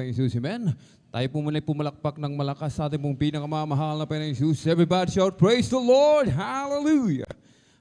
Panginoong Jesus. Amen. Tayo po muna pumalakpak ng malakas sa ating pong pinakamamahal na Panginoong Jesus. Everybody shout, praise the Lord! Hallelujah!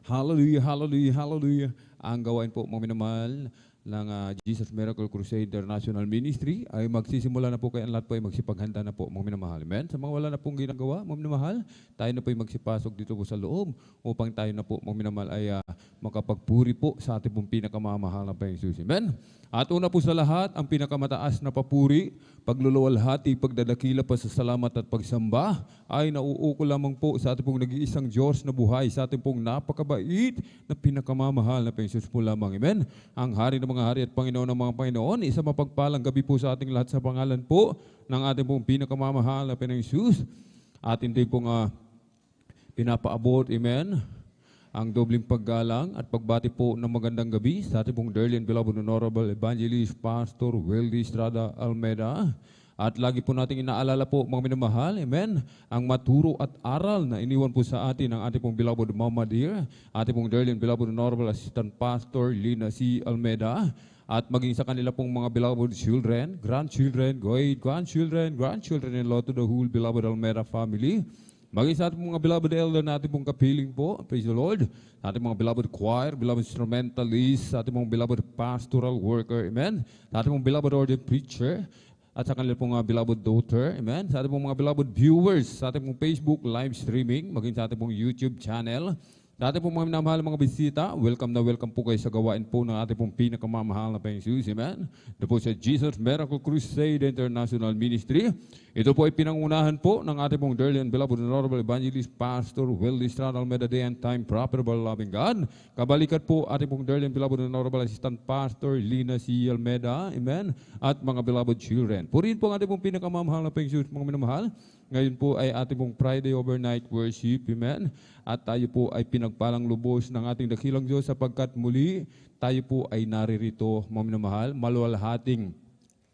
Hallelujah, hallelujah, hallelujah. Ang gawain po, mga minamahal, ng Jesus Miracle Crusade International Ministry ay magsisimula na po kayo. Ang lahat po ay magsipaghanda na po, mga minamahal. Amen? Sa mga wala na pong ginagawa, mga minamahal, tayo na po ay magsipasok dito po sa loob upang tayo na po, mga minamahal, ay makapagpuri po sa ating pong pinakamamahal na Panginoong Jesus. Amen? At una po sa lahat, ang pinakamataas na papuri, pagluluwalhati, pagdadakila, pasasalamat at pagsamba ay nauuko lamang po sa ating pong nag-iisang Diyos na buhay, sa ating pong napakabait na pinakamamahal na Panginoong Jesus po lamang. Amen? Ang hari ng mga hari at Panginoon ng mga Panginoon, isa mapagpalang gabi po sa ating lahat sa pangalan po ng ating pong pinakamamahal na Panginoong Jesus. At hindi pong pinapaabot, amen, ang dobling paggalang at pagbati po ng magandang gabi sa ating pong dearly and beloved Honorable Evangelist Pastor Weldy Estrada Almeida. At lagi po natin inaalala po, mga minamahal, amen, ang maturo at aral na iniwan po sa atin ng ating pong beloved Mama Dear, ating pong dearly and beloved Honorable Assistant Pastor Lina C. Almeida, at maging sa kanila pong mga beloved children, grandchildren, grandchildren-in-law to the whole beloved Almeida family. Maging sa ating mga beloved elder na ating pong kapiling po, praise the Lord, sa ating mga beloved choir, beloved instrumentalist, sa ating mga beloved pastoral worker, amen, sa ating mga beloved ordained preacher, at sa kanila pong beloved daughter, amen, sa ating pong mga beloved viewers, sa ating pong Facebook live streaming, maging sa ating pong YouTube channel, sa ating pong mga minamahal mga bisita, welcome na welcome po kayo sa gawain po ng ating pong pinakamamahal na Panginoong Jesus, amen. Ito po sa Jesus Miracle Crusade International Ministry. Ito po ay pinangunahan po ng ating pong dearly and beloved Honorable Evangelist Pastor Weldy Estrada Almeida, day and time, proper, loving God. Kabalikat po ating pong dearly and beloved Honorable Assistant Pastor Lina C. Almeida, amen, at mga beloved children. Purihin po ang ating pong pinakamamahal na Panginoong Jesus, mga minamahal. Ngayon po ay ating pong Friday overnight worship, amen. At tayo po ay pinagpalang lubos ng ating dakilang Diyos sapagkat muli tayo po ay naririto, mga minamahal, maluwalhating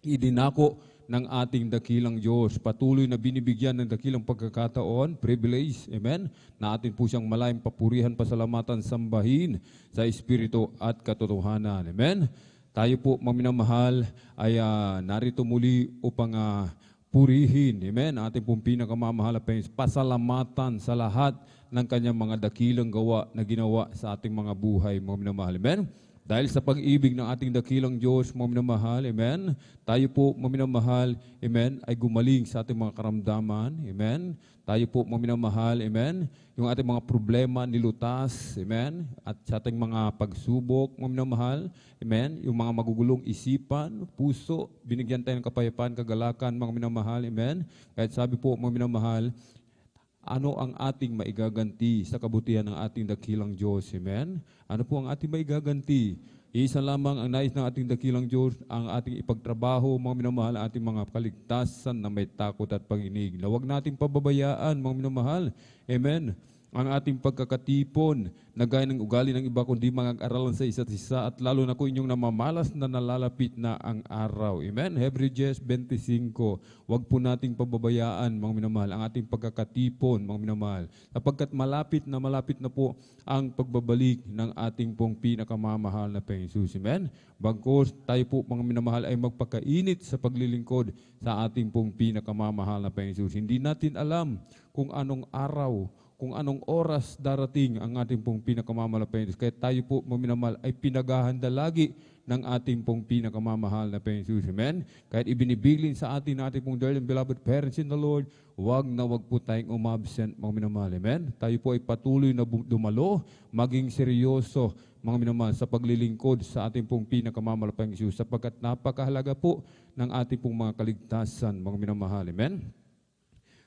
idinako ng ating dakilang Diyos. Patuloy na binibigyan ng dakilang pagkakataon, privilege, amen, na atin po siyang malayang papurihan, pasalamatan, sambahin sa Espiritu at katotohanan, amen. Tayo po, mga minamahal, ay narito muli upang purihin, amen, ating pong pinakamamahal na Panginoon, pasalamatan sa lahat ng kanyang mga dakilang gawa na ginawa sa ating mga buhay, mga minamahal, amen. Dahil sa pag-ibig ng ating dakilang Diyos, mga minamahal, amen, tayo po, mga minamahal, amen, ay gumaling sa ating mga karamdaman, amen. Tayo po, mga minamahal, amen, yung ating mga problema nilutas, amen, at sa ating mga pagsubok, mga minamahal, amen, yung mga magugulong isipan, puso, binigyan tayo ng kapayapaan, kagalakan, mga minamahal, amen. Kahit sabi po, mga minamahal, ano ang ating maigaganti sa kabutihan ng ating dakilang Diyos? Amen? Ano po ang ating maigaganti? Isa lamang ang nais ng ating dakilang Diyos, ang ating ipagtrabaho, mga minamahal, ating mga kaligtasan na may takot at panginig. Na huwag nating pababayaan, mga minamahal. Amen? Ang ating pagkakatipon, na gaya ng ugali ng iba, kundi mag-aralan sa isa't isa, at lalo na kung inyong namamalas na nalalapit na ang araw. Amen? Hebrews 25. Huwag po nating pababayaan, mga minamahal, ang ating pagkakatipon, mga minamahal. Sapagkat malapit na po ang pagbabalik ng ating pong pinakamamahal na Panginoong Jesus. Amen? Bagkus tayo po, mga minamahal, ay magpakainit sa paglilingkod sa ating pong pinakamamahal na Panginoong Jesus. Hindi natin alam kung anong araw, kung anong oras darating ang ating pong pinakamamahal na Panginoon. Kaya tayo po, mga minamahal, ay pinaghahanda lagi ng ating pong pinakamamahal na Panginoon. Amen? Kahit ibinibilin sa atin ng ating pong dearly and beloved parents in the Lord, wag po tayong umabsent, mga minamahal. Amen? Tayo po ay patuloy na dumalo, maging seryoso, mga minamahal, sa paglilingkod sa ating pong pinakamamahal na Panginoon, sapagkat napakahalaga po ng ating pong mga kaligtasan, mga minamahal. Amen?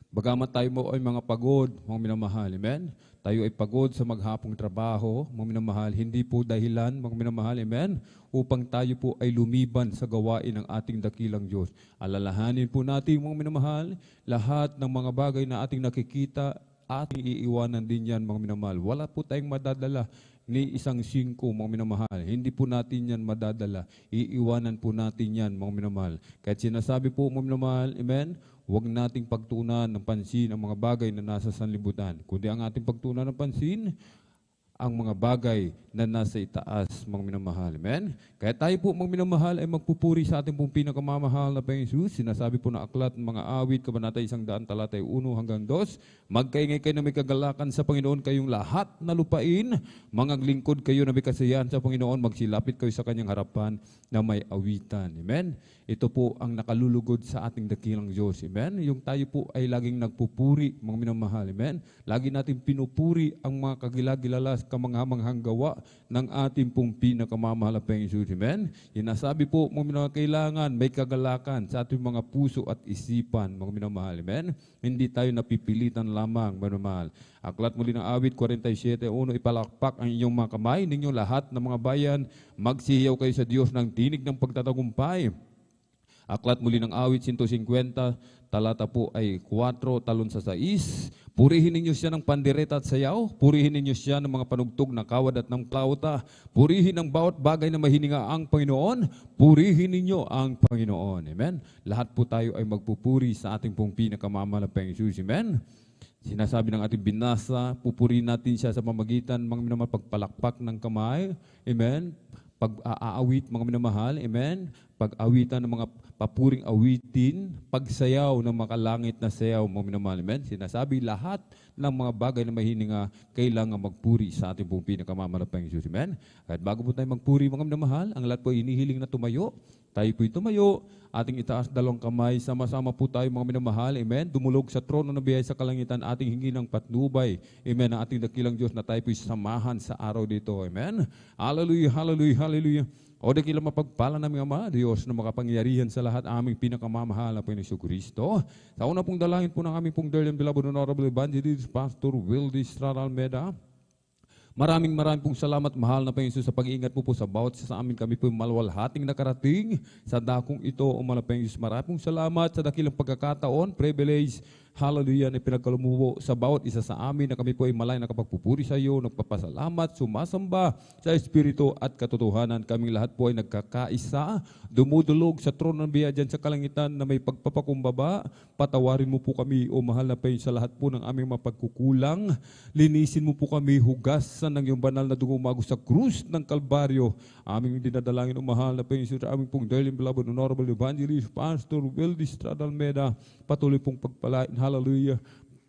Bagamat tayo mo ay mga pagod, mga minamahal, amen? Tayo ay pagod sa maghapong trabaho, mga minamahal, hindi po dahilan, mga minamahal, amen? Upang tayo po ay lumiban sa gawain ng ating dakilang Diyos. Alalahanin po natin, mga minamahal, lahat ng mga bagay na ating nakikita, ating iiwanan din yan, mga minamahal. Wala po tayong madadala ni isang singko, mga minamahal. Hindi po natin yan madadala. Iiwanan po natin yan, mga minamahal. Kahit sinasabi po, mga minamahal, amen? Huwag nating pagtuunan ng pansin ang mga bagay na nasa sanlibutan. Kundi ang ating pagtuunan ng pansin ang mga bagay na nasa itaas, mga minamahal. Amen? Kaya tayo po, mga minamahal, ay magpupuri sa ating pong pinakamamahal na Panginoon Jesus. Sinasabi po na aklat ng mga awit, kabanata 100, talatay 1 hanggang 2. Magkaingay kayo na may kagalakan sa Panginoon kayong lahat na lupain. Mga lingkod kayo na may kasiyahan sa Panginoon. Magsilapit kayo sa kanyang harapan na may awitan. Amen? Ito po ang nakalulugod sa ating dakilang Diyos. Amen? Yung tayo po ay laging nagpupuri, mga minamahal. Amen? Lagi natin pinupuri ang mga kagilagilalas, kamanghamanghang gawa ng ating pong pinakamamahal na Panginoon Jesus. Amen? Sinasabi po, mga minamahal, kailangan may kagalakan sa ating mga puso at isipan, mga minamahal. Amen? Hindi tayo napipilitan lamang, mga minamahal. Aklat muli ng awit 47:1, ipalakpak ang inyong mga kamay, ninyo lahat ng mga bayan, magsihiyaw kayo sa Diyos ng tinig ng pagtatagumpay. Aklat muli ng awit 150, talata po ay 4, talon sa 6. Purihin ninyo siya ng pandereta at sayaw. Purihin ninyo siya ng mga panugtog na kawad at ng plauta. Purihin ang bawat bagay na mahininga ang Panginoon. Purihin ninyo ang Panginoon. Amen? Lahat po tayo ay magpupuri sa ating pong pinakamamahal na Panginoon Jesus. Amen? Sinasabi ng ating binasa, pupurihin natin siya sa pamagitan, mga minamahal, pagpalakpak ng kamay. Amen? Pag-aawit, mga minamahal. Amen? Pag-awitan ng mga papuring awitin, pagsayaw ng makalangit na sayaw, mga minamahal. Amen? Sinasabi lahat ng mga bagay na mahininga, kailangan magpuri sa ating pong pinakamamahal na Panginoon Jesus. Amen? At bago po tayo magpuri, mga minamahal, ang lahat po ay inihiling na tumayo. Tayo po'y tumayo, ating itaas dalawang kamay, sama-sama po tayo, mga minamahal. Amen? Dumulog sa trono ng biyaya sa kalangitan, ating hingi ng patnubay. Amen? Ang ating dakilang Diyos na tayo po'y samahan sa araw dito. Amen? Hallelujah, hallelujah, hallelujah. O dakilang mapagpala namin Ama, Diyos na makapangyarihan sa lahat aming pinakamamahal na Panginoon Kristo. Sa una pong dalangin po ng aming pong dearly and beloved Honorable Evangelist Pastor Wildy Estrada Almeda. Maraming pong salamat, mahal na Panginoon, sa pag-iingat mo po sa bawat sa amin. Kami po malwalhating nakarating sa dakong ito, o mahal na Panginoon. Maraming pong salamat sa dakilang pagkakataon, privilege, hallelujah, na pinagkalumubo sa bawat isa sa amin na kami po ay malay nakapagpupuri sa iyo, nagpapasalamat, sumasamba sa Espiritu at katotohanan. Kaming lahat po ay nagkakaisa, dumudulog sa trono ng biyaya dyan sa kalangitan na may pagpapakumbaba. Patawarin mo po kami, o mahal na Panginoon, sa lahat po ng aming mapagkukulang. Linisin mo po kami, hugasan ng iyong banal na dugo umago sa krus ng Kalbaryo. Aming dinadalangin, o mahal na Panginoon, sa aming pong dearly beloved Honorable Evangelist Pastor Wildy Estrada Almeda, patuloy pong pagpalain, hallelujah,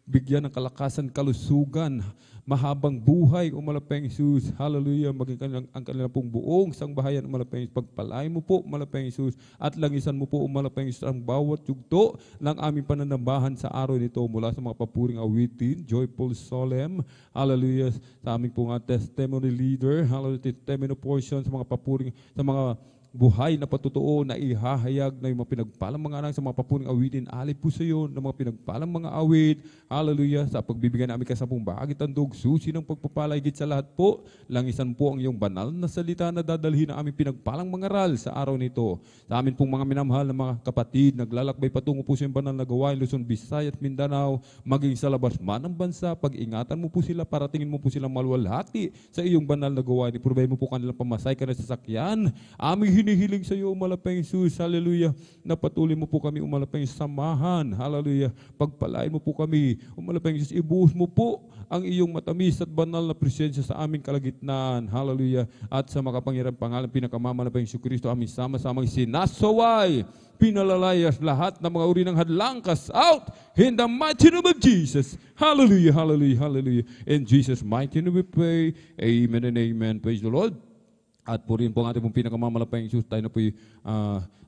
bigyan ng kalakasan, kalusugan, mahabang buhay, o malapeng Jesus, hallelujah, maging ang kanilang pong buong sangbahayan, o malapeng Jesus, pagpalain mo po, malapeng Jesus, at langisan mo po, o malapeng Jesus, ang bawat yugto ng aming pananambahan sa araw nito, mula sa mga papuring awitin, joyful solemn, hallelujah, sa aming pong testimony leader, hallelujah, testimony portion, sa mga papuring, sa mga buhay na patutuo na ihahayag na yung mga pinagpalang mga anak sa mga papuring awitin, alip po sa iyo ng mga pinagpalang mga awit, hallelujah, sa pagbibigay namin kasapong bahagi tandog, susi ng pagpapala, higit sa lahat po, langisan po ang iyong banal na salita na dadalhin na aming pinagpalang mga aral sa araw nito. Sa amin pong mga minamahal na mga kapatid, naglalakbay patungo po sa iyong banal na gawain, Luzon, Visayas at Mindanao, maging sa labas man ng bansa, pag-ingatan mo po sila, para tingin mo po silang malwalhati sa iyong banal na gawain, i-provide mo po kanilang pamasay ka na sasakyan, aming hinihiling sa iyo, umalapeng Jesus, hallelujah, na patuloy mo po kami, umalapeng samahan, hallelujah, pagpalain mo po kami, umalapeng Jesus, ibuhos mo po ang iyong matamis at banal na presensya sa aming kalagitnaan, hallelujah, at sa makapangyarang pangalan, pinakamamahal na Panginoon Kristo, aming sama-samang sinasaway, pinalalayas lahat ng mga uri ng hadlang, cast out, in the mighty name of Jesus, hallelujah, hallelujah, hallelujah, in Jesus' mighty name we pray, amen and amen, praise the Lord. At purihin po ang ating pong pinakamamalapayang Jesus, tayo na po'y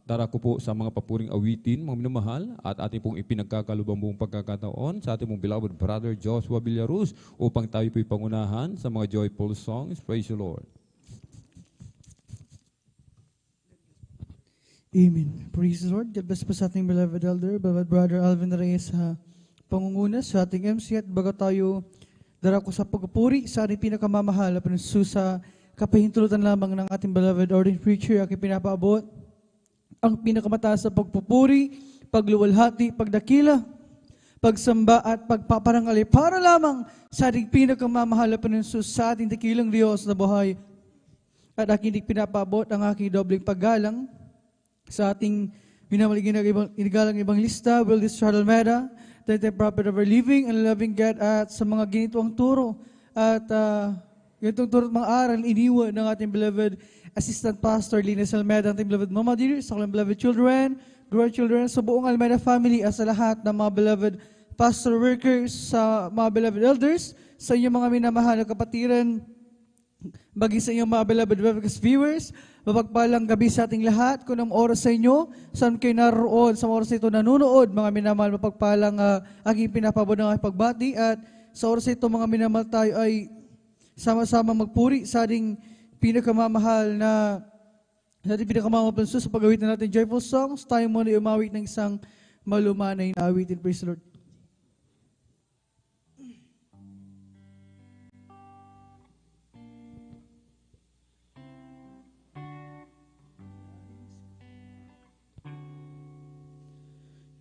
darako po sa mga papuring awitin, mga minamahal, at ating pong ipinagkakalubang buong pagkakataon sa ating pong beloved brother Joshua Villaruz, upang tayo po'y pangunahan sa mga joyful songs. Praise the Lord. Amen. Praise the Lord. God bless po sa ating beloved elder, beloved brother Alvin Reyes, sa pangunguna sa ating MC, at bago tayo darako sa pagpupuri sa ating pinakamamahal na Panginoon sa kapahintulutan lamang ng ating beloved ordained preacher, aking pinapaabot ang pinakamataas sa pagpupuri, pagluwalhati, pagdakila, pagsamba at pagpaparangali para lamang sa ating pinakamamahal na Panginoon sa ating dakilang Diyos na buhay. At aking pinapaabot ang aking dobleng paggalang sa ating minamaliginagang ibang lista, Wildy Estrada Almeda, the prophet of our living and loving God, at sa mga ginituang turo at Ganitong turot mga aral, iniwan ng ating beloved Assistant Pastor Linus Almeida, ating beloved Mama Dear, sa kanilang beloved children, grandchildren, sa buong Almeida family, at sa lahat ng mga beloved pastor workers, sa mga beloved elders, sa inyong mga minamahal na kapatiran, baging sa inyong mga beloved webcast viewers, mapagpalang gabi sa ating lahat. Kung ang oras sa inyo, saan kayo naroon sa oras ito nanonood, mga minamahal, mapagpalang aking pinapabot ng aking pagbati. At sa oras ito, mga minamahal, tayo ay sama-sama magpuri sa ating pinakamamahal na sa pag-awit na natin joyful songs. Tayo muna umawit ng isang malumanay na awitin. Praise the Lord.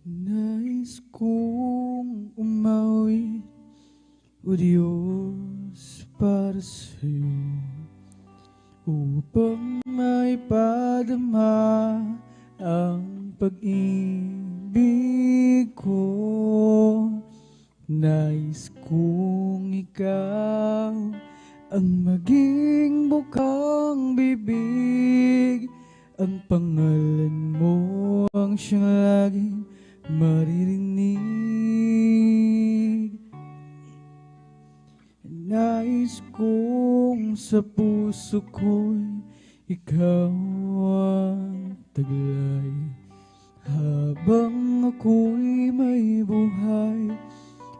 Nais kong umawit, O Diyos, para sa'yo, upang maipadama ang pag-ibig ko. Nais kong ikaw ang maging bukang bibig, ang pangalan mo ang siyang laging maririnig. Nais kong sa puso ko'y ikaw ang taglay, habang ako'y may buhay,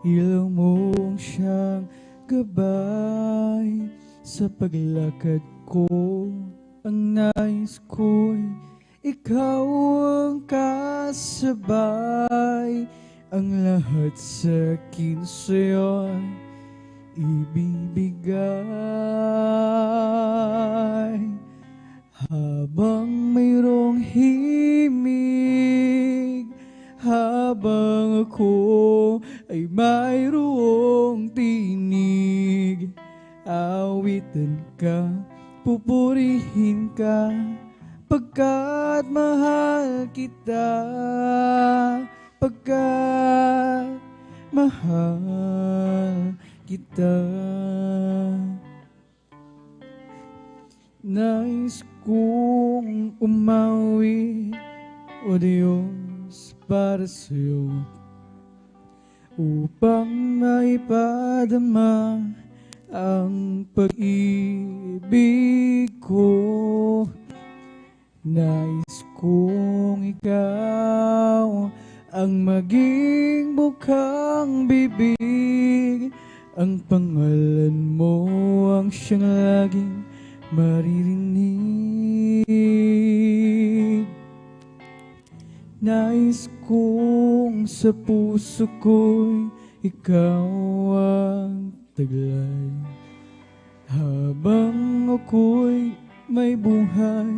ilaw mong siyang gabay. Sa paglakad ko, ang nais ko'y ikaw ang kasabay, ang lahat sa akin sa'yo'y ibibigay. Habang mayroong himig, habang ako ay mayroong tinig, awitan ka, pupurihin ka, pagkat mahal kita, pagkat mahal kita. Nais kong umawi, O Diyos, para sa'yo, upang maipadama ang pag-ibig ko. Nais kong ikaw ang maging bukang bibig, ang pangalan mo ang siyang laging maririnig. Nais kong sa puso ko'y ikaw ang taglay, habang ako'y may buhay,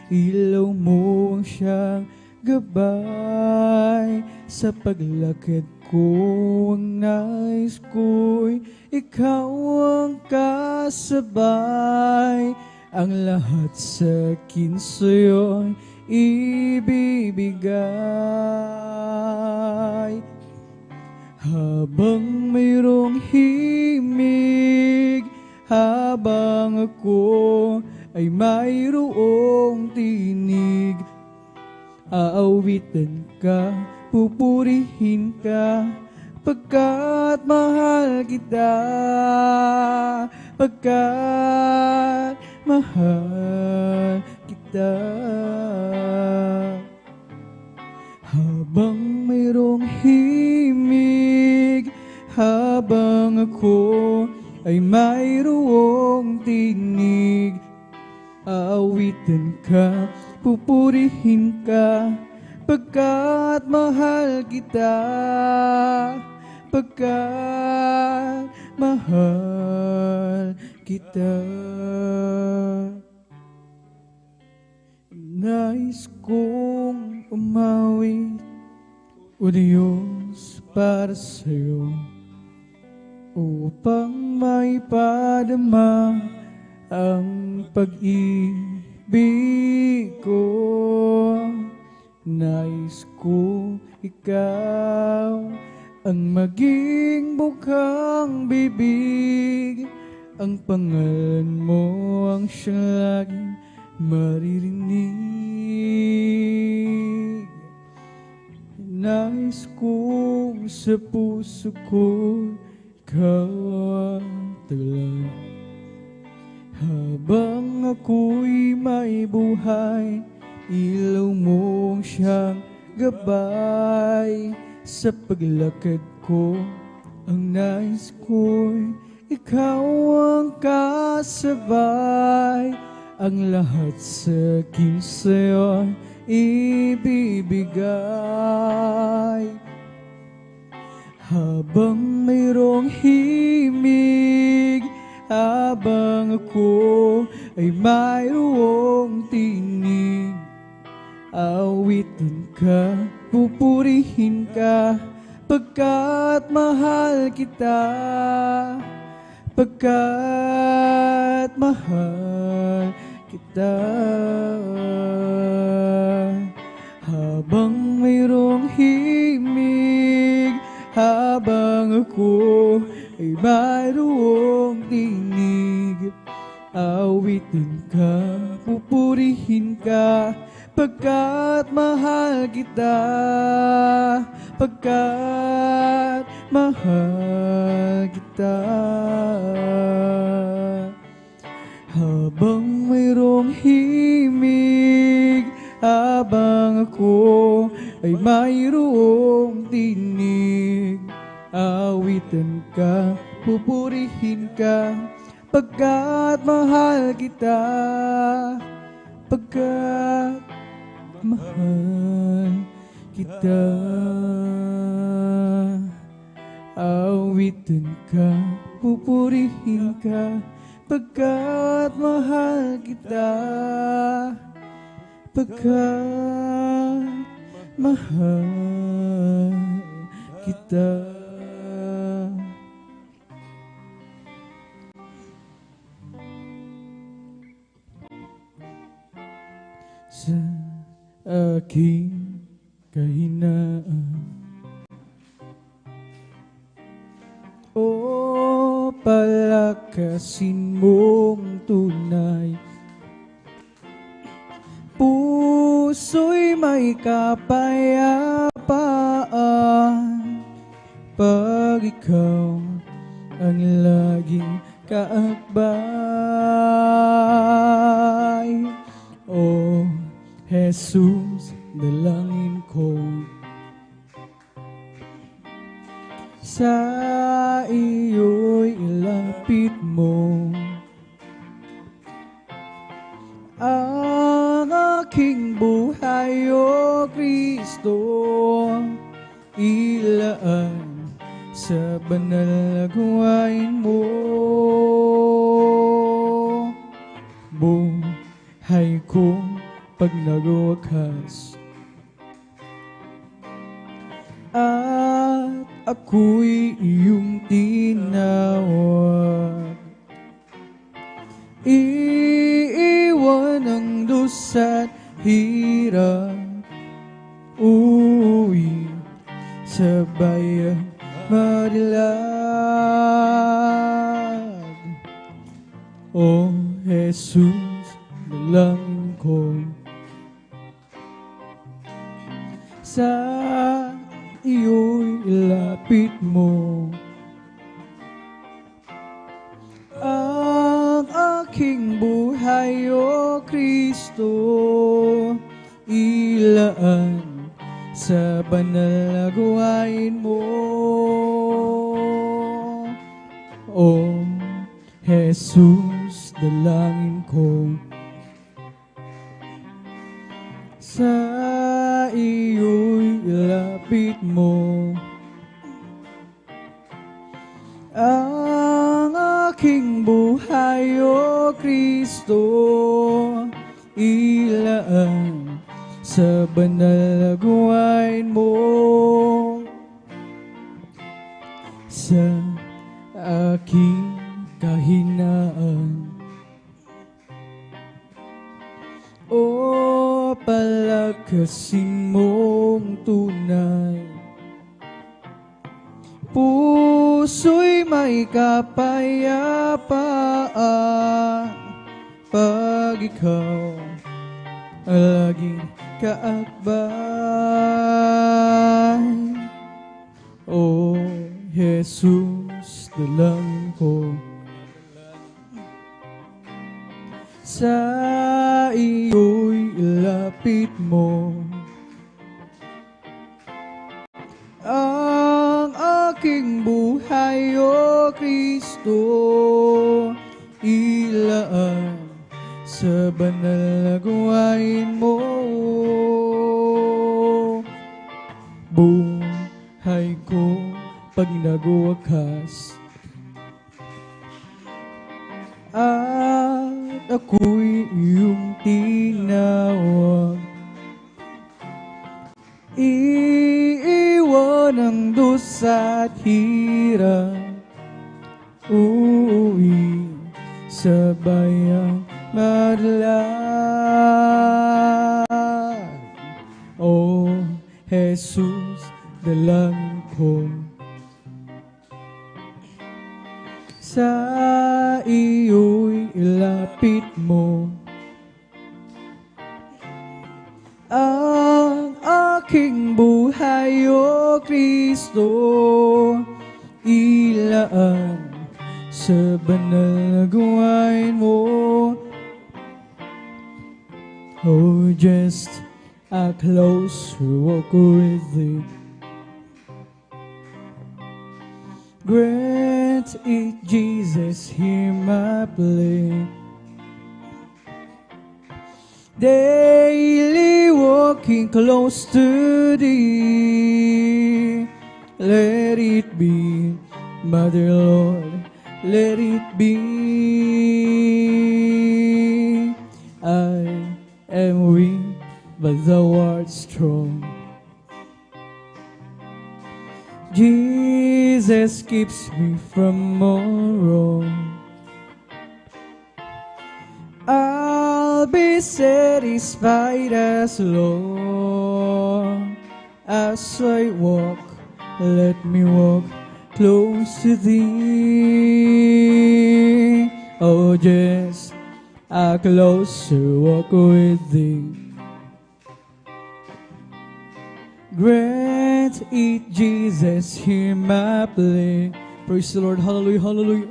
ilaw mo ang siyang gabay. Sa paglakad ko, ang nais ko'y ikaw ang kasabay, ang lahat sa akin sa'yo'y ibibigay. Habang mayroong himig, habang ako ay mayroong tinig, aawitan ka, pupurihin ka, pagkat mahal kita, pagkat mahal kita. Habang mayroong himig, habang ako ay mayroong tinig, aawitan ka, pupurihin ka, pagkat mahal kita, pagkat mahal kita. Nais kong umawit, O Diyos, para sa'yo, upang maipadama ang pag-ibig ko. Nais ko ikaw ang maging bukang bibig, ang pangalan mo ang siyang laging maririnig. Nais kong sa puso ko ikaw ang taglay. Habang ako'y may buhay, ilaw mong siyang gabay. Sa paglakad ko, ang nais ko'y ikaw ang kasabay. Ang lahat sa akin sa'yo'y ibibigay. Habang mayroong himig, habang ako ay mayroong tinig, awitin ka, pupurihin ka, pagkat mahal kita, pagkat mahal kita. Habang mayroong himig, habang ako ay mayroong tinig, awitin ka, pupurihin ka, pagkat mahal kita, pagkat mahal kita. Habang mayroong himig, habang ako ay mayroong tinig, awitin ka, pupurihin ka, pagkat mahal kita, pagkat mahal kita. Awitin ka, pupurihin ka, pagkat mahal kita, pagkat mahal kita. Sa aking kahinaan, o palakasin mong tunay, puso'y may kapayapaan pag ikaw ang laging kaakbay. O Jesus, dalangin ko, sa iyo'y ilapit mo ang aking buhay, O Kristo. Ilaan sa banal na gawain mo, buhay ko pag nagwakas, at ako'y iyong tinawag. Iiwan ang dusa't hirap, uuwi sa bayang madilag. O Jesus, dalangin ko, sa iyo'y ilapit mo ang aking buhay, O Kristo. Ilaan sa banal na gawain mo, O Jesus, dalangin ko, sa iyo'y ilapit mo ang aking buhay, O Kristo. Ilaan sa banal na gawain mo, sa aking kahinaan. O palakasin mong tunay, puso puso'y may kapayapaan pag ikaw ang laging kaakbay. O Jesus, dalangin ko sa iyo'y ilapit mo ang aking buhay, O Kristo, ilaan sa banal na gawain mo. Buhay ko pag nagwakas at ako'y iyong tinawag, iiwan ang dusa at hirap, uuwi sa bayang madlan. O Jesus, dalangin ko sa iyo'y ilapit mo ang aking buhay, O Kristo, ilaan sa banal na gawain mo. Oh, just a closer walk with thee, grant it, Jesus, hear my plea. Daily walking close to thee, let it be, Mother Lord, let it be. I am weak, but thou art strong. Jesus keeps me from all wrong. I'll be satisfied as long as I walk. Let me walk close to thee. Oh, just a closer walk with thee. Grant it, Jesus, hear my plea. Praise the Lord, hallelujah, hallelujah.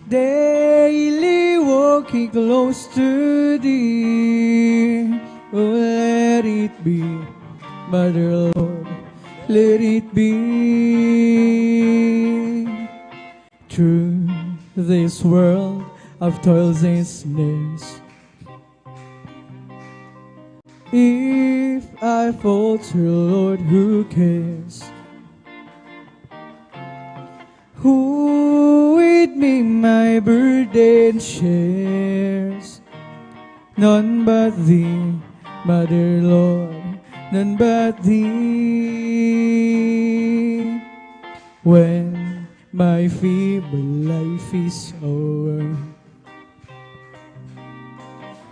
Daily walking close to thee. Oh, let it be, Mother Lord, let it be. Through this world of toils and snares, if I falter, Lord, who cares? Who with me my burden shares? None but thee, Mother Lord, none but thee. When my feeble life is over,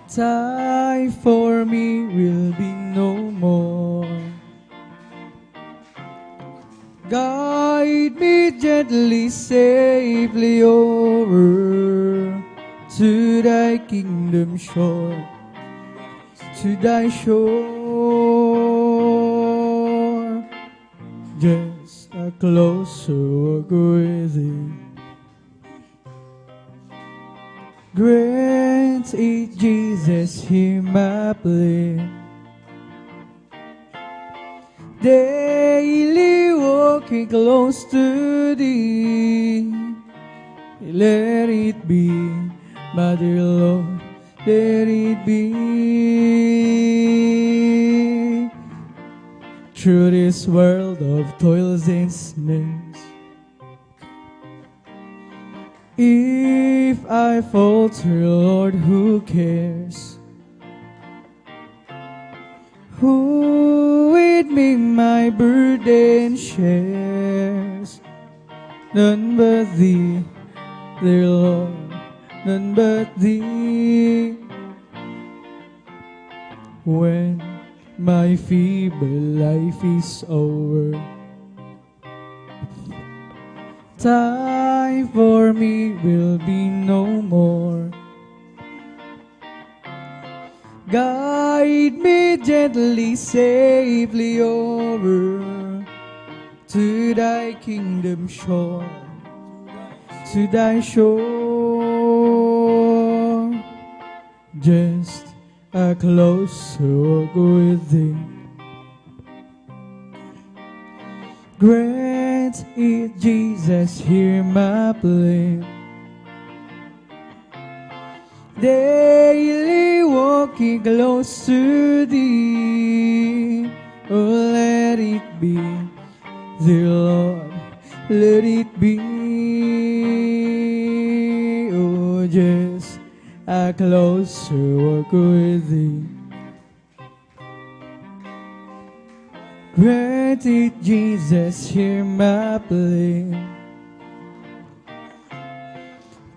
time for me will be no more. Guide me gently, safely over to thy kingdom shore, to thy shore. Just a closer walk with thee. Grant it, Jesus, hear my plea. Daily walking close to thee, let it be, Mother Lord, let it be. Through this world of toils and snares, if I falter, Lord, who cares? Who with me my burden shares? None but thee, dear Lord, none but thee. When my feeble life is over, time for me will be no more. Guide me gently, safely over to thy kingdom shore, to thy shore. Just a closer walk with thee. Grant it, Jesus, hear my plea. Daily walking close to thee. Oh, let it be, dear Lord, let it be. Oh, just a closer walk with thee. Grant it, Jesus, hear my plea.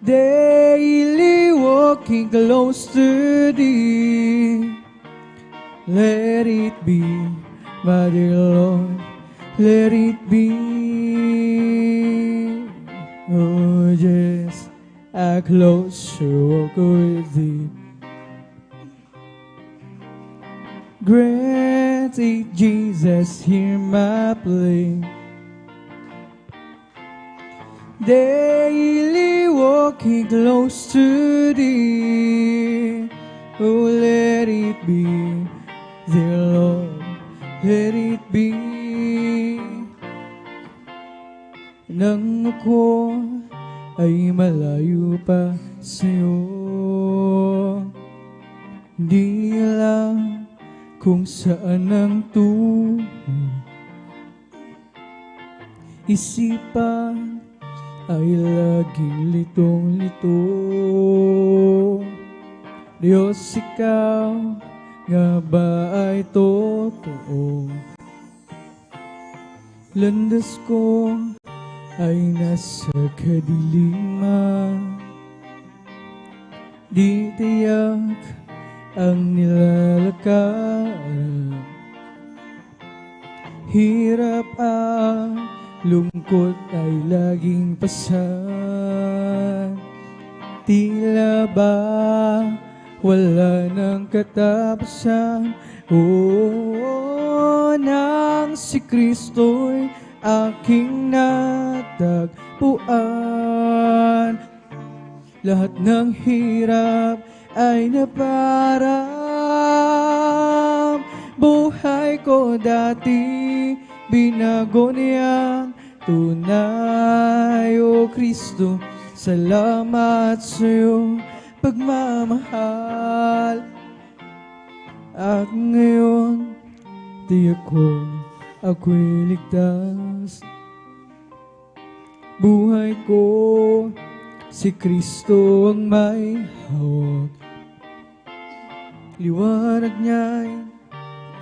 Daily walking close to thee. Let it be, my dear Lord, let it be. Oh, just a closer walk with thee. Grant it, Jesus, hear my plea. Daily walking close to thee. Oh, let it be, dear Lord, let it be. Nang ako ay malayo pa sa'yo, di alam kung saan ang tungo. Isipan ay laging litong-lito. Diyos, ikaw nga ba ay totoo? Landas ko ay nasa kadiliman, di tiyak ang nilalakaran. Hirap ang lungkot ay laging pasan. Tila ba wala ng katapusan? Oo, nang si Kristo'y aking natagpuan, lahat ng hirap ay naparang. Buhay ko dati binago niyang tunay. O Kristo, salamat sa'yo pagmamahal. At ngayon, tiyak ko ako'y ligtas. Buhay ko, si Kristo ang may hawak. Liwanag niya'y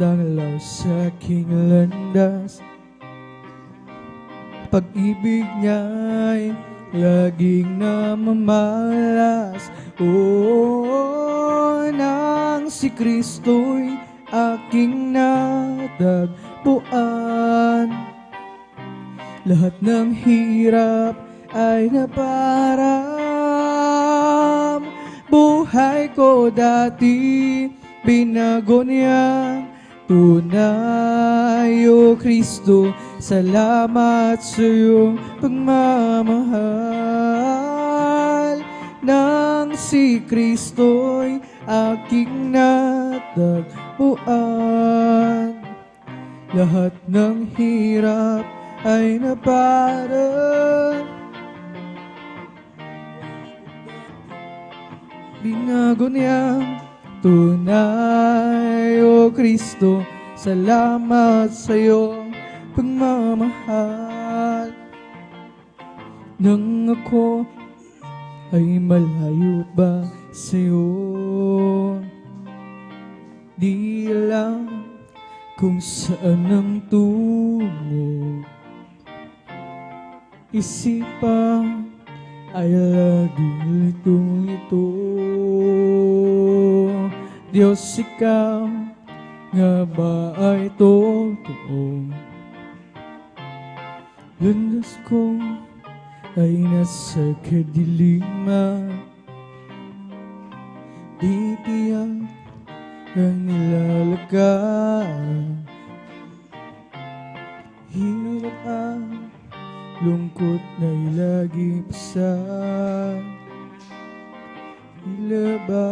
danglaw sa aking landas. Pag-ibig niya'y laging namamalas. Oo, nang si Kristo'y aking natagpuan, lahat ng hirap ay naparam. Buhay ko dati binago niya tunay. O Kristo, salamat sa iyong pagmamahal. Nang si Kristo'y aking natagpuan, lahat ng hirap ay naparang. Binago niyang tunay. O Kristo, salamat sa iyong pagmamahal. Nang ako ay malayo ba sa'yo, di alam kung saan ang tungo. Isipan ay laging litong-lito. Diyos, ikaw nga ba ay totoo? Landas ko ay nasa kadiliman. Di tiyak ang nilalagay, hirap ang lungkot na'y lagi pasan. Tila ba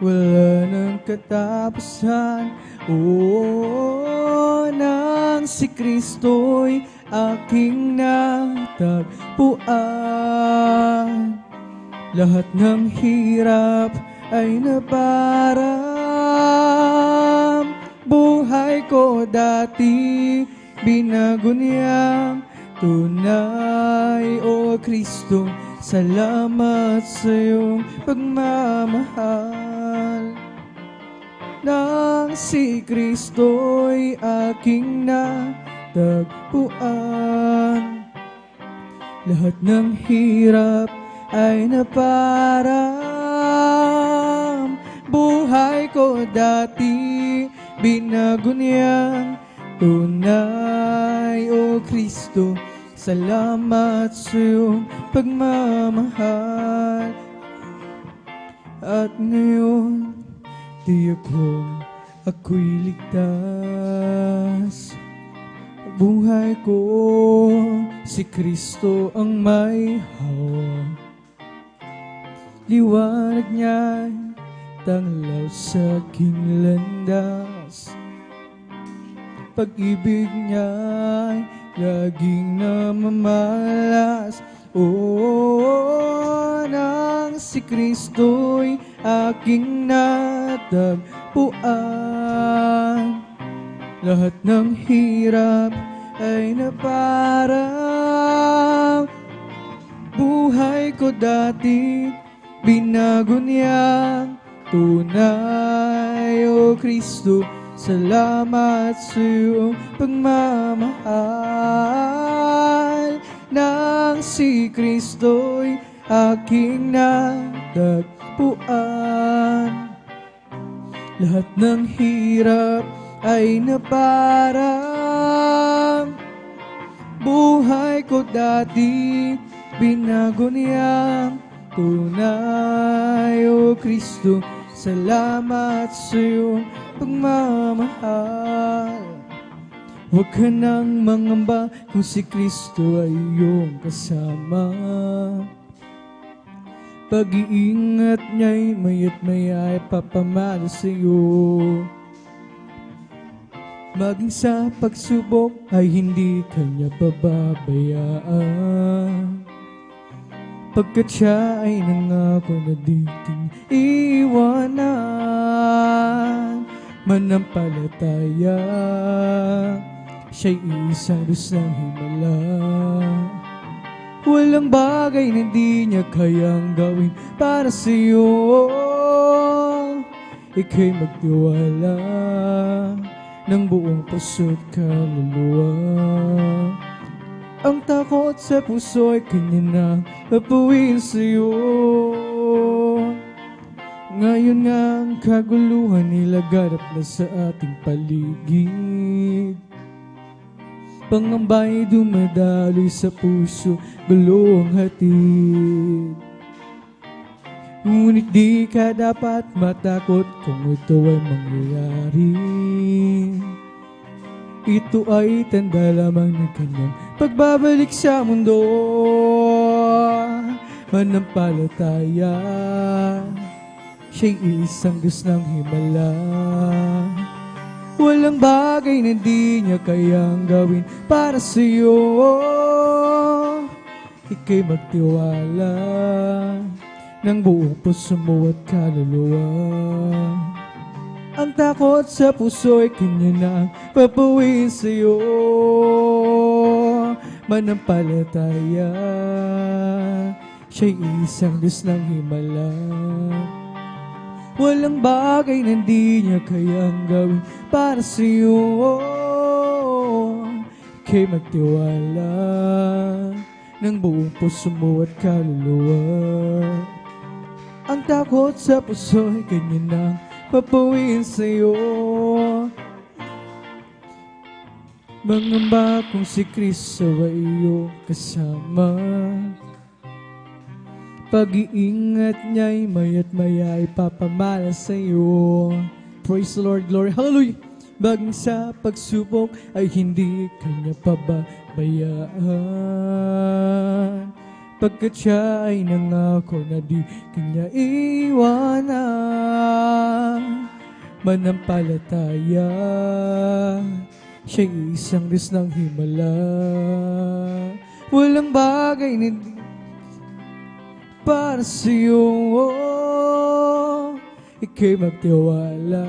wala ng katapusan? Oo, nang si Kristo'y aking natagpuan, lahat ng hirap ay naparam. Buhay ko dati binago niyang tunay. O Kristo, salamat sa iyong pagmamahal. Nang si Kristo'y aking natagpuan, lahat ng hirap ay naparam. Buhay ko dati binago niyang tunay. O Kristo, salamat sa iyong pagmamahal. At ngayon, tiyak kong ako'y ligtas. Buhay ko, si Kristo ang may hawak. Liwanag niya'y tanglaw sa aking landas. Pag-ibig niya'y laging namamalas. Oo, nang si Kristo'y aking natagpuan, lahat ng hirap ay naparang. Buhay ko dati binago niyang tunay. O Kristo, salamat sa iyong pagmamahal. Nang si Kristo'y aking natagpuan, lahat ng hirap ay naparang. Buhay ko dati binago niyang tunay. O Kristo, salamat sa iyong pagmamahal. Huwag ka nang mangamba kung si Kristo ay iyong kasama. Pag-iingat niya'y maya't maya ay papamalo sa iyo. Maging sa pagsubok ay hindi kanya pababayaan, pagkat siya ay nangako na di iiwanan. Manampalataya, siya'y isang Diyos ng himala. Walang bagay na di niya kayang gawin para sa iyo. Ika'y magtiwala ng buong puso't kaluluwa. Ang takot sa puso ay kanya na papuwin sa iyo. Ngayon nga ang kaguluhan nilaganap na sa ating paligid. Pangamba'y dumadaloy sa puso, gulo ang hatid. Ngunit di ka dapat matakot kung ito ay mangyayari. Ito ay tanda lamang ng kanyang pagbabalik sa mundo. Manampalataya, siya'y isang Diyos ng himala. Walang bagay na di niya kayang gawin para sa iyo. Ika'y magtiwala ng buong puso mo at kaluluwa. Ang takot sa puso ay kanya na papuwin sa iyo. Manampalataya, siya'y isang Diyos ng himala. Walang bagay na di niya kayang gawin para sa iyo. Ika'y magtiwala ng buong puso mo at kaluluwa. Ang takot sa puso ay kanya na papuwin sa iyo. Mangamba kung si Kristo ay iyong kasama. Pag-iingat niya'y maya't maya ipapamala sa'yo. Praise the Lord, glory, hallelujah. Baging sa pagsubok ay hindi kanya pababayaan, pagkat siya ay nangako na di kanya iwanan. Manampalataya, siya'y isang Diyos ng himala. Walang bagay na di para sa'yo, ika'y magtiwala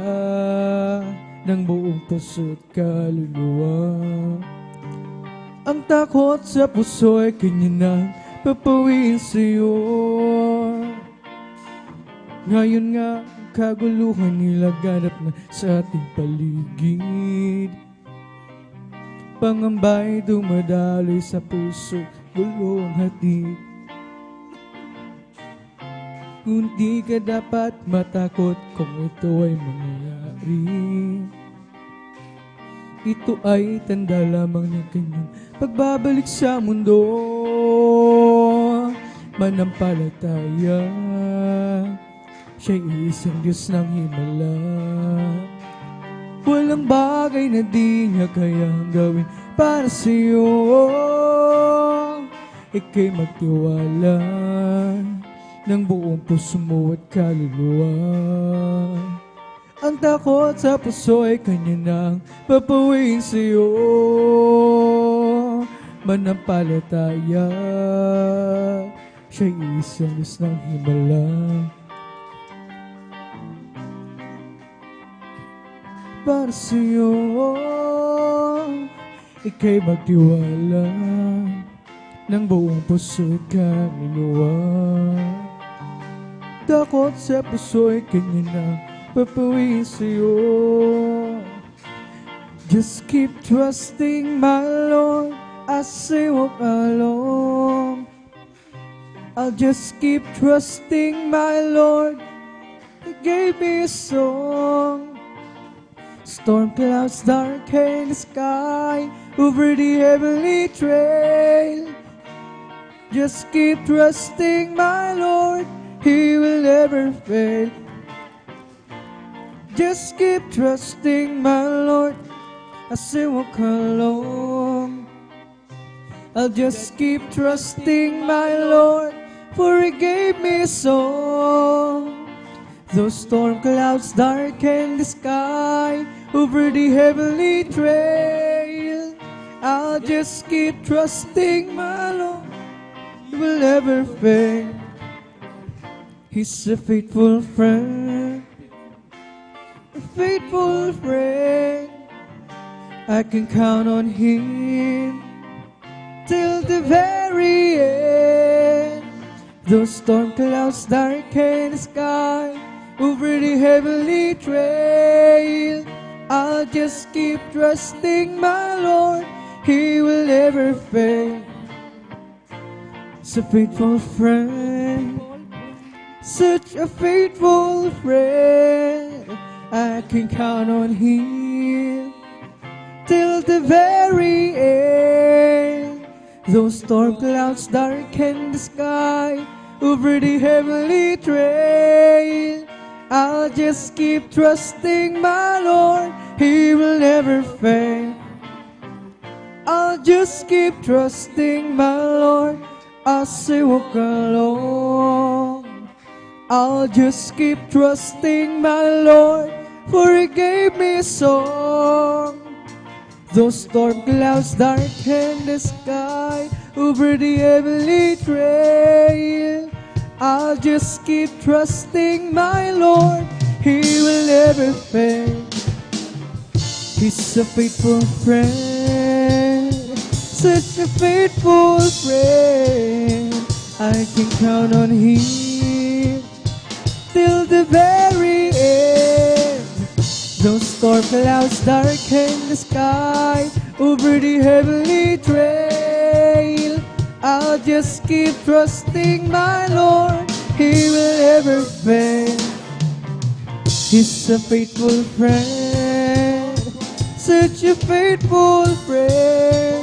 ng buong puso't kaluluwa. Ang takot sa puso ay kanya nang papawin sa'yo. Ngayon nga, kaguluhan nilaganap na sa ating paligid. Pangamba'y dumadaloy sa puso, gulong hatid. Kung di ka dapat matakot kung ito ay mangyayari. Ito ay tanda lamang ng kanyang pagbabalik sa mundo. Manampalataya, siya'y isang Diyos ng himala. Walang bagay na di niya kayang gawin para sa'yo. Ika'y magtiwala ng buong puso mo at kaluluwa. Ang takot sa puso ay kanya nang papawin sa'yo. Manampalataya, siya'y isang Diyos ng himala. Para sa'yo, ika'y magtiwala ng buong puso at kaluluwa. Takot sa puso ay kanya na papawin sa'yo. Just keep trusting my Lord as I walk along. I'll just keep trusting my Lord. He gave me a song. Storm clouds darken the sky over the heavenly trail. Just keep trusting my Lord, He will never fail. Just keep trusting my Lord as I walk along. I'll just keep trusting my Lord, for He gave me a song. Those storm clouds darken the sky over the heavenly trail. I'll just keep trusting my Lord, He will never fail. He's a faithful friend, a faithful friend. I can count on Him till the very end. Those storm clouds darken the sky over the heavenly trail. I'll just keep trusting my Lord, He will never fail. He's a faithful friend, such a faithful friend. I can count on Him till the very end. Those storm clouds darken the sky over the heavenly trail. I'll just keep trusting my Lord, He will never fail. I'll just keep trusting my Lord as I walk along. I'll just keep trusting my Lord, for He gave me a song. Those storm clouds darken the sky over the heavenly trail. I'll just keep trusting my Lord, He will never fail. He's a faithful friend, such a faithful friend. I can count on Him till the very end. Those storm clouds darken the sky over the heavenly trail. I'll just keep trusting my Lord, He will never fail. He's a faithful friend, such a faithful friend.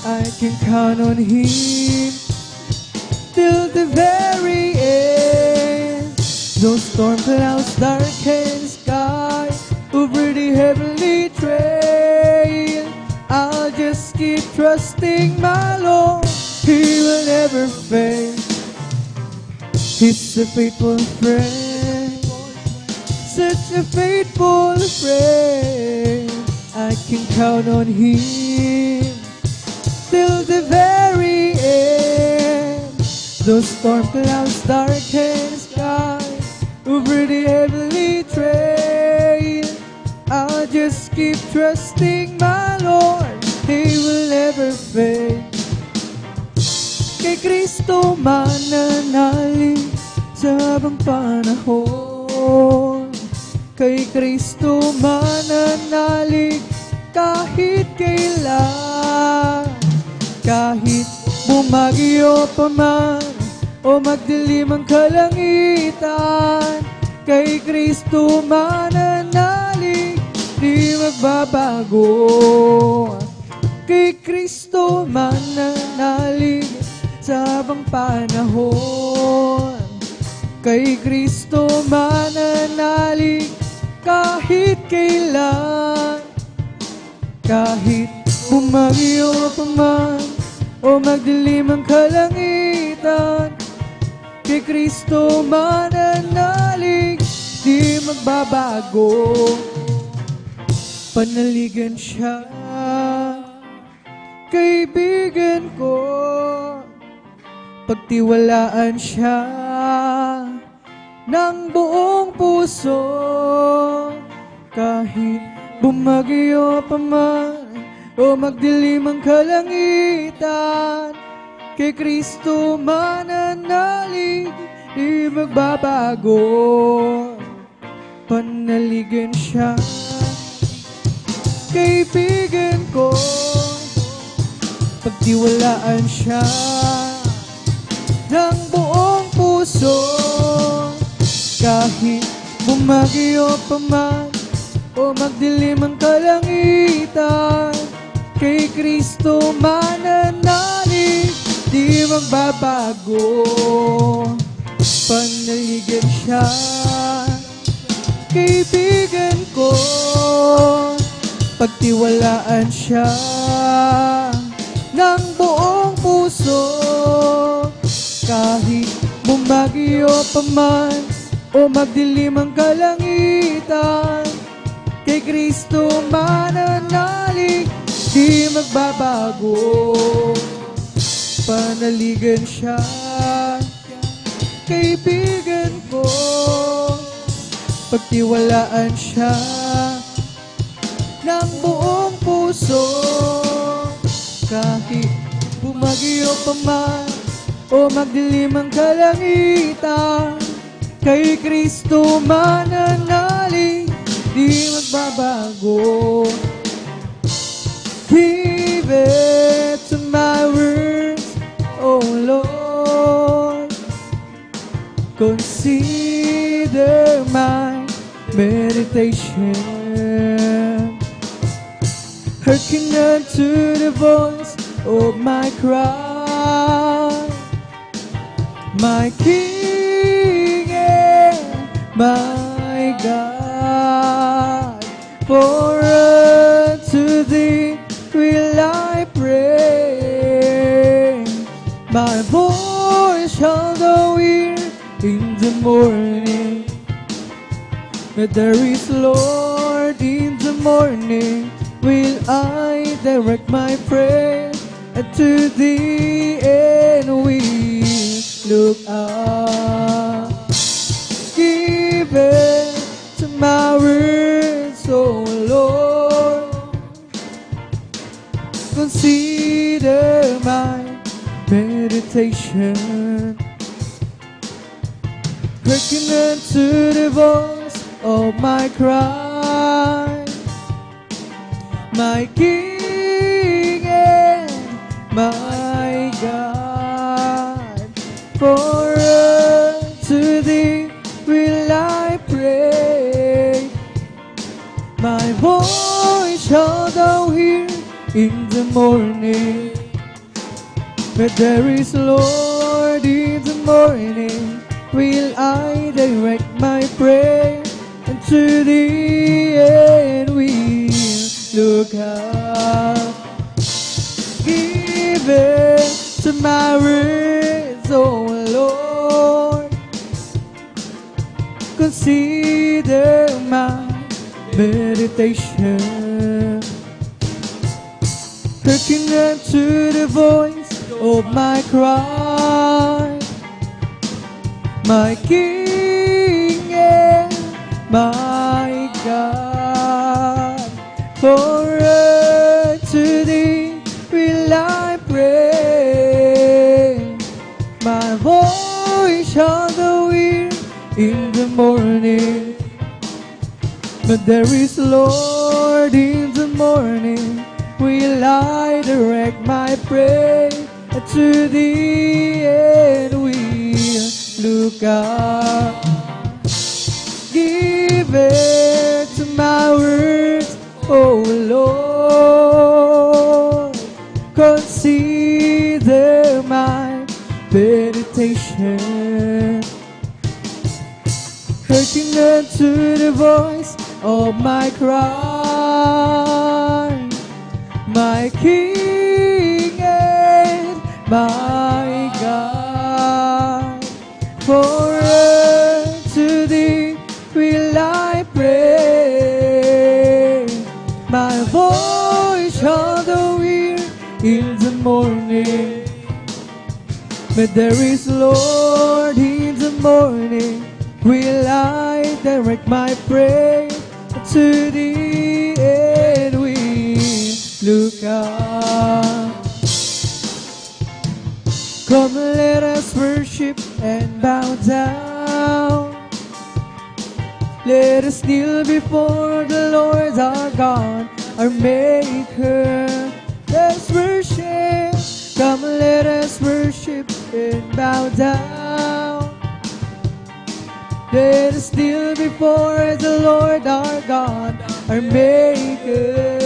I can count on Him till the very end. Those storm clouds darken sky over the heavenly trail. I'll just keep trusting my Lord. He will never fail. He's a faithful friend, such a faithful friend. I can count on Him till the very end. Those storm clouds darken sky over the heavenly trail. I'll just keep trusting my Lord. He will never fail. Kay Kristo mananalig sa habang panahon. Kay Kristo mananalig kahit kailan. Kahit bumagyo pa man o magdilim ang kalangitan, kay Kristo mananalig, di magbabago. Kay Kristo mananalig sa habang panahon. Kay Kristo mananalig kahit kailan. Kahit bumagyo pa man o magdilim ang kalangitan, kay Kristo mananalig, di magbabago. Panaligan siya, kaibigan ko. Pagtiwalaan siya ng buong puso. Kahit bumagyo pa man o magdilim ang kalangitan, kay Kristo mananalig, di magbabago. Panaligan siya, kaibigan ko. Pagtiwalaan siya ng buong puso. Kahit bumagyo pa man o magdilim ang kalangitan, kay Kristo mananalig, di magbabago. Panaligan siya, kaibigan ko. Pagtiwalaan siya ng buong puso. Kahit bumagyo pa man o magdilim ang kalangitan, kay Kristo mananalig, di magbabago. Panaligan siya, kaibigan ko. Pagtiwalaan siya ng buong puso. Kahit bumagyo pa man o magdilim ang kalangitan, kay Kristo mananalig, di magbabago. Give it to my words, oh Lord. Consider my meditation. Hearken unto the voice of my cry, my King and my God. For unto Thee will I pray. My voice shall thou hear in the morning. That there is Lord in the morning. Will I direct my prayer to Thee and we look up. Give it to my words, oh Lord. Consider my meditation. Hearken unto the voice of my cry, my King and my God. For unto Thee will I pray. My voice shall here in the morning. But there is Lord in the morning, will I direct my prayer, and to the end will look up. Give it to my words, oh Lord. Consider my meditation. Hearken unto the voice of my cry, my King and my God. For unto thee will I pray, my voice shall go hear in the morning. But there is Lord in the morning, will I direct my prayer, and to the end will look up. Give it to my words, oh Lord. Consider my meditation. Hearken unto the voice of my cry, my King and my God. For unto thee will I pray, my voice shall go hear in the morning. But there is Lord in the morning, will I direct my prayer, to the end we look up. Come, let us worship and bow down. Let us kneel before the Lord our God, our Maker. Let's worship. Come, let us worship and bow down. Let us kneel before the Lord our God, our Maker.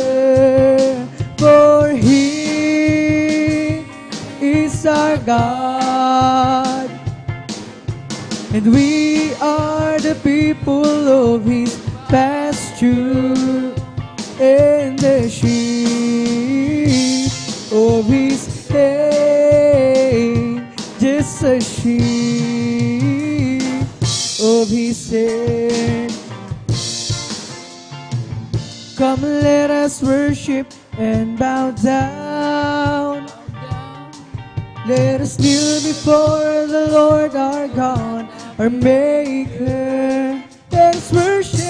For He is our God, and we are the people of His pasture, and the sheep of His hand, just a sheep of His hand. Come, let us worship and bow down. Let us kneel before the Lord our God, our Maker. Let us worship.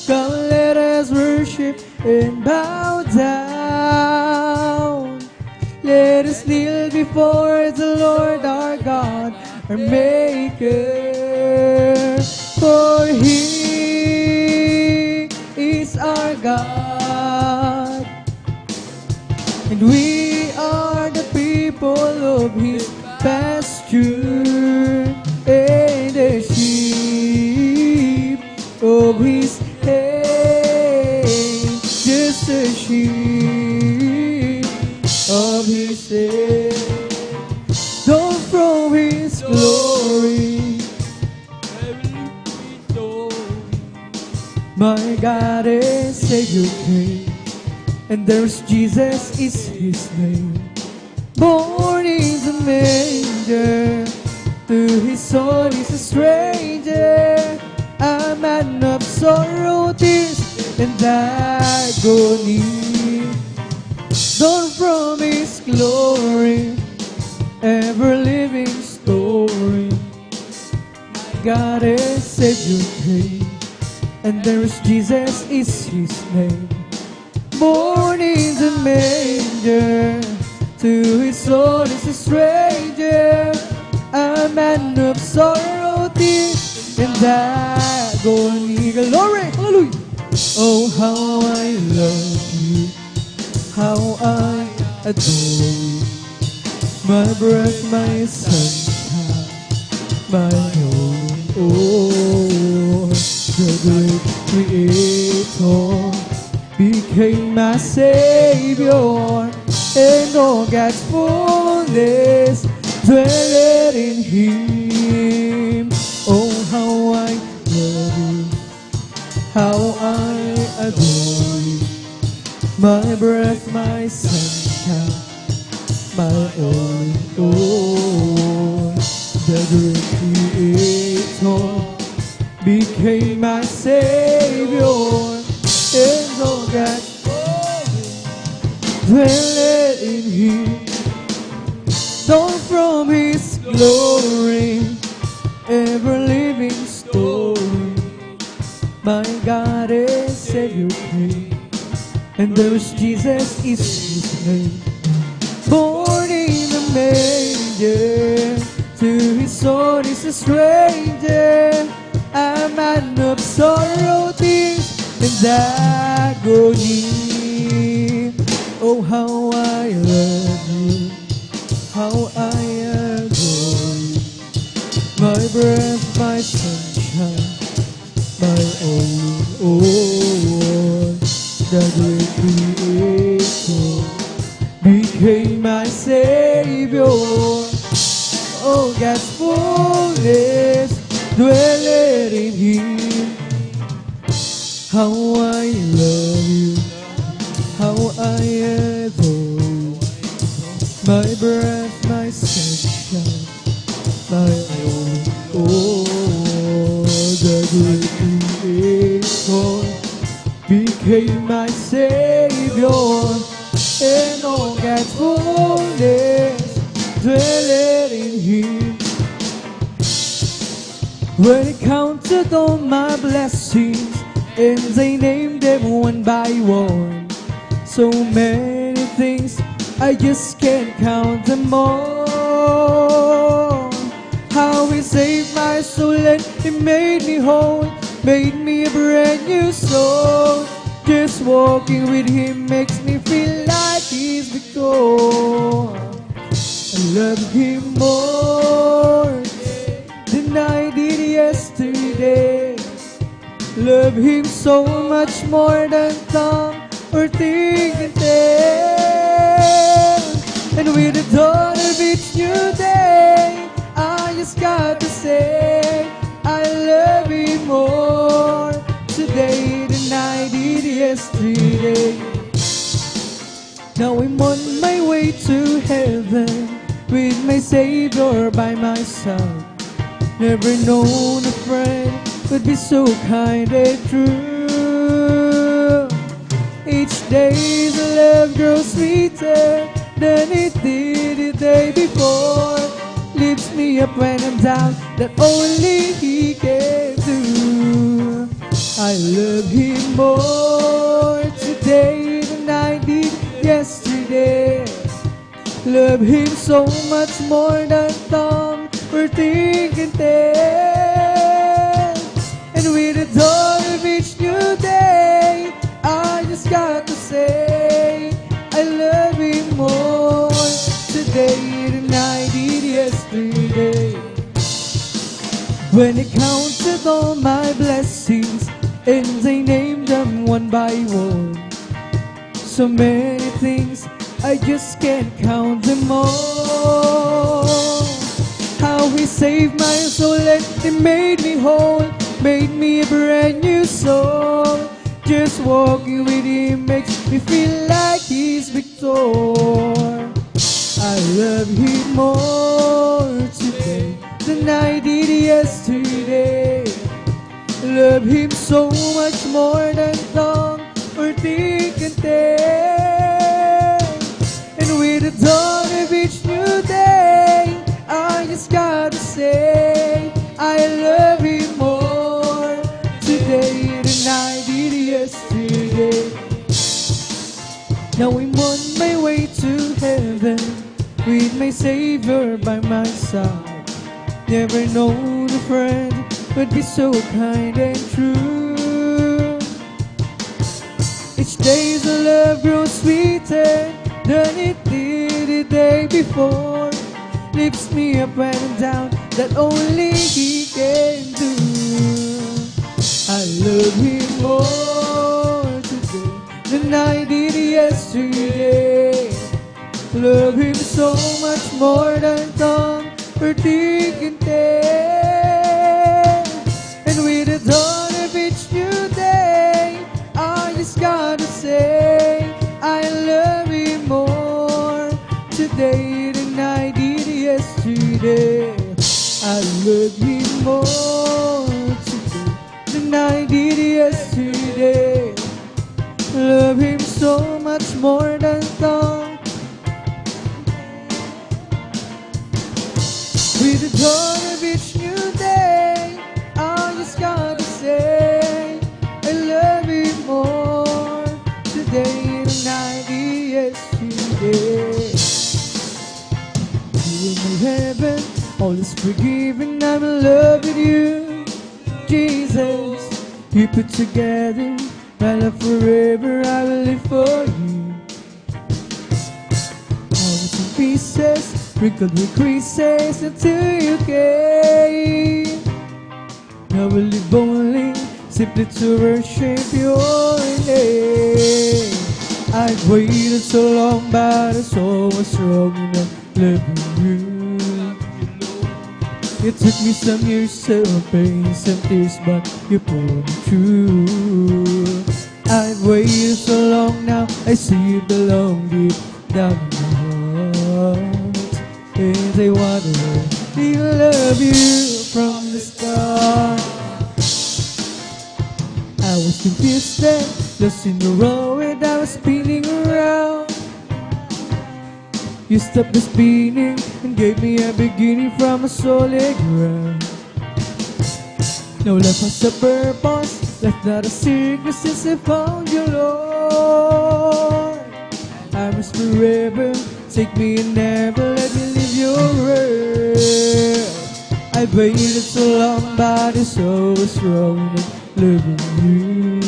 Come, let us worship and bow down. Let us kneel before the Lord our God, our Maker. For He is our God, and we are the people of His pasture, and the sheep of His hand, just a sheep of His hand. Don't throw His glory, my God is Savior King, and there's Jesus is His name. Born in the manger, to His soul is a stranger, a man of sorrow, tears, and agony. Dawn from His glory, ever-living story. God is Savior King, and there is Jesus is His name. Born in the manger, to His soul is a stranger, a man of sorrow, tears, and agony. Glory, hallelujah. Oh, how I love You, how I adore You, my breath, my sunshine, my own. Oh, the great Creator, became my Savior, and all God's fullness dwelleth in Him. Oh, how I love You, how I adore You, my breath, my sunshine, my all in all. The great Creator became my Savior, and all that dwelleth in Him. Dawn from His glory, ever living story, my God is Savior free, and there is Jesus is His name. Born in a manger, to His son is a stranger, a man of sorrow, tears, and agony. Oh, how I love You, how I adore You, my breath, my sunshine, my all. The great Creator became my Savior. Oh, God's fullness dwelleth in Him. How I love You, how I adore You, my breath, my sunshine, my all. The great Creator became my Savior, and all God's fullness dwelleth in Him. When I counted all my blessings, and I named them one by one, so many things I just can't count them all. How He saved my soul and He made me whole, made me a brand new soul. Just walking with Him makes me feel like He's victor. I love Him more than I did yesterday. Love Him so much more than tongue or think can tell. And with the dawn of each new day, I just got to say I love Him more today than I did yesterday. Now I'm on my way to heaven with my Savior by my side. Never known a friend would be so kind and true. Each day's love grows sweeter than it did the day before. Lifts me up when I'm down, that only He can do. I love Him more today than I did yesterday. Love Him so much more than tongue or think can tell. And with the dawn of each new day, I just got to say I love Him more today than I did yesterday. When I counted all my blessings and I named them one by one, so many things I just can't count them all. How He saved my soul and He made me whole, made me a brand new soul. Just walking with Him makes me feel like He's victor. I love Him more today than I did yesterday. Love Him so much more than tongue or think can tell. And with the dawn of each new day, I just gotta say I love Him more today than I did yesterday. Now I'm on my way to heaven with my Savior by my side. Never known a friend would be so kind and true. Each day's love grows sweeter than it did the day before. Lifts me up when I'm down, that only He can do. I love Him more today than I did yesterday. Love Him so much more than tongue or tea can tell. And with the dawn of each new day, I just gotta say I love Him more today than I did yesterday. I love Him more today than I did yesterday. Love Him so much more than tongue. With the dawn of each new day, I just gotta say I love Him more today than I did yesterday. You in my heaven, all is forgiven, I'm in love with you, Jesus. You put together my love forever, I will live for you. I was in pieces, sprinkled with creases until you came. I will live only simply to worship your name. I've waited so long, but it's so much wrong in loving you. It took me some years, some pain, some tears, but you pulled me through. I've waited so long now, I see you belong deep down in my heart. And I wanna love you from the start. I was confused then, lost in the road and I was spinning around. You stopped the spinning and gave me a beginning from a solid ground. No life has a purpose, life not a secret since I found you, Lord. I must forever, take me and never let me leave your world. I've waited so long, but it's so wrong loving you.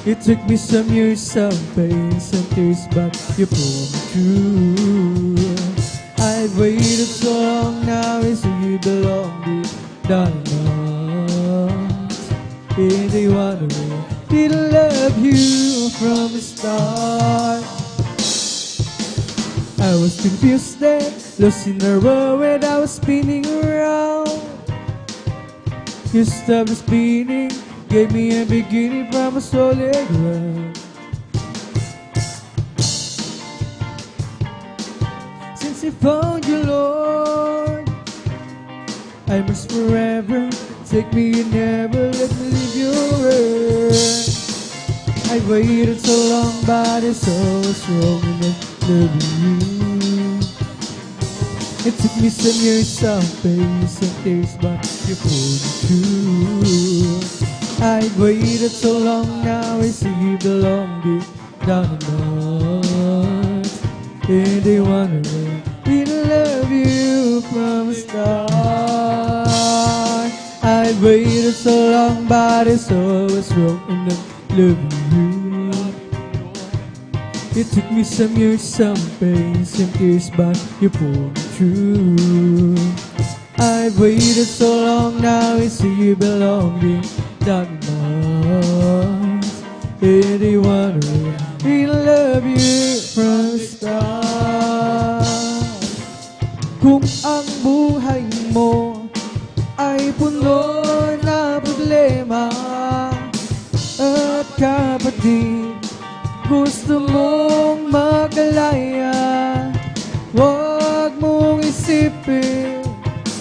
It took me some years, some pain, some tears, but you pulled me through. I've waited so long now, it's you belong deep down in my heart. And I wanna didn't love you from the start. I was confused then, lost in the road when I was spinning around. You stopped spinning, gave me a beginning from a solid ground. Since I found you, Lord, I must forever take me and never let me leave your word. I waited so long, but it's so wrong in loving you. It took me some years, some pain, some tears, but you pulled me through. I've waited so long now, I see you belong deep down in my heart. And I wanna really love you from the start. I've waited so long, but it's always wrong in loving you. It took me some years, some pain, some tears, but you pulled me through. I've waited so long now, I see you belong deep down in my heart. And I wanna really love you from the start. Kung ang buhay mo ay puno na problema at kapatid, gusto mong makalaya, huwag mong isipin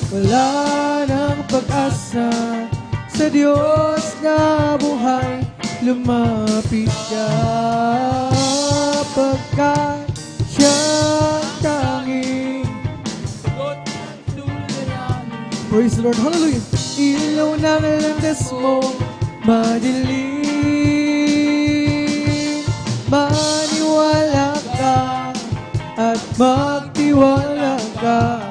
wala nang pag-asa. Sa Diyos na buhay, lumapit ka, pagkat siya'y tanging sagot ng suliranin. Praise the Lord, hallelujah. Ilaw ng landas mo, madilim. Maniwala ka at magtiwala ka.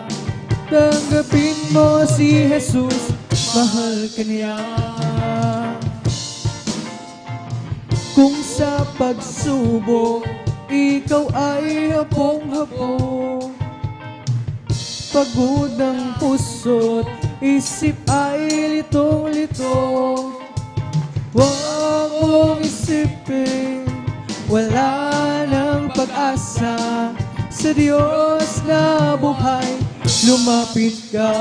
Tanggapin mo si Jesus, mahal ka niya. Kung sa pagsubok, ikaw ay hapong-hapong, pagod ang puso't isip ay litong-litong, huwag mong isipin, wala nang pag-asa. Sa Diyos na buhay, lumapit ka.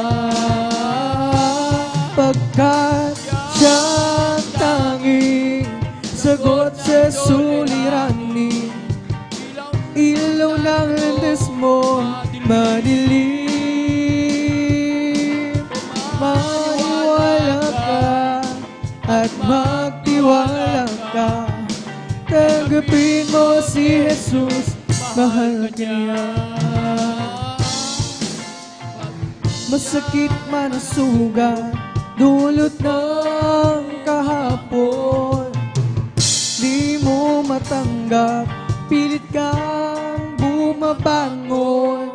Pagkat siyang tanging sagot sa suliranin. Ilaw ng landas mo, madilim. Maniwala ka at magtiwala ka. Tanggapin mo si Jesus, mahal ka niya. Masakit man ang sugat, dulot ng kahapon. Di mo matanggap, pilit kang bumabangon.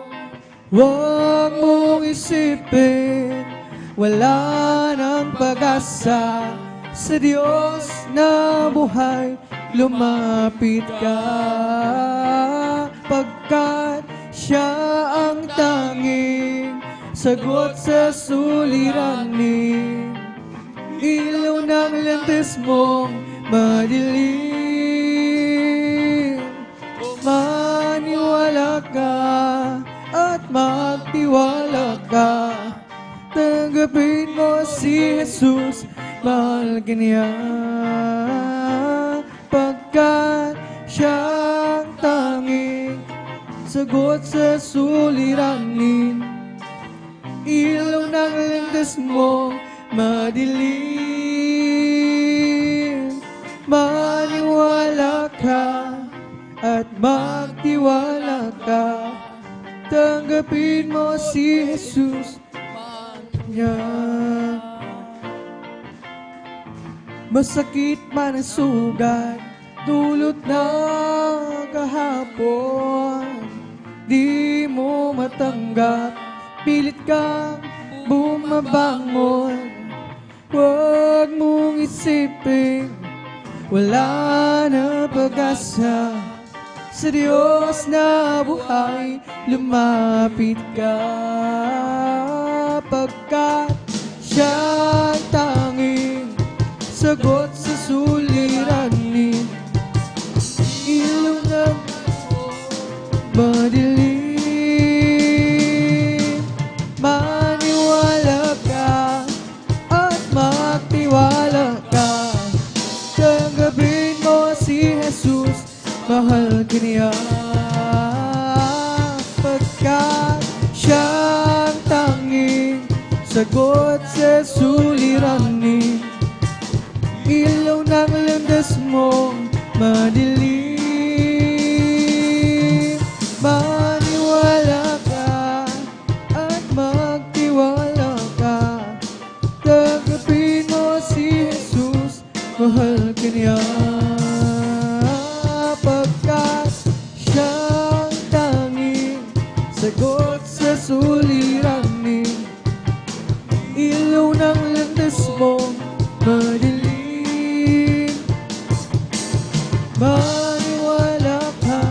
Huwag mong isipin, wala nang pag-asa. Sa Diyos na buhay, lumapit ka. Pagkat siya ang tanging sagot sa suliranin. Ilaw ng landas mong madilim. Maniwala ka at magtiwala ka. Tanggapin mo si Jesus, mahal ka niya. Pagkat siyang tanging sagot sa suliranin. Ilaw ng landas mo madilim. Maniwala ka at magtiwala ka. Tanggapin mo si Jesus, niya. Masakit man ang sugat, dulot ng kahapon. Di mo matanggap, pilit kang bumabangon. Huwag mong isipin, wala na pag-asa. Sa Diyos na buhay, lumapit ka. Pagkat siyang tanging sagot sa suliranin. Ilaw ng madilim. Maniwala ka at magtiwala ka. Tanggapin mo si Jesus, mahal ka niya. Pagkat siyang tanging sagot sa suliranin. Ilaw ng landas mo madilim. Maniwala ka at magtiwala ka. Tanggapin mo si Jesus, mahal ka niya. Pagkat siyang tanging sagot sa suliranin. Ilaw ng landas mo madilim. Maniwala ka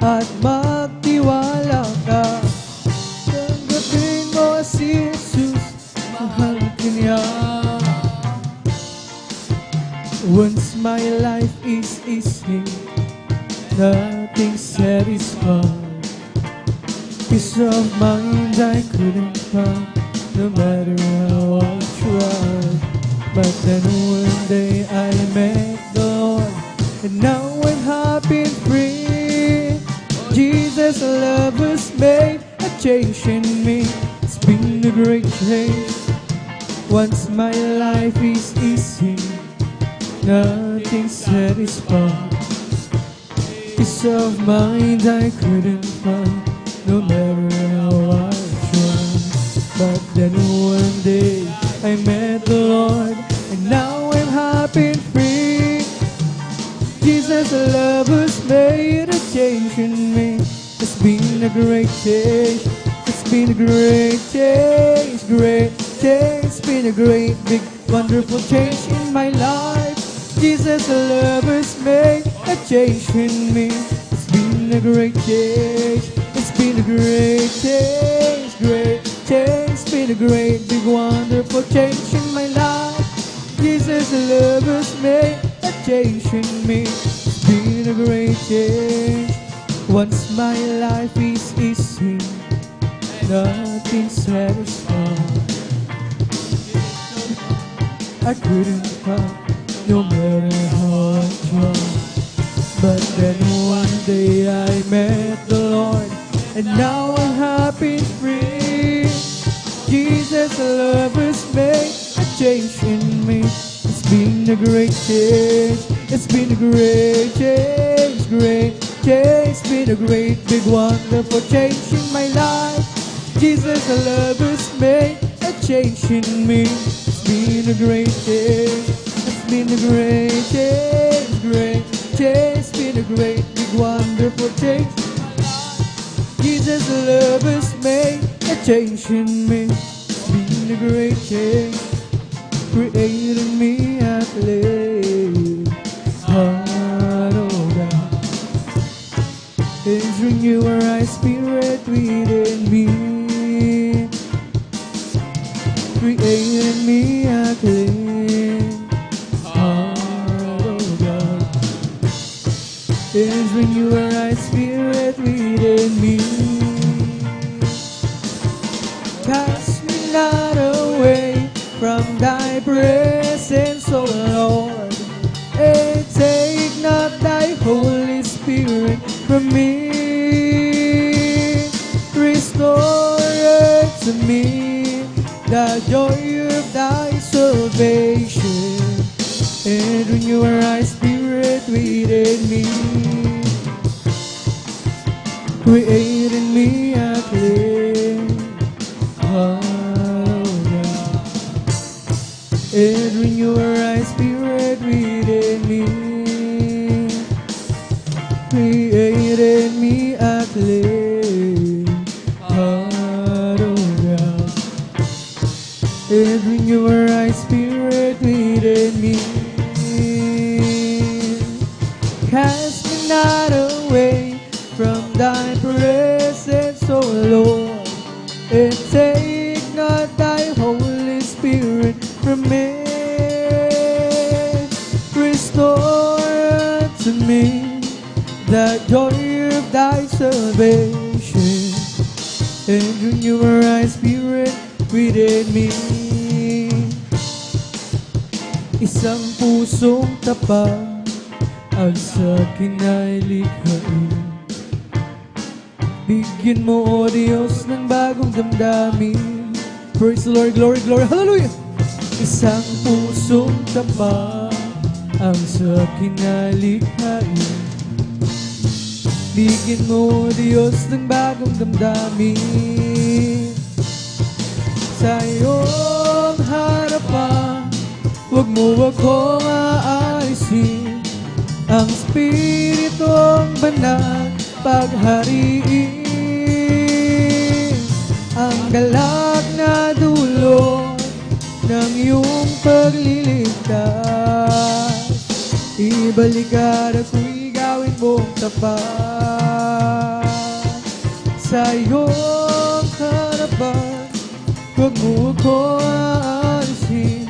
at magtiwala ka. Tanggapin mo si Jesus, mahal ka niya. Once my life is easy, nothing satisfied. Peace of mind I couldn't find, no matter how I tried. But then one day I met the Lord, and now I'm happy and free. Jesus' love has made a change in me. It's been a great change. Once my life is easy, nothing satisfied. Peace of mind I couldn't find, no matter how I tried. But then one day I met the Lord, and now I'm happy and free. Jesus' love has made a change in me. It's been a great change. It's been a great change, great change. It's been a great, big, wonderful change in my life. Jesus' love has made a change in me. It's been a great change. It's been a great change, great change. It's been a great, big, wonderful change in my life. Jesus' love has made a changing me. It's been a great change. Once my life is easy, nothing satisfies. I couldn't find, no matter how I tried. But then one day I met the Lord, and now I'm happy and free. Jesus' love has made a change in me. It's been a great change. It's been a great change, great change. It's been a great, big, wonderful change in my life. Jesus' love has made a change in me. It's been a great change. It's been a great change, great change. It's been a great, big, wonderful change. Jesus' love has made a change in me. It's been a great change. Created me a clean heart, oh God. It's renew a right spirit within me. Created me a clean heart, oh God. It's renew a right spirit within me. Cast me not away from thy presence, O Lord, and take not thy Holy Spirit from me. Restore to me the joy of thy salvation, and renew a right spirit within me. Create in me a clean heart, and renew a right spirit within me. Create in me a clean heart, oh God, and renew a right spirit within me. Cast me not away from thy presence, O Lord, and take not thy Holy Spirit from me. Restore to me the joy of thy salvation, and renew a right spirit within me. Isang pusong tapat ang sa akin ay likhain. Bigyan mo, O Diyos, ng bagong damdamin. Praise the Lord, glory, glory, hallelujah! Isang pusong tapat ang sa akin ay likhain. Bigyan mo, O Diyos, ng bagong damdamin. Sa iyong harapan, huwag mo akong aalisin. Ang Espiritong Banal paghariin. Ang galak na dulot ng iyong pagliligtas, ibalik at ako'y gawin mong tapat. Sa iyong harapan, huwag mo ako aalisin.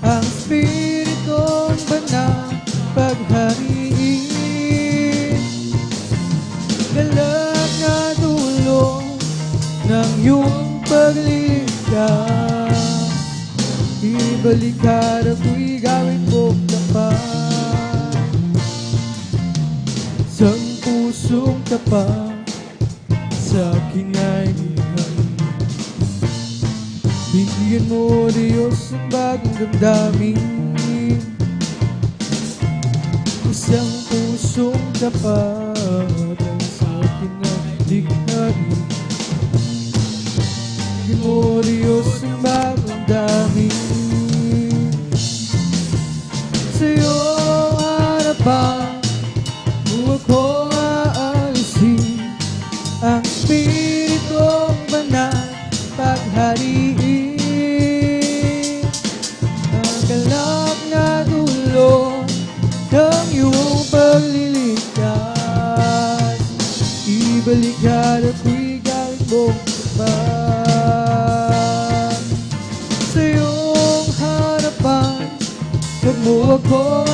Ang Espiritong Banal paghariin. Galak na dulot ng iyong pagliligtas, ibalik at ako'y gawin mong tapat. Isang pusong tapat sa akin ay nihain. Bigyan mo, Diyos, ng bagong damdamin. Isang pusong tapat ang sa akin ay likhain. Bigyan mo, Diyos, ng bagong damdamin. Sa iyong harapan, huwag ko aalisin. Ang Espiritong Banal paghariin. Ang galak na dulot ng iyong pagliligtas, ibalik at ako'y gawin mong tapat. Sa iyong harapan, huwag mo ako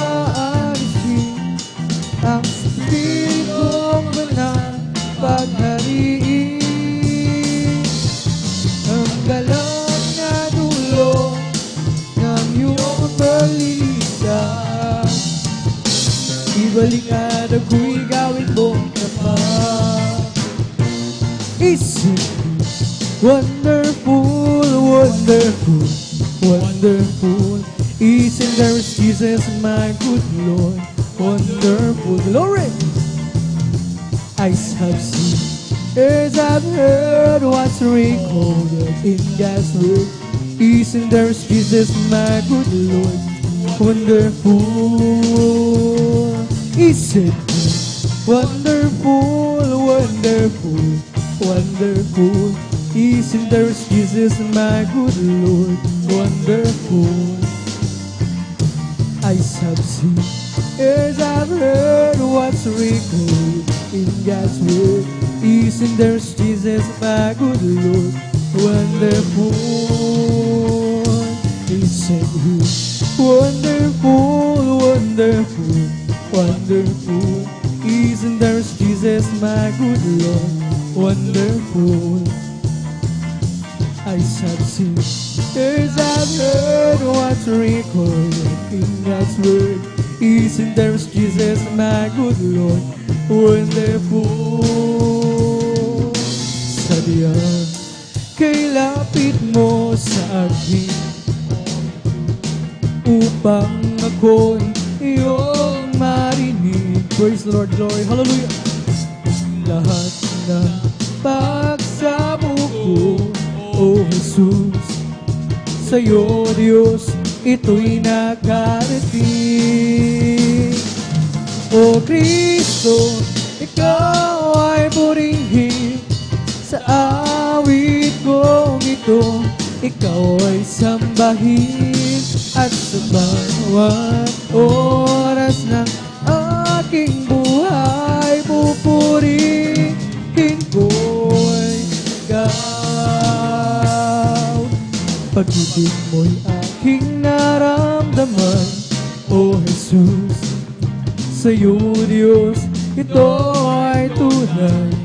Wonderful, wonderful, wonderful. Isn't there is Jesus, my good Lord? Wonderful, glory. Eyes have seen, ears have heard what's recorded in God's word. Isn't there is Jesus, my good Lord? Wonderful. Isn't he wonderful, wonderful, wonderful? Isn't there is Jesus, my good Lord? Wonderful. Eyes have seen, ears have heard what's recorded in God's word. Isn't there Jesus, my good Lord? Wonderful. Isn't he wonderful, wonderful, wonderful? Isn't there Jesus, my good Lord? Wonderful. Eyes have seen, ears have heard what's recorded in God's word. Isn't there Jesus, my good Lord? Wonderful. Sabihan, kay lapit mo sa akin upang ako'y iyong marinig. Praise the Lord, glory, hallelujah. Lahat ng pagsamo ko, O Jesus, sa'yo, Diyos, ito'y nakarating. O Kristo, ikaw ay purihin sa awit kong ito. Ikaw ay sambahin at sa bawat oras ng aking buhay pupurihin ko'y ikaw. Pag-ibig mo'y aking naramdaman, O Jesus, sa'yo, Diyos, ito ay tunay.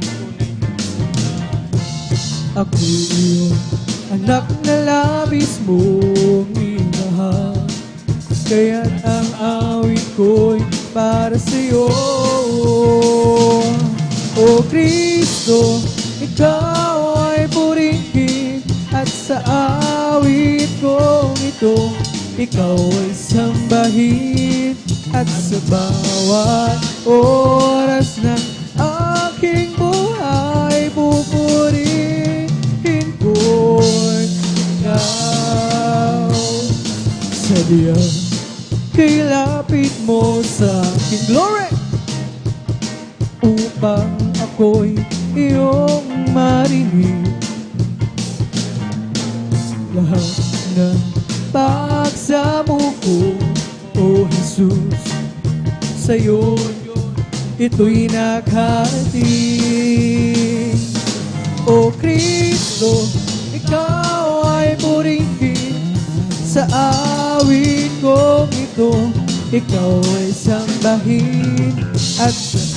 Ako iyong anak na labis mong minahal, kaya't ang awit ko'y para sa'yo. O Kristo, ikaw ay purihin at sa awit kong ito, ikaw ay sambahin at sa bawat oras ng aking buhay pupurihin ko'y ikaw. Sabihan, kay lapit mo sa akin, glory, upang ako'y iyong marinig. Lahat ng pagsamo ko, O Jesus, sa'yo, ito'y nakarating. O Kristo, ikaw ay purihin sa awit kong ito. Ikaw ay sambahin at sa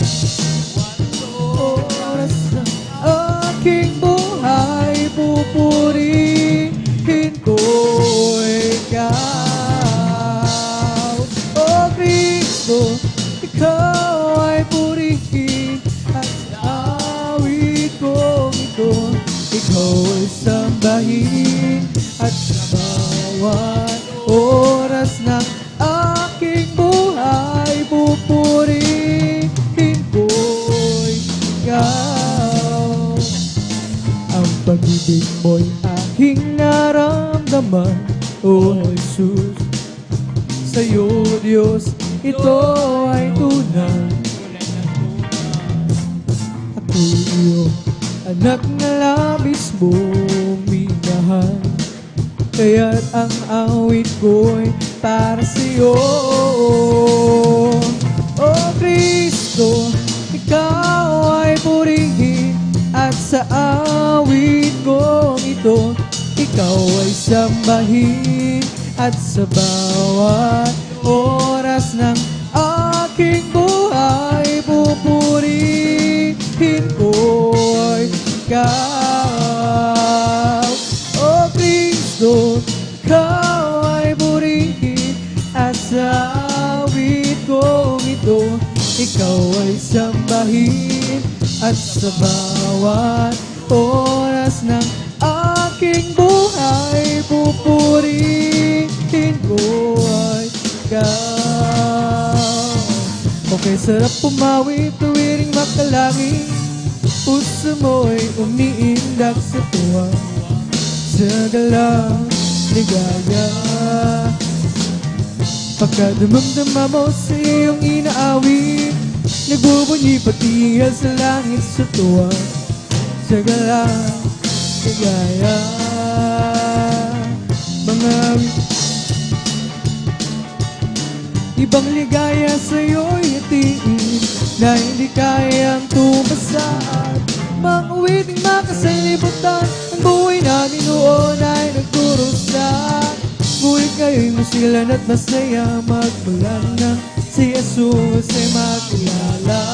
oras ng aking buhay pupurihin ko ikaw. O Kristo, ikaw ay purihin at sa awit kong ito. Ikaw ay sambahin at sa bawat oras ng aking buhay pupurihin ko ikaw. Ang pag-ibig mo'y aking naramdaman, O Jesus, sa'yo, Diyos, ito ay tunay. Ako iyong anak na labis mong minahal, kaya't ang awit ko'y para sa'yo. O Kristo, ikaw ay purihin at sa awit kong ito, ikaw ay sambahin at sa bawat oras ng aking buhay pupurihin ko ikaw. O Kristo, ikaw ay purihin at sa awit kong ito, ikaw ay sambahin at sa bawat oras ng aking buhay, pupurihin ko ay ikaw. Okay, sarap pumawi tuwiring makalangin, puso mo'y umiindak sa tuwa, sa galang ligaya. Pagkadamdama mo sa iyong inaawit, nagbubunyi patihal sa langit sa tuwa, sa galang ligaya. Mga ibang ligaya sa'yo'y hatiin na hindi kayang tumasan. Mga uwiting makasalibutan, ang buhay namin noon ay nagdurusa. Ngunit kayo'y masilan at masaya, magmula nang si Jesus ay makilala.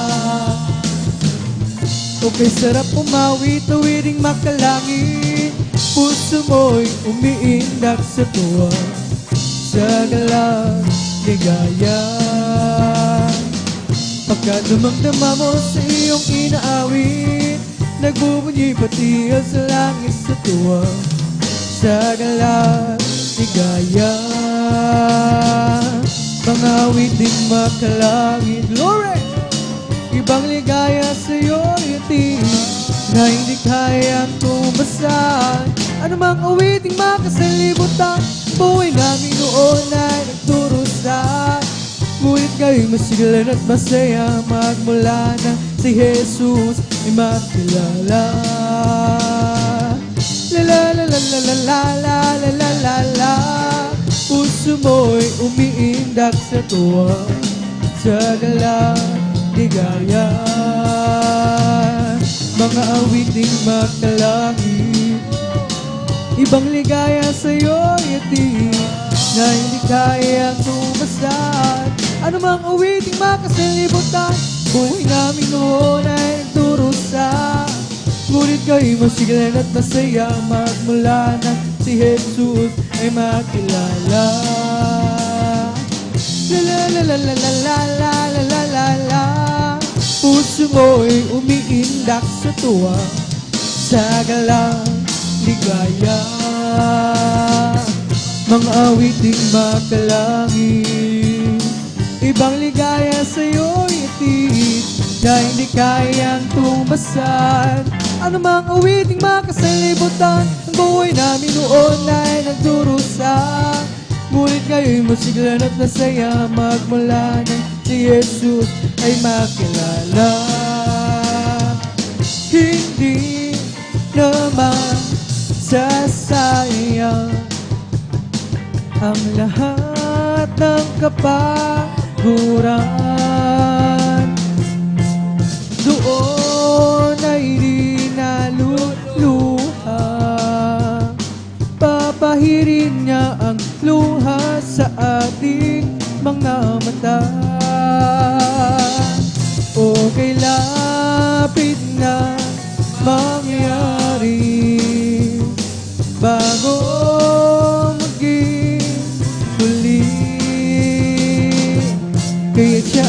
Okay, sarap pumawi tuwiring makalangit, puso mo'y umiindak sa tuwa, sa galang ligaya. Pagka dumamdama mo sa iyong inaawit, nagbubunyi patihal sa langit sa tuwa, sa galang ligaya. Mga awiting makalangit, glory! Ibang ligaya sa'yo'y ating na hindi kayang tumasan. Anumang awiting makasalibutan, buhay namin noon ay nagdurusa. Ngunit kayo'y masigalan at masaya, magmula na si Jesus ay makilala. La la la la la la la la la la la la. Puso mo'y umiindak sa tuwa, sa galang ligaya. Mga awiting makalangit, ibang ligaya sa'yo'y ating na hindi kayang tumasan. Anumang awiting makasalibutan, buhay namin noon ay nagdurusa. Ngunit kayo'y masigalan at masaya, magmula na si Jesus ay makilala. La la la la la la la la la la la la. Puso mo'y umiindak sa tuwa, sa galang ligaya. Mga awiting makalangit, ibang ligaya sa'yo'y atin na hindi kayang tumasan. Anumang awiting makasalibutan, ang buhay namin noon ay nagdurusa. Ngunit kayo'y masiglan at masaya, magmula na si Jesus ay makilala. Hindi naman sasayang ang lahat ng kapaguran. Doon ay di naluluha, papahirin niya ang luha sa ating mga mata. Okay, lapit na mangyari bago maging huli. Kaya siya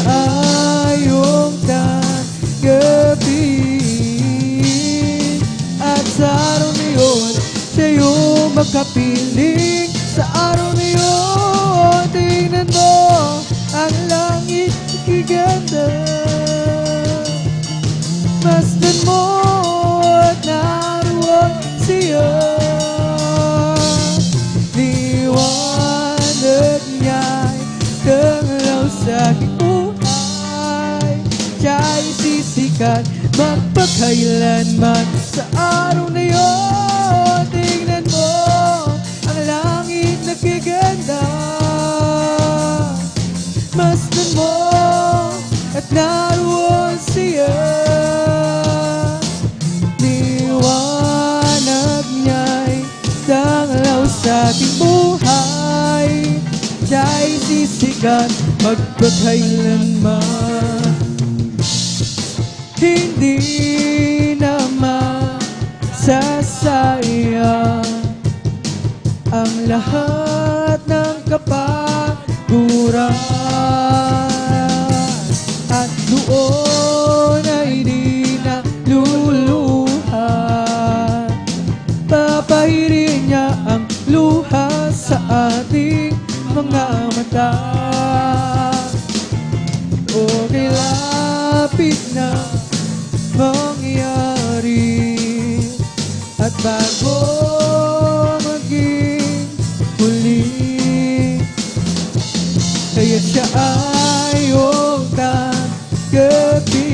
ayong tanggapin, at sa araw na yun sa'yo makapiling. Sa araw na yun, tingnan mo ang langit giganda. Masdan mo at naroon siya. Liwanag niya'y tanglaw sa aking buhay. Siya'y sisikat magpakailanman. Sa araw na yun, tingnan mo ang langit na giganda. Masdan mo at naroon siya. Liwanag niya'y tanglaw sa ating buhay. Siya'y sisikat magpakailanman. Hindi naman sasayang ang lahat ng kapaguran. At doon ay di na luluha, na mangyari. At bago maging muli, kaya siya ay iyong tanggapin.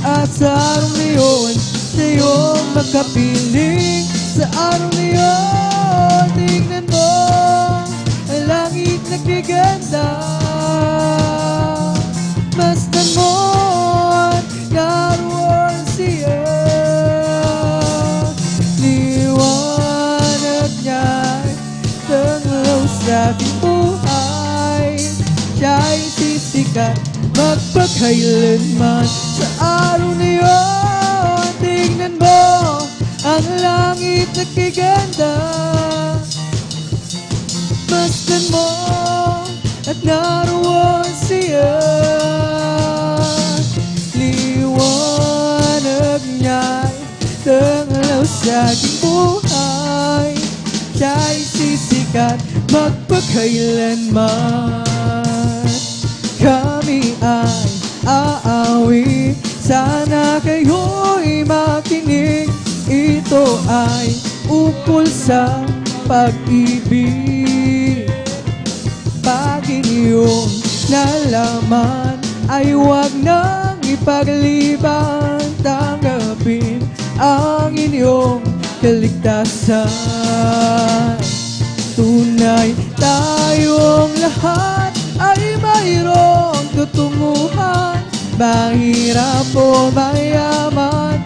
At sa araw na yun, siya iyong makapiling. Sa araw na yun, tingnan mo ang langit nagiganda. Masdan mo at naroon siya. Liwanag niya'y tanglaw sa aking buhay. Siya'y sisikat magpakailanman. Sa araw na yun, tingnan mo ang langit nagiganda. Masdan mo at naroon siya. Liwanag niya'y tanglaw sa aking buhay. Siya'y sisikat magpakailanman. Kami ay aawi, sana kayo'y makinig. Ito ay ukol sa pag-ibig. Pag inyong nalaman ay huwag nang ipagliban. Tanggapin ang inyong kaligtasan. Tunay tayong lahat ay mayroong tutunguhan. Mahirap o mayaman,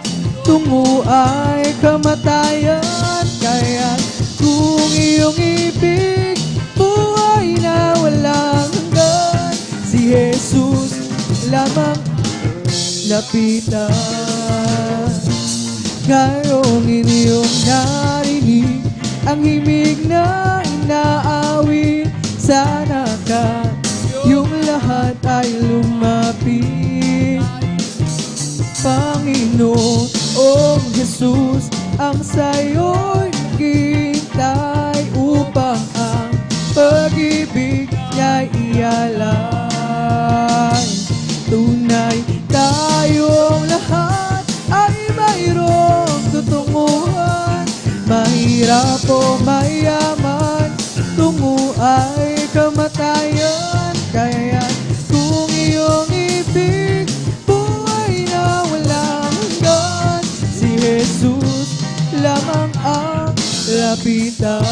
tungo ay kamatayan. Kaya kung iyong ibig, buhay na walang hanggan. Si Jesus lamang lapitan. Ngayong inyong narinig ang himig na inaawit, sana ka yung lahat ay lumapit. Panginoong Jesus, ang sa'yo'y hintay upang ang pag-ibig niya'y ialay. Tunay tayong lahat ay mayroong tutunguhan. Mahirap o mayaman, tungo ay kamatayan. Kaya kung iyong ibig, buhay na walang hanggan. Si Jesus lamang ang lapitan.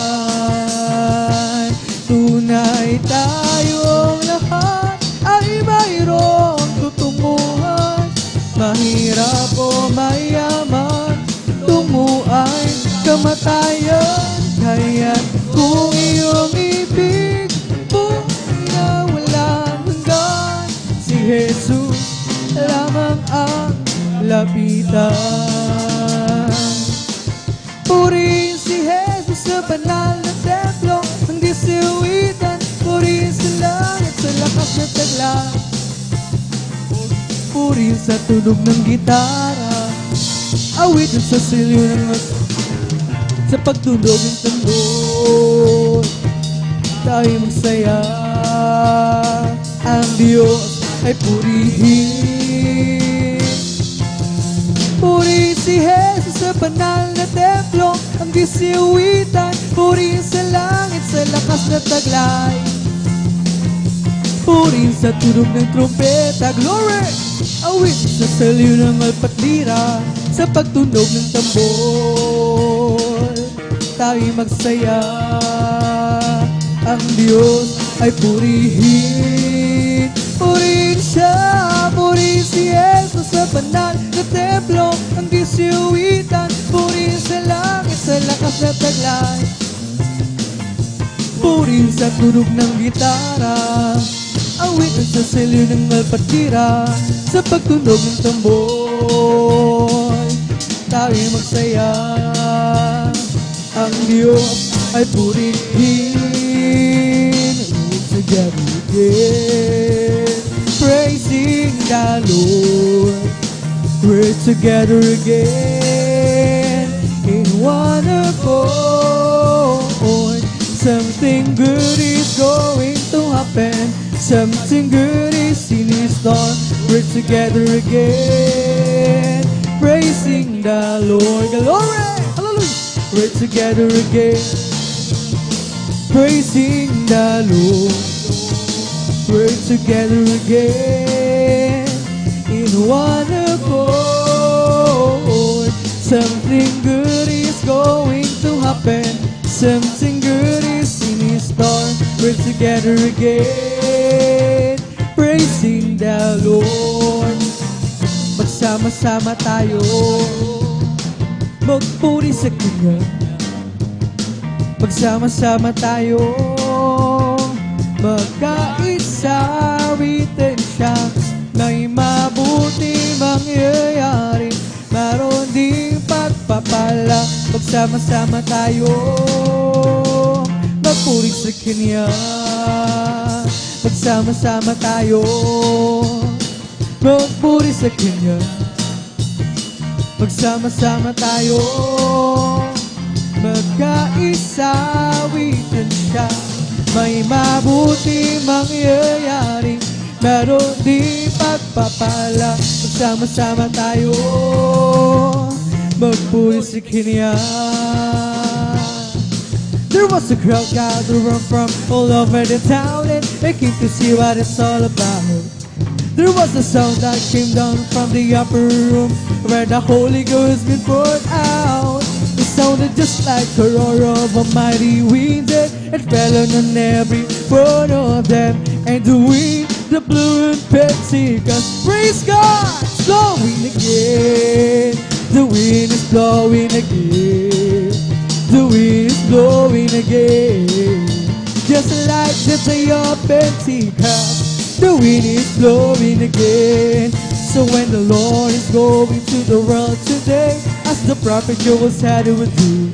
Tunay tayong lahat ay mayroong tutunguhan. Mahirap o mayaman, tungo ay kamatayan. Kaya kung iyong ibig, buhay na walang hanggan. Si Jesus lamang ang lapitan. Purihin si Jesus sa banal na templo, ang disiwitan. Purihin sa langit sa lakas na tagla. Purihin sa tunog ng gitara, awitin sa silyo ng sa pagtunog ng tambor. Tayo magsaya, ang Diyos ay purihin. Purihin si Jesus sa banal na templo, ang disiwitan. Purihin sa langit sa lakas na taglay. Purihin sa tunog ng trumpeta, glory! Awitin sa salyo ng alpatlira, sa pagtunog ng tambor. Tayo magsaya, ang Diyos ay purihin. Purihin siya, purihin si Jesus sa banal na templo, ang disiwitan. Purihin sa langit sa lakas na taglay. Purihin sa tunog ng gitara, awitin sa silyo ng alpatlira, sa pagtunog ng tambor. Tayo magsaya, ang Diyos ay purihin. Together again, praising the Lord. We're together again in one accord. Something good is going to happen. Something good is in store. we're together again, praising the Lord. Glory! Hallelujah! We're together again, praising the Lord. We're together again, in one accord. Something good is going to happen. Something good is in store. We're together again, praising the Lord. Magsama-sama tayo, magpuri sa Kanya. Magsama-sama tayo, magkaisa, awitin siya. May mabuti mangyayari, maroon ding pagpapala. Magsama-sama tayo, magpuri sa Kanya. Magsama-sama tayo, magpuri sa Kanya. Magsama-sama tayo, magkaisa, awitin siya. May mabuti mangyayari, meron di pagpapala. Magsama-sama tayo, magpuri sa Kanya. There was a crowd gathered from all over the town, and they came to see what it's all about. There was a sound that came down from the upper room, where the Holy Ghost been poured out. It sounded just like a roar of a mighty wind, and it fell on every one of them. And the wind, the blue and Pentecost, praise God, it's blowing again. The wind is blowing again. The wind is blowing again. Just like the day of Pentecost, the wind is blowing again. So when the Lord is going to the world today, as the prophet Joel said it would do,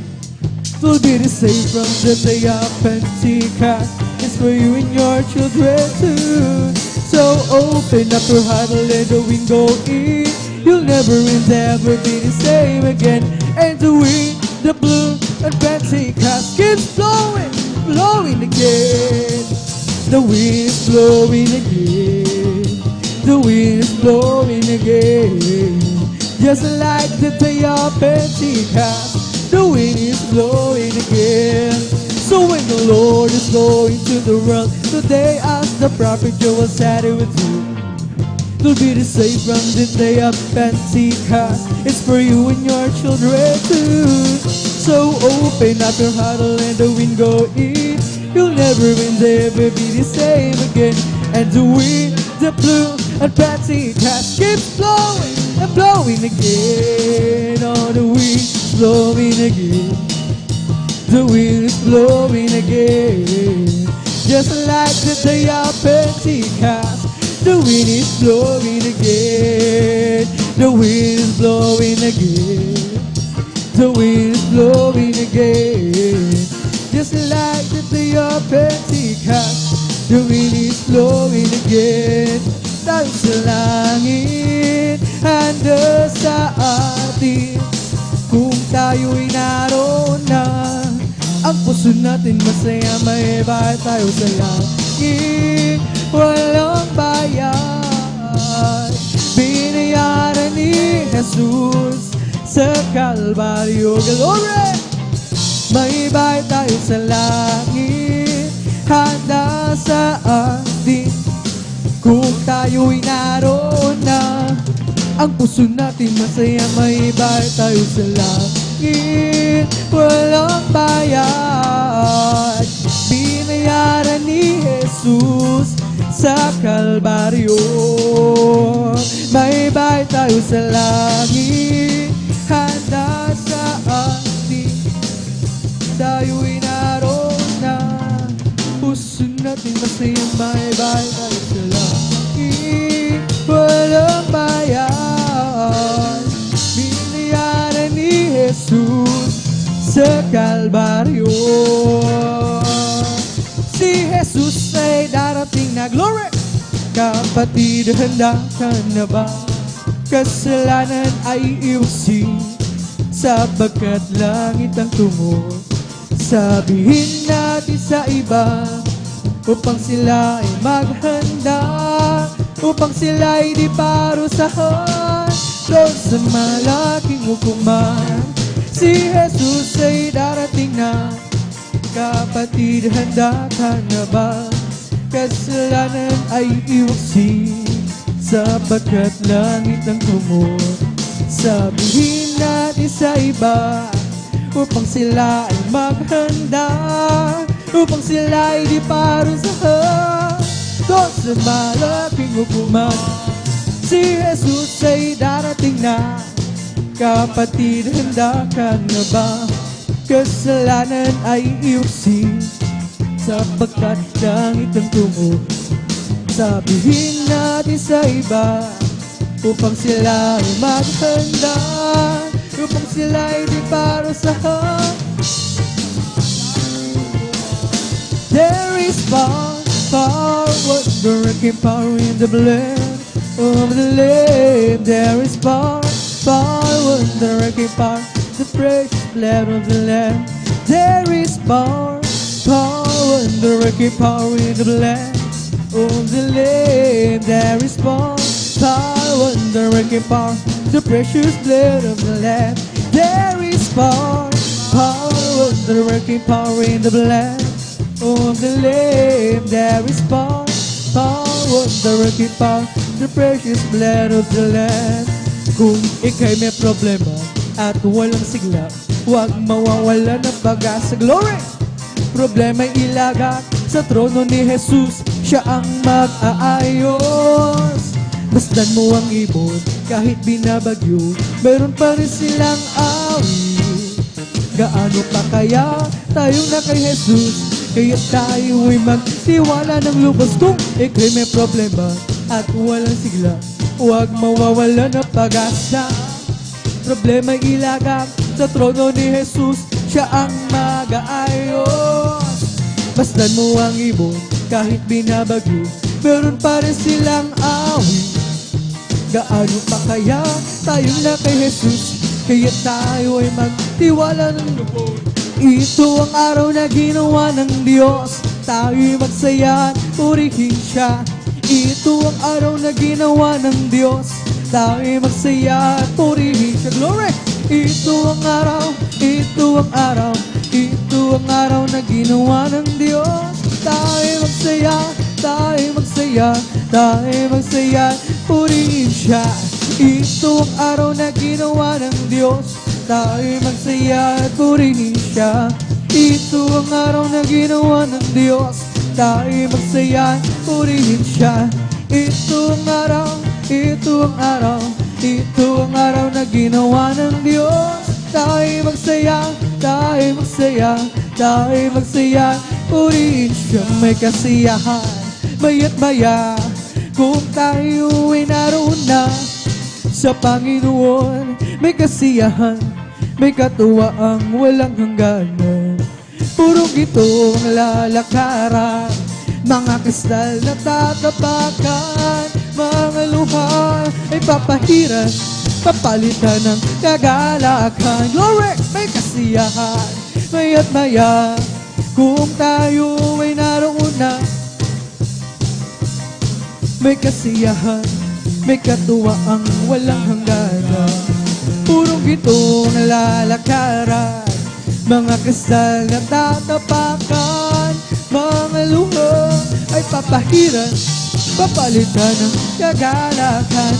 it will be the same from the day of Pentecost. It's for you and your children too. So open up your heart and let the wind go in. You'll never and ever be the same again. And the wind, the blue and Pentecost keeps blowing, blowing again. The wind is blowing again. The wind is blowing again. Just like the day of Pentecost, the wind is blowing again. So when the Lord is going to the world today, as the prophet Joel said it would do, it will be the same from the day of Pentecost. It's for you and your children too. So open up your heart and let the wind go in. You'll never and ever be the same again. And the wind, the blue and Pentecost keeps blowing and blowing again. Oh, the wind is blowing again. The wind is blowing again. Just like the day of Pentecost, the wind is blowing again. The wind is blowing again. The wind is blowing again. Just like the day of Pentecost, the wind is blowing again. Tayo sa langit, handa sa atin. Kung tayo'y naroon na, ang puso natin masaya, may bahay tayo sa langit. Walang bayad, binayaran ni Jesus sa Kalbaryo. Glory! May bahay tayo sa langit, handa sa atin. Kung tayo'y naroon na, ang puso natin masaya, may bahay tayo sa langit. Walang bayad, binayaran ni Jesus sa Kalbaryo. May bahay tayo sa langit, handa sa atin. Tayo'y naroon na, puso natin masaya, may bahay tayo sa langit. Walang bayad, binayaran ni Jesus sa Kalbaryo. Si Jesus ay darating na, glory! Kapatid, handa ka na ba? Kasalanan ay iusin, sapagkat langit ang tungo. Sabihin natin sa iba, upang sila ay maghanda. upang sila'y di parusahan doon sa malaking hukuman. Si Jesus ay darating na. Kapatid, handa ka na ba? Kasalanan ay iwaksi, sapagkat langit ang tumor. Sabihin natin sa iba, upang sila ay maghanda, upang sila ay di parusahan doon sa malaking hukuman. Si Jesus ay darating na. Kapatid, handa ka na ba? Kasalanan ay iwaksi, sapagkat langit ang tumor. Sabihin natin sa iba, upang sila ay maghanda, upang sila ay di parusahan. There is power, wonder-working power in the blood of the Lamb. There is power, wonder-working power, the precious blood of the Lamb. There is power, wonder-working power in the blood of the Lamb. There is power, wonder-working power, the precious blood of the Lamb. There is power, wonder-working power in the blood of the Lamb. There is power, wonder-working power, the precious blood of the Lamb. Kung ika'y may problema at walang sigla, huwag mawawala ng pag-asa. Glory! Problema'y ilagak sa trono ni Jesus, siya ang mag-aayos. Masdan mo ang ibon, kahit binabagyo, meron pa rin silang awit. Gaano pa kaya tayong na kay Jesus, kaya tayo'y magtiwala ng lubos. Kung ika'y may problema at walang sigla, huwag mawawala ng pag-asa. Problema'y ilagak sa trono ni Jesus, siya ang mag-aayos. Masdan mo ang ibon, kahit binabagyo, meron pa rin silang awit. Gaano pa kaya tayong na kay Jesus, kaya tayo ay magtiwala ng lubos. Ito ang araw na ginawa ng Diyos, tayo'y magsaya at purihin siya. Ito ang araw na ginawa ng Diyos, tayo'y magsaya at purihin siya. Glory! Ito ang araw, ito ang araw, ito ang araw na ginawa ng Diyos. Tayo'y magsaya, tayo'y magsaya, tayo'y magsaya, purihin siya. Ito ang araw na ginawa ng Diyos, tayo'y magsaya at purihin siya. Ito ang araw na ginawa ng Diyos, tayo'y magsaya at purihin siya. Ito ang araw, ito ang araw, ito ang araw na ginawa ng Diyos. Tayo'y magsaya, tayo'y magsaya, tayo'y magsaya, purihin siya. May kasiyahan, maya't maya, kung tayo'y naroon na sa Panginoon. May kasiyahan, may katuwaang walang hangganan. Purong ito ang lalakaran, mga kristal na tatapakan. Mga luha ay papahiran, papalitan ng kagalakan. Glory! May kasiyahan, maya't maya, kung tayo ay naroon na. May kasiyahan, may katuwaang walang hangganan. Purong gitong lalakaran, mga kristal na tatapakan. Mga luha ay papahiran, papalitan ng kagalakan.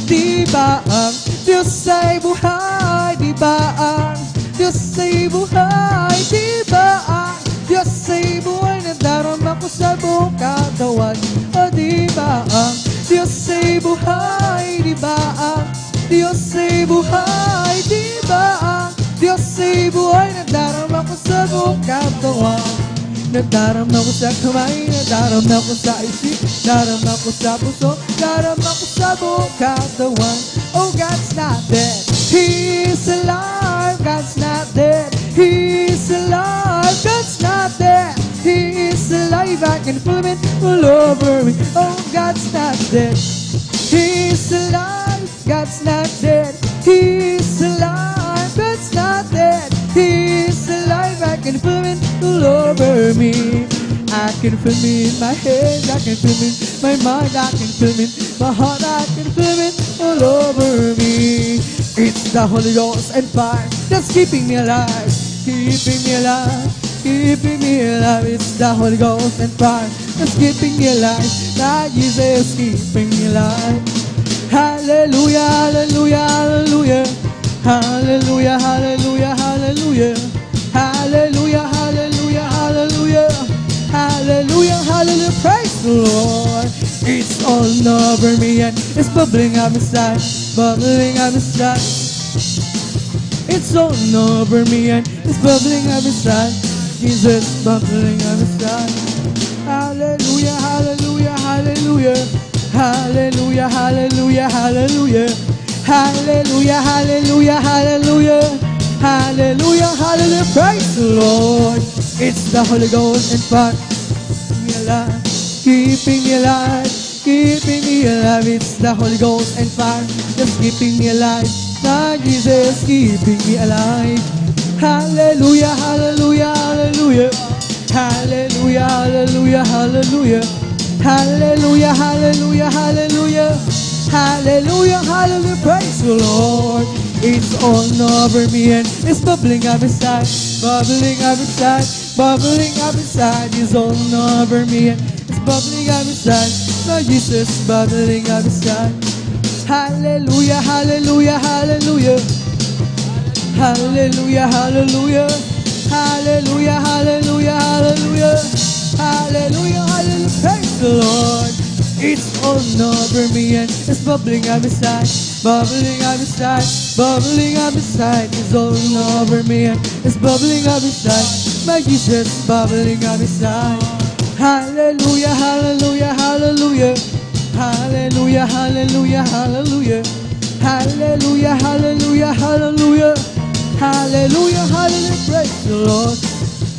Di ba ang Diyos ay buhay? Di ba ang Diyos ay buhay? Di ba ang Diyos ay buhay? Nadarama ko sa buong katawan. O di ba ang Diyos ay buhay? Di ba ang Diyos ay buhay? Di ba ang Diyos ay buhay? Nadarama ko sa buong katawan. Nadarama ko sa kamay, nadarama ko sa isip, nadarama ko sa puso, nadarama ko sa buong katawan. Oh, God's not dead, He is alive. God's not dead, He is alive. God's not dead, He is alive. I can feel it all over me. Oh, God's not dead, He is alive. God's not dead, He is alive. God's not dead, He is alive. I can feel it all over me. I can feel me in my head, I can feel me My mind, I can feel it. My heart, I can feel it all over me. It's the Holy Ghost and fire that's keeping me alive, keeping me alive, keeping me alive. It's the Holy Ghost and fire that's keeping me alive. Now Jesus is keeping me alive. Hallelujah, hallelujah, hallelujah. Hallelujah, hallelujah, hallelujah. Hallelujah, hallelujah, hallelujah. Hallelujah, hallelujah, praise the Lord. It's all over me and it's bubbling up inside, bubbling up inside. It's all over me and it's bubbling up inside. Jesus bubbling up inside. Hallelujah, hallelujah, hallelujah. Hallelujah, hallelujah, hallelujah. Hallelujah, hallelujah, hallelujah. Hallelujah, hallelujah, praise the Lord. It's the Holy Ghost and fire keeping me alive, keeping me alive, keeping me alive. It's the Holy Ghost and fire that's keeping me alive. Now Jesus keeping me alive. Hallelujah, hallelujah, hallelujah. Hallelujah, hallelujah, hallelujah. Hallelujah, hallelujah, hallelujah. Hallelujah, hallelujah, praise the Lord. It's all over me and it's bubbling up inside, bubbling up inside, bubbling up inside. It's all over me and it's bubbling up inside. Lord Jesus, bubbling up inside. Hallelujah, hallelujah, hallelujah. Hallelujah, hallelujah. Hallelujah, hallelujah, hallelujah. Hallelujah, hallelujah, praise the Lord. It's all over me and it's bubbling up inside, bubbling up inside, bubbling up inside. It's all over me and it's bubbling up inside. My Jesus bubbling up inside. Hallelujah, hallelujah, hallelujah. Hallelujah, hallelujah, hallelujah. Hallelujah, hallelujah, hallelujah. Hallelujah, hallelujah, praise the Lord.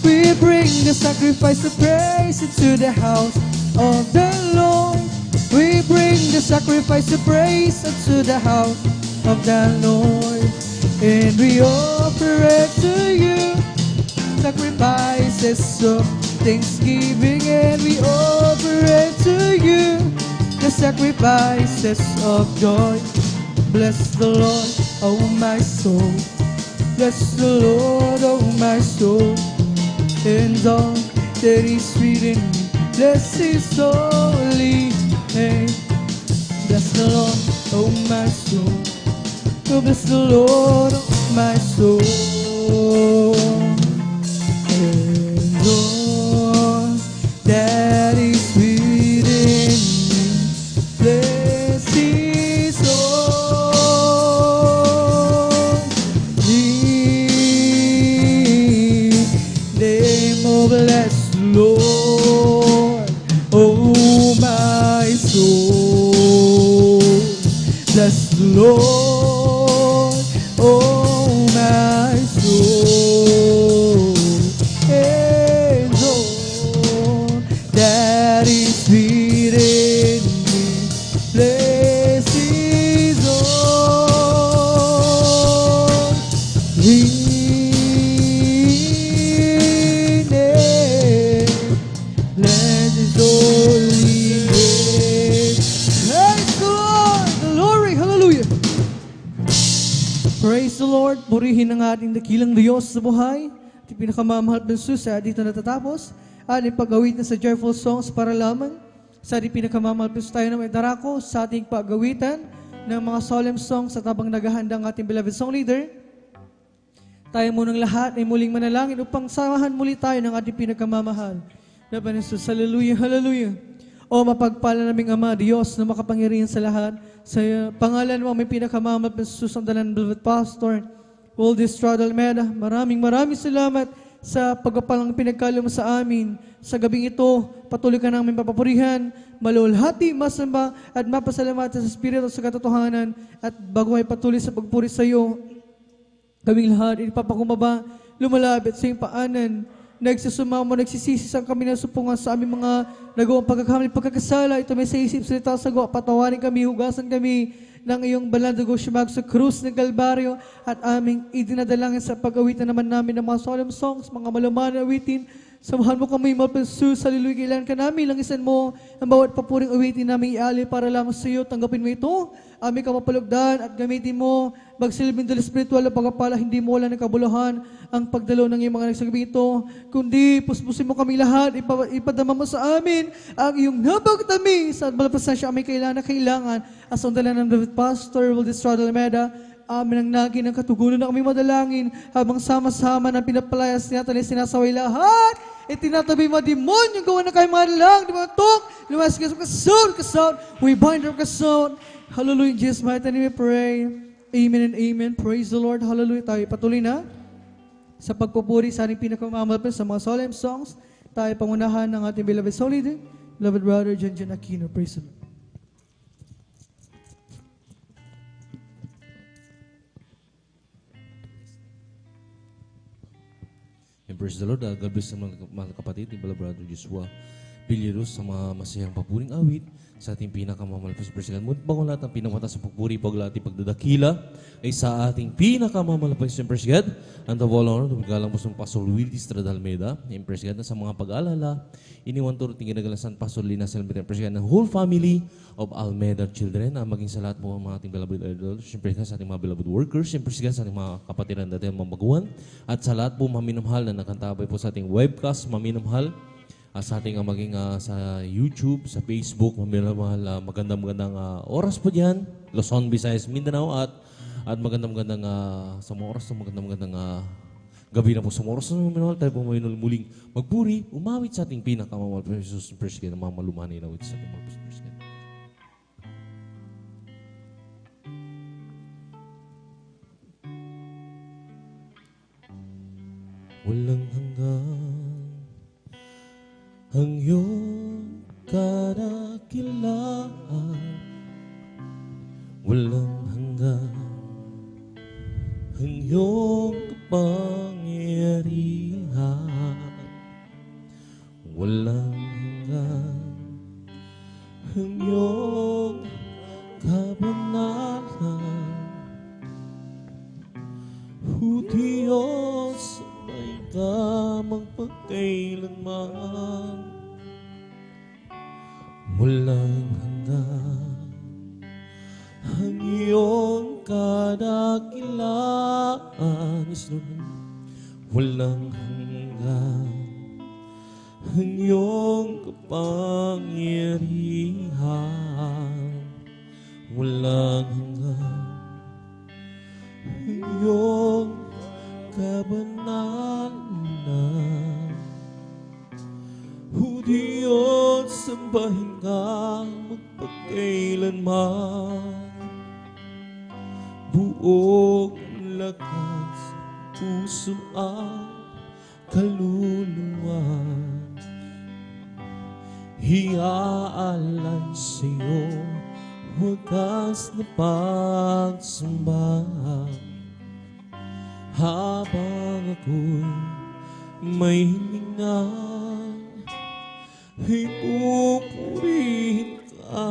We bring the sacrifice of praise into the house of the Lord. We bring the sacrifice of praise into the house of the Lord. And we offer it to you, sacrifices of thanksgiving. And we offer it to you, the sacrifices of joy. Bless the Lord, oh my soul. Bless the Lord, oh my soul. And all that is within me, bless His holy name. Bless the Lord, oh my soul. Oh, bless the Lord, oh my soul. And all that is within me, bless His holy name. Oh, bless the Lord, oh my soul. Bless the Lord, oh my soul. And all that is within me, bless His holy name. Bless His holy name. Praise the Lord, glory, hallelujah. Praise the Lord, purihin ang ating dakilang Diyos sa buhay. At yung pinakamamahal na susa, dito natatapos. Ating pag-awit na sa joyful songs para lamang sa ating pinakamamahal na tayo na may darako sa ating pag-awitan ng mga solemn songs at habang naghahanda ang ating beloved song leader. Tayo munang lahat ay muling manalangin upang samahan muli tayo ng ating pinakamamahal. Laban Jesus, hallelujah, hallelujah. O mapagpala naming Ama, Diyos na makapangyarihan sa lahat, sa pangalan mo may pinakamamahal na susandalan ng beloved pastor, Waldis Stradal Meda. Maraming salamat sa pagpapalang pinagkalo mo sa amin. Sa gabing ito, patuloy ka namin papapurihan, malulhati, masamba, at mapasalamatan sa Espiritu sa katotohanan, at bago ay patuloy sa pagpuri sa iyo, kaming lahat, ipapakumbaba, lumalapit sa iyong paanan, nagsusumamo, nagsisisi sa kami na supungan sa aming mga nagawang pagkakamali, pagkakasala. Ito may sa isip, salita, sago, patawarin kami, hugasan kami ng iyong banal na dugo siyamag sa krus ng Kalbaryo at aming idinadalangin sa pag-awitan naman namin ng mga solemn songs, mga maluman na awitin Samahan mo kami, Lord Jesus. Hallelujah. Kailangan ka namin. Langisan mo ang bawat papuring awitin namin iali para lamang sa iyo. Tanggapin mo ito. Aming kapapalugdan at gamitin mo. Magsilbing dala spiritual na pagkapala. Hindi mo wala ng kabuluhan ang pagdalo ng iyong mga nagsagabi ito. Kundi puspusin mo kami lahat. Ipadama mo sa amin ang iyong napagtamis at malapasan siya aming kailangan. As ang dala ng David Pastor will destroy the Alameda. Amin ang naging ng katugunan na kami madalangin habang sama-sama ng pinapalayas niya at sinasaway lahat. Itinatabi mga demonyo, gawa na kayo mga lang, di ba tok? Lumayas kayo sa kasod. We bind our kasod. Hallelujah, in Jesus' mighty name we pray. Amen and amen. Praise the Lord. Hallelujah. Tayo patuloy na sa pagpupuri sa ating pinakamamalapit sa mga solemn songs. Tayo pangunahan ng ating beloved solid, beloved brother John Aquino. Praise the Lord. And praise the Lord. God bless sa mga kapatid, ni Brother Joshua Piliros sa mga masayang papuring awit sa ating pinakamamalakas presiden. Ngunit bago lahat ang pinamata sa pagpuri, paglati, pagdadakila ay sa ating pinakamamalakas presiden. Ang tawala na galang po sa Pastor Willis Stradalmeda, yung presiden na sa mga pag-aalala, iniwan turo ting ginagalasan Pastor Lina Selmeda, presiden ng whole family of Almeda children, maging sa lahat po ang mga ating beloved idols, siyempre sa ating mga beloved workers, siyempre sa ating mga kapatiran dati ang mamaguan, at sa lahat po maminamahal na nakantabay po sa ating webcast, maminamahal, sa ating maging sa YouTube, sa Facebook, maminamahal, magandang oras po dyan, Luzon, Visayas, Mindanao, at magandang sa mga oras, magandang gabi na po sa mga oras na maminamahal, tayo po muling magpuri, umawit sa ating pinakamamahal po Jesus Presiden, na mamalumanay na awit sa ating mga Presiden. Walang hanggan ang iyong kadakilaan, walang hanggan ang iyong kapangyarihan, walang hanggan ang iyong kabanalan. O Diyos, may kamang pagkailanman, walang hanggan ang iyong kadakilaan. Walang hanggan ang iyong kapangyarihan, walang hanggan ang iyong kabanalan. O Diyos, sambahin ka magpagkailanman. Buong lakas, puso at kaluluwa, hiaalay sa'yo wagas na pagsamba. Habang ako'y may hininga, ipupurihin ka.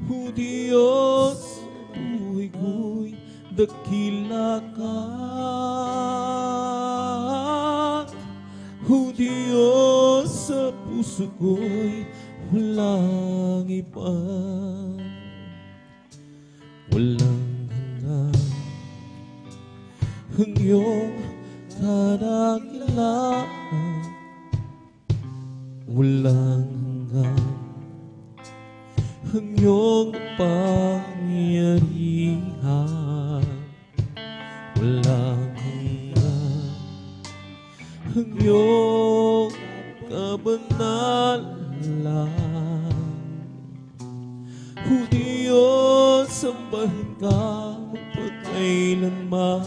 O Diyos, buhay ko'y dakila ka. O Diyos, sa puso ko'y walang iba, walang hanggan ang iyong kadakilaan, walang hanggan ang iyong kapangyarihan, walang hanggan ang iyong kabanalan. O Diyos, sambahin ka magpagkailanman.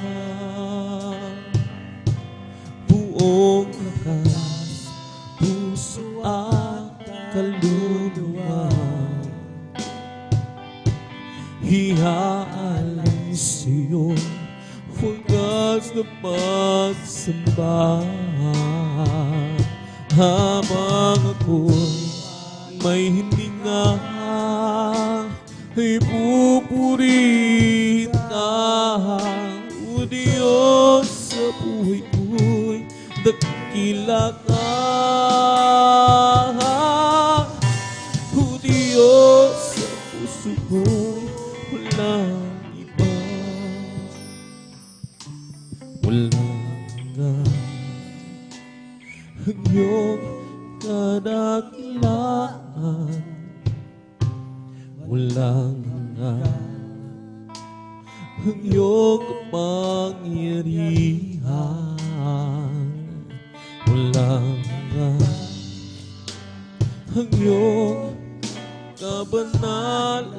Buong lakas, puso at kaluluwa, hiaalay sa'yo wagas na pagsamba. Habang ako'y may hininga, ipupurihin ka. O Diyos, sa buhay ko'y dakila ang iyong kapangyarihan. Walang ang iyong kabanalan.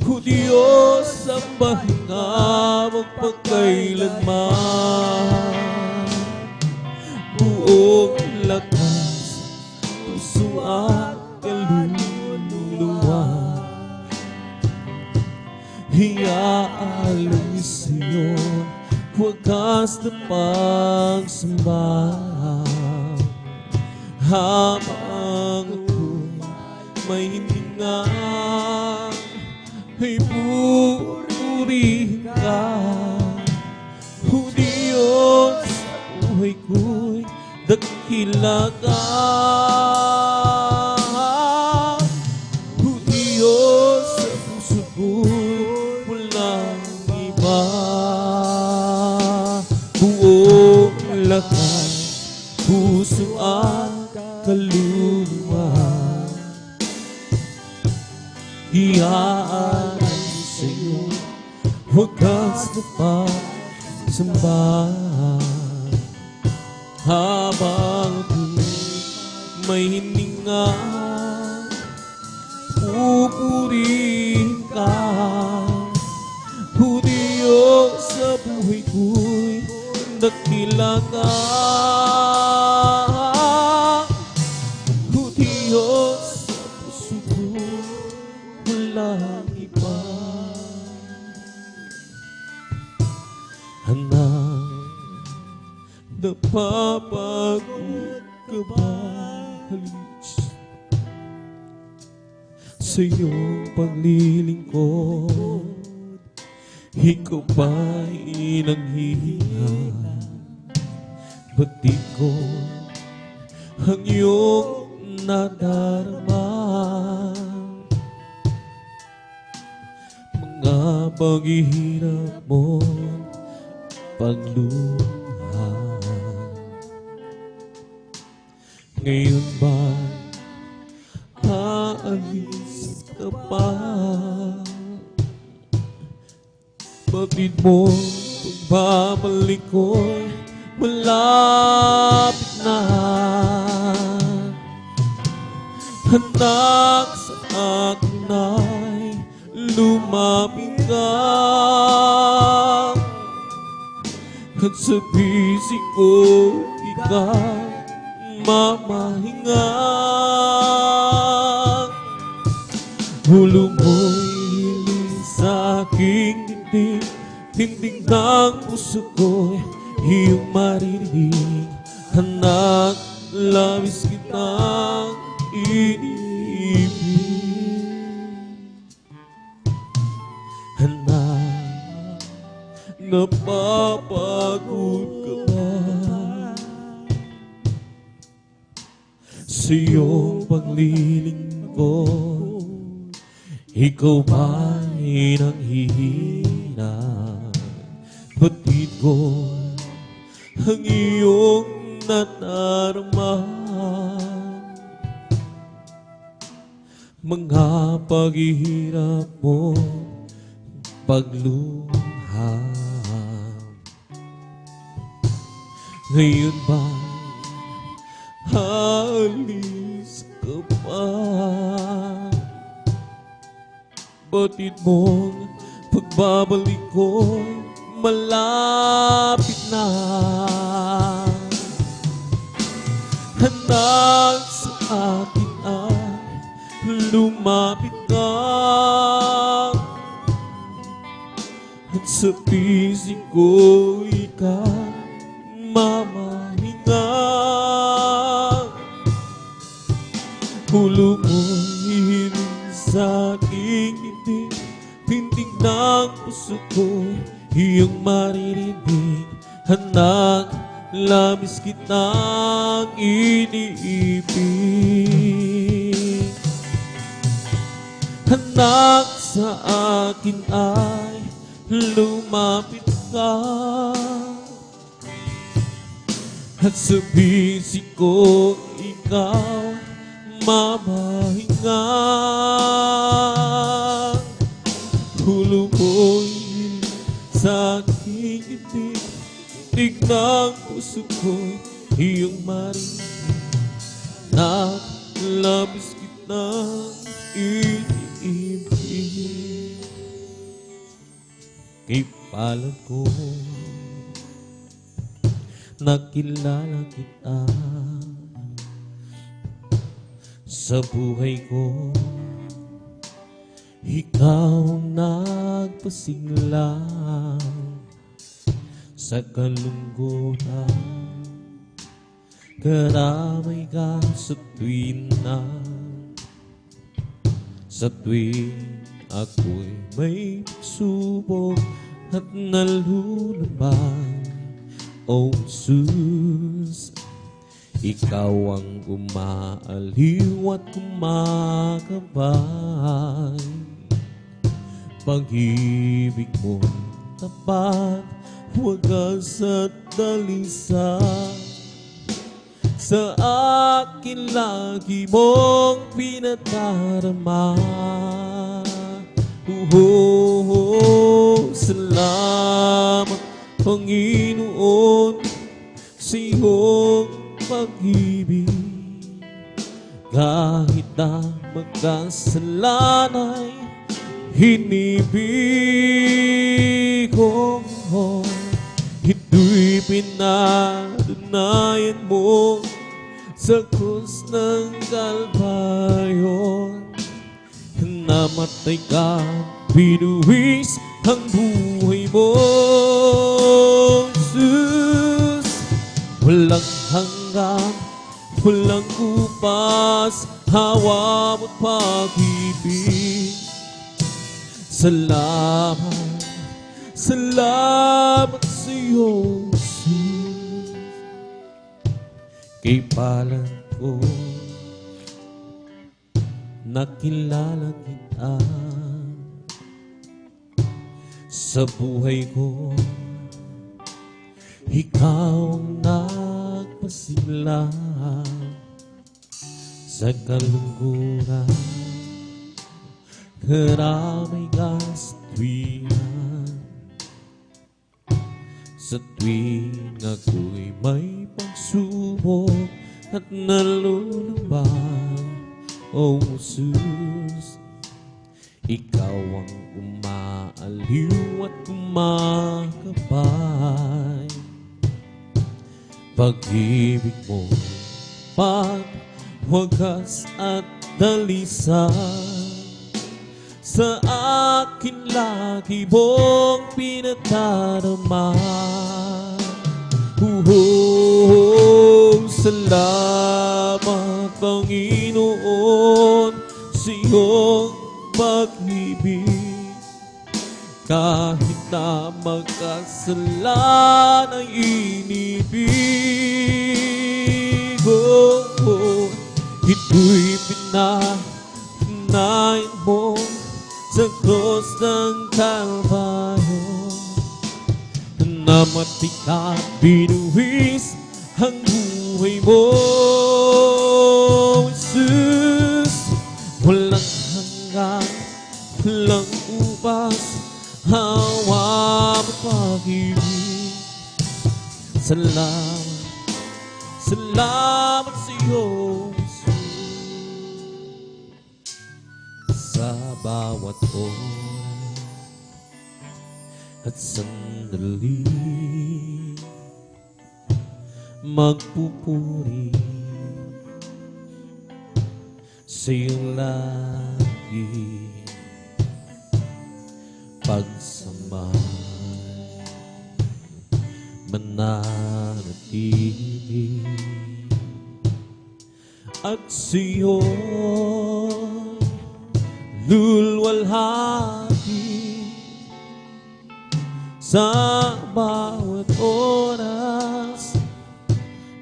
O Diyos, sambahin ka magpagkailanman. Buong lakas, puso at kaluluwa, iaalay sa'yo wagas na pagsamba. Habang ako'y may hininga, ay purihin ka. O Diyos, sa buhay ko'y dakila ka. O Diyos, sa puso ko'y walang iba. Buong lakas, puso at kaluluwa, iaalay sa'yo wagas na pagsamba. Habang ako'y may hininga, pupurihin ka. O Diyos, sa buhay ko'y dakila ka. O Diyos, sa puso ko'y walang iba. Anak, napapagod ka ba? Halis sa iyong paglilingkod, ikaw ba'y nanghihina? Batid ko ang iyong nadarama. Mga paghihirap mo, pagluha, ngayon ba aalis ka pa? Batid mo, pagbabalik ko'y malapit na. Anak, sa akin ay lumapit ka. At sa bisig ko, ikaw mamahinga. Ulo mo'y hiling sa aking dibdib, tindig ng puso ko'y iyong maririnig. Anak, labis kitang iniibig. Anak, napapagod ka ba sa iyong paglilingkod? Ikaw ba'y nanghihina? Batid ko ang iyong nadarama. Mga paghihirap mo, pagluha, ngayon ba halis ka pa? Batid mong pagbabalik ko, malapit na. Anak, sa akin ay lumapit ka. At sa pisig ko, ikaw mamahinga. Ulo mo'y hiling sa aking dibdib, tindig ng puso ko, iyong maririnig. Anak, labis kitang iniibig. Anak, sa akin ay lumapit ka. At sa bisig ko, ikaw mamahinga. Tuluboy sa aking ibig, ng puso ko'y iyong marinig. Labis kitang iniibig. Kay palad ko, nakilala kita. Sa buhay ko, ikaw ang nagpasigla. Sa kalungkutan, karamay ka sa tuwing ako'y may pagsubok at nalulubang. Oh Jesus, ikaw ang umaaliw at kumakabay. Pag-ibig mo tapat, wagas at dalisay. Sa akin lagi mong pinadarama. Salamat Panginoon sa iyong pag-ibig. Kahit na magkasalanay, hinibig ko. Ito'y pinatunayan mo sa krus ng Kalbaryo. Namatay ka, binuwis ang buhay mo. Jesus, walang hanggan, walang upas, hawa mo't pag-ibig. Salamat, salamat sa iyo, Jesus. Kay palad ko, nakilala kita. Sa buhay ko, ikaw ang nagpasigla. Sa kalungkutan, karamay ka sa tuwingan. Sa tuwing ako'y may pagsubok at nalulubang. Oh Jesus, ikaw ang umaaliw at kumakabay. Pag-ibig mo, pagwagas at dalisay. Sa akin lagi mong pinadarama. Salamat Panginoon sa iyong pag-ibig. Kahit na magkasalan ang inibig. Ito'y pinatunayan mo sa krus ng Kalbaryo. Namatay ka, binuwis ang buhay mo. Jesus, walang hanggan, walang upas, hawa mo pag-ibig. Salamat, salamat sa iyo, Jesus. Sa bawat oras at sandali, magpupuri sa'yo lagi. Pagsamay, mananatili at sa'yo lulwalhati sa bawat oras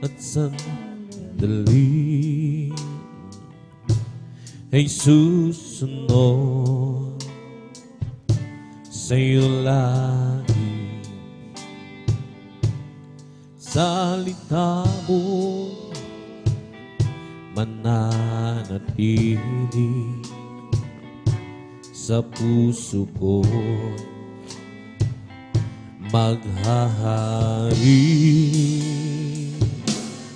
at sandali. Ay susunod sa'yo lagi. Salita mo mananatili sa sa puso ko maghahari.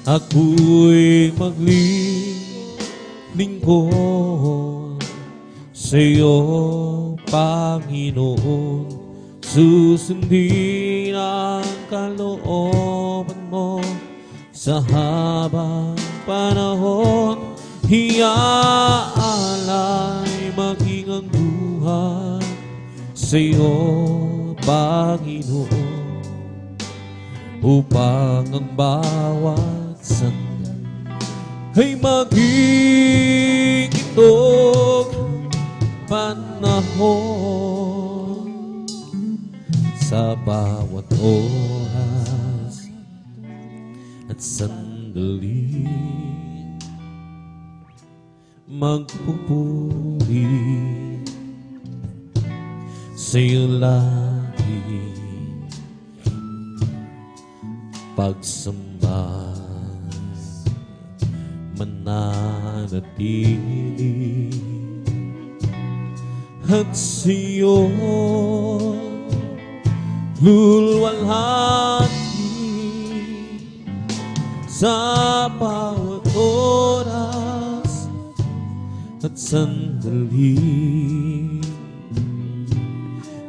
Ako'y maglilingkod sa'yo, Panginoon. Susundin ang kalooban mo sa habang panahon. Hiyaalay maging ang buhay sa'yo, Panginoon, upang ang bawat sandali ay maging itong panahon. Sa bawat oras at sandali magpupuri sa'yo lagi, pagsamba mananatili, at sa'yo luluwalhati sa bawat oras at sandali.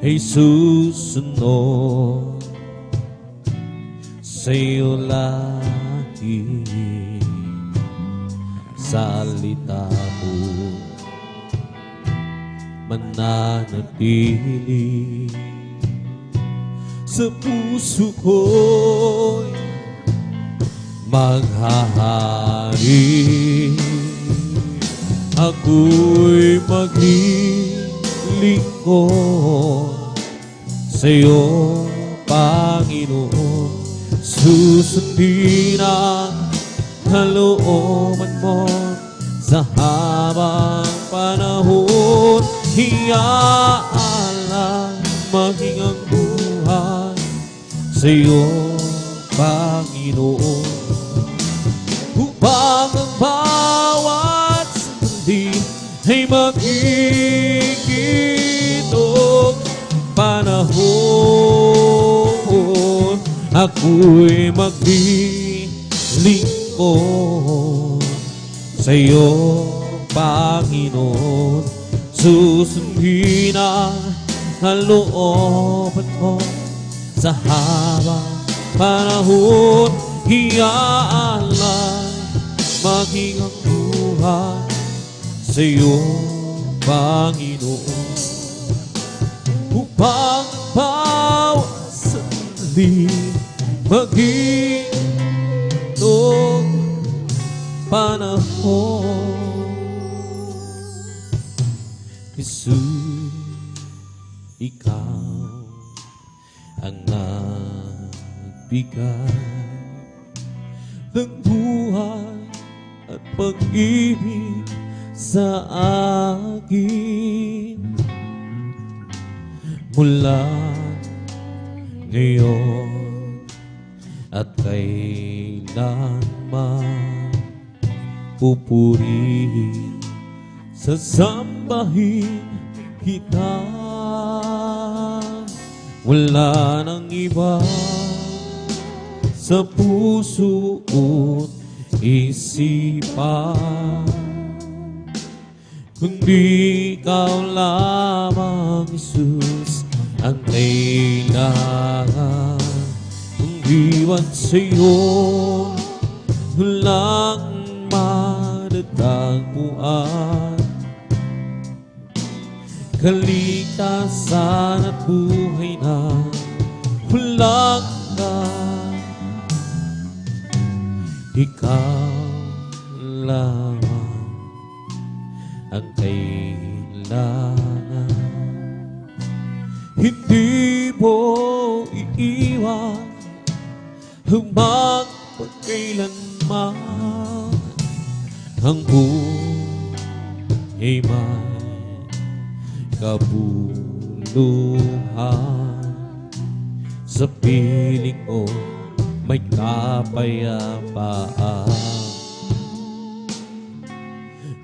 Ay susunod sa'yo lagi, salita mo mananatili sa puso ko'y maghahari. Ako'y maglilingkod sa'yo, Panginoon. Susundin ang kalooban mo sa habang panahon. Hiyaalay maging ang buhay sa'yo, Panginoon, upang ang bawat sandali ay magigitong panahon. Ako'y maglilingkod sa'yo, Panginoon. Susundin ang kalooban mo sa habang panahon. Hiyaalay maging ang buhay sa'yo, Panginoon, upang ang bawat sandali maging itong panahon. Jesus, ikaw ang nagbigay ng buhay at pag-ibig sa akin. Mula ngayon at kailanman pupurihin, sasambahin kita. Wala nang iba sa puso at isipan, kundi ikaw lamang, Jesus, ang kailangan kong iwan sa'yo. Walang matatagpuan, kaligtasan at buhay na walang hanggan. Ikaw lamang ang kailangan. Hindi mo iiwan hanggang pagkailanman. Ang buhay may kabuluhan, sa piling mo may kapayapaan.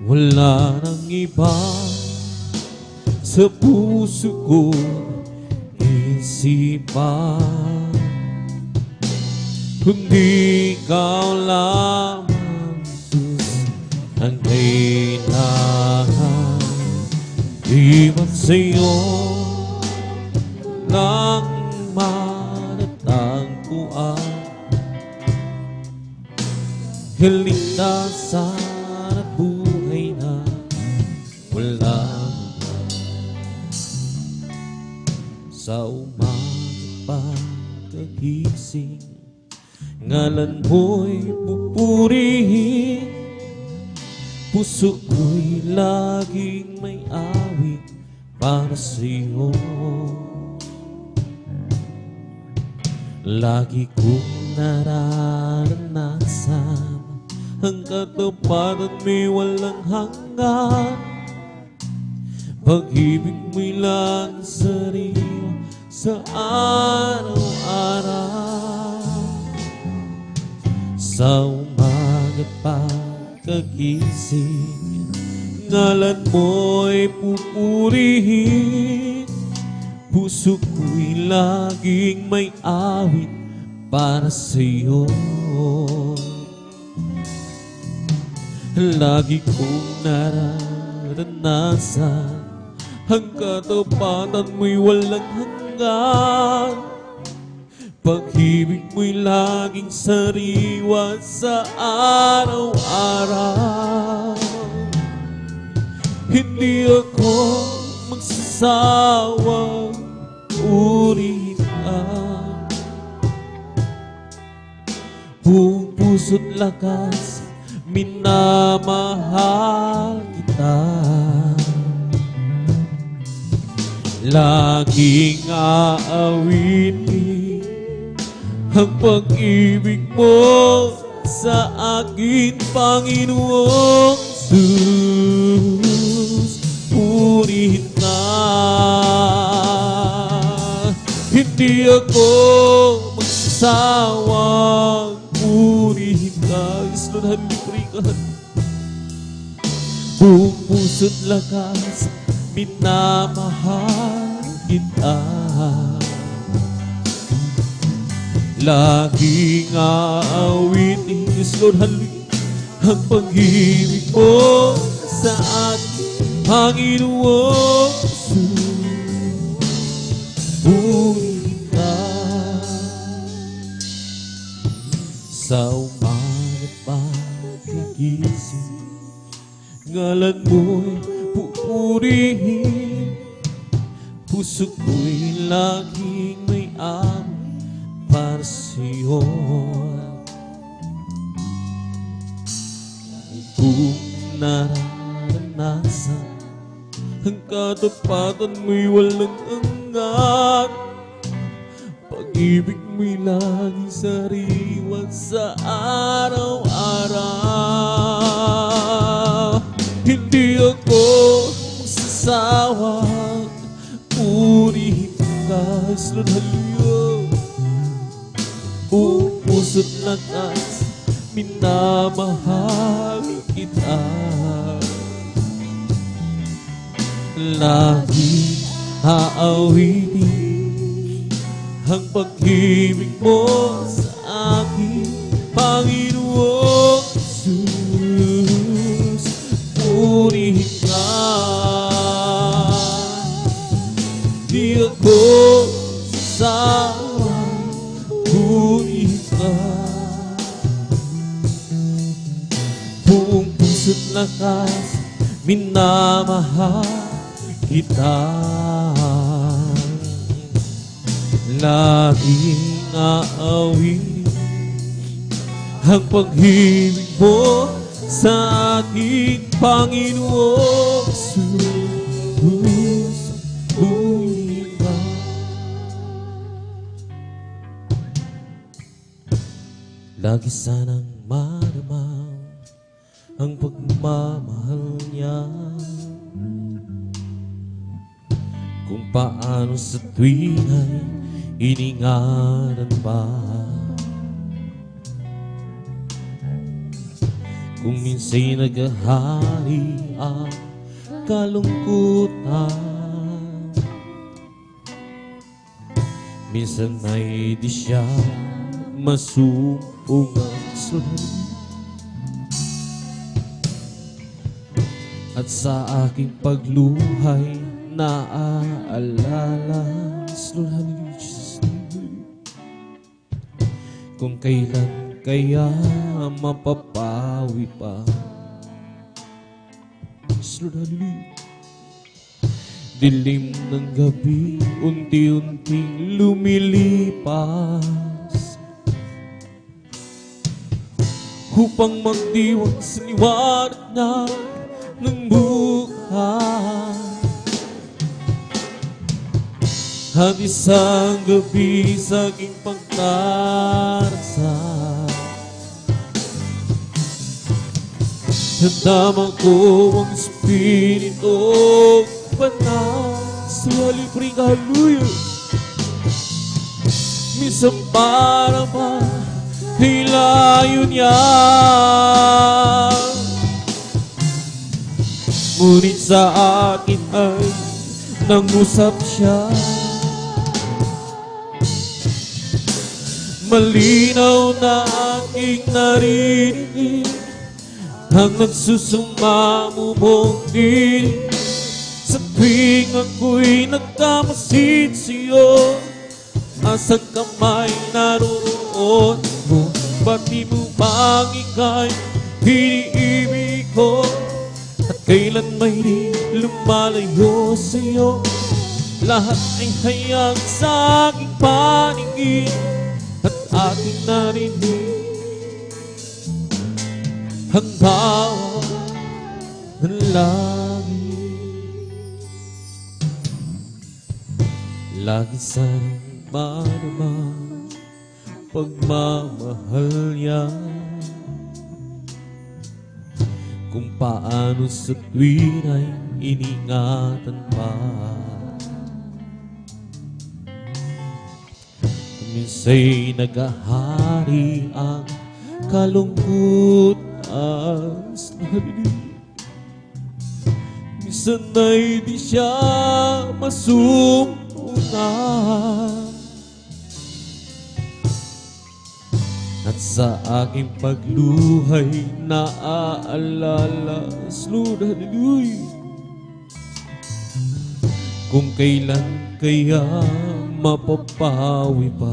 Wala nang iba sa puso ko isipan, kundi ikaw lamang, Jesus, ang kailangan. Di ba't sa'yo lang matatagpuan? Kaligtasan at buhay na walang hanggan. Sa umaga pagkagising, ngalan mo'y pupurihin. Puso ko'y laging may awit para sa'yo. Lagi kong nararanasan ang katapat at may walang hanggan. Pag-ibig mo'y laging sariwa sa araw-araw. Sa umaga pagkagising, ngalan mo'y pupurihin. Puso ko'y laging may awit para sa'yo. Lagi kong nararanasan ang katapatan mo'y walang hanggan. Pag-ibig mo'y laging sariwa sa araw-araw. Hindi ako magsasawang purihin ka. Buong puso't lakas minamahal kita. Laging aawitin ang pag-ibig mo sa akin, Panginoong Jesus. Purihin ka. Hindi ako magsasawang purihin ka. Islunhan librikan. Buong puso't lakas minamahal kita. Laging aawitin, Diyos Lord, hallelujah, ang pag-ibig mo sa akin, Panginoong Jesus. Purihin ka. Sa umaga pagkagising, ngalan mo'y pupurihin. Puso ko'y laging may amoy para sa'yo. Kung nararanasan ang katapatan mo'y walang hanggan. Pag-ibig mo'y laging sariwa sa araw-araw. Hindi ako magsasawang purihin ka, Lord, hallelujah. Buong puso't lakas minamahal kita. Lagi aawitin ang pag-ibig mo sa akin, Panginoong Jesus. Purihin ka. Di ako sasawang purihin ka. Buong puso't lakas minamahal kita. Laging aawin ang pag-ibig mo sa aking Panginoong Jesus. Purihin ka. Lagi sanang maramam ang pagmamahal niya, kung paano sa tuwing ay iningaran pa. Kung minsa'y naghahari ang kalungkutan, Minsan ay di siya masuungang sulhan. At sa aking pagluhay naaalala, Lord, hallelujah, Jesus, kung kailan kaya mapapawi pa. Lord, hallelujah. Dilim ng gabi, unti-unting lumilipas upang magdiwang sa liwanag na ng buhay. At isang gabi sa aking pagdarasal, nadama ko ang Espiritu Banal sa libreng hallelujah. Minsan para mahilayo niya, ngunit sa akin ay nangusap siya. Malinaw na aking narinig ang nagsusumamo mong dinig. Sa tuwing ako'y nagkamasid sa'yo, asang kamay naroon mo. Ba't di mo bang ika'y iniibig ko? At kailan may di lumalayo sa'yo? Lahat ay hayag sa aking paningin at aking narinig ang bawat ng langit. Lagi sanang marama pagmamahal niya, kung paano sa tuwin ay iningatan pa. Minsa'y nagahari ang kalungkutan sa halilig. Minsan ay di siya masumpungan. At sa aking pagluhay naaalala, Lord, hallelujah, kung kailan kaya mapapawi pa.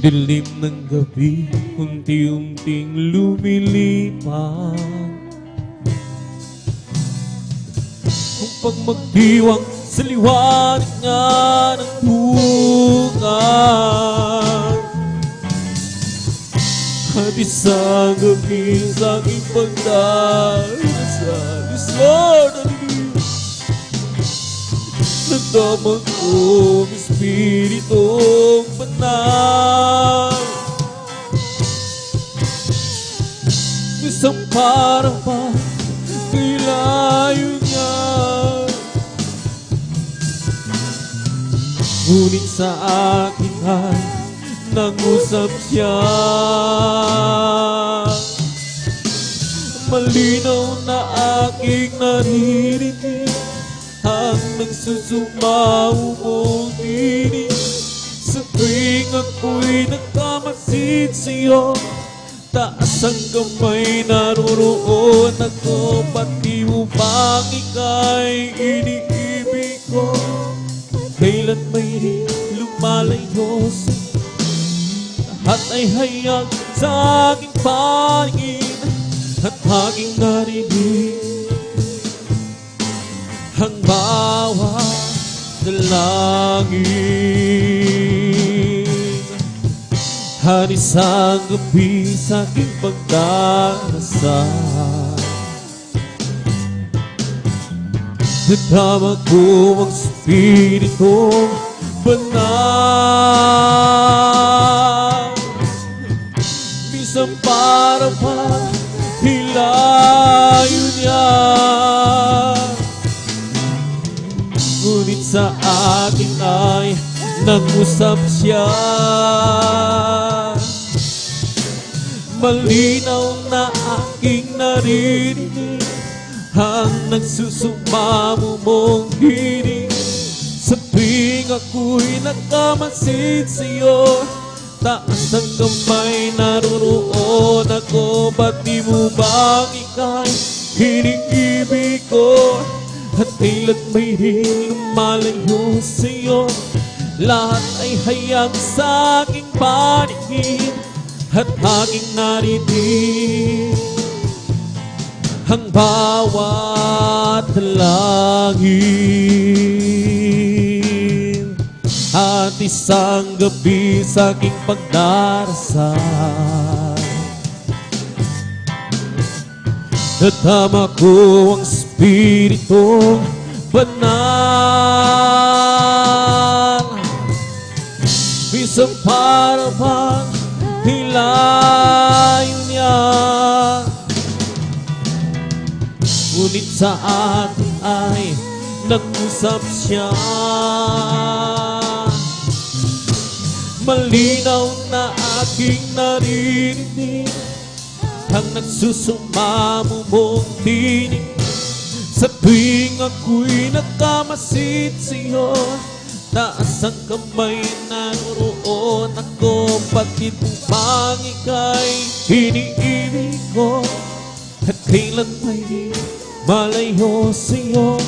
Dilim ng gabi, unti-unting lumilipas upang magdiwang sa liwanag nga ng buwan. At isang gabi sa aking pagdarasal, Lord, hallelujah, nadama ko ang Espiritong Banal. Isang parang pa kay layo niya, ngunit sa akin ay nangusap siya. Malinaw na aking naririnig ang nagsusumaw mong dinig. Sa tuwing ako'y nagkamasid sa'yo, taas ang kamay naroon ako. Pati mo bang ika'y iniibig ko? Kailan may lumalayo sa'yo? Lahat ay hayag sa aking paningin at aking narinig ang bawat dalangin. At isang gabi sa aking pagdarasal, nadama ko ang Espiritu Banal. Minsan para hilayo niya, ngunit sa akin ay nangusap siya. Malinaw na aking naririnig ang nagsusumamo mong hiling. Sa tuwing ako'y nakamasid sa'yo, taas ng kamay naroon ako. Ba't di mo bang ika'y hiniibig ko? At kailan may lumalayo sa'yo, lahat ay hayag sa aking paningin. At aking narinig ang bawat langin. At isang gabi sa aking pagdarasal, natama ko ang Espiritu Banal. Minsan para bang hilayo niya, ngunit sa akin ay nag-usap siya. Malinaw na aking naririnig ang nagsusumamo mong tinig. Sa tuwing ako'y nakamasid sa'yo, taas ang kamay naroon ako. Bakit upang ika'y hiniibig ko? At kailan may malayo sa'yo,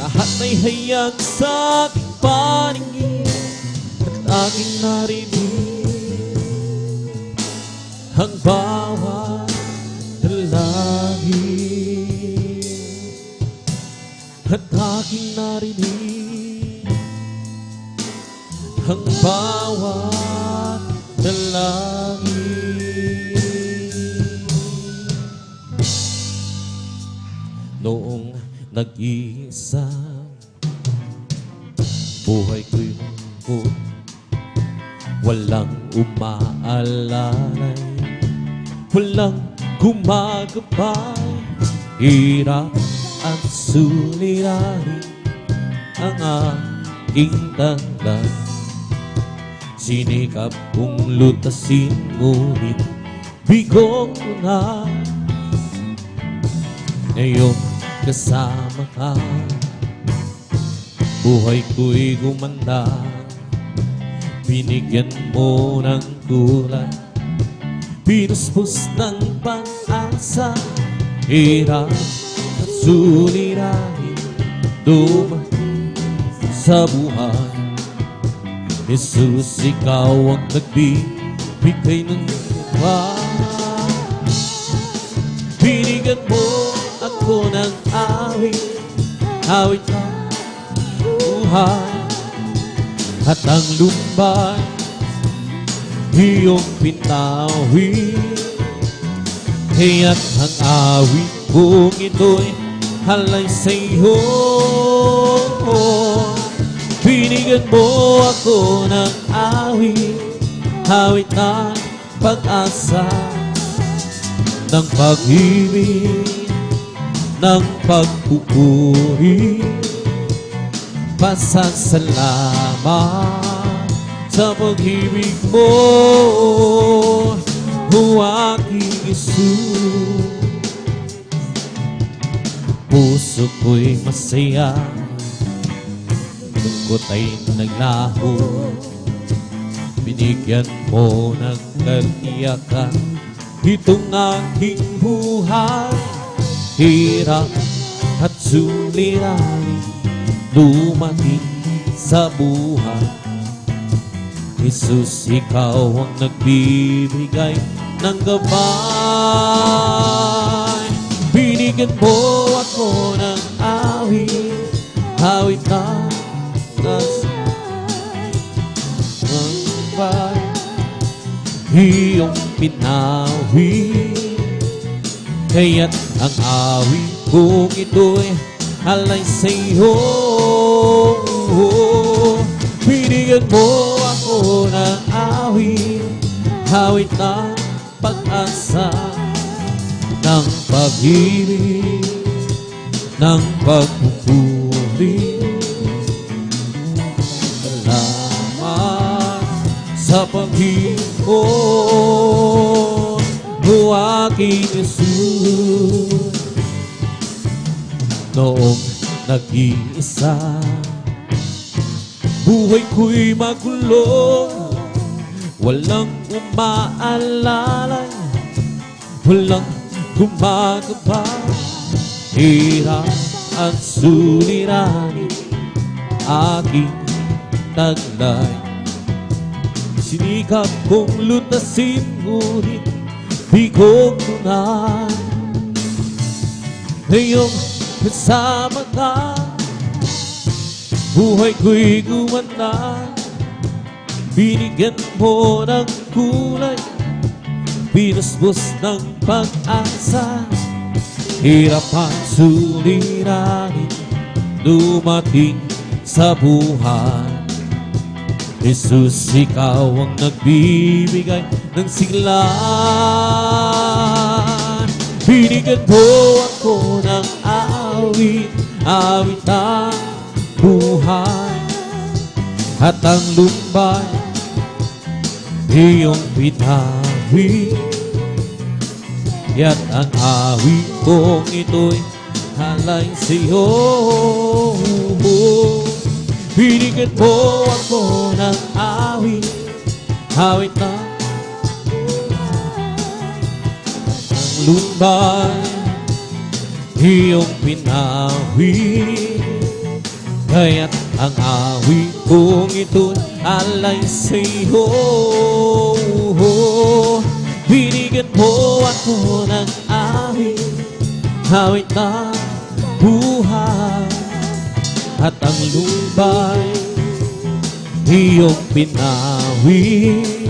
lahat ay hayag sa aking paningin. At aking narinig ang bawat dalangin. At aking narinig ang bawat dalangin. Noong nag-iisa, buhay ko'y lungkot, walang umaalalay, walang gumagabay. Hirap at suliranin ang aking tanda. Sinikap kong lutasin, ngunit bigong ko na. Ngayon kasama ka, buhay ko'y gumanda. Binigyan mo ng kulay, pinuspos ng pag-asa. Hirap at suliranin dumating sa buhay. Jesus, ikaw ang nagbibigay ng buhay. Binigyan mo ako ng awit, awit ng buhay. At ang lumbay, iyong pinawin. Kaya't ang awit kong ito'y halay sa iyo. Binigyan mo ako ng awit, awit ng pag-asa, ng pag-ibig, ng pagpupuri. Pasasalamat sa pag-ibig mo, o aking Jesus. Puso ko'y masaya, lungkot ay naglaho. Binigyan mo ng katiyakan itong aking buhay. Hirap at suliranin dumating sa buhay. Jesus, ikaw ang nagbibigay ng gabay. Binigyan mo ako ng awit, awit ng gabay. Iyong pinawin, kaya't ang awit kong ito'y halay sa iyo. Binigyan mo ako ng awit, awit ng pag-asa, ng pag-ibig, ng pagpupuri. Salamat sa pag-ibig mo, o aking Jesus. noong nag-iisa. Buhay ko'y magulo, walang umaalalay, walang gumagaba. Hirap at suliranin aking taglay. Sinikap kong lutasin, ngunit di ko tunay. Ngayong kasama ka, buhay ko'y gumanda. Binigyan mo ng kulay, pinusbos ng pag-asa. Hirap ang suliranin dumating sa buhay. Jesus, ikaw ang nagbibigay ng sigla. Binigyan mo ako ng awit, awit ng buhay. At ang lumbay, iyong pinawit. At ang awit kong ito'y halay sa'yo. Binigyan mo ako ng awit, awit ng lumbay, iyong pinawit. Kaya't ang awit kong ito'y alay sa'yo. Binigyan mo ako ng awit, awit ng buhay. At ang lumbay, iyong pinawit.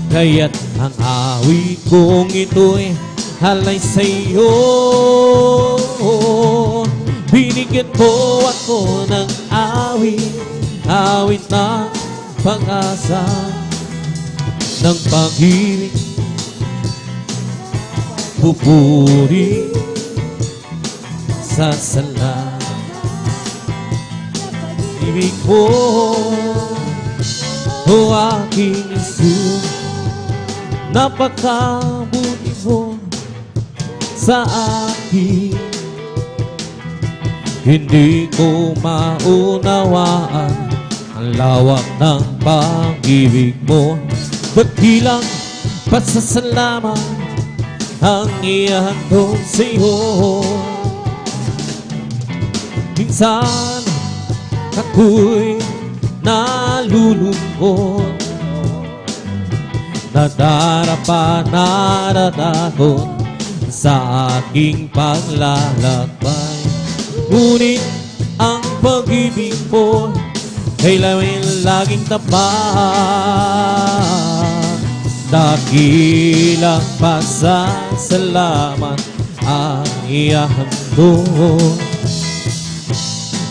Kaya't ang awit kong ito'y halay sa'yo. Binigyan mo ako ng awit, awit ng pag-asa, ng pag-ibig, pupuri sa sala. Ibig mo, o aking Jesus, napakabuti mo sa akin. Hindi ko maunawaan ang lawak ng pag-ibig mo. Ba't bilang pasasalamat ang ihandog sa'yo? Minsan ako'y nalulungkot, nadarapa, naratakot sa aking paglalakbay. Ngunit ang pag-ibig mo kailangan laging tapat. Dakilang pasasalamat ang ihahandog.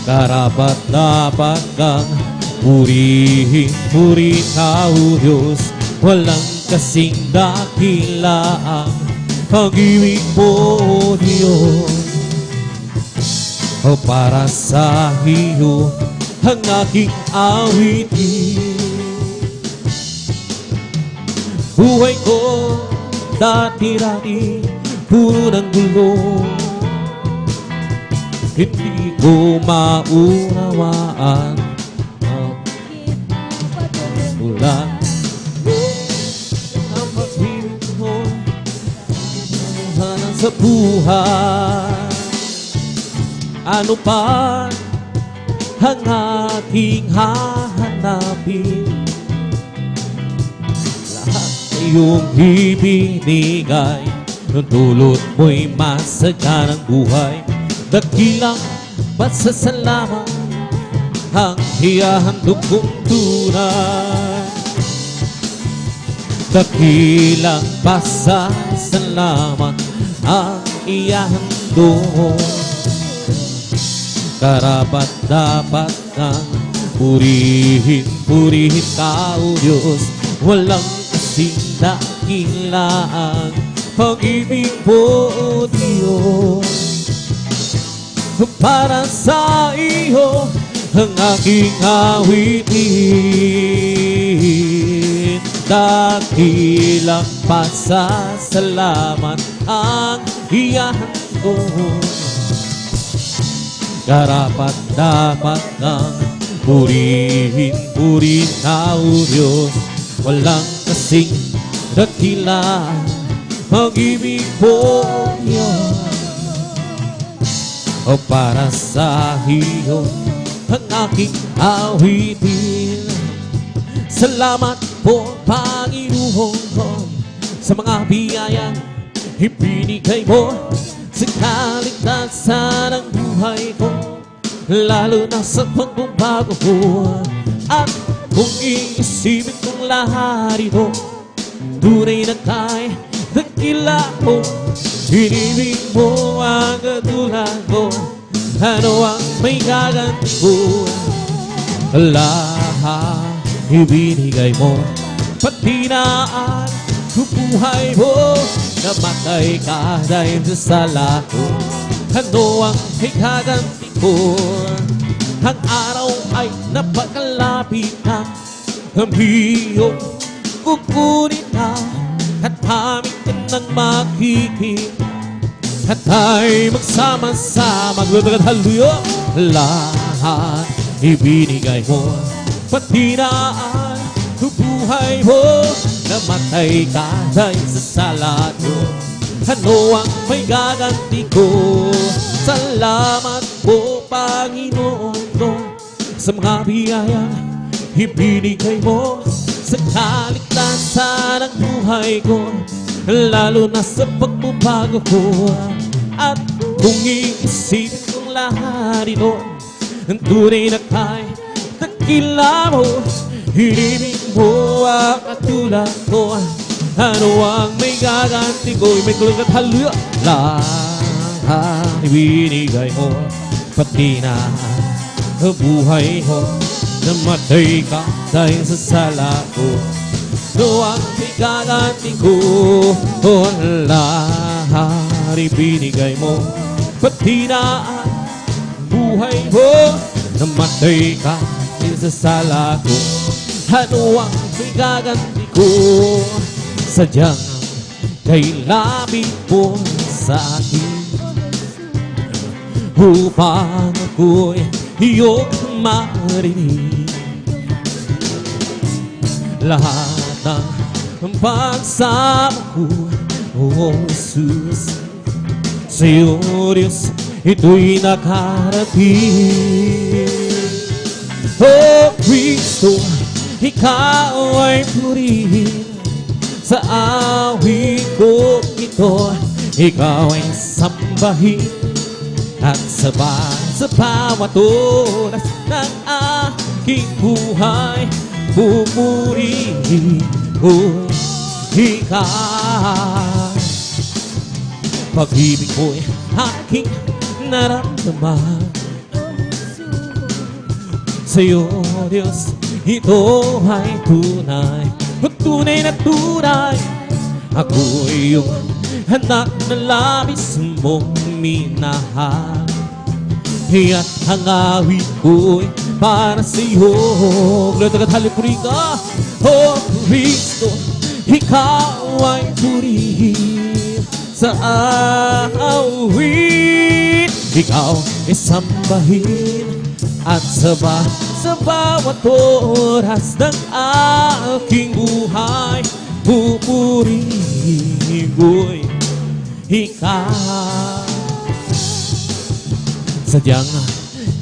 Karapat-dapat kang purihin, purihin ka, O Diyos. Walang kasing dakila ang pag-ibig mo, O Diyos. O para sa iyo ang aking awitin. Buhay ko dati-dati puro ng gulo, hindi ko maunawaan ang ulan ang pag-ibig mo hanggang sa buhay. Ano pa ang aking hahanapin? Lahat na iyong ibinigay, nung dulot mo'y masaganang buhay. Dakilang pasasalamat ang ihahandog kong tunay. Dakilang pasasalamat ang ihahandog. Karapat-dapat kang purihin, purihin ka, O Diyos. Walang kasing dakilaan pag-ibig mo, O Diyos. Para sa iyo ang aking awitin. Dakilang pasasalamat ang ihahandog. karapat dapat ng purihin, purihin na o Diyos. Walang kasing dakila, pag-ibig po yun. O para sa iyo ang aking awitin. Salamat po Panginoon ko sa mga biyayang ibinigay mo sa kaligtasan ng buhay ko, lalo na sa pagbabago ko. At kung iisipin kong lahat ito, tunay na kay dakila mo. Inibig mo ang katulad ko, ano ang may gaganti ko? Lahat ibinigay mo, pati na ang buhay mo. Namatay ka dahil sa sala ko, ano ang may gaganti ko? Ang araw ay napakalapit na, ang iyong kukunin na, at aming ka nang makikita, at ay magsama-sama. Glorious, hallelujah. Lahat ibinigay mo, pati na ang buhay mo. Namatay ka dahil sa sala ko, ano ang may gaganti ko? Salamat po Panginoon ko sa mga biyayang ibinigay mo sa kaligtasan ng buhay ko, lalo na sa pagbabago ko. At kung iisipin kong lahat ito, ang tunay na kay dakila mo. Inibig mo ang katulad ko, ano ang may gaganti ko? May kulong at hallelujah. Lahat ibinigay mo, pati na ang buhay mo. Namatay ka dahil sa sala ko, ano ang may gaganti ko? Lahat ibinigay mo, pati na ang buhay mo. Namatay ka dahil sa sala ko, ano ang may gaganti ko? Sadyang kay lapit po sa akin, upang ako'y iyong marinig. Lahat ng pagsama ko, oh Jesus, sa'yo Diyos, ito'y nakarating. Oh Kristo, ikaw ay purihin sa awit ko ito. Ikaw ay sambahin at sa bawat oras ng aking buhay, pupurihin ko ikaw. Pag-ibig mo'y aking naramdaman, sa'yo Diyos, ito ay tunay, tunay na tunay. Ako'y iyong anak na labis mong minahal, at ang awit ko'y para sa'yo. Glory at hallelujah. Oh Kristo, ikaw ay purihin sa awit. Ikaw ay sambahin at sa bawat oras ng aking buhay, pupurihin ko'y ikaw. Sadyang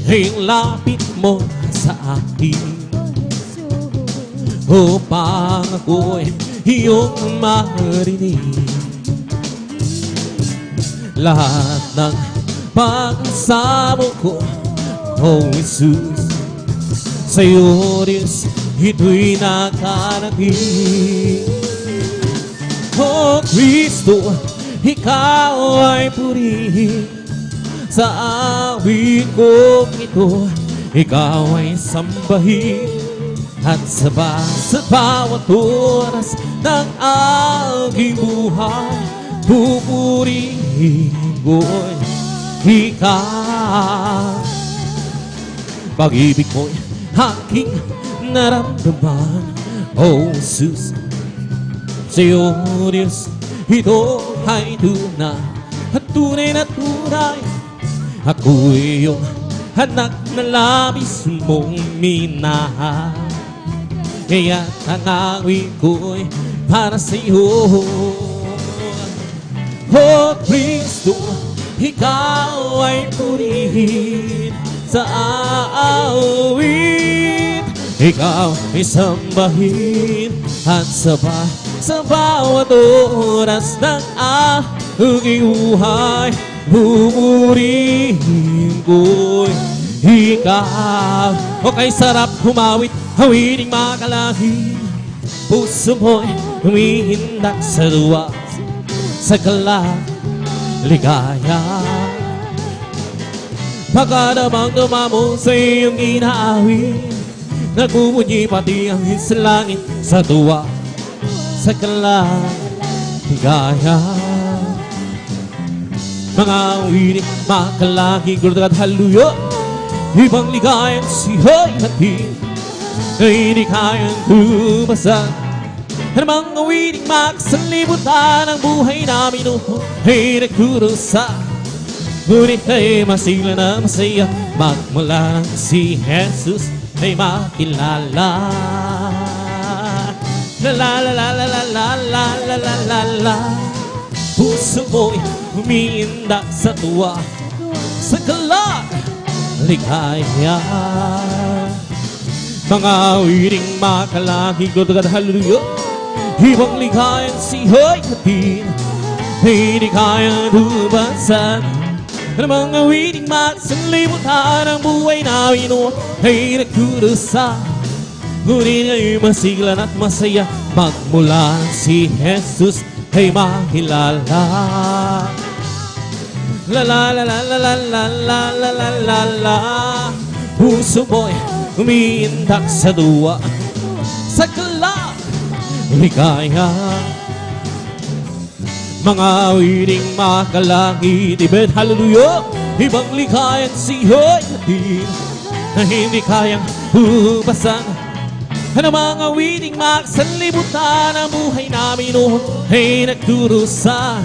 ngayong lapit mo sa akin, upang ako'y iyong marinig. Lahat ng pagsamo ko, oh Jesus, sa'yo Diyos, ito'y nakarating. Oh Kristo, ikaw ay purihin sa awit ko ito. Ikaw ay sambahin at sa bawat oras ng aking buhay, pupurihin ko'y ikaw. Pag-ibig mo'y aking naramdaman, oh Jesus, sa'yo Diyos, ito ay tunay at tunay na tunay. Ako'y iyong anak na labis mong minahal. Kaya ang awit ko'y para sa'yo. Oh Kristo, ikaw ay purihin sa awit. Ikaw ay sambahin at sa bawat oras ng aking buhay. Pupurihin ko'y ikaw. O kay sarap humawit, hawiting makalangit. Puso mo'y humihindak sa duwa, sa ligaya. Pagkadamang dumamo sa iyong inaawit, nagbumunyi pati ang sa langit, sa duwa, sa ligaya. Mga awitin, makalangit, gulod at haluyo, ibang ligayang sihoy natin na hindi kayang tumasan. Namang awiting makasalibutan ang buhay namin noon ay nagkurusa. Ngunit ay masigla na masaya, magmula nang si Jesus ay makilala. La la la la la la la la la la la la. Puso mo'y umiindak sa tuwa, sa ligaya. Mga awiting makalangit, gulod at haluyo, ibang ligayang sihoy natin hindi kayang tumasan. Namang awiting makasalibutan ang buhay namin noon ay nagkurusa. Ngunit ay masigla at masaya, magmula si Jesus ay makilala. La la la la la la la la la la la la. Puso mo'y umiindak sa duwa, sa ligaya. Mga awiting makalangit, ibig hallelujah, ibang ligayang sihoy natin na hindi kayang hubasan. Ano mga awiting makasalibutan ang buhay namin noon ay nagdurusa.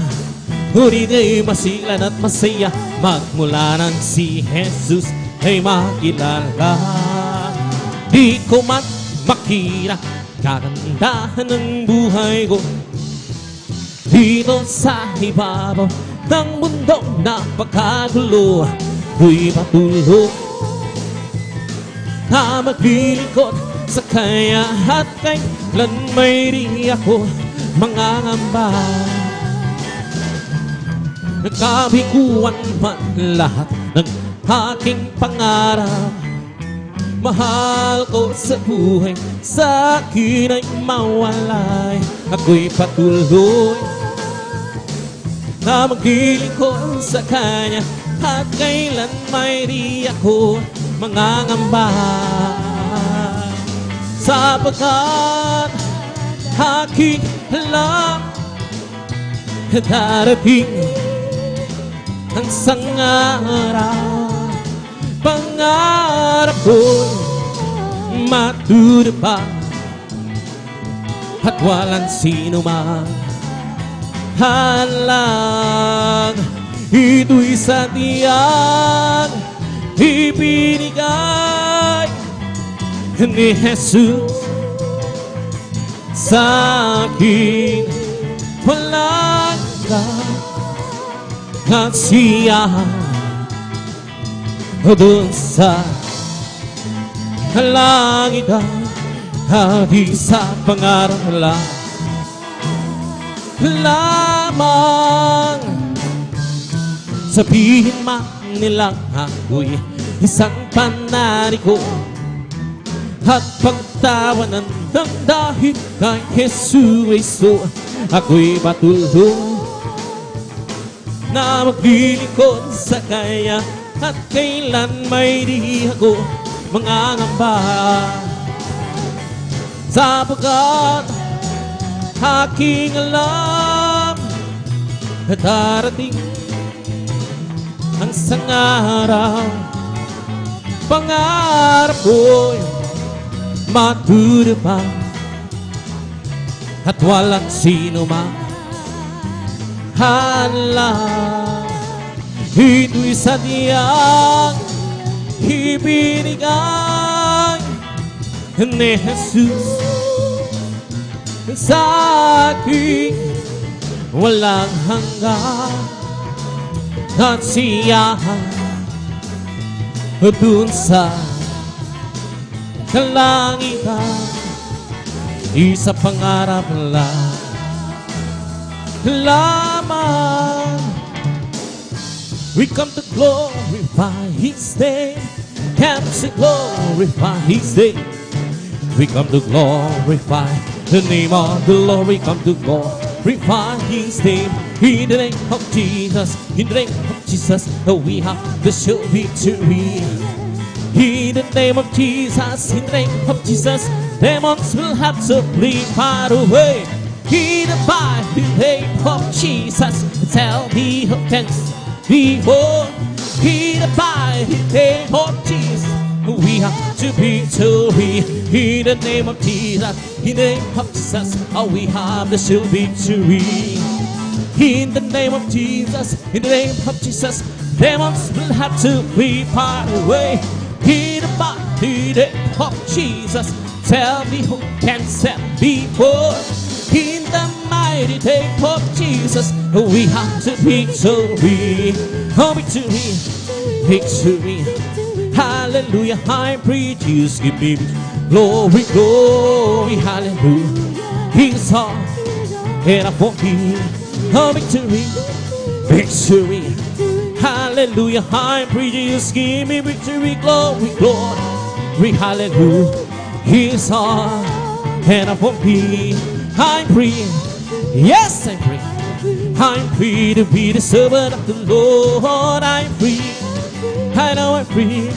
Ngunit ay masiglan at masaya, magmula nang si Jesus ay makilala. Di ko man makita kagandahan ng buhay ko dito sa ibabaw ng mundong napakagulo. Ko'y patuloy na maglilingkod sa Kanya at kailan may di ako mangangamba. Nagkabiguan man lahat ng aking pangarap. Mahal ko sa buhay, sa akin ay mawalay. Ako'y patuloy na maglilingkod sa Kanya at kailan may di ako mangangamba. Sapagkat aking alam darating ang isang araw, pangarap ko'y matutupad at walang sino man halang. Ito'y sa tiyang ibinigay ni Jesus sa akin. Walang kasiyahan doon sa langit at di sa pangarap lamang. Sabihin man nilang ako'y isang panariko at pagtawanan ng dahil kay Jesucristo. Ako'y patuloy na maglilingkod sa Kanya at kailan may di ako mangangamba. Sapagkat aking alam na darating ang isang araw, pangarap ko'y matutupad at walang sino man halang. Ito'y sadyang ibinigay ni Jesus sa akin walang hanggan at siya dun sa kalangitan isa pangarap lang lamang. We come to glorify His name. Come to glorify His name. We come to glorify the name of the Lord. We come to glorify His name. In the name of Jesus, in the name of Jesus, we have the sure victory. In the name of Jesus, in the name of Jesus, demons will have to flee far away. In the mighty name of Jesus, tell me who can before. In the mighty name of Jesus, we have to victory. In the name of Jesus, in the name of Jesus, we have the sure victory. In the name of Jesus, in the name of Jesus, demons will have to flee far away. In the mighty name of Jesus, tell me who can stand before. In the mighty name of Jesus, we have the victory. Oh, victory, victory. Hallelujah, I pray Jesus, give me glory, glory, hallelujah. He's all and I for me. Oh, victory, victory. Hallelujah, I pray Jesus, give me victory, glory, glory, hallelujah. He's all and I for me. I'm free, yes I'm free. I'm free to be the servant of the Lord. I'm free, I know I'm free.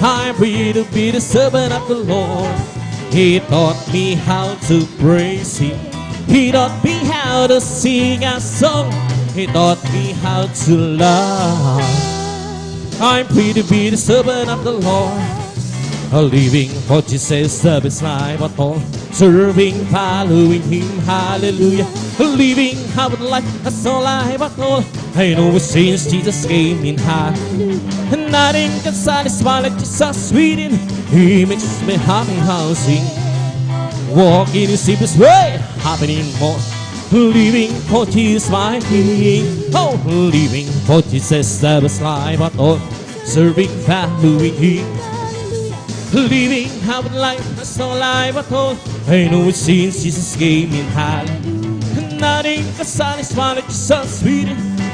I'm free to be the servant of the Lord. He taught me how to praise Him. He taught me how to sing a song. He taught me how to love. I'm free to be the servant of the Lord. Living for Jesus, service life at all. Serving, following Him, hallelujah. Living out life, that's all I ever know. I know since Jesus came in high, and nothing can satisfy like Jesus within. He makes me happy, how sing. Walk in His simplest way, happening more. Living for Jesus, my King. Oh, living for Jesus, service life at all. Serving, following Him. Living out life, that's all I've told. I know it since Jesus came in high. Nothing can satisfy like Jesus sweet.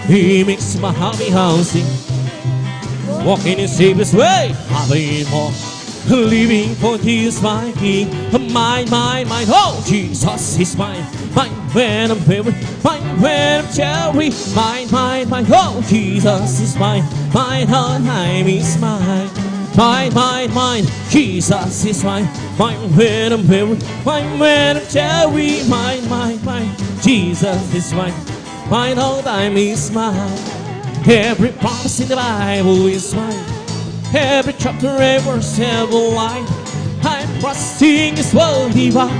He makes my happy housing. Walking in safest way, having more. Living for Jesus, my King. Mine, oh, Jesus is mine. Mine when I'm favored, mine when I'm cherry. Mine, oh, Jesus is mine. Mine, all time is mine. Mine, Jesus is mine. Mine when I'm favored, mine when I'm cherry. Mine, Jesus is mine. Mine all time is mine. Every promise in the Bible is mine. Every chapter, every verse, every line, I'm trusting His word divine.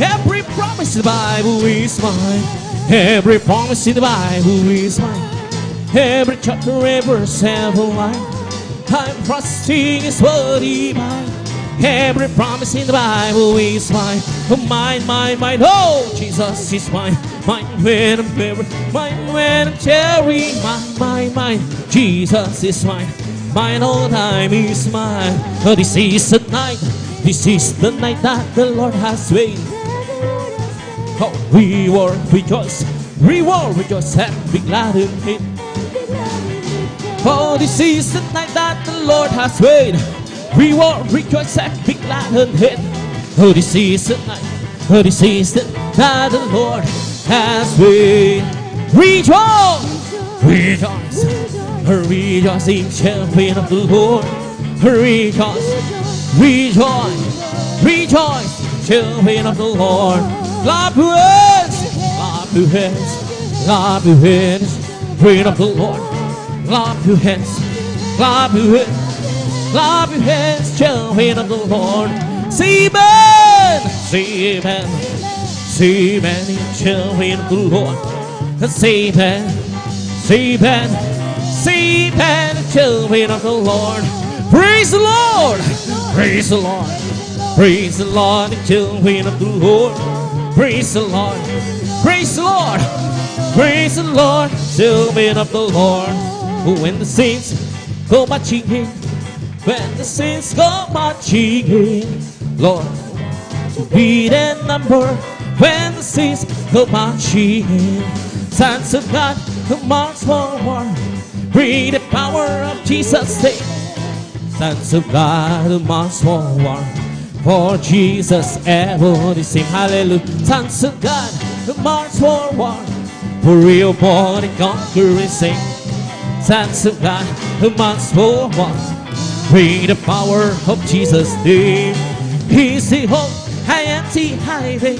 Every promise in the Bible is mine. Every promise in the Bible is mine. Every chapter, every verse, every line, I'm trusting His word divine. Every promise in the Bible is mine. Mine, oh, Jesus is mine. Mine when I'm favored, mine when I'm cherry. Mine, Jesus is mine. Mine all time is mine. Oh, this is the night that the Lord has made. Oh, we will rejoice and be glad in it. Oh, this is the night that the Lord has made. We will rejoice and be glad in it. Oh, this is the night that the Lord has made. Rejoice, rejoice in champion of the Lord. Rejoice, champion of the Lord. Clap your hands, champion of the Lord. Clap your hands, champion of the Lord. See man, champion of the Lord. See man, champion of the Lord. Praise the Lord. Praise the Lord. Praise the Lord until we of the Lord. Praise the Lord. Praise the Lord. Praise the Lord till we of the Lord. When the saints go marching in, when the saints go marching in, Lord, be their number. When the saints go marching in, sons of God who march forward, bring the power of Jesus' name. Sons of God who march forward, for Jesus ever the same. Hallelujah. Sons of God who march forward, for real born and conquering sing. Sons of God who march forward, bring the power of Jesus' name. He's the hope, I am the highway.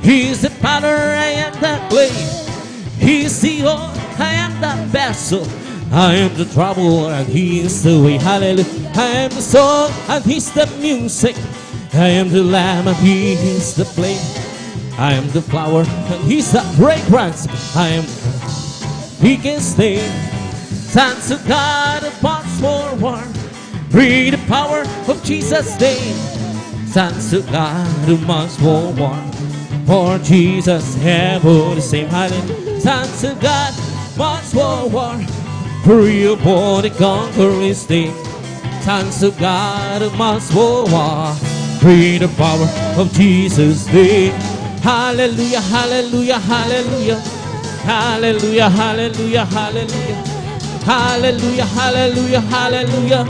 He's the power, I am the clay. He's the oil, I am the vessel. I am the trouble and He is the way. Hallelujah. I am the song and He's the music. I am the lamb and He is the flame. I am the flower and He's the fragrance. I am He can stay. Sons of God march forward, bring the power of Jesus' name. Sons of God march forward, for Jesus ever the same. Hallelujah. Sons of God march forward, for you born to conquer His name. Sons of God march forward, bring the power of Jesus' name. Hallelujah, hallelujah, hallelujah. Hallelujah, hallelujah, hallelujah. Hallelujah, hallelujah, hallelujah.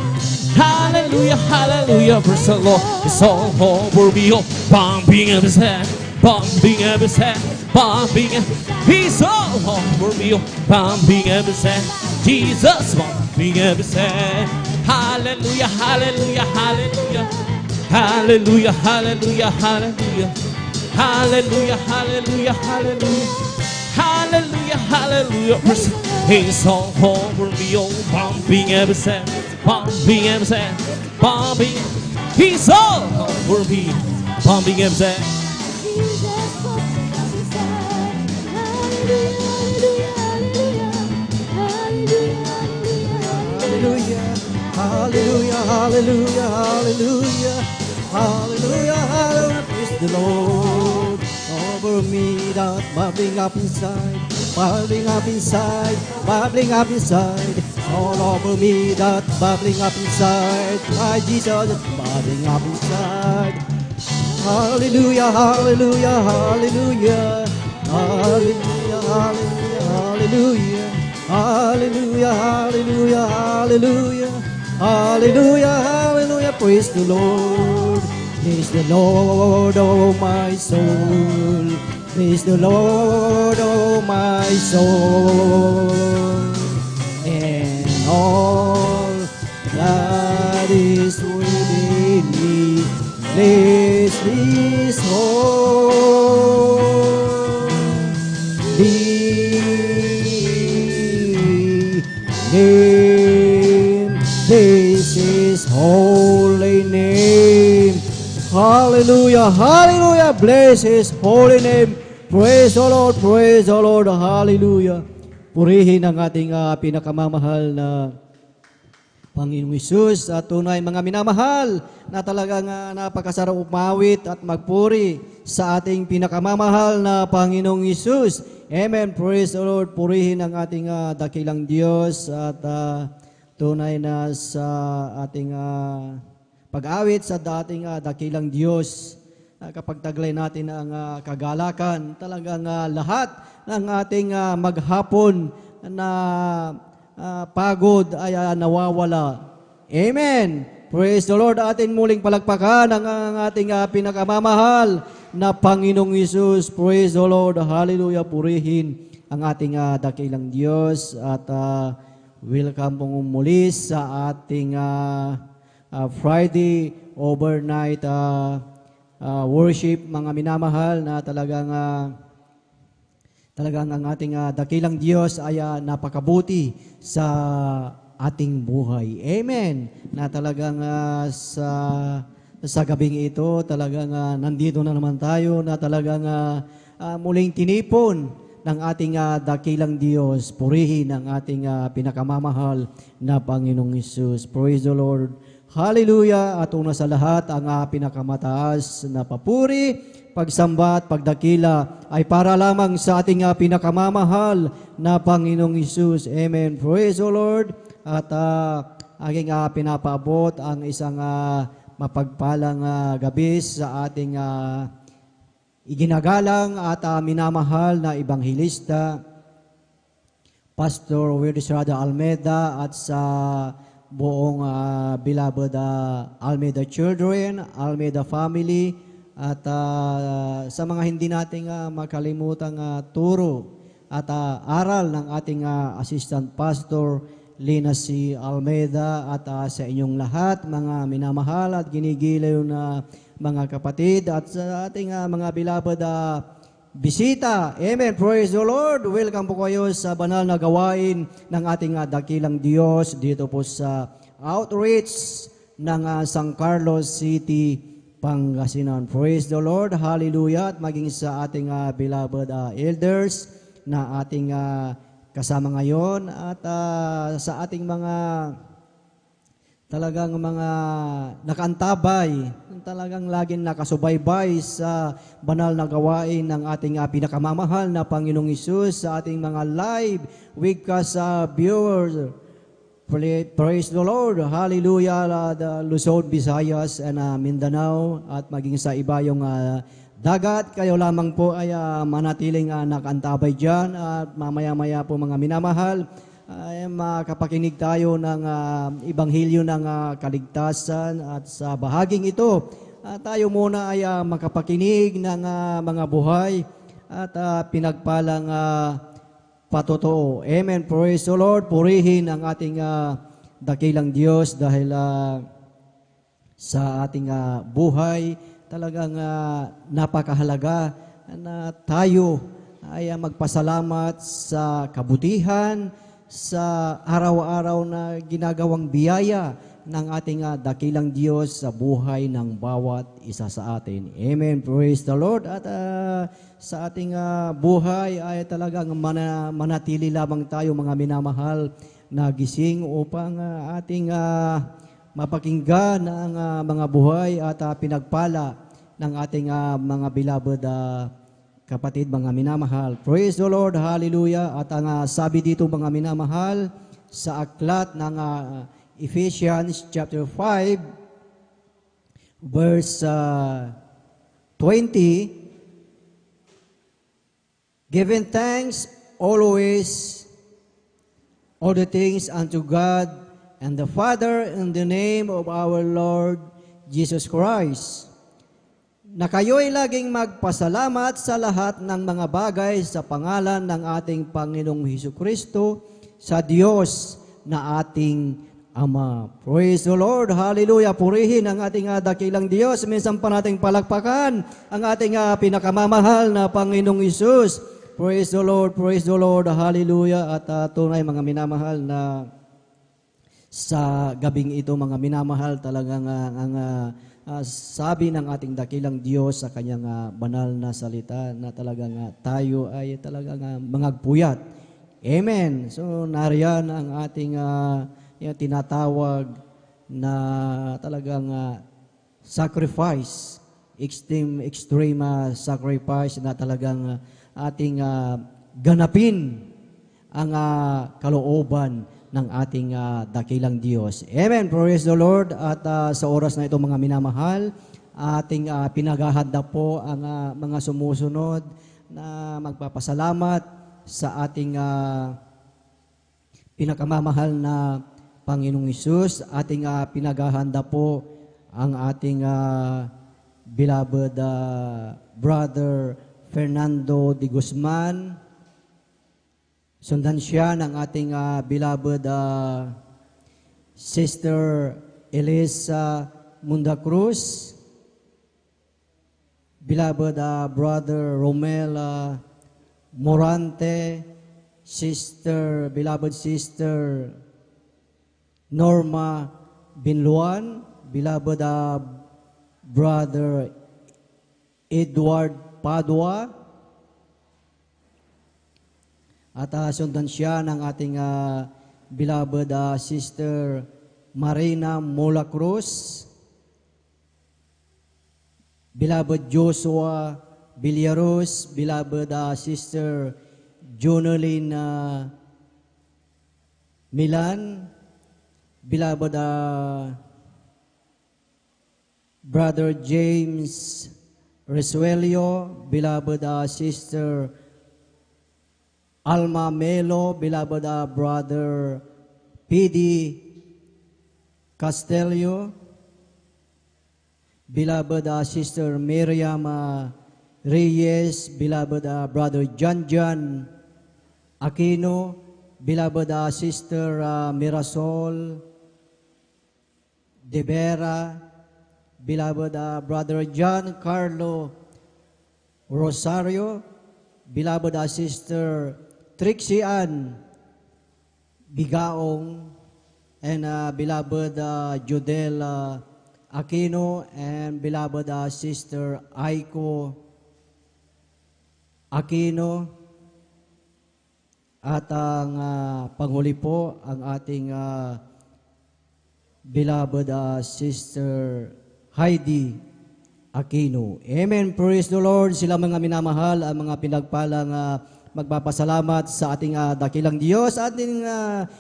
Hallelujah, hallelujah. Praise the Lord. It's all over me. Oh, bumping of His head, bumping of His head, bumping. He's all over me. Oh, bumping of His head. Jesus, bumping of His head. Hallelujah, hallelujah, hallelujah. Hallelujah, hallelujah, hallelujah. Hallelujah, hallelujah, hallelujah. Hallelujah, hallelujah. He's all over me. Oh, bumping of His head, bumping of His head, bumping. He's all over me, bumping of His head. Hallelujah, hallelujah, hallelujah, hallelujah, hallelujah, praise the Lord. Over me that bubbling up inside, bubbling up inside, bubbling up inside. All over me that bubbling up inside, my Jesus is bubbling up inside. Hallelujah, hallelujah, hallelujah, hallelujah, hallelujah, hallelujah. Hallelujah, hallelujah, hallelujah, hallelujah, hallelujah, praise the Lord. Praise the Lord, oh my soul. Praise the Lord, oh my soul. And all that is within me, bless His name. This is holy name. Hallelujah, hallelujah, bless His holy name. Praise the Lord, hallelujah. Purihin ang ating pinakamamahal na Panginoong Hesus at tunay mga minamahal na talagang napakasarap umawit at magpuri sa ating pinakamamahal na Panginoong Hesus. Amen. Praise the Lord. Purihin ang ating dakilang Diyos at tunay na sa ating pag-awit sa dating dakilang Diyos. Kapag taglay natin ang kagalakan, talagang lahat ng ating maghapon na pagod ay nawawala. Amen. Praise the Lord. Atin muling palagpakan ang ating pinakamamahal na Panginoong Hesus. Praise the Lord. Hallelujah. Purihin ang ating dakilang Diyos at welcome pong muli sa ating Friday overnight worship, mga minamahal na talagang ang ating dakilang Diyos ay napakabuti sa ating buhay. Amen. Na talagang sa gabing ito, talagang nandito na naman tayo na talagang muling tinipon ng ating dakilang Diyos. Purihin ang ating pinakamamahal na Panginoong Hesus. Praise the Lord. Hallelujah! At una sa lahat, ang pinakamataas na papuri, pagsamba at pagdakila ay para lamang sa ating pinakamamahal na Panginoong Hesus. Amen. Praise the Lord. At aking pinapaabot ang isang mapagpalang gabi sa ating iginagalang at minamahal na Ebanghilista, Pastor Wildes Almeida, at sa buong beloved Almeida children, Almeida family, at sa mga hindi nating makalimutang turo at aral ng ating assistant pastor Lina C. Almeida, at sa inyong lahat mga minamahal at ginigilaw na mga kapatid, at sa ating mga beloved bisita. Amen. Praise the Lord. Welcome po kayo sa banal na gawain ng ating dakilang Diyos dito po sa outreach ng San Carlos City, Pangasinan. Praise the Lord. Hallelujah. At maging sa ating beloved elders na ating kasama ngayon, at sa ating mga talagang mga nakaantabay, talagang laging nakasubaybay sa banal na gawain ng ating pinakamamahal na Panginoong Hesus, sa ating mga live webcast viewers. Praise the Lord. Hallelujah. The Luzon, Visayas, and Mindanao, at maging sa iba yung dagat. Kayo lamang po ay manatiling nakaantabay dyan, at mamaya-maya po mga minamahal, ay makapakinig tayo ng Ibanghilyo ng kaligtasan. At sa bahaging ito, tayo muna ay makapakinig ng mga buhay at pinagpalang patotoo. Amen. Praise the Lord. Purihin ang ating dakilang Diyos dahil sa ating buhay talagang napakahalaga na tayo ay magpasalamat sa kabutihan, sa araw-araw na ginagawang biyaya ng ating dakilang Diyos sa buhay ng bawat isa sa atin. Amen. Praise the Lord. At sa ating buhay ay talagang manatili lamang tayo mga minamahal na gising upang ating mapakinggan ang mga buhay at pinagpala ng ating mga beloved kapatid, mga minamahal. Praise the Lord. Hallelujah. At ang sabi dito mga minamahal sa aklat ng Ephesians chapter 5 verse 20, giving thanks always all the things unto God and the Father in the name of our Lord Jesus Christ, na kayo'y laging magpasalamat sa lahat ng mga bagay sa pangalan ng ating Panginoong Hesukristo, sa Diyos na ating Ama. Praise the Lord. Hallelujah. Purihin ang ating dakilang Diyos. Minsan pa nating palakpakan ang ating pinakamamahal na Panginoong Hesus. Praise the Lord. Praise the Lord. Hallelujah. At tunay mga minamahal na sa gabing ito mga minamahal, talagang sabi ng ating dakilang Diyos sa kanyang banal na salita na talagang tayo ay talagang mangagpuyat. Amen. So nariyan ang ating tinatawag na talagang sacrifice, extreme sacrifice na talagang ating ganapin ang kalooban ng ating dakilang Diyos. Amen. Praise the Lord. At sa oras na ito mga minamahal, ating pinaghahanda po ang mga sumusunod na magpapasalamat sa ating pinakamamahal na Panginoong Hesus. Ating pinaghahanda po ang ating beloved brother Fernando de Guzman. Sundan siya ng ating beloved Sister Elisa Munda Cruz, beloved brother Romel Morante, beloved sister Norma Binluan, beloved brother Edward Padua, at sundan siya ng ating beloved sister Marina Mola Cruz, beloved Joshua Villaros, beloved Sister Jonalyn Milan, beloved Brother James Resuelio, beloved Sister Alma Melo, beloved Brother P.D. Castelio, beloved Sister Miriam Reyes, beloved Brother John Aquino, beloved Sister Mirasol De Vera, beloved Brother John Carlo Rosario, beloved Sister Trixie Ann Bigaong, and beloved Jodel Aquino, and beloved Sister Aiko Aquino, at ang panghuli po ang ating beloved Sister Heidi Aquino. Amen. Praise the Lord. Sila mga minamahal, ang mga pinagpalang magpapasalamat sa ating dakilang Diyos, ating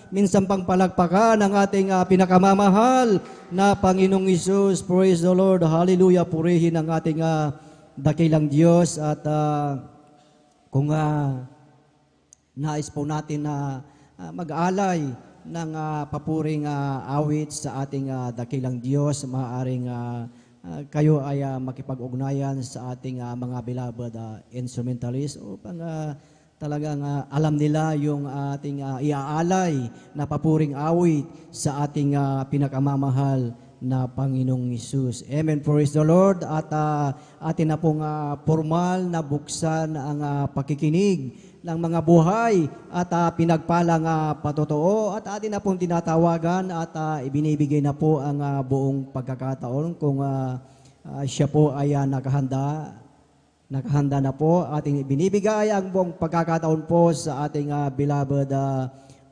minsang pangpalakpakan ang ating pinakamamahal na Panginoong Isus. Praise the Lord. Hallelujah. Purihin ang ating dakilang Diyos. At kung nais po natin na mag-alay ng papuring awit sa ating dakilang Diyos, maaaring kayo ay makipag-ugnayan sa ating mga beloved instrumentalist upang talagang alam nila yung ating iaalay na papuring awit sa ating pinakamamahal na Panginoong Isus. Amen. Praise the Lord. At atin na pong formal na buksan ang pakikinig ng mga buhay at pinagpalang patotoo, at atin na pong tinatawagan at ibinibigay na po ang buong pagkakataon kung siya po ay nakahanda na po. Ating binibigay ang buong pagkakataon po sa ating beloved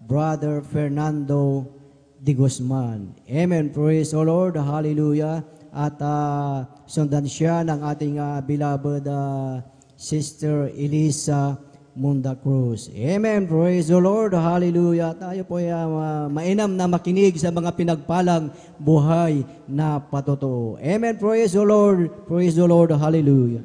Brother Fernando de Guzman. Amen. Praise the Lord. Hallelujah. At sundan siya ng ating beloved Sister Elisa Munda Cruz. Amen. Praise the Lord. Hallelujah. Tayo po ay mainam na makinig sa mga pinagpalang buhay na patotoo. Amen. Praise the Lord. Praise the Lord. Hallelujah.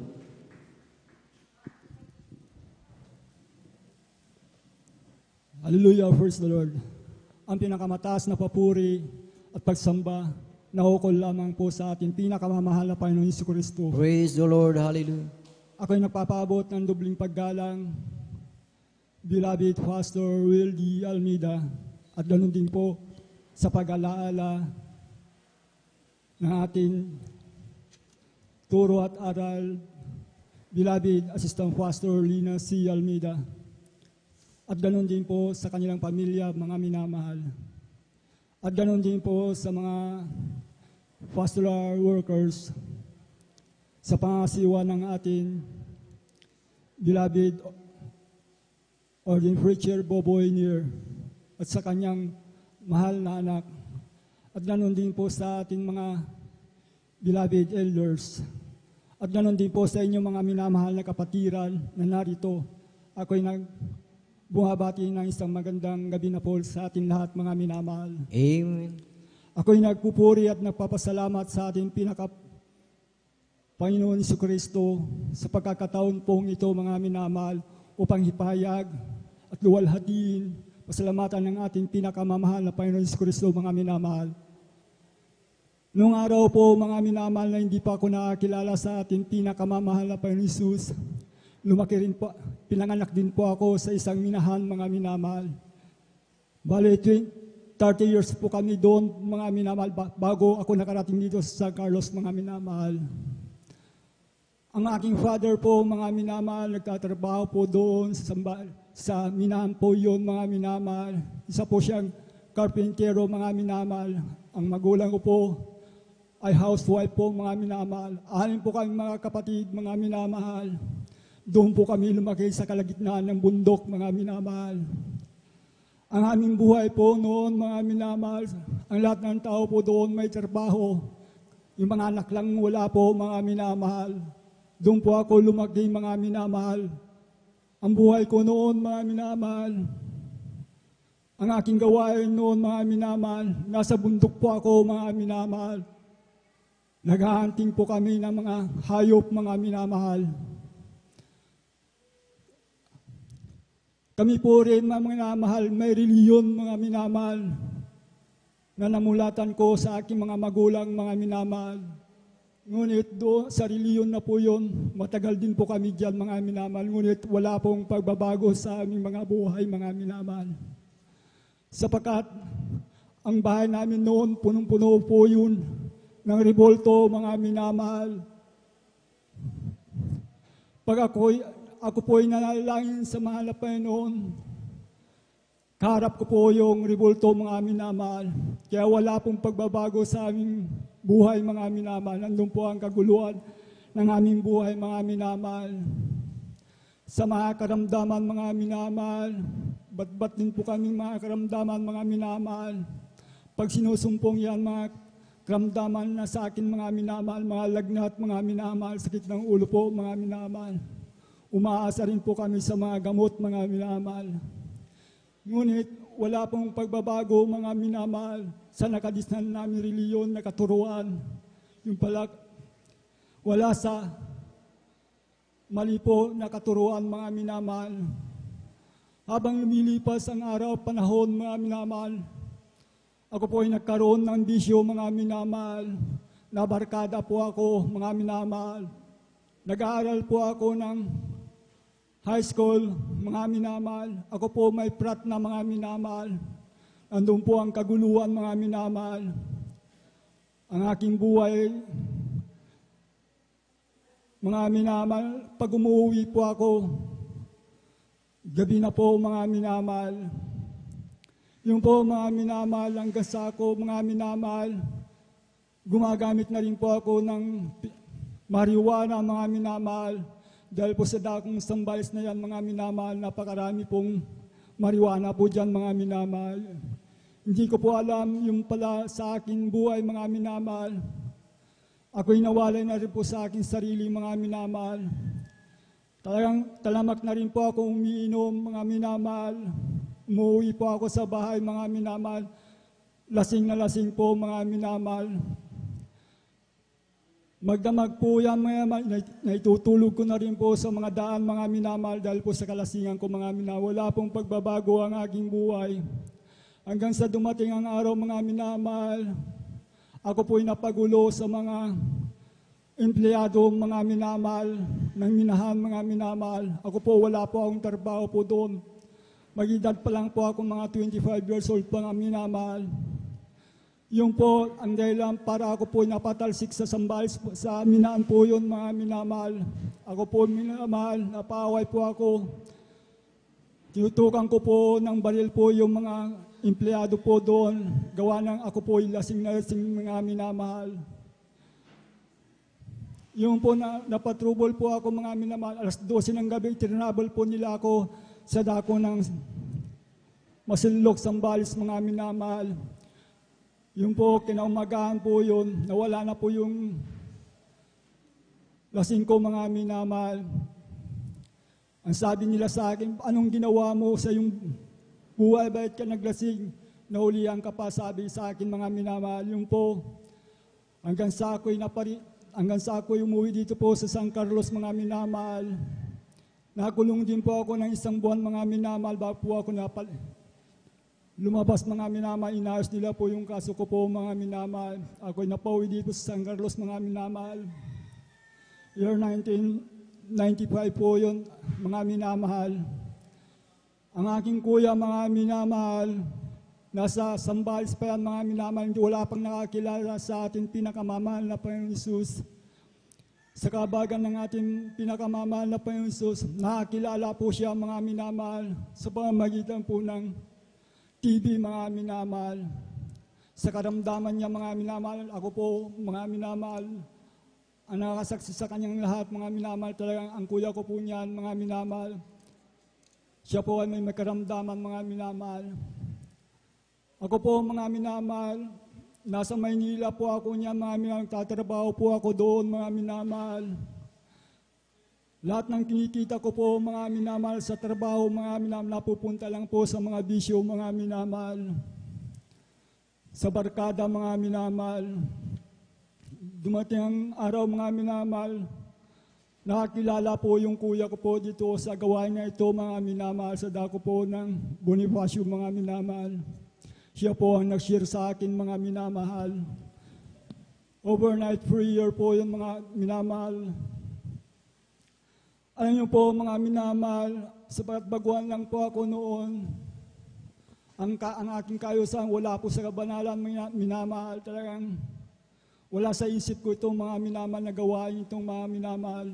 Hallelujah, praise the Lord. Ang pinakamataas na papuri at pagsamba naukol lamang po sa ating pinakamamahal na Panginoon Jesucristo. Praise the Lord. Hallelujah. Ako'y nagpapaabot ng dubling paggalang, beloved Pastor Will D. Almeida, at ganoon din po sa pag-alaala ng ating turo at aral, beloved Assistant Pastor Lina C. Almeida. At ganoon din po sa kanilang pamilya, mga minamahal. At ganoon din po sa mga pastoral workers sa pangasiwa ng ating beloved ordained preacher Boboy Nier at sa kanyang mahal na anak. At ganoon din po sa ating mga beloved elders. At ganoon din po sa inyong mga minamahal na kapatiran na narito. Ako'y bumabati ng isang magandang gabi na po sa ating lahat, mga minamahal. Amen. Ako'y nagpupuri at nagpapasalamat sa ating Panginoon Jesucristo sa pagkakataon pong ito, mga minamahal, upang hipayag at luwalhatiin pasalamatan ng ating pinakamamahal na Panginoon Jesucristo, mga minamahal. Noong araw po, mga minamahal, na hindi pa ako nakakilala sa ating pinakamamahal na Panginoon Jesus, lumaki rin po, pinanganak din po ako sa isang minahan, mga minamahal. Bale, 30 years po kami doon, mga minamahal, bago ako nakarating dito sa San Carlos, mga minamahal. Ang aking father po, mga minamahal, nagtatrabaho po doon sa minahan po yun, mga minamahal. Isa po siyang karpintero, mga minamahal. Ang magulang ko po ay housewife po, mga minamahal. Anim po kami mga kapatid, mga minamahal. Doon po kami lumaki sa kalagitnaan ng bundok, mga minamahal. Ang aming buhay po noon, mga minamahal, ang lahat ng tao po doon may trabaho. Yung mga anak lang wala po, mga minamahal. Doon po ako lumaki, mga minamahal. Ang buhay ko noon, mga minamahal, ang aking gawain noon, mga minamahal, nasa bundok po ako, mga minamahal. Naghahunting po kami ng mga hayop, mga minamahal. Kami po rin, mga minamahal, may reliyon, mga minamahal, na namulatan ko sa aking mga magulang, mga minamahal. Ngunit sa reliyon na po yun, matagal din po kami dyan, mga minamahal. Ngunit wala pong pagbabago sa aming mga buhay, mga minamahal. Sapagkat ang bahay namin noon, punong-puno po yun ng revolto, mga minamahal. Pag ako po'y nanalangin sa mahal na Panginoon, kaharap ko po yung revolto, mga minamahal. Kaya wala pong pagbabago sa aming buhay, mga minamahal. Nandun po ang kaguluhan ng aming buhay, mga minamahal. Sa mga karamdaman, mga minamahal, bat din po kami mga karamdaman, mga minamahal. Pag sinusumpong yan, mga karamdaman na sa akin, mga minamahal, mga lagnat, mga minamahal, sakit ng ulo po, mga minamahal. Umaasa rin po kami sa mga gamot, mga minamahal. Ngunit wala pong pagbabago, mga minamahal, sa nakadisnan namin reliyon na katuruan. Yung pala, wala sa mali po na katuruan, mga minamahal. Habang lumilipas ang araw, panahon, mga minamahal, ako po ay nagkaroon ng bisyo, mga minamahal. Nabarkada po ako, mga minamahal. Nag-aaral po ako ng high school, mga minamahal. Ako po may prat na, mga minamahal. Nandun po ang kaguluhan, mga minamahal. Ang aking buhay, mga minamahal, pag umuwi po ako, gabi na po, mga minamahal. Yung po, mga minamahal, hanggang sa ako, mga minamahal, gumagamit na rin po ako ng marijuana, mga minamahal. Dahil po sa dakong sambalis na yan, mga minamahal, napakarami pong marijuana po dyan, mga minamahal. Hindi ko po alam yung pala sa aking buhay, mga minamahal. Ako'y nawalay na rin po sa aking sarili, mga minamahal. Talagang talamak na rin po ako umiinom, mga minamahal. Umuwi po ako sa bahay, mga minamahal. Lasing na lasing po, mga minamahal. Magdamag po yan, mga naitutulog ko na rin po sa mga daan, mga minamahal, dahil po sa kalasingan ko, mga minamahal. Wala pong pagbabago ang aking buhay. Hanggang sa dumating ang araw, mga minamahal, ako po'y napagulo sa mga empleyado, mga minamahal, ng minahan, mga minamahal. Ako po, wala po akong trabaho po doon. Mag-edad pa lang po ako, mga 25 years old pa, mga minamahal. Yung po, ang dahilan para ako po napatalsik sa sambals, sa minaan po yun, mga minamahal. Ako po minamahal, napaaway po ako. Tinutukan ko po ng baril po yung mga empleyado po doon. Gawa ng ako po lasing na lasing, mga minamahal. Yung po napatrubol po ako, mga minamahal. Alas 12 ng gabi, tinabol po nila ako sa dako ng Masinlok, Sambales, mga minamahal. Yung po, kinaumagahan po yun, nawala na po yung lasing ko, mga minamahal. Ang sabi nila sa akin, anong ginawa mo sa yung buhay, bakit ka naglasing? Naulihan ka pa, sabi sa akin, mga minamahal. Yung po, hanggang sa ako'y umuwi dito po sa San Carlos, mga minamahal. Nakulong din po ako ng 1 buwan, mga minamahal, bago po ako lumabas, mga minamahal. Inayos nila po yung kaso ko po, mga minamahal. Ako'y napauwi dito sa San Carlos, mga minamahal. Year 1995 po yun, mga minamahal. Ang aking kuya, mga minamahal, nasa Sambales pa yan, mga minamahal. Wala pang nakakilala sa ating pinakamamahal na Panginoon Hesus. Sa kabagan ng ating pinakamamahal na Panginoon Hesus, nakakilala po siya, mga minamahal, sa pamamagitan po ng TV, mga minamahal. Sa karamdaman niya, mga minamahal, ako po, mga minamahal, ang nakakasaksi sa kanyang lahat, mga minamahal, talagang ang kuya ko po niyan, mga minamahal. Siya po ay may karamdaman, mga minamahal. Ako po mga minamahal, nasa Maynila po ako niya mga minamahal, tatrabaho po ako doon mga minamahal. Lahat ng kinikita ko po mga minamahal sa trabaho mga minamahal, napupunta lang po sa mga bisyo mga minamahal. Sa barkada mga minamahal. Dumating ang araw mga minamahal, nakakilala po yung kuya ko po dito sa gawain na ito mga minamahal sa dako po ng Bonifacio mga minamahal. Siya po ang nag-share sa akin mga minamahal. Overnight prayer po yung mga minamahal. Alam niyo po mga minamahal, sapagat baguhan lang po ako noon. Ang aking kayusan wala po sa kabanalan minamahal. Talagang wala sa isip ko itong mga minamahal na gawain itong mga minamahal.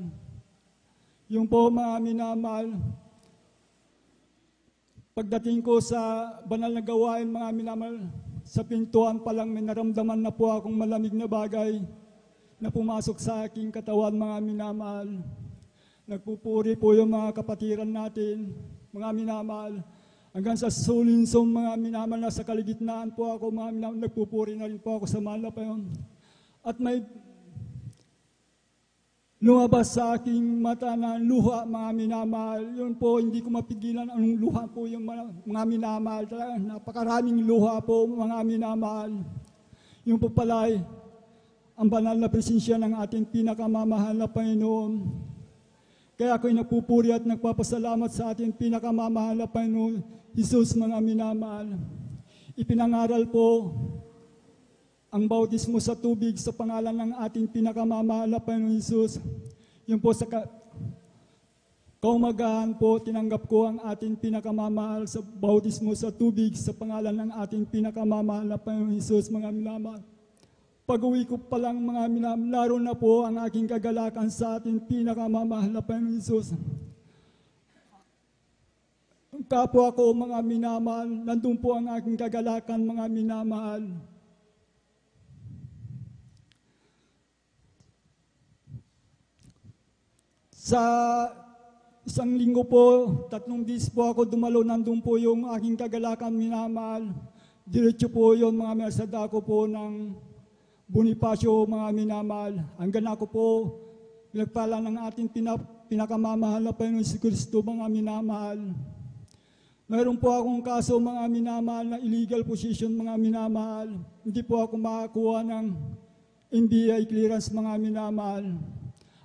Yung po mga minamahal, pagdating ko sa banal na gawain mga minamahal, sa pintuan pa lang may naramdaman na po akong malamig na bagay na pumasok sa aking katawan mga minamahal. Nagpupuri po yung mga kapatiran natin, mga minamahal. Hanggang sa sulinsong mga minamahal na sa kaligitnaan po ako mga minamahal, nagpupuri na rin po ako sa mahal na Panginoon. At may lumabas sa aking mata na luha mga minamahal. Yun po, hindi ko mapigilan anong luha po yung mga minamahal. Talaga, napakaraming luha po mga minamahal. Yung po pala ay ang banal na presensya ng ating pinakamamahal na Panginoon. Kaya ako'y nagpupuri at nagpapasalamat sa ating pinakamamahal na Panginoon, Jesus mga minamahal. Ipinangaral po ang bautismo sa tubig sa pangalan ng ating pinakamamahal na Panginoon Jesus. Yun po sa kaumagahan po, tinanggap ko ang ating pinakamamahal sa bautismo sa tubig sa pangalan ng ating pinakamamahal na Panginoon Jesus, mga minamahal. Pag-uwi ko pa lang mga minamahal, laro na po ang aking kagalakan sa ating pinakamamahal na Panginoon Jesus. Kapwa ko mga minamahal, nandun po ang aking kagalakan mga minamahal. Sa isang linggo po, 3 days po ako dumalo, nandun po yung aking kagalakan minamahal. Diretso po yun mga minasada ko po ng Bonifacio mga minamahal. Hanggang ako po, pinagpala ng ating pinakamamahal na Panginoon si Kristo mga minamahal. Mayroon po akong kaso mga minamahal na illegal possession mga minamahal. Hindi po ako makakuha ng NBI clearance mga minamahal.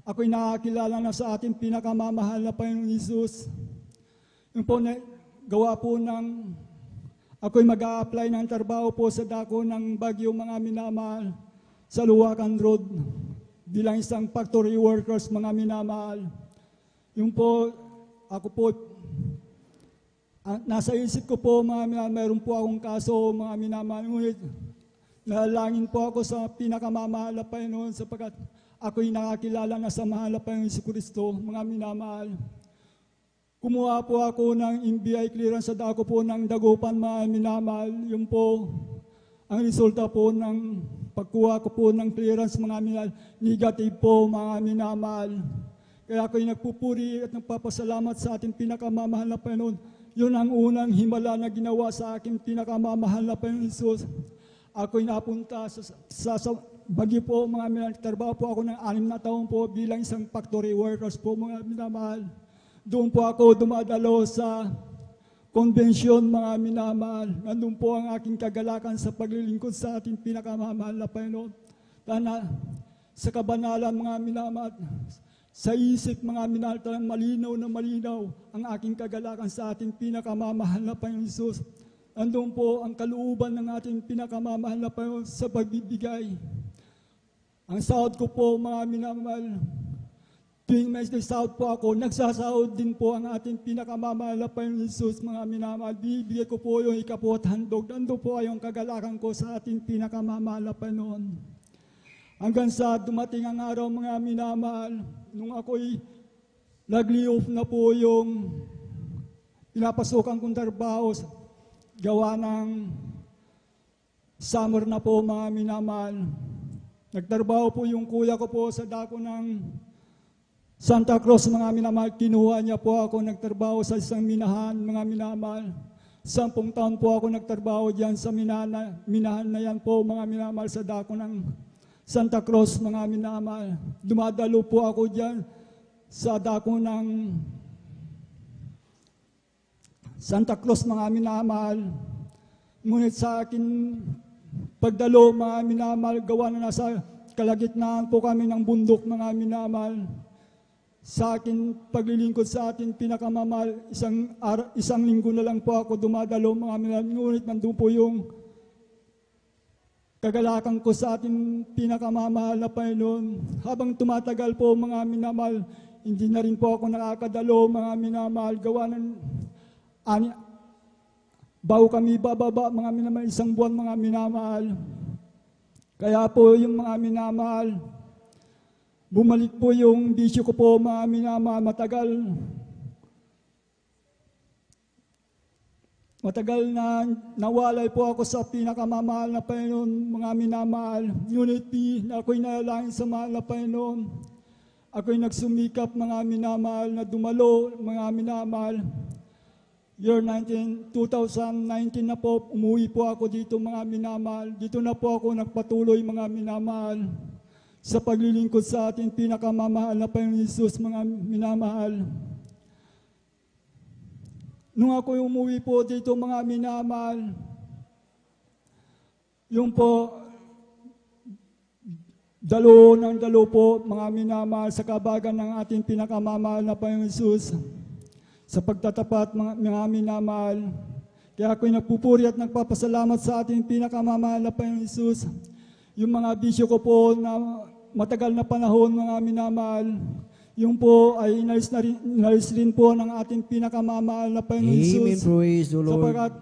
Ako'y nakakilala na sa ating pinakamamahal na Panginoon Jesus. Yung po gawa po ng ako'y mag-a-apply ng trabaho po sa dako ng Baguio mga minamahal sa Luwakan Road bilang isang factory workers mga minamahal. Yung po, ako po, nasa isip ko po mga minamahal, mayroon po akong kaso mga minamahal. Ngunit nalangin po ako sa pinakamamahal na Panginoon sapagkat ako'y nakakilala na sa mahal na Panginoon si Kristo, mga minamahal. Kumuha po ako ng NBI clearance sa dako po ng Dagupan, mga minamahal. Yun po, ang resulta po ng pagkuha ko po ng clearance, mga minamahal, negative po, mga minamahal. Kaya ako'y nagpupuri at nagpapasalamat sa ating pinakamamahal na Panginoon. Yun ang unang himala na ginawa sa aking pinakamamahal na Panginoon Jesus. Ako'y napunta sa Baguio po mga minamahal. Trabaho po ako ng 6 na taon po bilang isang factory workers po mga minamahal. Doon po ako dumadalo sa konbensyon mga minamahal. Nandun po ang aking kagalakan sa paglilingkod sa ating pinakamamahal na Panginoon. Tana, sa kabanalan mga minamahal, sa isip mga minamahal, talang malinaw na malinaw ang aking kagalakan sa ating pinakamamahal na Panginoon Jesus. Nandun po ang kalooban ng ating pinakamamahal na Panginoon sa pagbibigay. Ang sahod ko po mga minamahal, tuwing may sahod po ako, nagsasahod din po ang ating pinakamamahal na Panginoon Jesus mga minamahal. Bibigay ko po yung ikapo at handog. Nandun po ay yung kagalakan ko sa ating pinakamamahal na Panginoon. Hanggang sa dumating ang araw mga minamahal, nung ako'y nag-layoff na po yung pinapasukan kong trabaho, gawa ng summer na po mga minamahal. Nagtrabaho po yung kuya ko po sa dako ng Santa Cruz mga minamahal. Kinuha niya po ako, nagtrabaho sa isang minahan mga minamahal. 10 taon po ako nagtrabaho diyan sa minahan na yan po, mga minamahal, sa dako ng Santa Cruz, mga minamahal. Dumadalo po ako diyan sa dako ng Santa Cruz, mga minamahal. Ngunit sa akin pagdalo, mga minamahal, gawa na nasa kalagitnaan po kami ng bundok, mga minamahal. Sa akin paglilingkod sa atin pinakamamahal, isang linggo na lang po ako dumadalo, mga minamahal. Ngunit nandun po yung kagalakan ko sa ating pinakamamahal na Panginoon. Habang tumatagal po, mga minamahal, hindi na rin po ako nakakadalo, mga minamahal. Gawa ng bago kami bababa, mga minamahal, 1 buwan, mga minamahal. Kaya po yung mga minamahal, bumalik po yung bisyo ko po, mga minamahal. Matagal na nawalay po ako sa pinakamamahal na Panginoon, mga minamahal. Ngunit ako'y nalangin sa mahal na Panginoon. Ako'y nagsumikap, mga minamahal, na dumalo, mga minamahal. Year 2019 na po, umuwi po ako dito, mga minamahal. Dito na po ako nagpatuloy, mga minamahal, sa paglilingkod sa ating pinakamamahal na Panginoon Jesus, mga minamahal. Nung ako umuwi po dito, mga minamahal, yung po, dalo po, mga minamahal, sa kabagan ng ating pinakamamahal na Panginoon Jesus, sa pagtatapat, mga minamahal. Kaya ako'y nagpupuri at nagpapasalamat sa ating pinakamamahal na Panginoon Jesus. Yung mga bisyo ko po na matagal na panahon, mga minamahal, yung po ay inalis rin po ng ating pinakamamahal na Panginoon Jesus. Amen. Praise the Lord. Sapagat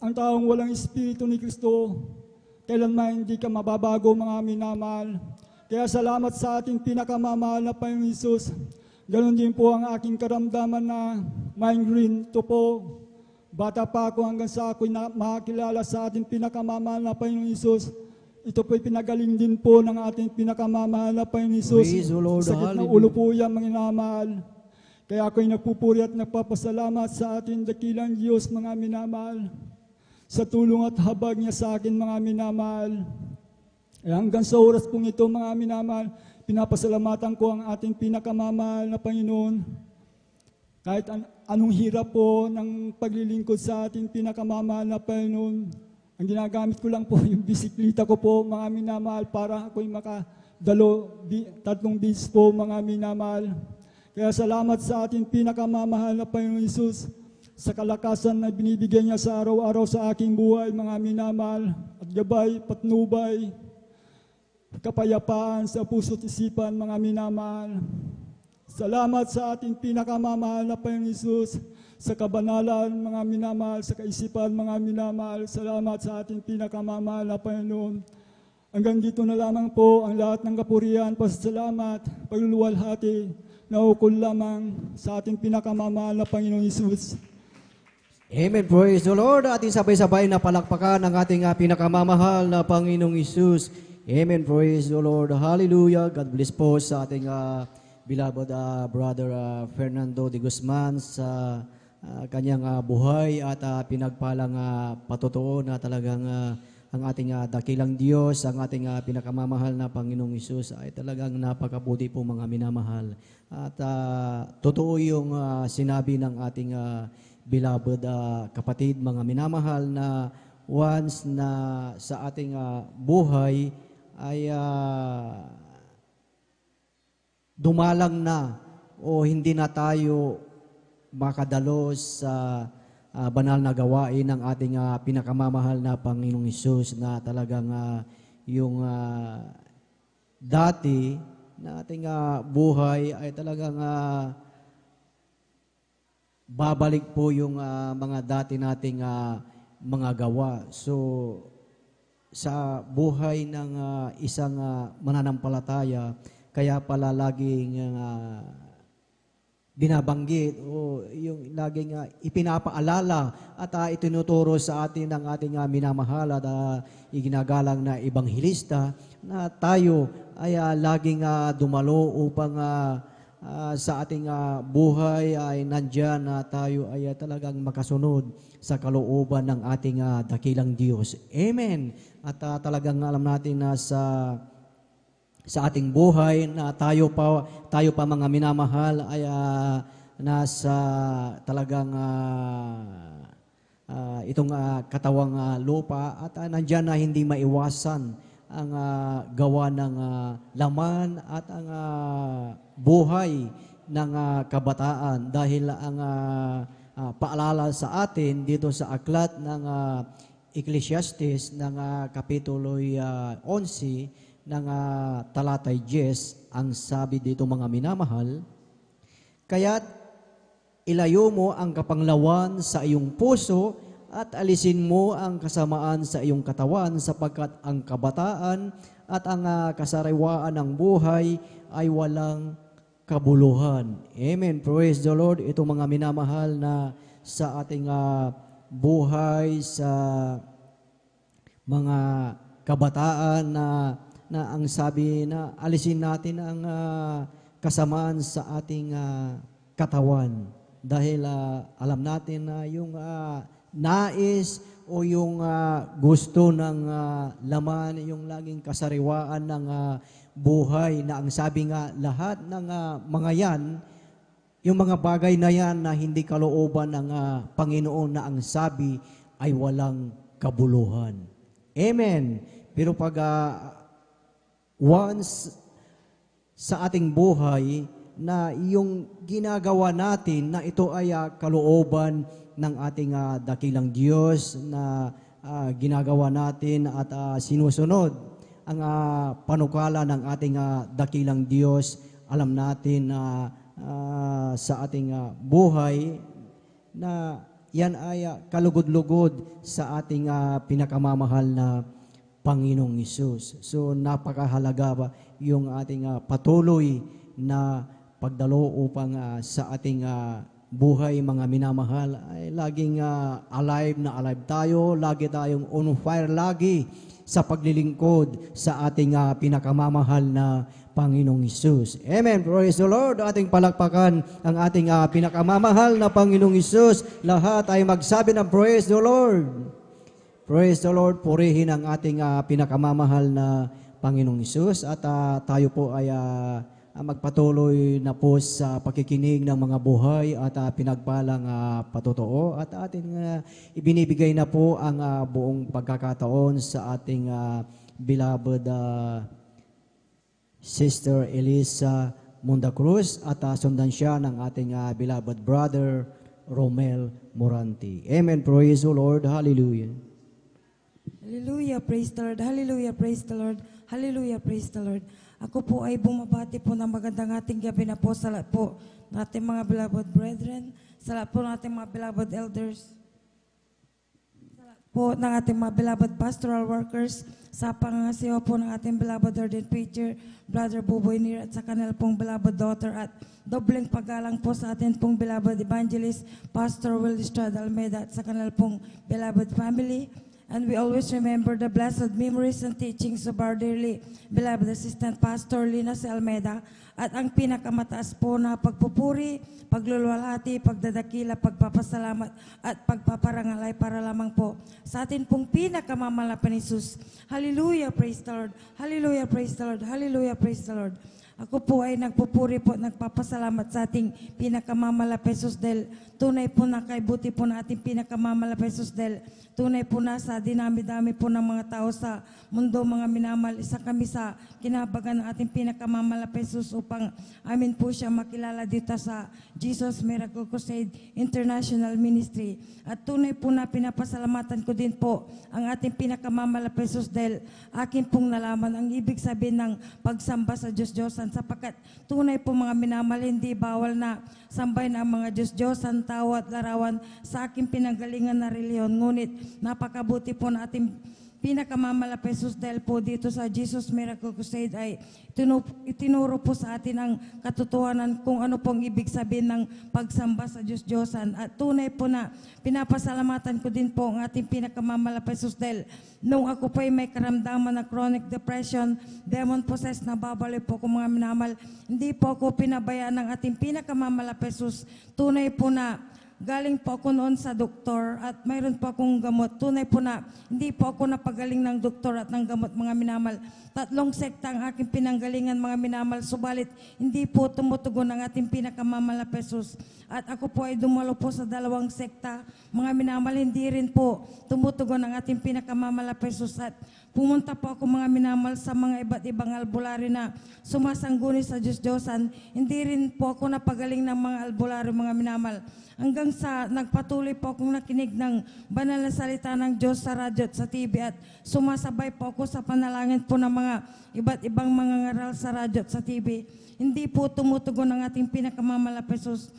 ang taong walang Espiritu ni Kristo, kailanman hindi ka mababago, mga minamahal. Kaya salamat sa ating pinakamamahal na Panginoon Jesus. Ganon din po ang aking karamdaman na migraine. Ito po, bata pa ako hanggang sa ako'y makakilala sa ating pinakamamahal na Panginoon Jesus. Ito po'y pinagaling din po ng ating pinakamamahal na Panginoon Jesus. Praise the Lord. Sakit ng ulo po yan, mga minamahal. Kaya ako'y nagpupuri at nagpapasalamat sa ating dakilang Diyos, mga minamahal, sa tulong at habag niya sa akin, mga minamahal. Hanggang sa oras pong ito, mga minamahal, pinapasalamatan ko ang ating pinakamamahal na Panginoon. Kahit anong hirap po ng paglilingkod sa ating pinakamamahal na Panginoon, ang ginagamit ko lang po yung bisikleta ko po, mga minamahal, para ako'y makadalo 3 bis po, mga minamahal. Kaya salamat sa ating pinakamamahal na Panginoon Jesus, sa kalakasan na binibigyan niya sa araw-araw sa aking buhay, mga minamahal, at gabay, patnubay, kapayapaan sa puso't isipan, mga minamahal. Salamat sa ating pinakamamahal na Panginoon Jesus, sa kabanalan, mga minamahal, sa kaisipan, mga minamahal. Salamat sa ating pinakamamahal na Panginoon. Hanggang dito na lamang po ang lahat ng kapurihan, pasasalamat, pagluluwalhati, na ukol lamang sa ating pinakamamahal na Panginoon Jesus. Amen. Praise the Lord. Ating sabay-sabay na palakpakan ang ating pinakamamahal na Panginoong Isus. Amen. Praise the Lord. Hallelujah. God bless po sa ating beloved brother Fernando de Guzman sa kanyang buhay at pinagpalang patutuo na talagang ang ating dakilang Diyos, ang ating pinakamamahal na Panginoong Isus ay talagang napakabuti po, mga minamahal. At totoo yung sinabi ng ating beloved kapatid, mga minamahal, na once na sa ating buhay ay dumalang na o hindi na tayo makadalo sa banal na gawain ng ating pinakamamahal na Panginoong Hesus, na talagang yung dati na ating buhay ay talagang babalik po yung mga dati nating mga gawa. So, sa buhay ng isang mananampalataya, kaya pala laging binabanggit o yung laging ipinapaalala at itinuturo sa atin ng ating minamahal at iginagalang na ebanghelista na tayo ay laging dumalo upang sa ating buhay ay nandyan na tayo ay talagang makasunod sa kalooban ng ating dakilang Diyos. Amen. At talagang alam natin na sa ating buhay na tayo pa mga minamahal ay nasa talagang itong katawang lupa at nandyan na hindi maiwasan ang gawa ng laman at ang buhay ng kabataan dahil ang paalala sa atin dito sa aklat ng Ecclesiastes ng kapitulo 11 ng talatay 10 ang sabi dito mga minamahal, kaya't ilayo mo ang kapanglawan sa iyong puso at alisin mo ang kasamaan sa iyong katawan sapagkat ang kabataan at ang kasariwaan ng buhay ay walang kabuluhan. Amen. Praise the Lord. Ito mga minamahal na sa ating buhay sa mga kabataan na ang sabi na alisin natin ang kasamaan sa ating katawan dahil alam natin na yung nais o yung gusto ng laman, yung laging kasariwaan ng buhay na ang sabi nga lahat ng mga yan, yung mga bagay na yan na hindi kalooban ng Panginoon na ang sabi ay walang kabuluhan. Amen. Pero pag once sa ating buhay na yung ginagawa natin na ito ay kalooban ng ating dakilang Diyos na ginagawa natin at sinusunod ang panukala ng ating dakilang Diyos. Alam natin na sa ating buhay na yan ay kalugod-lugod sa ating pinakamamahal na Panginoong Hesus. So napakahalaga ba yung ating patuloy na pagdalo upang sa ating buhay mga minamahal ay laging alive na alive tayo, lagi tayong on fire lagi sa paglilingkod sa ating pinakamamahal na Panginoong Hesus. Amen. Praise the Lord. Ating palakpakan ang ating pinakamamahal na Panginoong Hesus. Lahat ay magsabi ng praise the Lord. Praise the Lord. Purihin ang ating pinakamamahal na Panginoong Hesus at tayo po ay magpatuloy na po sa pakikinig ng mga buhay at pinagpalang patotoo at ating ibinibigay na po ang buong pagkakataon sa ating beloved Sister Elisa Munda Cruz at sundan siya ng ating beloved brother Romel Moranti. Amen. Praise the Lord. Hallelujah. Hallelujah. Praise the Lord. Hallelujah. Praise the Lord. Hallelujah. Praise the Lord. Ako po ay bumabati po ng magandang ating gabi na po sa lahat po ng ating mga beloved brethren, sa lahat po ng ating mga beloved elders, sa lahat po ng ating mga beloved pastoral workers, sa pangangasiwa po ng ating beloved ordained preacher, Brother Buboy Nir, at sa kanila pong beloved daughter, at dobleng paggalang po sa ating pong beloved evangelist, Pastor Will Estrada Almeida, at sa kanila pong beloved family. And we always remember the blessed memories and teachings of our dearly beloved Assistant Pastor Lina C. Almeida at ang pinakamataas po na pagpupuri, pagluluwalhati, pagdadakila, pagpapasalamat at pagpaparangalay para lamang po sa atin pong pinakamamalapan ni Jesus. Hallelujah, praise the Lord. Hallelujah, praise the Lord. Hallelujah, praise the Lord. Ako po ay nagpupuri po, nagpapasalamat sa ating pinakamamalapan Jesus dahil tunay po na kaibuti po na ating pinakamamalapan Jesus dahil tunay po na sa dinami-dami po ng mga tao sa mundo, mga minamahal, isa kami sa kinabagan ng ating pinakamamalapan Jesus upang amin po siya makilala dito sa Jesus Miracle Crusade International Ministry. At tunay po na pinapasalamatan ko din po ang ating pinakamamalapan Jesus dahil akin pong nalaman ang ibig sabihin ng pagsamba sa Diyos-Diyosan sapagkat tunay po mga minamahal, hindi bawal na sambahin ang mga Diyos-Diyosan, tao at larawan sa aking pinanggalingan na reliyon. Ngunit napakabuti po na ating pinakamamalapay Jesus dahil po dito sa Jesus Miracle Crusade ay itinuro po sa atin ang katotohanan kung ano pong ibig sabihin ng pagsamba sa Diyos-Diyosan. At tunay po na pinapasalamatan ko din po ang ating pinakamamalapay Jesus dahil nung ako po ay may karamdaman na chronic depression, demon possessed, na babalik po ko mga minamahal, hindi po ako pinabayaan ng ating pinakamamalapay Jesus. Tunay po na galing po ako noon sa doktor at mayroon po akong gamot. Tunay po na hindi po ako napagaling ng doktor at ng gamot mga minamal. 3 sekta ang aking pinanggalingan mga minamal. Subalit hindi po tumutugon ang ating pinakamamalapay Jesus. At ako po ay dumalo po sa 2 sekta mga minamal. Hindi rin po tumutugon ang ating pinakamamalapay Jesus. At pumunta po ako mga minamal sa mga iba't ibang albularyo na sumasangguni sa Diyos-Diyosan. Hindi rin po ako napagaling ng mga albularyo mga minamal. Hanggang sa nagpatuloy po akong nakinig ng banal na salita ng Diyos sa radyo at sa TV at sumasabay po ako sa panalangin po ng mga iba't ibang mga ngaral sa radyo at sa TV. Hindi po tumutugon ang ating pinakamamalapay Jesus.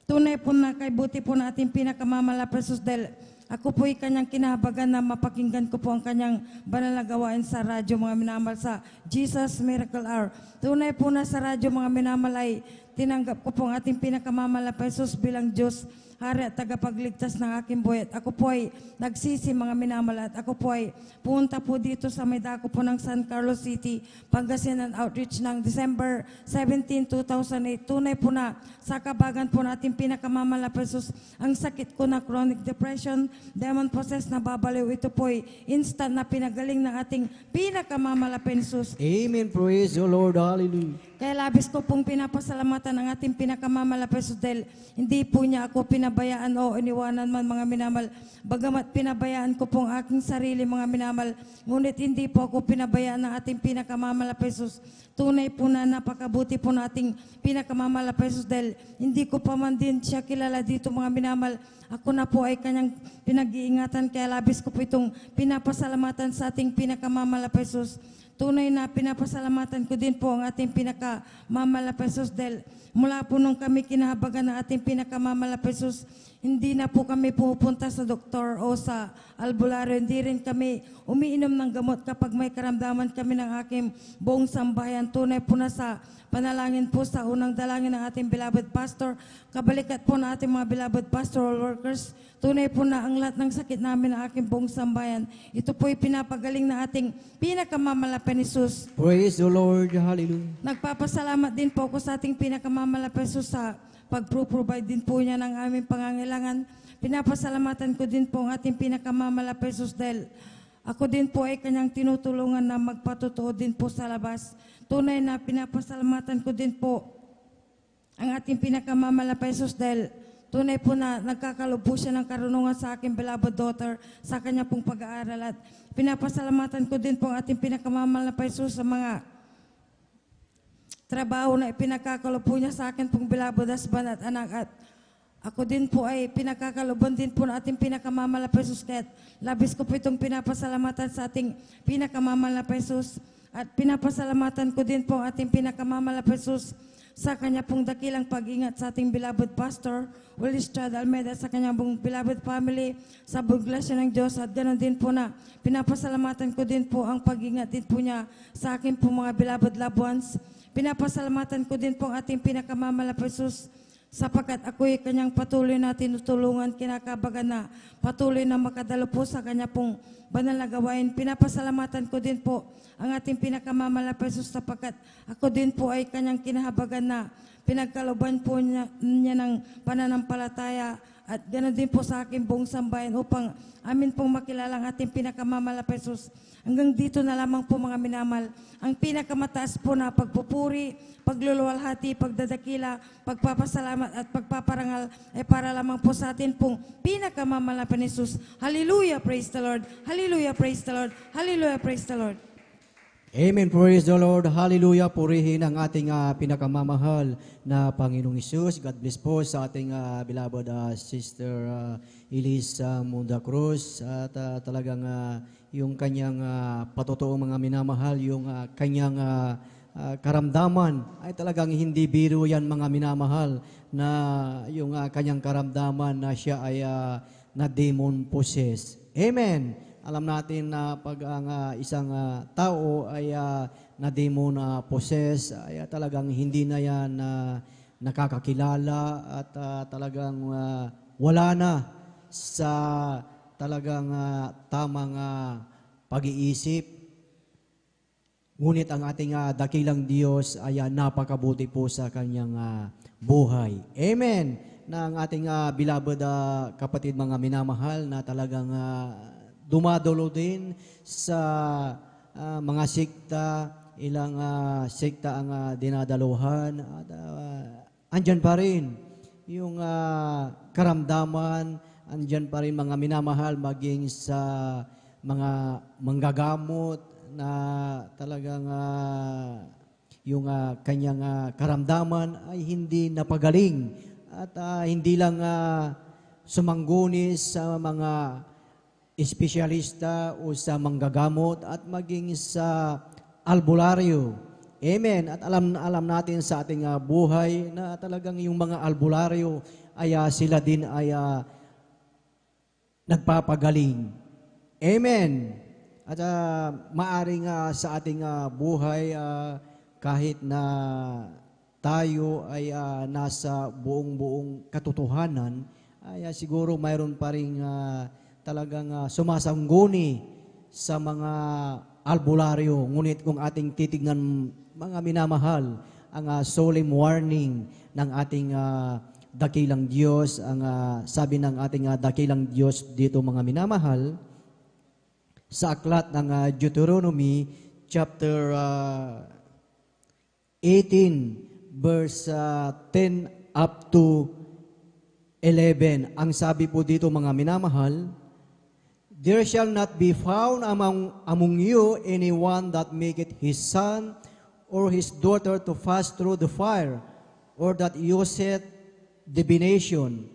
Tunay po na kay buti po na ating pinakamamalapay Jesus dahil ako po'y kanyang kinahabagan na mapakinggan ko po ang kanyang banal na gawain sa radyo mga minamal sa Jesus Miracle Hour. Tunay po na sa radyo mga minamal ay tinanggap ko po ang ating pinakamamalapay Jesus bilang Diyos, Hari at tagapagligtas ng aking buhay. At ako po ay nagsisi mga minamahal at ako po ay punta po dito sa may dako po ng San Carlos City, Pangasinan outreach ng December 17, 2008. Tunay po na sa kabagan po natin pinakamamalapay Jesus ang sakit ko na chronic depression, demon possessed na babaliw. Ito po ay instant na pinagaling ng ating pinakamamalapay Jesus. Amen. Praise the Lord. Hallelujah. Kaya labis ko pong pinapasalamatan ang ating pinakamamalapay Jesus dahil hindi po niya ako pinabayaan o iniwanan man mga minamal. Bagamat pinabayaan ko pong aking sarili mga minamal, ngunit hindi po ako pinabayaan ng ating pinakamamalapay Jesus. Tunay po na napakabuti po nating pinakamamalapay Jesus dahil hindi ko pa man din siya kilala dito mga minamal. Ako na po ay kanyang pinag-iingatan kaya labis ko po itong pinapasalamatan sa ating pinakamamalapay Jesus. Tunay na pinapasalamatan ko din po ang ating pinakamamalapay Jesus dahil mula po nung kami kinahabagan ng ating pinakamamalapay Jesus, hindi na po kami pupunta sa doktor o sa albularyo. Hindi rin kami umiinom ng gamot kapag may karamdaman kami ng aking buong sambahayan. Tunay po na sa panalangin po sa unang dalangin ng ating beloved pastor, kabalikat po na ating mga beloved pastoral workers, tunay po na ang lahat ng sakit namin ng aking buong sambahayan, ito po ay pinapagaling na ating pinakamamalapay ni Jesus. Praise the Lord. Hallelujah. Nagpapasalamat din po ako sa ating pinakamamalapay Jesus sa pag-provide din po niya ng aming pangangailangan. Pinapasalamatan ko din po ang ating pinakamamalapay Jesus dahil ako din po ay kanyang tinutulungan na magpatotoo din po sa labas. Tunay na pinapasalamatan ko din po ang ating pinakamamalapay Jesus dahil tunay po na nagkakalob po siya ng karunungan sa aking beloved daughter sa kanya pong pag-aaral. At pinapasalamatan ko din po ang ating pinakamamalapay Jesus sa mga trabaho na ipinagkakalob po niya sa akin pong beloved husband at anak. At ako din po ay pinagkakaloban din po na ating pinakamamalapay Jesus. Kaya labis ko po itong pinapasalamatan sa ating pinakamamalapay Jesus. At pinapasalamatan ko din po ang ating pinakamamalapay Jesus sa kanya pong dakilang pag-ingat sa ating beloved pastor, Willie Estrada Almeida, sa kanya pong beloved family, sa buglasya ng Diyos. At ganoon din po na pinapasalamatan ko din po ang pag-ingat din po niya sa akin pong mga beloved loved ones. Pinapasalamatan ko din po ang ating pinakamamalapay Jesus sapagkat ako'y kanyang patuloy na tinutulungan, kinakabagan na patuloy na makadalo po sa kanya pong banal na gawain. Pinapasalamatan ko din po ang ating pinakamamalapay Jesus sapagkat ako din po ay kanyang kinahabagan na pinagkaloban po niya ng pananampalataya at ganoon din po sa aking buong sambayan upang amin pong makilala ang ating pinakamamalapay Jesus. Hanggang dito na lamang po mga minamal, ang pinakamataas po na pagpupuri, pagluluwalhati, pagdadakila, pagpapasalamat at pagpaparangal ay para lamang po sa atin pong pinakamamalapay ni Jesus. Hallelujah, praise the Lord. Hallelujah, praise the Lord. Hallelujah, praise the Lord. Amen. Praise the Lord. Hallelujah. Purihin ang ating pinakamamahal na Panginoong Isus. God bless po sa ating beloved Sister Elise Munda Cruz. At talagang yung kanyang patotoong mga minamahal, yung kanyang karamdaman ay talagang hindi biro yan mga minamahal na yung kanyang karamdaman na siya ay na demon possessed. Amen. alam natin na pag ang isang tao ay na-demon na possess, ay talagang hindi na yan nakakakilala at talagang wala na sa talagang tamang pag-iisip. Ngunit ang ating dakilang Diyos ay napakabuti po sa kanyang buhay. Amen! Na ang ating beloved kapatid, mga minamahal, na talagang dumadalo din sa mga sikta, ilang sikta ang dinadaluhan. At andyan pa rin yung karamdaman, andyan pa rin mga minamahal, maging sa mga manggagamot na talagang yung kanyang karamdaman ay hindi napagaling at hindi lang sumanggunis sa mga espesyalista o sa manggagamot at maging sa albularyo. Amen. At alam natin sa ating buhay na talagang yung mga albularyo ay sila din ay nagpapagaling. Amen. At maaring sa ating buhay kahit na tayo ay nasa buong katotohanan, ay siguro mayroon pa rin talagang sumasangguni sa mga albularyo. Ngunit kung ating titignan, mga minamahal, ang solemn warning ng ating dakilang Diyos, ang sabi ng ating dakilang Diyos dito, mga minamahal, sa aklat ng Deuteronomy chapter 18 verse 10 up to 11. Ang sabi po dito, mga minamahal, there shall not be found among you anyone that maketh his son or his daughter to pass through the fire, or that useth divination,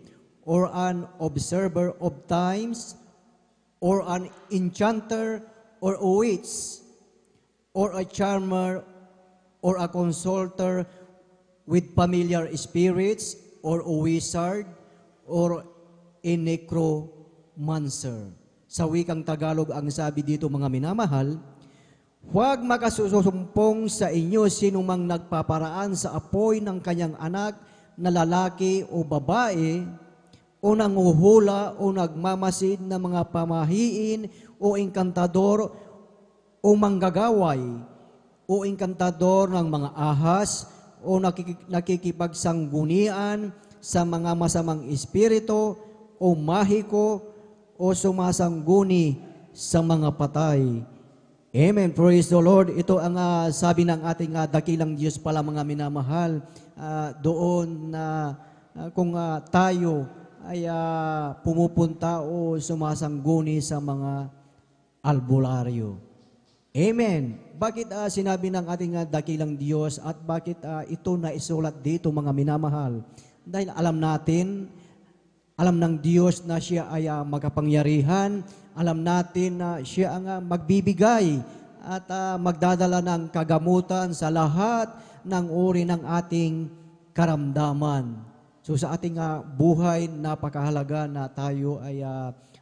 or an observer of times, or an enchanter, or a witch, or a charmer, or a consulter with familiar spirits, or a wizard, or a necromancer. Sa wikang Tagalog, ang sabi dito, mga minamahal, huwag makasusumpong sa inyo sinumang nagpaparaan sa apoy ng kanyang anak na lalaki o babae, o nanguhula o nagmamasid ng mga pamahiin, o engkantador o manggagaway, o engkantador ng mga ahas, o nakikipagsanggunian sa mga masamang espiritu, o mahiko, o sumasangguni sa mga patay. Amen. Praise the Lord. Ito ang sabi ng ating dakilang Diyos pala, mga minamahal, doon na kung tayo ay pumupunta o sumasangguni sa mga albularyo. Amen. Bakit sinabi ng ating dakilang Diyos at bakit ito na isulat dito, mga minamahal? Dahil alam ng Diyos na siya ay makapangyarihan, alam natin na siya ang magbibigay at magdadala ng kagamutan sa lahat ng uri ng ating karamdaman. So sa ating buhay, napakahalaga na tayo ay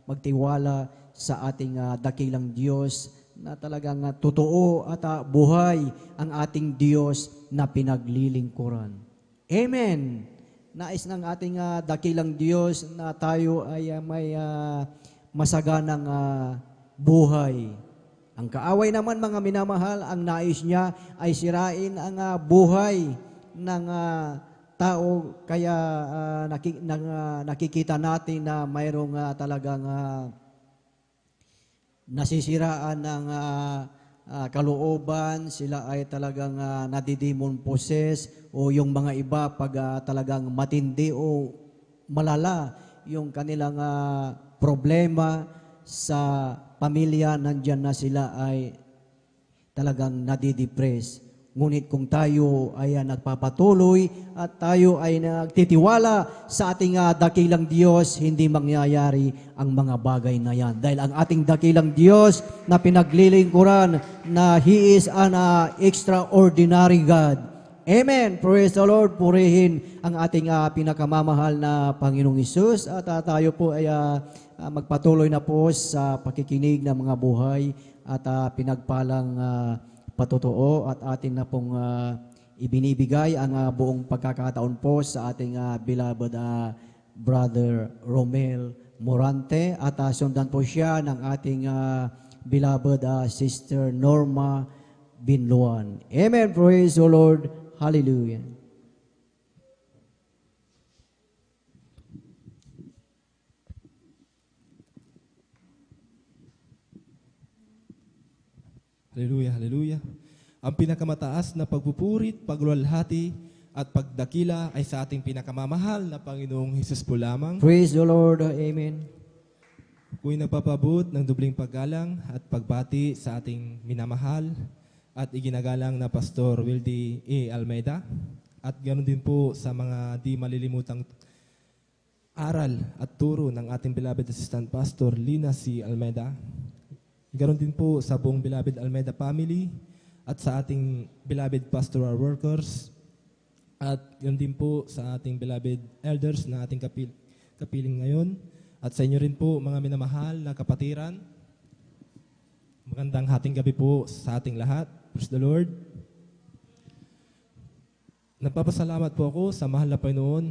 magtiwala sa ating dakilang Diyos na talagang totoo at buhay ang ating Diyos na pinaglilingkuran. Amen. Nais ng ating dakilang Diyos na tayo ay may masaganang buhay. Ang kaaway naman, mga minamahal, ang nais niya ay sirain ang buhay ng tao. Kaya nakikita natin na mayroong talagang nasisiraan ng kalooban, sila ay talagang nadidemon possess, o yung mga iba pag talagang matindi o malala yung kanilang problema sa pamilya, nandyan na sila ay talagang nadidepress. Ngunit kung tayo ay nagpapatuloy at tayo ay nagtitiwala sa ating dakilang Diyos, hindi mangyayari ang mga bagay na yan. Dahil ang ating dakilang Diyos na pinaglilingkuran na He is an extraordinary God. Amen. Praise the Lord. Purihin ang ating pinakamamahal na Panginoong Hesus. At tayo po ay magpatuloy na po sa pakikinig ng mga buhay at pinagpalang patotoo at atin na pong ibinibigay ang buong pagkakataon po sa ating beloved Brother Romel Morante at sundan po siya ng ating beloved Sister Norma Binluan. Amen. Praise the Lord. Hallelujah. Hallelujah, hallelujah. Ang pinakamataas na pagpupurit, pagluwalhati at pagdakila ay sa ating pinakamamahal na Panginoong Hesus po lamang. Praise the Lord. Amen. Ako'y nagpapabot ng dubling paggalang at pagbati sa ating minamahal at iginagalang na Pastor Wildy A. Almeida at ganoon din po sa mga di malilimutang aral at turo ng ating beloved Assistant Pastor Lina C. Almeida. Ganoon din po sa buong beloved Almeida family at sa ating beloved pastoral workers at ganoon din po sa ating beloved elders na ating kapiling ngayon at sa inyo rin po mga minamahal na kapatiran. Magandang hating gabi po sa ating lahat. Praise the Lord. Nagpapasalamat po ako sa mahal na Panginoon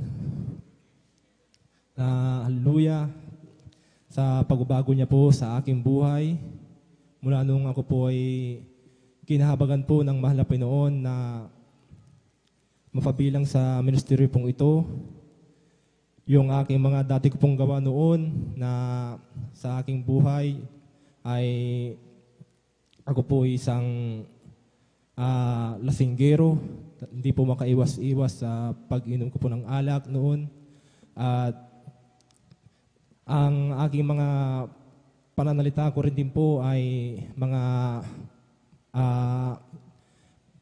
na hallelujah sa pagbabago niya po sa aking buhay. Mula nung ako po ay kinahabagan po ng mahal na Panginoon na mapabilang sa ministeryo pong ito. Yung aking mga dati ko pong gawa noon na sa aking buhay ay ako po isang lasinggero. Hindi po makaiwas-iwas sa pag-inom ko po ng alak noon. At ang aking mga pananalita ko rin din po ay mga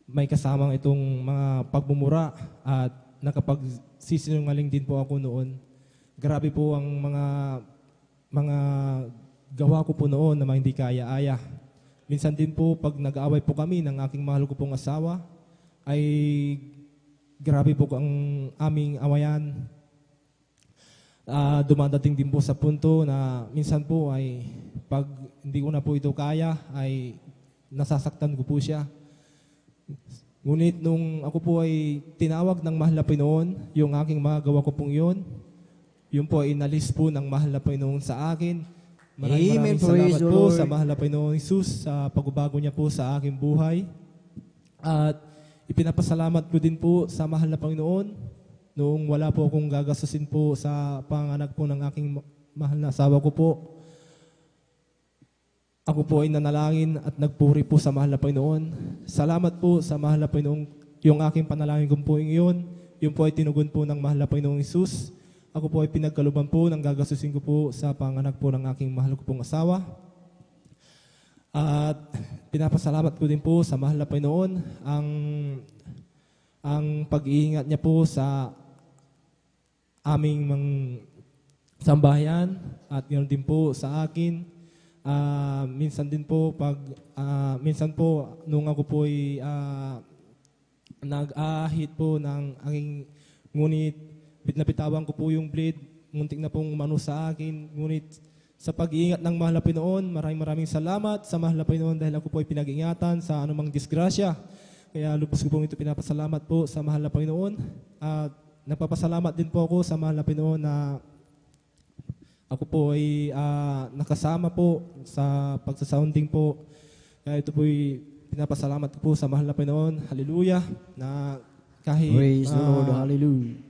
may kasamang itong mga pagmumura at nakapagsisinungaling din po ako noon. Grabe po ang mga gawa ko po noon na hindi kaya-aya. Minsan din po pag nag-aaway po kami ng aking mahal ko pong asawa, ay grabe po ang aming awayan. Dumadating din po sa punto na minsan po ay pag hindi ko na po ito kaya, ay nasasaktan ko po siya. Ngunit nung ako po ay tinawag ng mahal na Panginoon, yung aking magawa ko pong yun po ay inalis po ng mahal na Panginoon sa akin. Maraming salamat po sa mahal na Panginoon Hesus sa pagbabago niya po sa aking buhay. At ipinapasalamat ko din po sa mahal na Panginoon noong wala po akong gagastusin po sa panganak po ng aking mahal na asawa ko po. Ako po ay nanalangin at nagpuri po sa mahal na Panginoon. Salamat po sa mahal na Panginoon. Yung aking panalangin ko po yun po ay tinugon po ng mahal na Panginoong Hesus. Ako po ay pinagkaluban po ng gagastusin ko po sa panganak po ng aking mahal ko pong asawa. At pinapasalamat ko din po sa mahal na Panginoon ang pag-iingat niya po sa aming sambahayan at ganoon din po sa akin. Minsan din po minsan po nung ako po ay nag-ahit po ng aking ngunit napitawan ko po yung blade, muntik na pong mano sa akin. Ngunit sa pag-iingat ng mahal na Panginoon, maraming salamat sa mahal na Panginoon dahil ako po ay pinag-ingatan sa anumang disgrasya. Kaya lubos ko pong ito pinapasalamat po sa mahal na Panginoon. At nagpapasalamat din po ako sa mahal na Panginoon na ako po ay nakasama po sa pagsasounding po. Kaya ito po ay pinapasalamat ko po sa mahal na Panginoon. Hallelujah. Na kahit Praise the Lord. Hallelujah.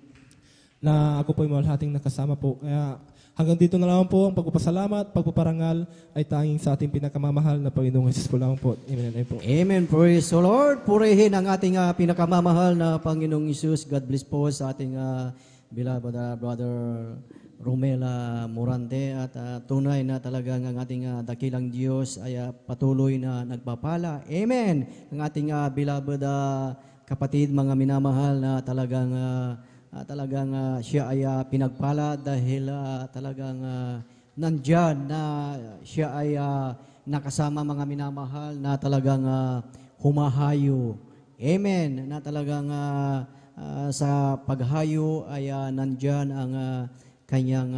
Na ako po ay malhating nakasama po. Kaya hanggang dito na lang po ang pagpapasalamat, pagpaparangal ay tanging sa ating pinakamamahal na Panginoong Hesus po lang po. Amen. Amen po. Amen. Praise the Lord. Purihin ang ating pinakamamahal na Panginoong Hesus. God bless po sa ating beloved Brother Romela Morante at tunay na talagang ang ating dakilang Diyos ay patuloy na nagpapala. Amen. Ang ating beloved kapatid, mga minamahal na talagang siya ay pinagpala dahil talagang nandyan na siya ay nakasama mga minamahal na talagang humahayo. Amen. Na talagang sa paghayo ay nandyan ang kanyang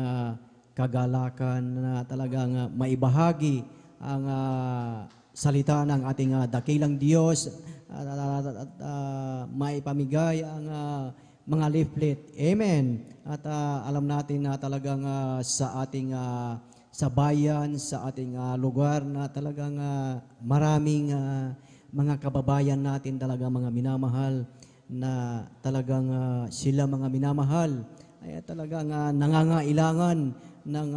kagalakan na talagang maibahagi ang salita ng ating dakilang Diyos at maipamigay ang mga leaflet. Amen. At alam natin na talagang sa ating sa bayan, sa ating lugar na talagang maraming mga kababayan natin talagang mga minamahal na talagang sila mga minamahal ay talagang nangangailangan ng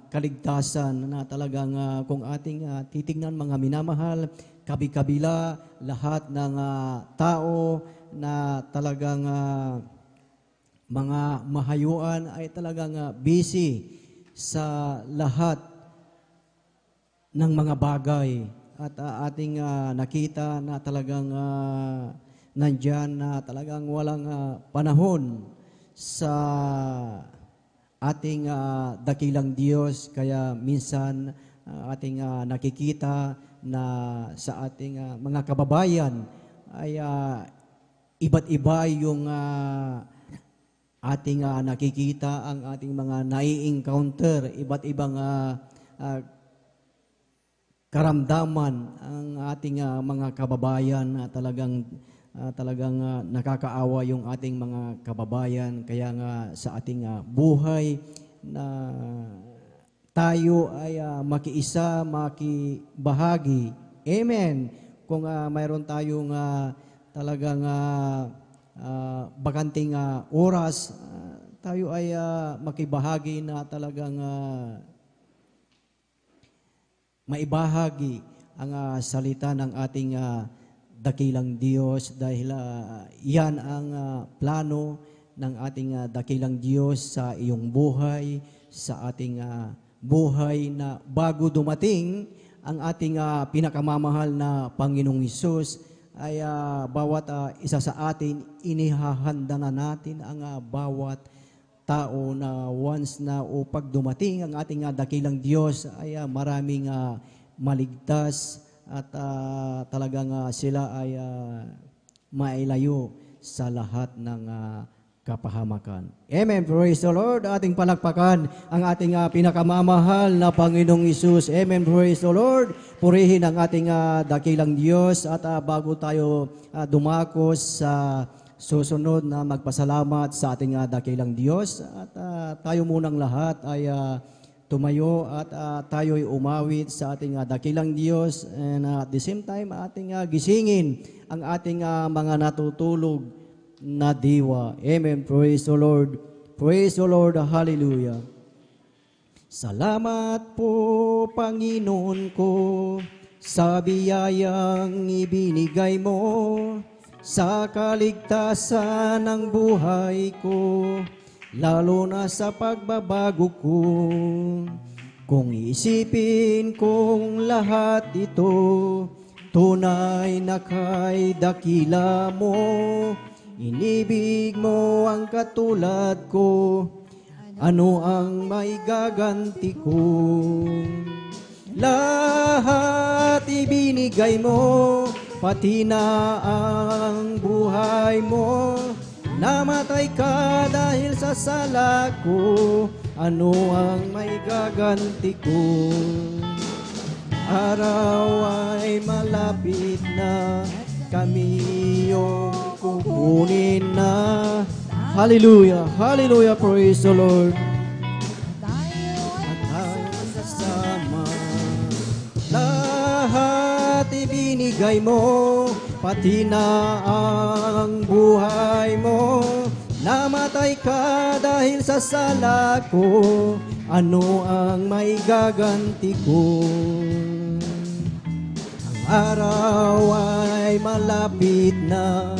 kaligtasan na talagang kung ating titingnan mga minamahal, kabi-kabila lahat ng tao na talagang mga mahayuan ay talagang busy sa lahat ng mga bagay at ating nakita na talagang nandyan na talagang walang panahon sa ating dakilang Diyos. Kaya minsan ating nakikita na sa ating mga kababayan ay iba't iba yung ating nakikita, ang ating mga nai-encounter, iba't ibang karamdaman ang ating mga kababayan na talagang nakakaawa yung ating mga kababayan. Kaya nga sa ating buhay na tayo ay makiisa, makibahagi. Amen. Kung mayroon tayong talagang bakanting oras, tayo ay makibahagi na talagang maibahagi ang salita ng ating dakilang Diyos dahil yan ang plano ng ating dakilang Diyos sa iyong buhay, sa ating buhay na bago dumating ang ating pinakamamahal na Panginoong Hesus ay bawat isa sa atin inihahanda na natin ang bawat tao na once na pag dumating ang ating dakilang Diyos ay maraming maligtas at talagang sila ay mailayo sa lahat ng kapahamakan. Amen. Praise the Lord. Ating palakpakan ang ating pinakamamahal na Panginoong Hesus. Amen. Praise the Lord. Purihin ang ating dakilang Diyos at bago tayo dumakos sa susunod na magpasalamat sa ating dakilang Diyos at tayo munang lahat ay tumayo at tayo'y umawit sa ating dakilang Diyos, and at the same time ating gisingin ang ating mga natutulog na diwa. Amen. Praise the Lord. Praise the Lord. Hallelujah. Salamat po, Panginoon ko, sa biyayang ibinigay mo sa kaligtasan ng buhay ko, lalo na sa pagbabago ko. Kung isipin kong lahat ito, tunay na kay dakila mo, inibig mo ang katulad ko, ano ang may gaganti ko? Lahat ibinigay mo, pati na ang buhay mo. Namatay ka dahil sa sala ko, ano ang may gaganti ko? Araw ay malapit na, kami yung kukunin na. Hallelujah, hallelujah, praise the Lord. At tayo kasama, lahat ibinigay mo, pati na ang buhay mo. Namatay ka dahil sa sala ko, ano ang may gaganti ko? Ang araw ay malapit na,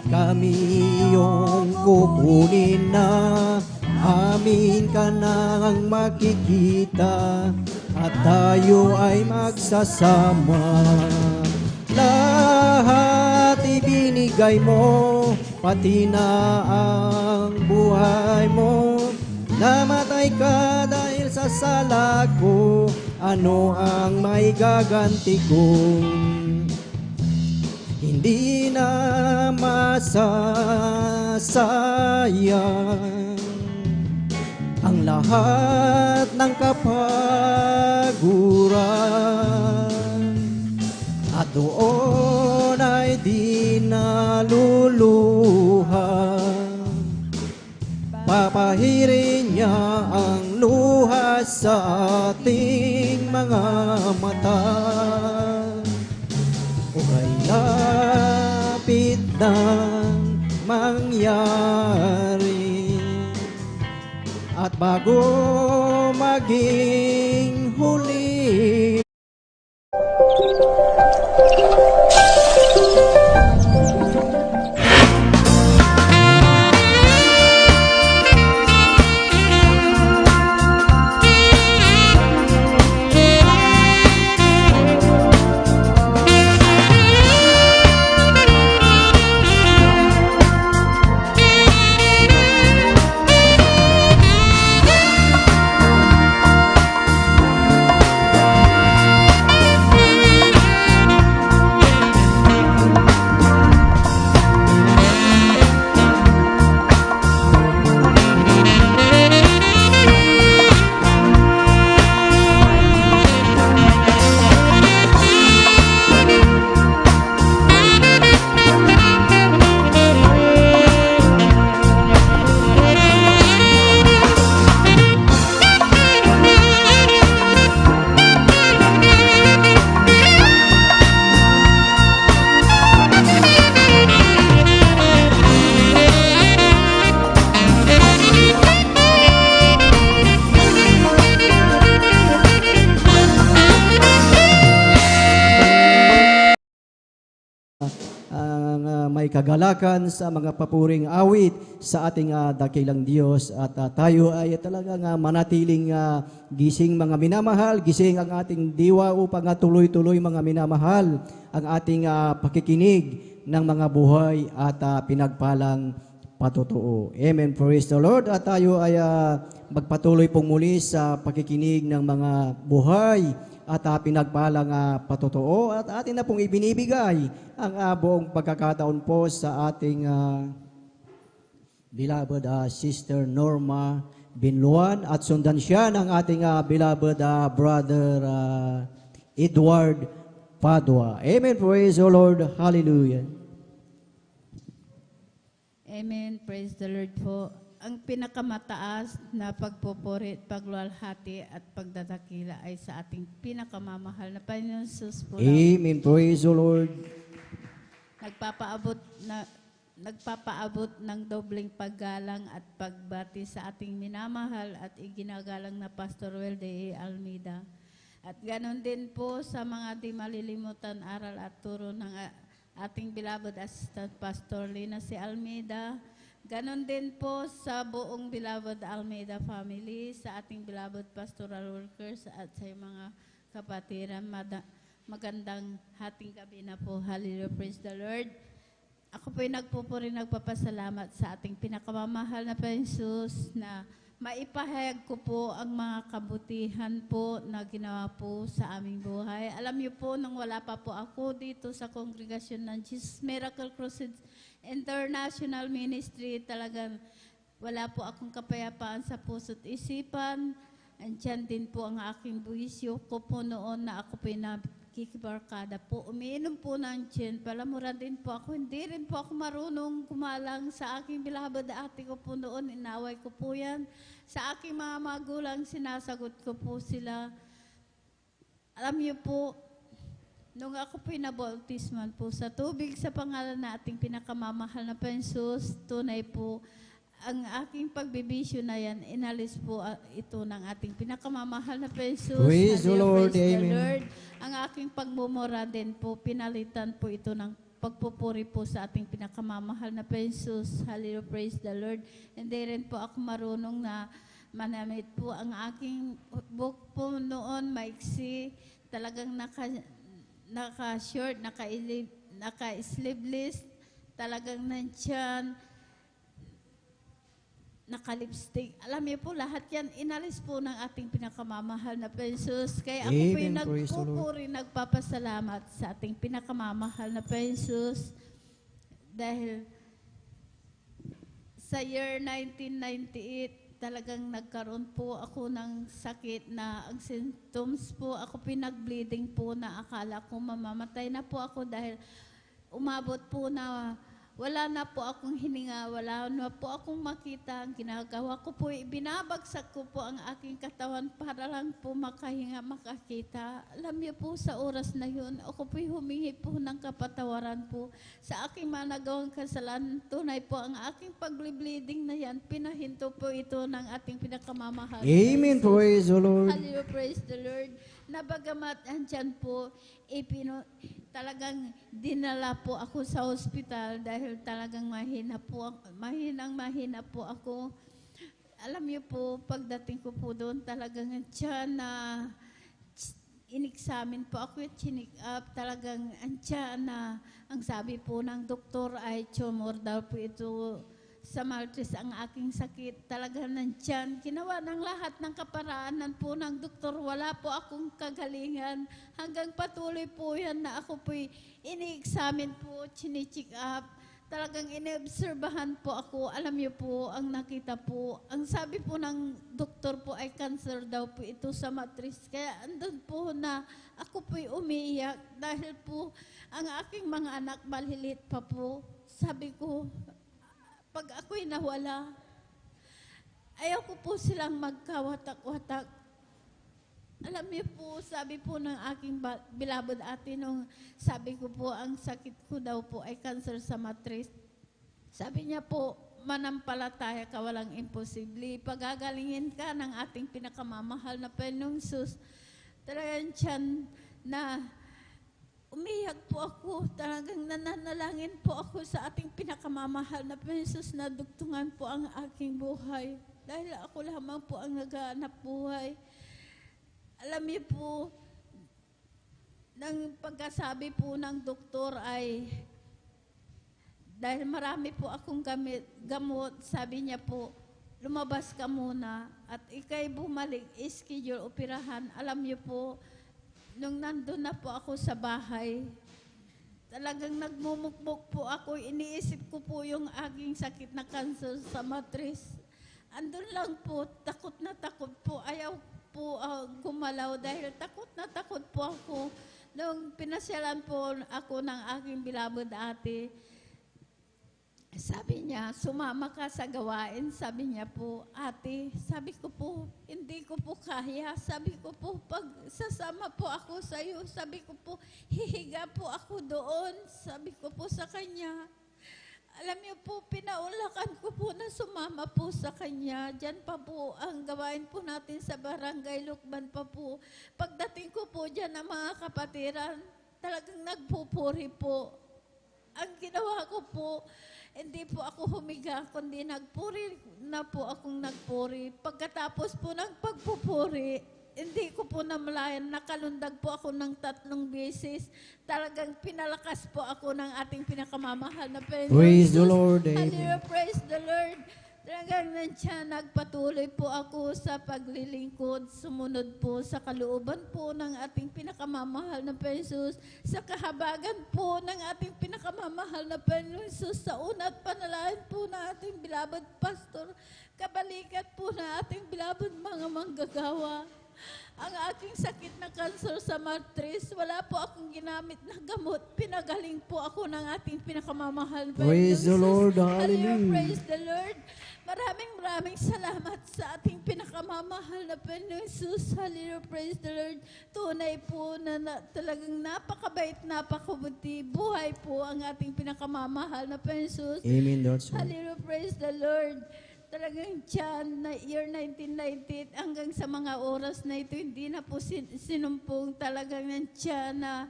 kami yung kukunin na. Amin ka nang makikita, at tayo ay magsasama. Lahat ibinigay mo, pati na ang buhay mo. Namatay ka dahil sa sala ko, ano ang may gaganti ko? Hindi na masasayang ang lahat ng ng kapaguran at doon ay di naluluhan. Papahirin niya ang luha sa ating mga mata. O kay lapit ng mangyari at bago maging huli. May kagalakan sa mga papuring awit sa ating dakilang Diyos at tayo ay talagang manatiling gising mga minamahal, gising ang ating diwa upang tuloy-tuloy mga minamahal ang ating pakikinig ng mga buhay at pinagpalang patotoo. Amen. Praise the Lord. At tayo ay magpatuloy pong muli sa pakikinig ng mga buhay at pinagpalang patotoo at atin na pong ibinibigay ang buong pagkakataon po sa ating beloved Sister Norma Binluan at sundan siya ng ating beloved Brother Edward Padua. Amen. Praise the Lord. Hallelujah. Amen. Praise the Lord po. Ang pinakamataas na pagpupuri, pagluwalhati at pagdadakila ay sa ating pinakamamahal na Panginoon Jesus po. Amen. Praise the Lord. Nagpapaabot ng dobling paggalang at pagbati sa ating minamahal at iginagalang na Pastor Welde A. Almeida. At ganon din po sa mga di malilimutan aral at turo ng ating beloved Assistant Pastor Lina C. Almeida. Ganon din po sa buong beloved Almeida family, sa ating beloved pastoral workers at sa mga kapatiran. Magandang hating gabi na po. Hallelujah. Praise the Lord. Ako po'y nagpupuri, nagpapasalamat sa ating pinakamamahal na Jesus na maipahayag ko po ang mga kabutihan po na ginawa po sa aming buhay. Alam niyo po, nang wala pa po ako dito sa kongregasyon ng Jesus Miracle Crusade International Ministry, talagang wala po akong kapayapaan sa puso't isipan. Andyan din po ang aking buwisyo ko po noon na ako kikibarkada po. Umiinom po ng gin. Palamuran din po ako. Hindi rin po ako marunong kumalang sa aking beloved ate ko po noon. Inaway ko po yan. Sa aking mga magulang, sinasagot ko po sila. Alam niyo po, nung ako po nabautisman po sa tubig sa pangalan na ating pinakamamahal na Jesus, tunay po ang aking pagbibisyo na yan, inalis po ito ng ating pinakamamahal na Jesus. Praise the Lord. Praise the Amen. Lord. Ang aking pagmumura din po, pinalitan po ito ng pagpupuri po sa ating pinakamamahal na Jesus. Hallelujah. Praise the Lord. Hindi rin po ako marunong na manamit po. Ang aking book po noon, maiksi, talagang naka-short, naka-sleeveless, talagang nandyan, naka-lipstick. Alam niyo po, lahat yan, inalis po ng ating pinakamamahal na Jesus. Kaya ako po yung Amen. Praise the Lord. nagpupuri, nagpapasalamat sa ating pinakamamahal na Jesus. Dahil sa year 1998, talagang nagkaroon po ako ng sakit na ang symptoms po, ako pinag-bleeding po na akala ko mamamatay na po ako dahil umabot po na wala na po akong hininga, wala na po akong makita. Ang ginagawa ko po, binabagsak ko po ang aking katawan para lang po makahinga, makakita. Alam niyo po, sa oras na yun, ako po humingi po ng kapatawaran po sa aking mga nagawang kasalanan. Tunay po ang aking pag-bleeding na yan, pinahinto po ito ng ating pinakamamahal. Amen. Praise the Lord. Hallelujah, praise the Lord. Na bagamat andyan po, talagang dinala po ako sa ospital dahil talagang mahina po ako. Alam niyo po, pagdating ko po doon, talagang andyan na in-examine po ako, chinik up, talagang andyan na ang sabi po ng doktor ay tumor daw po ito sa Maltese ang aking sakit. Talaga nandyan. Ginawa ng lahat ng kaparaanan po ng doktor. Wala po akong kagalingan. Hanggang patuloy po yan na ako po ini-examine po, chine-check up. Talagang inobserbahan po ako. Alam niyo po, ang nakita po, ang sabi po ng doktor po ay cancer daw po ito sa matris. Kaya andun po na ako po'y umiiyak dahil po ang aking mga anak malilit pa po. Sabi ko, pag ako'y nawala, ayaw ko po silang magkawatak-watak. Alam niyo po, sabi po ng aking beloved ate nung sabi ko po, ang sakit ko daw po ay cancer sa matris. Sabi niya po, manampalataya ka, walang imposible. Pagagalingin ka ng ating pinakamamahal na Panginoong Hesus. Talagang tiyan na umiyak po ako, talagang nananalangin po ako sa ating pinakamamahal na Jesus na dugtungan po ang aking buhay. Dahil ako lamang po ang naghahanap buhay. Alam niyo po, ng pagkasabi po ng doktor ay, dahil marami po akong gamot, sabi niya po, lumabas ka muna at ikay bumalik, schedule, operahan. Alam niyo po, nung nandun na po ako sa bahay, talagang nagmumukmuk po ako. Iniisip ko po yung aking sakit na cancer sa matris. Andun lang po, takot na takot po. Ayaw po gumalaw dahil takot na takot po ako. Nung pinasyalan po ako ng aking beloved ate, sabi niya, sumama ka sa gawain. Sabi niya po, ate, sabi ko po, hindi ko po kaya. Sabi ko po, pag sasama po ako sa iyo, sabi ko po, hihiga po ako doon. Sabi ko po sa kanya. Alam niyo po, pinaulakan ko po na sumama po sa kanya. Diyan pa po ang gawain po natin sa barangay Lukban pa po. Pagdating ko po diyan ng mga kapatiran, talagang nagpupuri po. Ang ginawa ko po, hindi po ako humiga, kundi nagpuri na po akong nagpuri. Pagkatapos po ng pagpupuri, hindi ko po namalayan, nakalundag po ako ng 3 beses. Talagang pinalakas po ako ng ating pinakamamahal na Panginoon. Praise the Lord. Hallelujah, Amen. praise the Lord. Talagang nandiyan, nagpatuloy po ako sa paglilingkod, sumunod po sa kalooban po ng ating pinakamamahal na Panginoon, sa kahabagan po ng ating pinakamamahal na Panginoon, sa una't panalangin po ng ating beloved pastor, kabalikat po na ating beloved mga manggagawa. Ang aking sakit na cancer sa matris, wala po akong ginamit na gamot. Pinagaling po ako ng ating pinakamamahal. Praise the Lord. Hallelujah. Hallelujah. Praise the Lord. Maraming salamat sa ating pinakamamahal na Panginoon Jesus. Hallelujah. Praise the Lord. Tunay po na talagang napakabait, napakabuti. Buhay po ang ating pinakamamahal na Panginoon Jesus. Amen. That's right. Hallelujah. Praise the Lord. Talagang dyan, na year 1998, hanggang sa mga oras na ito, hindi na po sinumpong. Talagang nandiyan na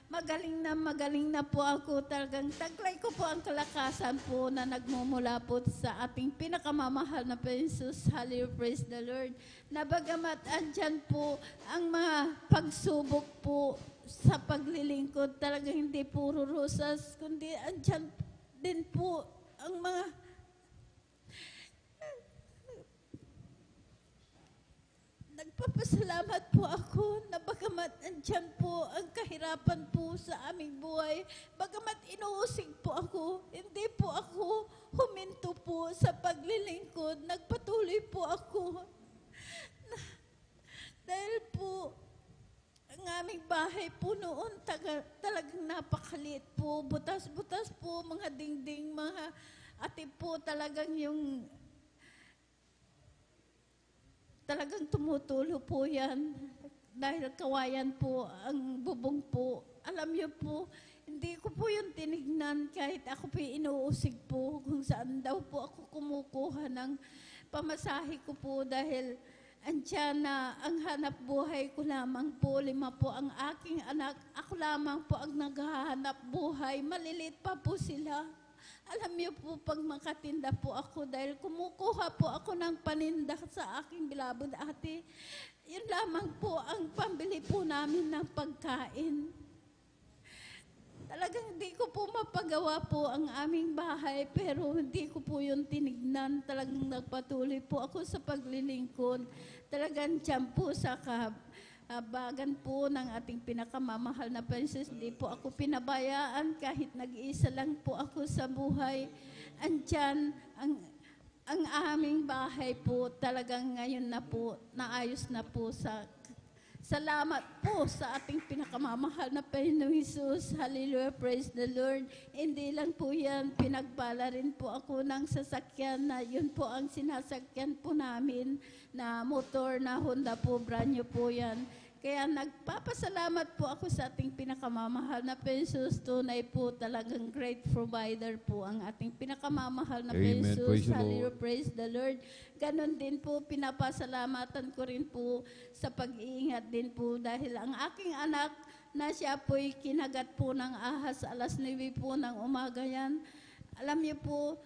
magaling na po ako. Talagang taglay ko po ang kalakasan po na nagmumula po sa ating pinakamamahal na Jesus. Hallelujah, praise the Lord. Na bagamat andyan po ang mga pagsubok po sa paglilingkod, talagang hindi puro rosas, kundi andyan din po ang mga nagpapasalamat po ako na bagamat andyan po ang kahirapan po sa aming buhay, bagamat inuusig po ako, hindi po ako huminto po sa paglilingkod. Nagpatuloy po ako. Dahil po, ang aming bahay po noon talagang napakaliit po. Butas-butas po, mga dingding, mga ati po talagang yung talagang tumutulo po yan. Dahil kawayan po, ang bubong po. Alam niyo po, hindi ko po yung tinignan kahit ako po inuusig po kung saan daw po ako kumukuha ng pamasahe ko po dahil andyan na ang hanap buhay ko lamang po, 5 po ang aking anak. Ako lamang po ang naghahanap buhay. Maliliit pa po sila. Alam niyo po, pag makatinda po ako dahil kumukuha po ako ng paninda sa aking bilabod ate, yun lamang po ang pambili po namin ng pagkain. Talagang hindi ko po mapagawa po ang aming bahay, pero hindi ko po yun tinignan. Talagang nagpatuloy po ako sa paglilingkod. Talagang tiyan po sa kahabagan po ng ating pinakamamahal na princess. Hindi po ako pinabayaan kahit nag-iisa lang po ako sa buhay. Andyan, ang aming bahay po talagang ngayon na po, naayos na po sa salamat po sa ating pinakamamahal na Panginoong Hesus. Hallelujah, praise the Lord. Hindi lang po yan, pinagpala rin po ako ng sasakyan na yun po ang sinasakyan po namin na motor na Honda po, brand new po yan. Kaya nagpapasalamat po ako sa ating pinakamamahal na Pesos. Tunay po talagang great provider po ang ating pinakamamahal na Amen. Pesos. Praise the Hallelujah, Lord. praise the Lord. Ganon din po, pinapasalamatan ko rin po sa pag-iingat din po dahil ang aking anak na siya po'y kinagat po ng ahas alas 9 po ng umaga yan. Alam niyo po,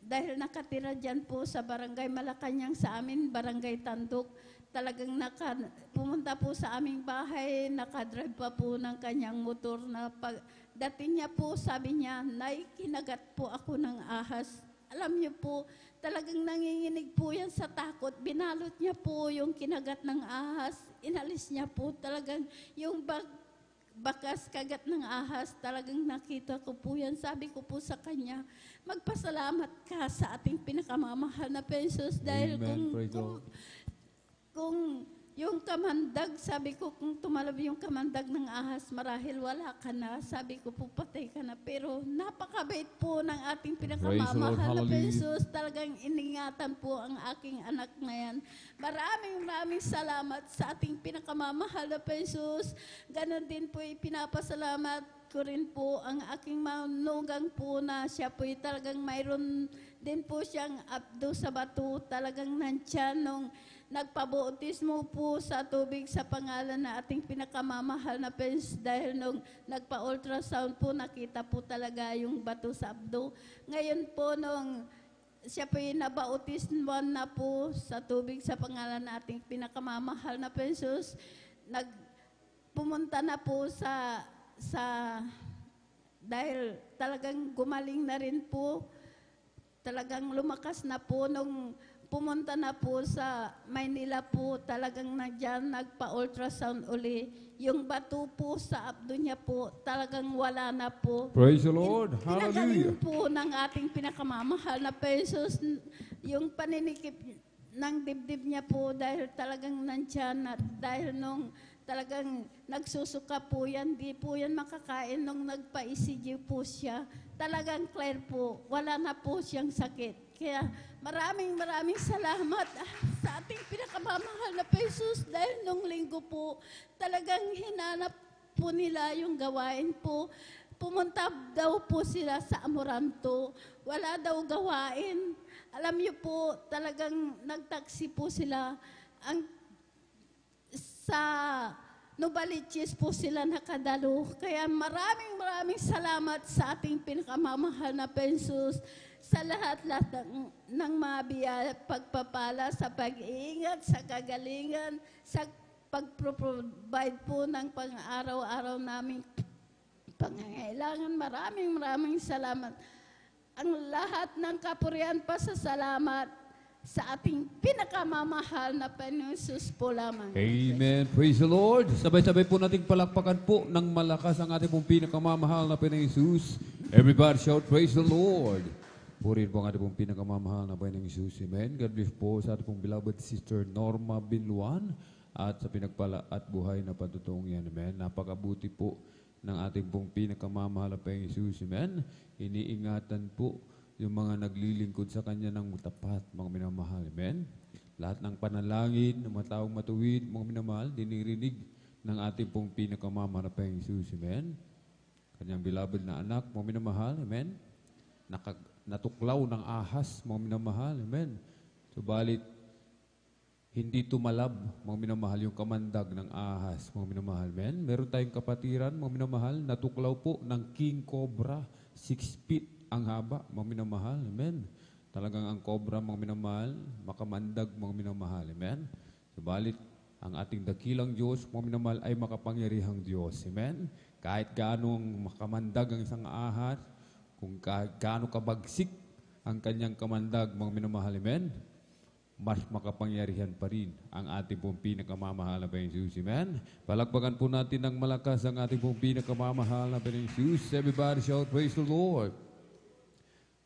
dahil nakatira dyan po sa Barangay Malacanang sa amin, Barangay Tandok, talagang pumunta po sa aming bahay, nakadrive pa po ng kanyang motor na dating niya po, sabi niya, Nay, kinagat po ako ng ahas. Alam niyo po, talagang nanginginig po yan sa takot. Binalot niya po yung kinagat ng ahas. Inalis niya po talagang yung bakas kagat ng ahas. Talagang nakita ko po yan. Sabi ko po sa kanya, magpasalamat ka sa ating pinakamamahal na Pesos dahil Amen. Praise the Lord. kung yung kamandag, sabi ko, kung tumalab yung kamandag ng ahas, marahil wala ka na. Sabi ko po, patay ka na. Pero napakabait po ng ating pinakamamahal na Hallelujah. Pesos. Talagang iningatan po ang aking anak na yan. Maraming salamat sa ating pinakamamahal na Pesos. Ganon din po, pinapasalamat ko rin po ang aking manugang po na siya po talagang mayroon din po siyang abdo sa bato. Talagang nandyan nung nagpabautismo po sa tubig sa pangalan na ating pinakamamahal na Prince dahil nung nagpa-ultrasound po, nakita po talaga yung bato sa abdo. Ngayon po, nung siya po yung nabautismo na po sa tubig sa pangalan na ating pinakamamahal na Prince, pumunta na po sa dahil talagang gumaling na rin po, talagang lumakas na po nung pumunta na po sa Maynila po, talagang nagpa-ultrasound uli. Yung bato po sa abdo niya po, talagang wala na po. Praise the Lord. Pinagaling Hallelujah. po ng ating pinakamamahal na Pesos, yung paninikip ng dibdib niya po dahil talagang nandyan at dahil nung talagang nagsusuka po yan, di po yan makakain nung nagpa-ECG po siya. Talagang clear po, wala na po siyang sakit. Kaya maraming salamat sa ating pinakamamahal na Pesos dahil nung linggo po talagang hinanap po nila yung gawain po. Pumunta daw po sila sa Amoranto. Wala daw gawain. Alam niyo po, talagang nagtaksi po sila. Sa Novaliches po sila nakadalo. Kaya maraming salamat sa ating pinakamamahal na Pesos sa lahat-lahat ng mga biyaya, pagpapala, sa pag-iingat, sa kagalingan, sa pag-provide po ng pang-araw-araw naming pangangailangan. Maraming salamat. Ang lahat ng kapurihan pa sa salamat sa ating pinakamamahal na Panginoon Jesus po lamang. Amen. Praise the Lord. Sabay-sabay po nating palakpakan po ng malakas ang ating pong pinakamamahal na Panginoon Jesus. Everybody shout, praise the Lord. Purihin po ang ating pong pinakamamahal na Panginoong Jesus. Amen. God bless po sa ating pong beloved sister Norma Binluan at sa pinagpala at buhay na patutuong yan. Amen. Napakabuti po ng ating pong pinakamamahal na Panginoong Jesus. Amen. Iniingatan po yung mga naglilingkod sa Kanya ng tapat, mga minamahal. Amen. Lahat ng panalangin ng mga taong matuwid, mga minamahal, dinirinig ng ating pong pinakamamahal na Panginoong Jesus. Amen. Kanyang beloved na anak, mga minamahal. Amen. Natuklaw ng ahas, mga minamahal. Amen. Subalit, hindi tumalab, mga minamahal, yung kamandag ng ahas, mga minamahal. Amen. Meron tayong kapatiran, mga minamahal, natuklaw po ng king cobra, 6 feet ang haba, mga minamahal. Amen. Talagang ang cobra, mga minamahal, makamandag, mga minamahal. Amen. Subalit, ang ating dakilang Diyos, mga minamahal, ay makapangyarihang Diyos. Amen. Kahit gaanong makamandag ang isang ahas, kung gaano kabagsik ang kanyang kamandag, mga minamahal, amen, mas makapangyarihan pa rin ang ating pong pinakamamahal na Panginoong Jesus. Amen. Palakpakan po natin ng malakas ang ating pong pinakamamahal na Panginoong Jesus. Everybody shout, praise the Lord.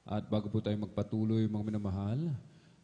At bago po tayo magpatuloy, mga minamahal,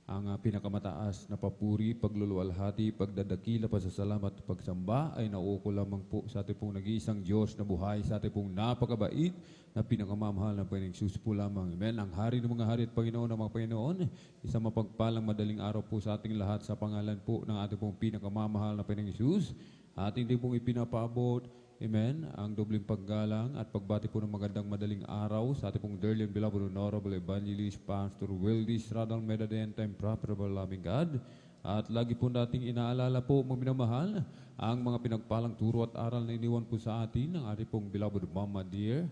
ang pinakamataas na papuri, pagluluwalhati, pagdadakila, pasasalamat, pagsamba ay nauuko lamang po sa ating pong nag-iisang Diyos na buhay, sa ating pong napakabait na pinakamamahal na Panginoong Jesus po lamang. Amen. Ang hari ng mga hari at Panginoon ng mga Panginoon, isang mapagpalang madaling araw po sa ating lahat sa pangalan po ng ating pong pinakamamahal na Panginoong Jesus. Ating din pong ipinapaabot, amen, ang dobling paggalang at pagbati po ng magandang madaling araw sa ating pong dearly and beloved Honorable Evangelist Pastor Wildy Stradal Medadien Time Profitable Loving God. At lagi po nating inaalala po, mga minamahal, ang mga pinagpalang turo at aral na iniwan po sa atin ng ating pong beloved Mama Dear,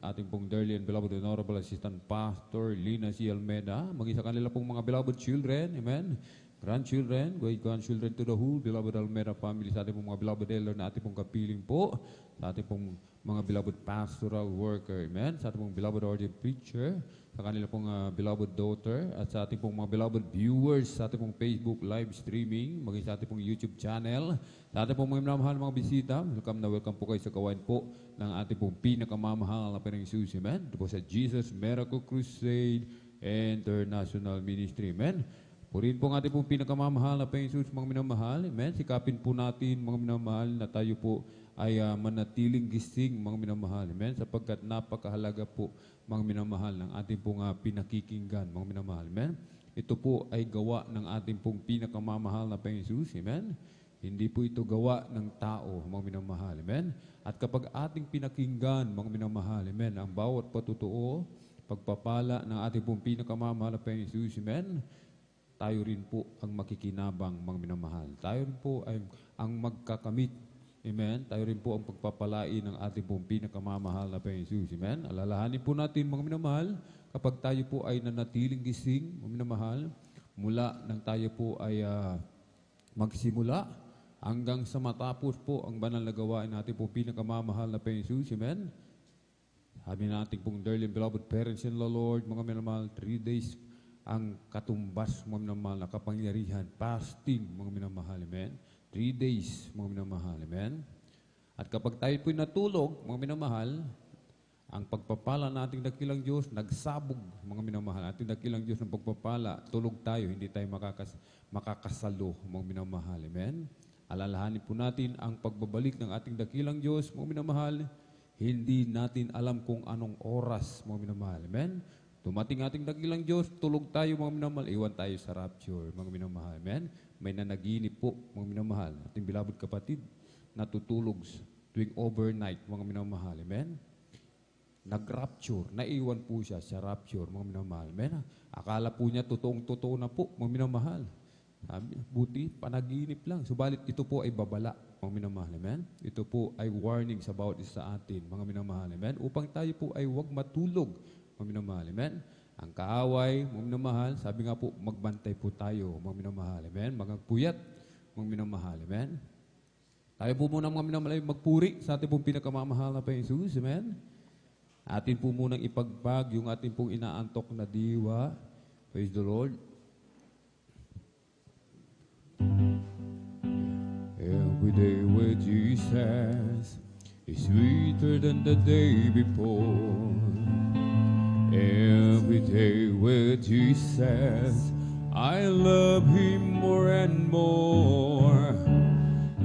ating pong dearly and beloved Honorable Assistant Pastor Lina C. Almeida, maging sa kanila pong mga beloved children, amen, grandchildren, great-grandchildren to the whole beloved Almeida family, sa ating pong mga beloved elder na ating pong kapiling po, sa ating pong mga beloved pastoral worker, amen, sa ating pong beloved ordained preacher, sa kanila pong beloved daughter, at sa ating pong mga beloved viewers, sa ating pong Facebook live streaming, maging sa ating pong YouTube channel, sa ating pong mga minamahal mga bisita, welcome po kayo sa kawain po ng ating pong pinakamamahal na Panginoong Jesus, amen, ito po sa Jesus Miracle Crusade International Ministry, amen. Purihin po ang ating pong pinakamamahal na Panginoong Jesus, mga minamahal. Amen. Sikapin po natin, mga minamahal, na tayo po ay manatiling gising, mga minamahal. Amen. Sapagkat napakahalaga po, mga minamahal, ng ating pong pinakikinggan, mga minamahal. Amen. Ito po ay gawa ng ating pong pinakamamahal na Panginoong Jesus. Amen. Hindi po ito gawa ng tao, mga minamahal. Amen. At kapag ating pinakinggan, mga minamahal, amen, ang bawat patutuo, pagpapala ng ating pong pinakamamahal na Panginoong Jesus. Amen. Tayo rin po ang makikinabang, mga minamahal. Tayo rin po ay ang magkakamit. Amen. Tayo rin po ang pagpapalain ng ating pong pinakamamahal na Panginoong Jesus. Amen. Alalahanin po natin, mga minamahal, kapag tayo po ay nanatiling gising, mga minamahal, mula nang tayo po ay magsimula hanggang sa matapos po ang banal na gawain natin po pinakamamahal na Panginoong Jesus. Amen. Sabi natin pong dearly and beloved parents in the Lord, mga minamahal, 3 days ang katumbas, mga minamahal, na kapangyarihan, fasting, mga minamahal, amen. 3 days, mga minamahal, amen. At kapag tayo po'y natulog, mga minamahal, ang pagpapala na ating dakilang Diyos, nagsabog, mga minamahal. Ating dakilang Diyos ng pagpapala, tulog tayo, hindi tayo makakasalo, mga minamahal, amen. Alalahanin po natin ang pagbabalik ng ating dakilang Diyos, mga minamahal, hindi natin alam kung anong oras, mga minamahal, amen. Dumating ating dakilang Diyos, tulog tayo, mga minamahal, iwan tayo sa rapture, mga minamahal. Amen? May nanaginip po, mga minamahal, ating beloved kapatid, natutulog tuwing overnight, mga minamahal. Amen? Nag-rapture, naiwan po siya sa rapture, mga minamahal. Amen? Akala po niya totoong-totoo na po, mga minamahal. Buti, panaginip lang. Subalit ito po ay babala, mga minamahal. Amen? Ito po ay warning sa bawat isa sa atin, mga minamahal. Amen? Upang tayo po ay huwag matulog, mga minamahal, amen? Ang kaaway, mga minamahal, sabi nga po, magbantay po tayo, mga minamahal, amen? Magpuyat, mga minamahal, amen? Tayo po muna, mga minamahal, magpuri sa ating pong pinakamamahal na Panginoong Jesus, amen? Atin po munang ipagpag yung ating pong inaantok na diwa. Praise the Lord. Every day with Jesus is sweeter than the day before. Every day with Jesus, I love Him more and more.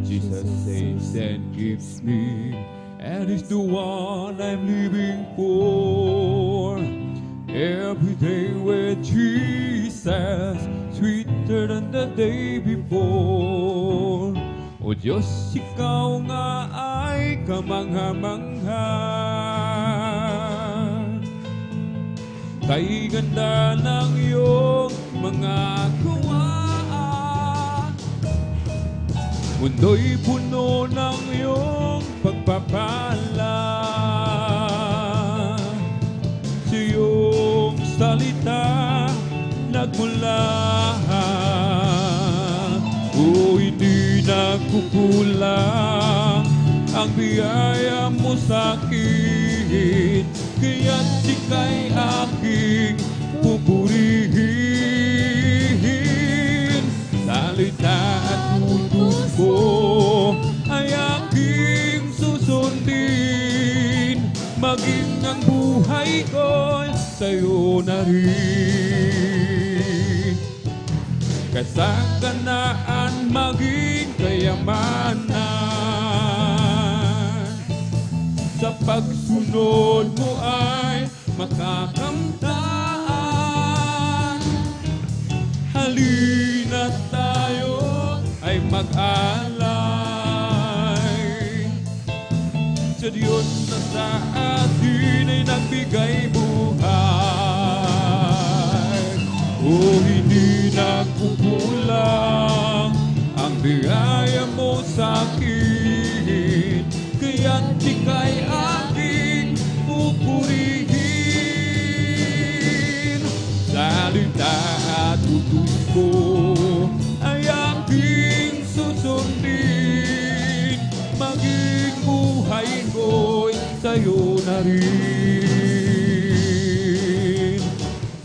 Jesus saves and gives me, and is the one I'm living for. Every day with Jesus, sweeter than the day before. O Diyos, Ikaw nga ay kamangha-mangha. Kay ganda ng iyong mga gawa, mundo'y puno ng iyong pagpapala. Sa iyong salita nagmula, o hindi nagkukulang ang biyaya mo sa akin, kaya't ika'y aking pupurihin. Salita at utos ko ay aking susundin, maging ang buhay ko'y sa'yo na rin. Kasaganaan maging kayamanan, sa pagsunod mo ay makakamtan. Halina tayo ay mag-alay sa Diyos na sa atin ay nagbigay buhay. O hindi nagkukulang ang biyaya mo sa akin, kaya't ika'y aking pupurihin. Salita at utos ko ay aking susundin, maging buhay ko'y sa'yo na rin.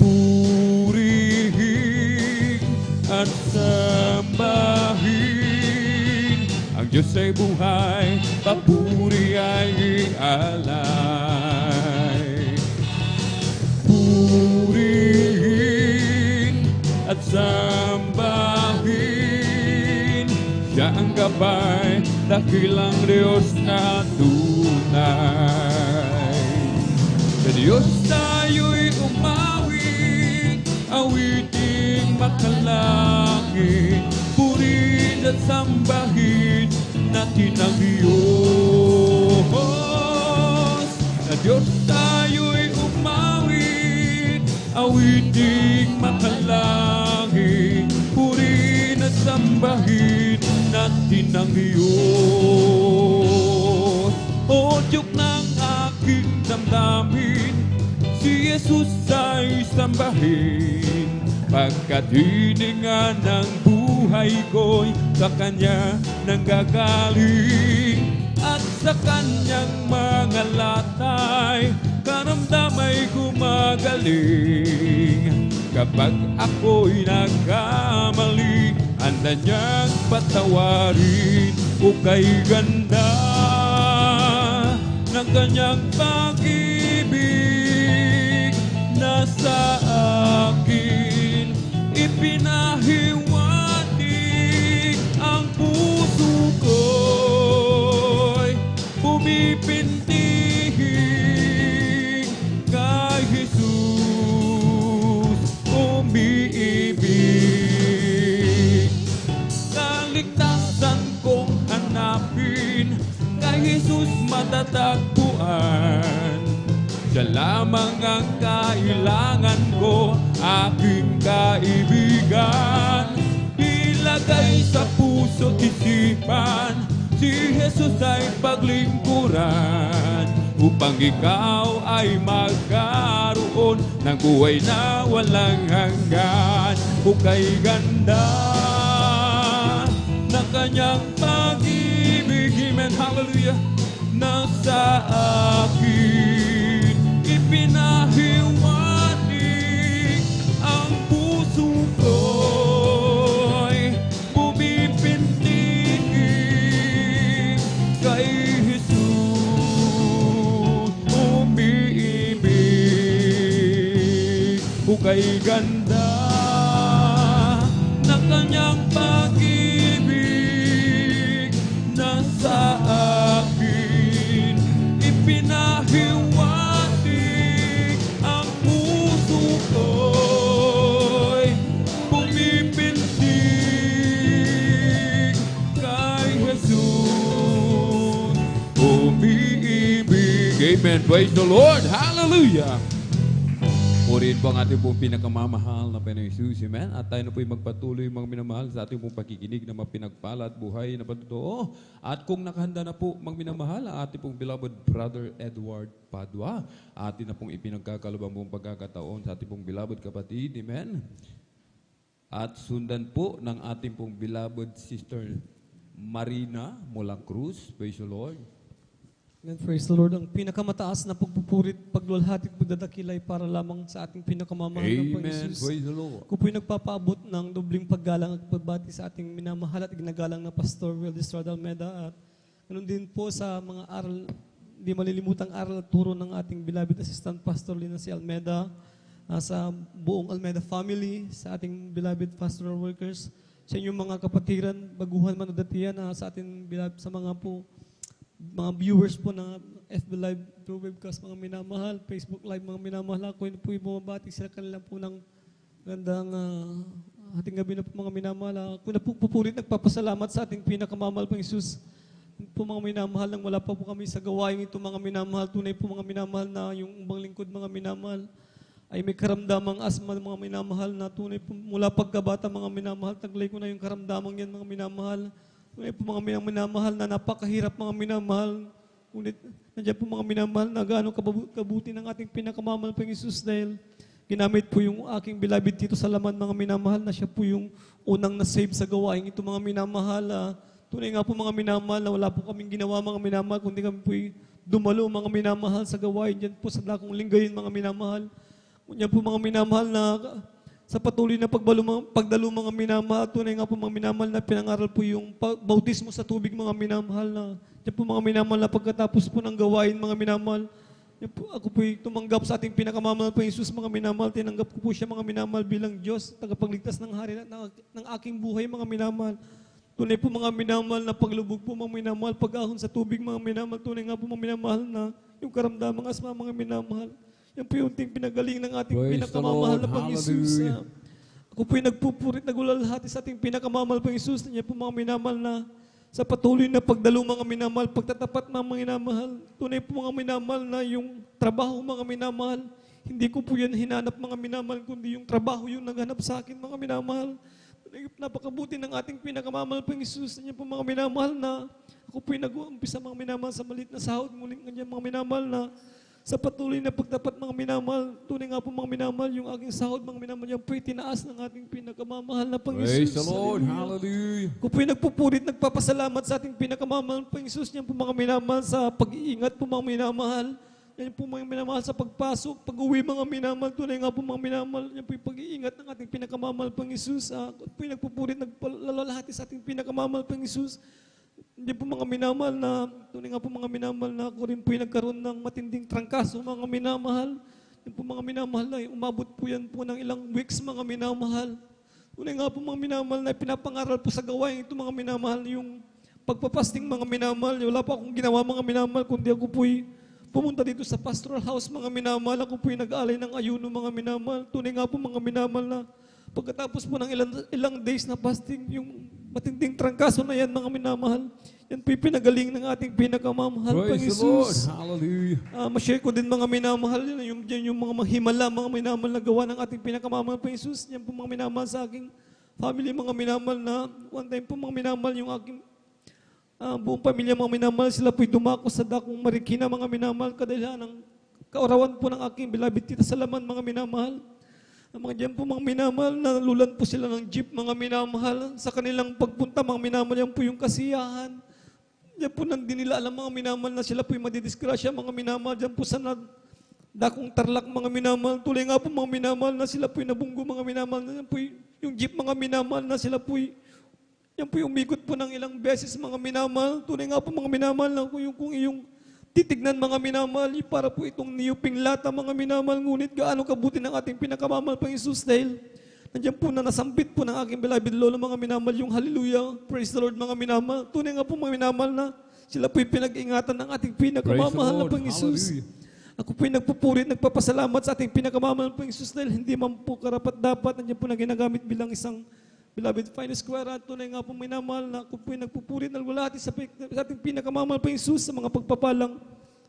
Purihin at sambahin ang Diyos ay buhay, papuri ay alay. Purihin at sambahin, siya ang gabay, dakilang Diyos na tunay. Sa Diyos tayo'y umawit, awiting makalangit, purihin at sambahin natin ang Diyos. Sa Diyos tayo'y umawit, awiting makalangit, purihin at sambahin natin ang Diyos. O Diyok ng aking damdamin, si Jesus ay sambahin, pagkat hininga ng buhay ko'y sa Kanya nanggagaling, at sa Kanyang mga latay karamdamay gumagaling. Kapag ako'y nagkamali, handa niyang patawarin. O kay ganda ng Kanyang pag-ibig, nasa akin ipinahiwatig ang puso ko'y pumipintig kay Jesus umiibig. Kaligtasan kong hanapin, kay Jesus matatagpuan. Siya lamang ang kailangan ko, aking kaibigan. Ilagay sa puso't isipan, si Jesus ay paglingkuran, upang ikaw ay magkaroon ng buhay na walang hanggan. O kay ganda ng Kanyang pag-ibig, amen, hallelujah, nasa akin ipinahiwatig ang puso ko'y bumipintig kay Jesus umiibig. o kay ganda ng kanyang pag-ibig na sa akin ipinahiwatig ang puso ko'y pumipindig kay Jesus umiibig. Amen. Praise the Lord. Hallelujah. Purihin po ang ating pong pinakamamahal na Panginoong Jesus. Amen. At tayo na po'y magpatuloy mga minamahal sa ating pong pakikinig na mapinagpala at buhay na patotoo. At kung nakahanda na po mga minamahal, ang ating pong beloved Brother Edward Padua, atin na pong ipinagkakalubang pong pagkakataon sa ating pong beloved kapatid. Amen. At sundan po ng ating pong beloved Sister Marina Molacruz. Praise the Lord. Amen. Praise the Lord. Ang pinakamataas na pagpupurit, paglulhati at pagdadakilay para lamang sa ating pinakamamahal na Panginoon Amen. Jesus. Praise the Lord. Ako po'y nagpapaabot ng dobling paggalang at pagbati sa ating minamahal at ginagalang na Pastor Will Estrada Almeida at ganun din po sa mga aral, di malilimutang aral at turo ng ating beloved Assistant Pastor Lina C. Almeida, sa buong Almeida family, sa ating beloved pastoral workers, sa inyong mga kapatiran, baguhan man o datiyan, sa ating beloved, sa mga viewers po ng FB Live through webcast, mga minamahal, Facebook Live, mga minamahal. Ako yun po yung bumabati sila kanila po ng gandang ating gabi na po mga minamahal. Ako na po pupulit nagpapasalamat sa ating pinakamamahal pang Jesus. Po mga minamahal, nang wala pa po kami sa gawain ito mga minamahal. Tunay po mga minamahal na yung umbang lingkod mga minamahal ay may karamdamang asma mga minamahal na tunay po mula pagkabata mga minamahal. Taglay ko na yung karamdamang yan mga minamahal. Tunay po mga minamahal na napakahirap mga minamahal. Ngunit nandiyan po mga minamahal na gaano kabuti ng ating pinakamamahal pang Jesus dahil ginamit po yung aking beloved dito sa laman mga minamahal na siya po yung unang na-save sa gawain ito mga minamahal. Tunay nga po mga minamahal na wala po kaming ginawa mga minamahal kundi kami po dumalo mga minamahal sa gawain dyan po sa dakong linggayin mga minamahal. Yan po mga minamahal na sa patuloy na pagdalo mga minamahal, tunay nga po mga minamahal na pinangaral po yung bautismo sa tubig mga minamahal na yan po mga minamahal na pagkatapos po ng gawain mga minamahal. Yan po, ako po tumanggap sa ating pinakamamahal po Jesus mga minamahal. Tinanggap ko po siya mga minamahal bilang Diyos, tagapagligtas ng hari ng aking buhay mga minamahal. Tunay po mga minamahal na paglubog po mga minamahal, pag-ahon sa tubig mga minamahal. Tunay nga po mga minamahal na yung karamdamang asma mga minamahal. Yan po yung pinagaling ng ating pinakamamahal na Pang Jesus. Ako po yung nagpupurit, nagulalhati sa ating pinakamamahal Pang Jesus. Yan po mga minamahal na sa patuloy na pagdalo mga minamahal, pagtatapat mga minamahal. Tunay po mga minamahal na yung trabaho mga minamahal. Hindi ko po yan hinanap mga minamahal, kundi yung trabaho yung naghanap sa akin mga minamahal. Napakabuti ng ating pinakamamahal Pang Jesus. Yan po mga minamahal na ako po yung nag-uumpisa mga minamahal sa maliit na sahod. Muling ganyan mga minamahal na sa patuloy na pagtapat mga minamahal, tunay nga po mga minamahal, yung aking sahod mga minamahal, yung po'y tinaas ng ating pinakamamahal na Pang Praise Jesus. the Lord. Hallelujah. Kung po'y nagpupurit, nagpapasalamat sa ating pinakamamahal Pang Jesus, yan po mga minamahal sa pag-iingat po mga minamahal, yan po mga minamahal sa pagpasok, pag-uwi mga minamahal, tunay nga po mga minamahal, yan po yung pag-iingat ng ating pinakamamahal Pang Jesus. Kung po'y nagpupurit, nagpalalahati sa ating pinakamamahal Pang Jesus. Hindi po mga minamahal na, tunay nga po mga minamahal na ako rin po yung nagkaroon ng matinding trangkaso mga minamahal. Yan po mga minamahal na umabot po yan po ng ilang weeks mga minamahal. Tunay nga po mga minamahal na pinapangaral po sa gawain ito mga minamahal yung pagpapasting mga minamahal. Wala po akong ginawa mga minamahal kundi ako po'y pumunta dito sa pastoral house mga minamahal. Ako po'y nag-alay ng ayuno mga minamahal. Tunay nga po mga minamahal na pagkatapos po ng ilang days na fasting, yung matinding trangkaso na yan, mga minamahal, yan po yung pinagaling ng ating pinakamamahal Pang Praise the Lord. Jesus. Hallelujah. Ma-share ko din mga minamahal, yung mga mahimala, mga minamahal na gawa ng ating pinakamamahal Pang Jesus. Yan po mga minamahal sa aking family, mga minamahal na one time po mga minamahal, yung aking buong pamilya, mga minamahal, sila po'y dumako sa dakong Marikina, mga minamahal, kadahilan ng kaurawan po ng aking beloved tita Salaman, mga minamahal. Ang mga dyan po mga minamahal, nalulan po sila ng jeep mga minamahal. Sa kanilang pagpunta mga minamahal, yan po yung kasiyahan. Yan po nang dinila alam mga minamahal na sila po yung madidisgrasya mga minamahal. Yan po sa dakong Tarlac mga minamahal. Tuloy nga po mga minamahal na sila po yung nabunggo mga minamahal. Yan po yung jeep mga minamahal na sila po yan po yung umikot po ng ilang beses mga minamahal. Tuloy nga po mga minamahal na kung yung titignan mga minamahal, para po itong niyuping lata mga minamahal, ngunit gaano kabuti ng ating pinakamamahal pang Isus dahil nandiyan po na nasambit po ng aking beloved lolo mga minamahal yung hallelujah, praise the Lord mga minamahal. Tunay nga po mga minamahal na sila po'y pinag-ingatan ng ating pinakamamahal na pang Isus. Ako po'y nagpupuri at nagpapasalamat sa ating pinakamamahal pang Isus dahil hindi man po karapat dapat nandiyan po na ginagamit bilang isang beloved finest choir. Tunay nga po minamahal na ako po'y nagpupuri at nagwalhati sa ating pinakamamahal pang Isus sa mga pagpapalang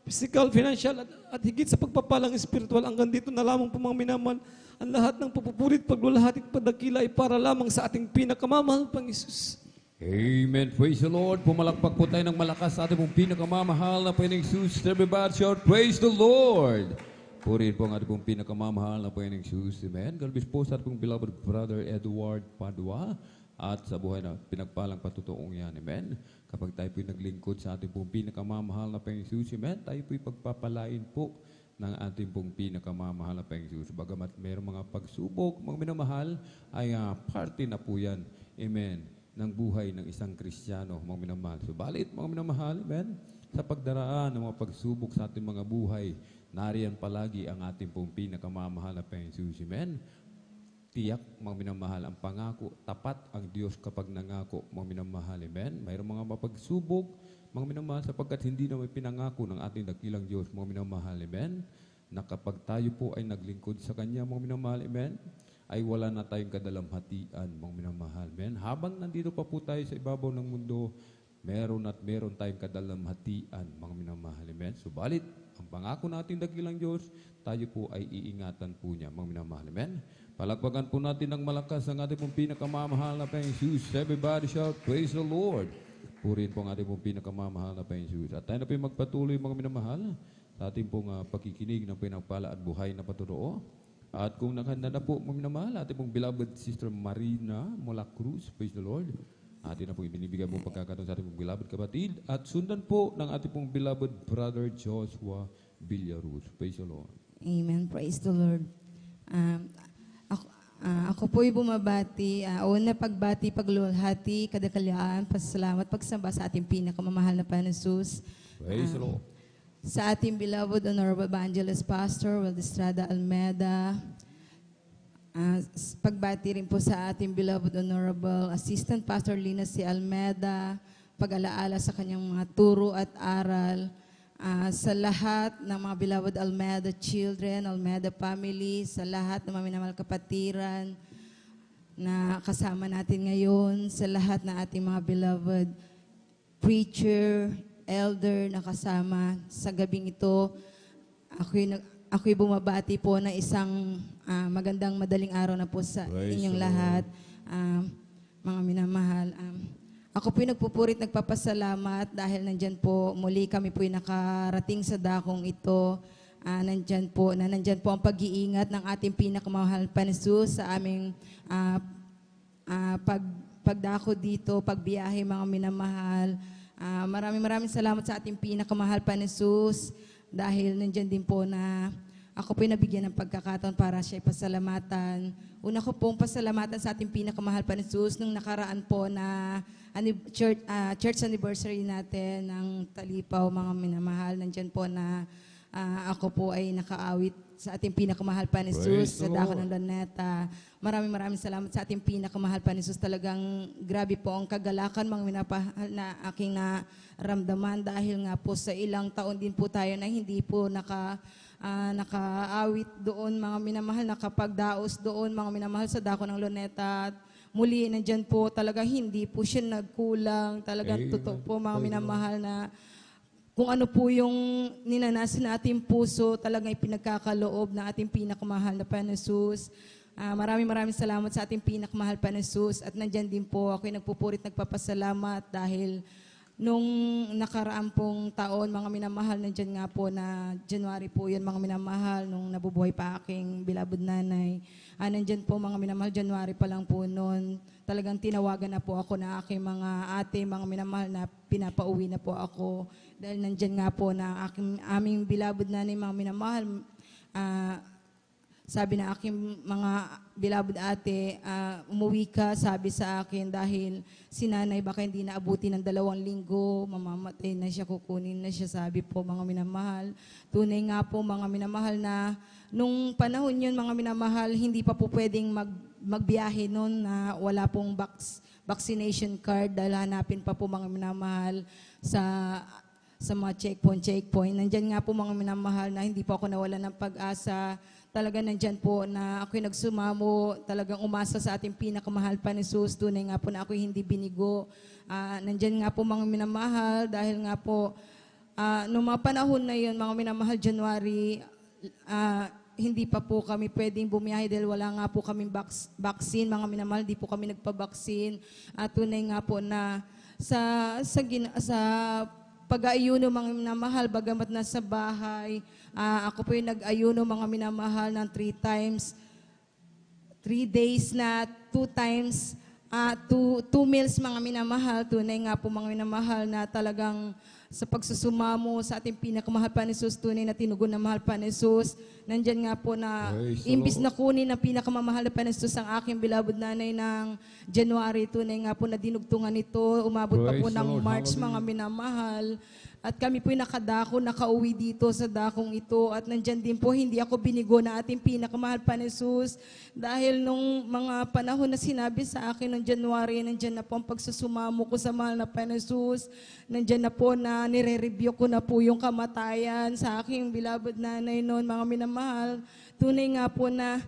physical, financial at higit sa pagpapalang spiritual. Hanggang dito na lamang po mga minamahal, ang lahat ng papupurit, paglulahati at padakila ay para lamang sa ating pinakamamahal pang Isus. Amen. Praise the Lord. Pumalakpak po tayo ng malakas sa ating pong pinakamamahal na Panginoong Jesus. Everybody shout, praise the Lord. Purihin po ang ating pong pinakamamahal na Panginoong Jesus. Amen. Galbis po sa ating pong beloved brother Edward Padua at sa buhay na pinagpalang patutuong yan. Amen. Kapag tayo po'y naglingkod sa ating pong pinakamamahal na Panginoong Jesus, amen, tayo po'y pagpapalain po ng ating pong pinakamamahal na Panginoong Jesus. Bagamat mayroong mga pagsubok, mga minamahal, ay parte na po yan. Amen. Ng buhay ng isang Kristiyano, mga minamahal. Subalit, mga minamahal, amen, sa pagdaraan ng mga pagsubok sa ating mga buhay, nariyan palagi ang ating pong pinakamamahal na Panginoong Jesus. Amen. Tiyak, mga minamahal, ang pangako, tapat ang Diyos kapag nangako, mga minamahal. Amen. Mayroong mga mapagsubok, mga minamahal, sapagkat hindi na may pinangako ng ating dakilang Diyos, mga minamahal. Amen. Na kapag tayo po ay naglingkod sa Kanya, mga minamahal, amen, ay wala na tayong kadalamhatian, mga minamahal. Amen. Habang nandito pa po tayo sa ibabaw ng mundo, meron tayong kadalamhatian, mga minamahal. Amen. Subalit, ang pangako natin dakilang Diyos, tayo po ay iingatan po niya, mga minamahal. Amen. Palagpagan po natin ng malakas ang ating pong pinakamamahal na Panginoong Jesus. Everybody shout, praise the Lord. Purihin po ang ating pong pinakamamahal na Panginoong Jesus. At tayo na po yung magpatuloy, mga minamahal, sa ating pong pakikinig ng pinagpala at buhay na patotoo. At kung naghanda na po, mga minamahal, ating pong beloved Sister Marina Mola Cruz, praise the Lord. Atin na po ibinibigay po pagkakataon sa ating pong beloved kapatid. At sundan po ng ating pong beloved brother Joshua Villaruz. Praise the Lord. Amen. Praise the Lord. Ako po'y bumabati, una pagbati, paglulhati, kadakalyaan, pasalamat, pagsamba sa ating pinakamamahal na Panginoon Jesus. Praise the Lord. Sa ating beloved Honorable Evangelist Pastor Wilde Estrada Almeida, pagbati rin po sa ating beloved Honorable Assistant Pastor Lina C. Almeida, pag-alaala sa kanyang mga turo at aral, sa lahat ng mga beloved Almeida children, Almeida family, sa lahat ng mga minamahal kapatiran na kasama natin ngayon, sa lahat ng ating mga beloved preacher, elder na kasama sa gabing ito. Ako'y bumabati po ng isang magandang madaling araw na po sa inyong lahat, mga minamahal. Ako po'y nagpupurit, nagpapasalamat dahil nandyan po, muli kami po'y nakarating sa dakong ito. Nandyan po ang pag-iingat ng ating pinakamahal Panginoon sa aming pagdako dito, pagbiyahe, mga minamahal. Maraming salamat sa ating pinakamahal Panginoon dahil nandyan din po na ako po'y nabigyan ng pagkakataon para siya'y pasalamatan. Una ko pong pasalamatan sa ating pinakamahal Panginoon nung nakaraan po na church anniversary natin ng Talipaw, mga minamahal. Nandyan po na ako po ay nakaawit sa ating pinakamahal Panginoon sa dako ng Luneta. Maraming salamat sa ating pinakamahal Panginoon. Talagang grabe po ang kagalakan, mga minapahal na aking naramdaman dahil nga po sa ilang taon din po tayo na hindi po nakaawit doon, mga minamahal, nakapagdaos doon, mga minamahal, sa dako ng Luneta. At muli, nandyan po talaga hindi po siya nagkulang. Talagang totoo po, mga minamahal, na kung ano po yung ninanasin na ating puso, talagang ipinagkakaloob na ating pinakamahal na Panginoon. Maraming salamat sa ating pinakamahal Panginoon. At nandyan din po ako'y nagpupurit, nagpapasalamat dahil nung nakaraang pong taon, mga minamahal, nandyan nga po na January po yun, mga minamahal, nung nabubuhay pa aking beloved nanay. Nandyan po, mga minamahal, January pa lang po noon. Talagang tinawagan na po ako na aking mga ate, mga minamahal, na pinapauwi na po ako. Dahil nandyan nga po na aming beloved nanay, mga minamahal, sabi na aking mga beloved ate, umuwi ka, sabi sa akin, dahil si nanay baka hindi naabuti ng 2 linggo, mamamatay na siya, kukunin na siya, sabi po mga minamahal. Tunay nga po mga minamahal na nung panahon yun mga minamahal, hindi pa po pwedeng magbiyahe noon na wala pong vaccination card dahil hanapin pa po mga minamahal sa mga checkpoint. Nandyan nga po mga minamahal na hindi po ako nawalan ng pag-asa. Talaga nandyan po na ako'y nagsumamo, talagang umasa sa ating pinakamahal pa ni Jesus. Tunay nga po na ako'y hindi binigo. Nandyan nga po mga minamahal dahil nga po, noong mga panahon na yun, mga minamahal, January, hindi pa po kami pwedeng bumiyahe dahil wala nga po kaming vaccine. Mga minamahal, di po kami nagpa-vaccine. Tunay nga po na sa pag-aayuno mga minamahal, bagamat nasa bahay, ako po yung nag-ayuno mga minamahal ng 3 times, 3 days na 2 times, 2 meals mga minamahal. Tunay nga po mga minamahal na talagang sa pagsusumamo sa ating pinakamahal pa ni Jesus, tunay na tinugon na mahal pa ni Jesus. Nandyan nga po na imbis na kunin na pinakamamahal pa ni Jesus ang aking beloved nanay ng January, tunay nga po na dinugtungan nito, umabot pa po ng March mga minamahal. At kami po'y nakadako, nakauwi dito sa dakong ito. At nandyan din po, hindi ako binigo na ating pinakamahal pa ni Jesus. Dahil nung mga panahon na sinabi sa akin ng January, nandyan na po ang pagsusumamo ko sa mahal na pa ni Jesus. Nandyan na po na nire-review ko na po yung kamatayan sa aking beloved nanay noon, mga minamahal. Tunay nga po na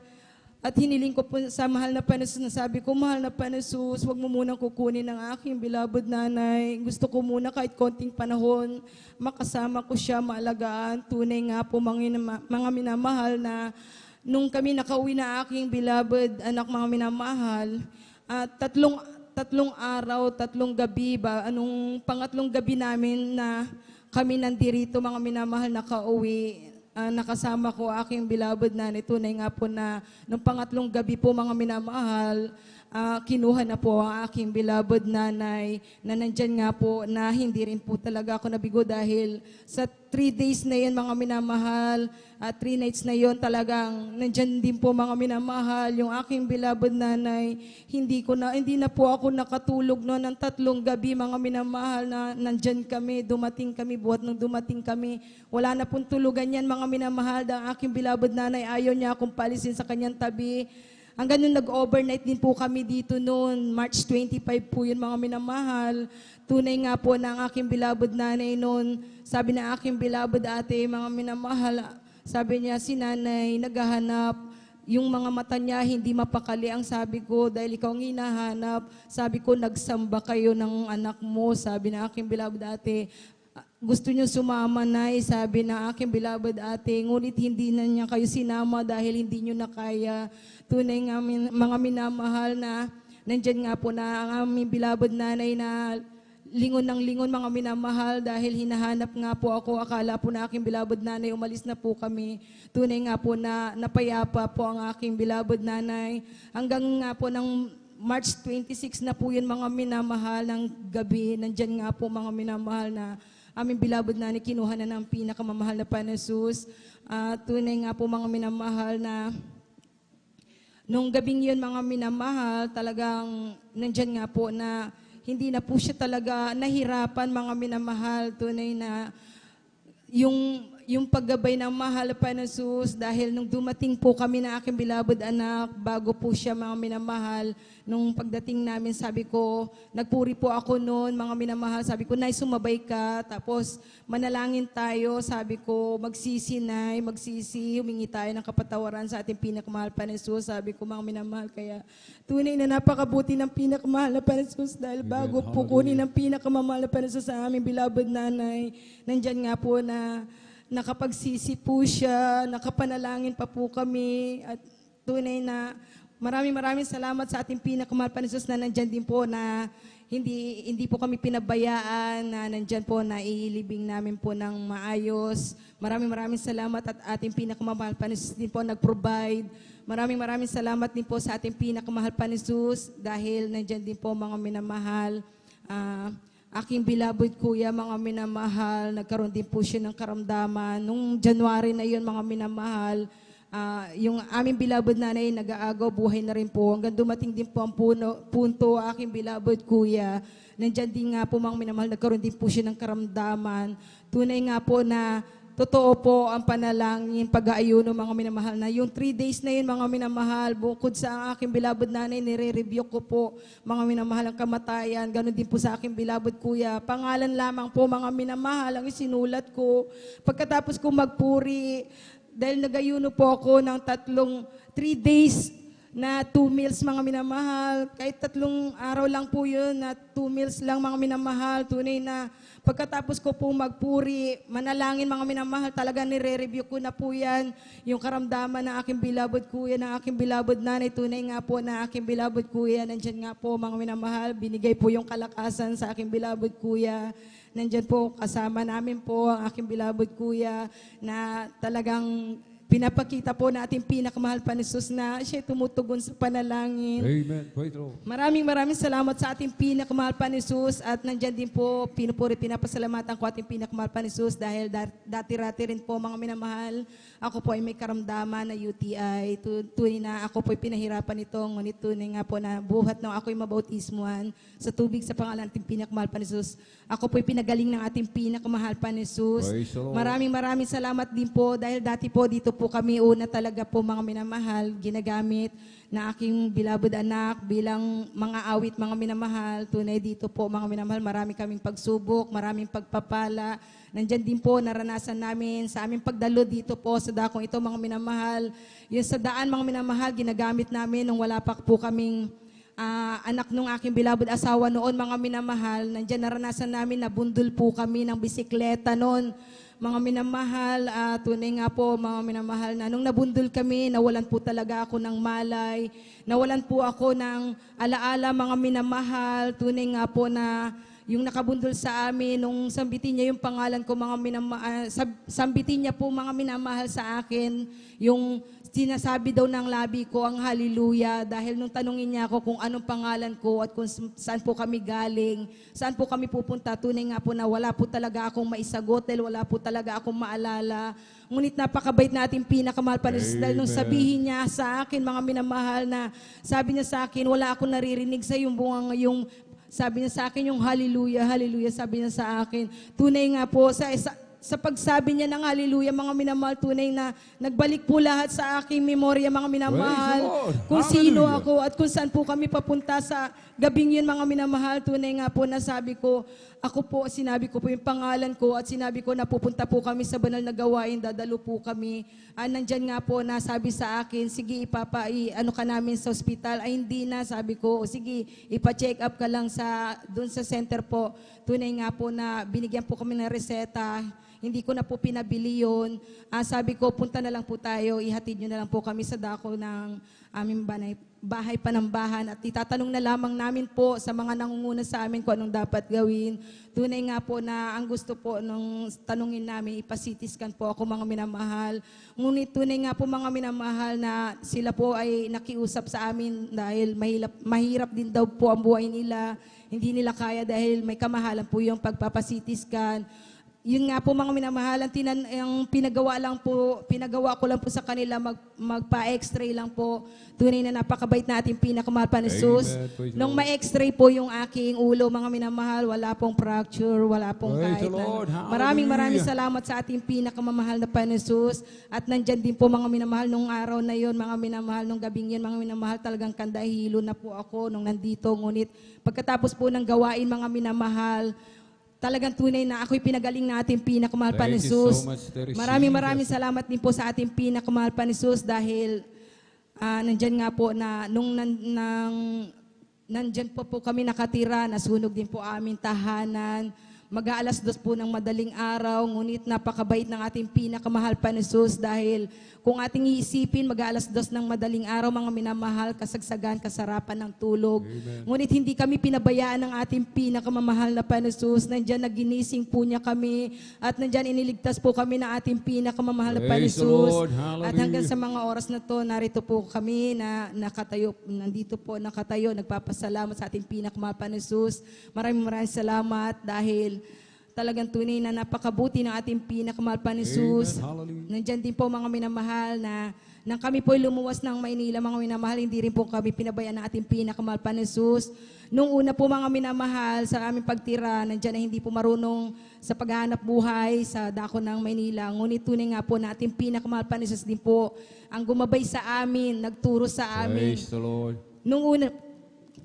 at hiniling ko po sa mahal na pa ni Jesus, nasabi ko, mahal na pa ni Jesus, huwag mo munang kukunin ang aking beloved nanay. Gusto ko muna kahit konting panahon, makasama ko siya, maalagaan. Tunay nga po mga minamahal na nung kami nakauwi na aking beloved anak mga minamahal, tatlong araw, 3 gabi ba, anong pangatlong gabi namin na kami nandirito mga minamahal nakauwi, nakasama ko aking beloved nanay. Tunay nga po na nung pangatlong gabi po mga minamahal, kinuha na po ang aking beloved nanay na nandyan nga po na hindi rin po talaga ako nabigo dahil sa 3 days na yan mga minamahal, 3 nights na yon talagang nandyan din po mga minamahal yung aking beloved nanay. Hindi na po ako nakatulog noon ng 3 gabi mga minamahal na nandyan kami, dumating kami, buhat nung dumating kami, wala na pong tulugan yan mga minamahal. Ang aking beloved nanay, ayaw niya akong palisin sa kanyang tabi. Hanggang nung nag-overnight din po kami dito noon, March 25 po yun mga minamahal. Tunay nga po na ang aking beloved nanay noon, sabi na aking beloved ate, mga minamahal, sabi niya si nanay naghahanap, yung mga mata niya hindi mapakali ang sabi ko dahil ikaw ang hinahanap. Sabi ko, nagsamba kayo ng anak mo, sabi na aking beloved ate. Gusto niyo sumama na, sabi na aking beloved ate, ngunit hindi na niya kayo sinama dahil hindi niyo na kaya. Tunay nga mga minamahal na nandyan nga po na ang aming beloved nanay na lingon ng lingon mga minamahal dahil hinahanap nga po ako. Akala po na aking beloved nanay, umalis na po kami. Tunay nga po na napayapa po ang aking beloved nanay. Hanggang nga po ng March 26 na po yun mga minamahal ng gabi. Nandyan nga po mga minamahal na aming beloved nanay kinuha na ng pinakamamahal na pa ni Jesus. Tunay nga po mga minamahal na nung gabing yun mga minamahal, talagang nandyan nga po na hindi na po siya talaga nahirapan mga minamahal. Tunay na yung paggabay ng mahal pa ni Jesus dahil nung dumating po kami na aking beloved anak, bago po siya mga minamahal, nung pagdating namin sabi ko, nagpuri po ako noon mga minamahal, sabi ko, Nay, sumabay ka, tapos manalangin tayo, sabi ko, magsisi Nay, humingi tayo ng kapatawaran sa ating pinakamahal pa ni Jesus, sabi ko mga minamahal, kaya tunay na napakabuti ng pinakamahal na pa ni Jesus dahil bago po kunin ng pinakamamahal na pa ni Jesus sa aming beloved nanay, nandyan nga po na nakapagsisi po siya, nakapanalangin pa po kami at tunay na maraming salamat sa ating pinakamahal pa ni Jesus na nandyan din po na hindi po kami pinabayaan, na nandyan po na ilibing namin po ng maayos. Maraming salamat at ating pinakamahal pa ni Jesus din po nag-provide. Maraming salamat din po sa ating pinakamahal pa ni Jesus dahil nandyan din po mga minamahal. Aking beloved kuya, mga minamahal, nagkaroon din po siya ng karamdaman. Nung January na yun, mga minamahal, yung aming beloved nanay nag-aagaw, buhay na rin po. Hanggang dumating din po ang punto, aking beloved kuya, nandyan din nga po mga minamahal, nagkaroon din po siya ng karamdaman. Tunay nga po na totoo po ang panalangin, pag-aayuno mga minamahal na yung 3 days na yun mga minamahal, bukod sa aking beloved nanay, nire-review ko po mga minamahal ang kamatayan. Ganon din po sa aking beloved kuya. Pangalan lamang po mga minamahal ang isinulat ko. Pagkatapos ko magpuri, dahil nagayuno po ako ng 3 days na 2 meals mga minamahal. Kahit 3 araw lang po yun na 2 meals lang mga minamahal. Tunay na pagkatapos ko po magpuri, manalangin mga minamahal, talaga nire-review ko na po yan. Yung karamdaman ng aking beloved kuya, ng aking beloved nanay. Tunay nga po na aking beloved kuya. Nandyan nga po mga minamahal. Binigay po yung kalakasan sa aking beloved kuya. Nandyan po kasama namin po ang aking beloved kuya na talagang pinapakita po natin pinakamahal pa ni Jesus na siya tumutugon sa panalangin. Amen. Praise the Lord. Maraming salamat sa ating pinakamahal pa ni Jesus at nandyan din po pinupuri, pinapasalamatan ko ating pinakamahal pa ni Jesus dahil dati-rati rin po mga minamahal. Ako po ay may karamdaman na UTI. Tunay na ako po ay pinahirapan nito. Ngunit tunay nga po na buhat nung ako ay mabautismuhan sa tubig sa pangalan ating pinakamahal pa ni Jesus. Ako po ay pinagaling ng ating pinakamahal pa ni Jesus. Praise the Lord. Maraming salamat din po dahil dati po dito po kami una talaga po mga minamahal, ginagamit na aking beloved anak bilang mga awit mga minamahal. Tunay dito po mga minamahal, marami kaming pagsubok, maraming pagpapala. Nandyan din po naranasan namin sa aming pagdalo dito po sa dakong ito mga minamahal. Yung sa daan mga minamahal, ginagamit namin nung wala pa po kaming anak nung aking beloved asawa noon mga minamahal. Nandyan naranasan namin na bundol po kami ng bisikleta noon. Mga minamahal, tunay nga po mga minamahal na nung nabundol kami, nawalan po talaga ako ng malay, nawalan po ako ng alaala mga minamahal, tunay nga po na yung nakabundol sa amin, nung sambitin niya yung pangalan ko mga minamahal, sambitin niya po mga minamahal sa akin, yung sinasabi daw ng labi ko ang hallelujah dahil nung tanungin niya ako kung anong pangalan ko at kung saan po kami galing, saan po kami pupunta, tunay nga po na wala po talaga akong maisagot dahil wala po talaga akong maalala. Ngunit napakabait na ating pinakamahal pa ni Jesus dahil nung sabihin niya sa akin mga minamahal na sabi niya sa akin, wala akong naririnig sa yung bungang yung sabi niya sa akin yung hallelujah, hallelujah, sabi niya sa akin. Tunay nga po sa pagsabi niya ng hallelujah, mga minamahal, tunay na nagbalik po lahat sa aking memorya, mga minamahal, kung sino ako at kung saan po kami papunta sa gabing yun, mga minamahal. Tunay nga po na sabi ko, ako po, sinabi ko po yung pangalan ko at sinabi ko na pupunta po kami sa banal na gawain, dadalo po kami. Nandyan nga po na sabi sa akin, sige ano ka namin sa ospital. Ay hindi na, sabi ko, sige ipa-check up ka lang doon sa center po. Tunay nga po na binigyan po kami ng reseta. Hindi ko na po pinabili yun. Sabi ko, punta na lang po tayo, ihatid nyo na lang po kami sa dako ng aming bahay panambahan at itatanong na lamang namin po sa mga nangunguna sa amin kung anong dapat gawin. Tunay nga po na ang gusto po nung tanungin namin, ipasitiskan po ako mga minamahal. Ngunit tunay nga po mga minamahal na sila po ay nakiusap sa amin dahil mahirap din daw po ang buhay nila. Hindi nila kaya dahil may kamahalan po yung pagpapasitiskan. Yun nga po mga minamahal, ang pinagawa ko lang po sa kanila, magpa-x-ray lang po. Tunay na napakabait na ating pinakamahal pa ni Jesus. Nung ma-x-ray po yung aking ulo, mga minamahal, wala pong fracture, wala pong kahit na. Maraming salamat sa ating pinakamamahal na pa ni Jesus. At nandyan din po mga minamahal nung araw na yun, mga minamahal, nung gabing yun, mga minamahal, talagang kandahilo na po ako nung nandito. Ngunit pagkatapos po ng gawain, mga minamahal, talagang tunay na ako'y pinagaling na ating pinakamahal pa ni Jesus. Maraming salamat din po sa ating pinakamahal pa ni Jesus dahil nandyan nga po na nung nandyan po kami nakatira, nasunog din po aming tahanan. Mag-aalas 2 po ng madaling araw, ngunit napakabait ng ating pinakamahal pa ni Jesus dahil kung ating iisipin, mag-aalas 2 ng madaling araw, mga minamahal, kasagsagan, kasarapan ng tulog. Amen. Ngunit hindi kami pinabayaan ng ating pinakamamahal na pa ni Jesus. Nandyan naginising po niya kami at nandyan iniligtas po kami ng ating pinakamamahal na pa ni Jesus. At hanggang sa mga oras na to, narito po kami na nandito po nakatayo, nagpapasalamat sa ating pinakamahal pa ni Jesus. Maraming salamat dahil talagang tunay na napakabuti ng ating pinakamahal pa ni Jesus. Nandyan din po mga minamahal na nang kami po lumuwas ng Maynila, mga minamahal, hindi rin po kami pinabayaan ng ating pinakamahal pa na Jesus. Nung una po mga minamahal, sa aming pagtira, nandiyan na hindi po marunong sa paghahanap buhay sa dako ng Maynila. Ngunit tunay nga po na ating pinakamahal pa na Jesus din po ang gumabay sa amin, nagturo sa amin. Praise the Lord.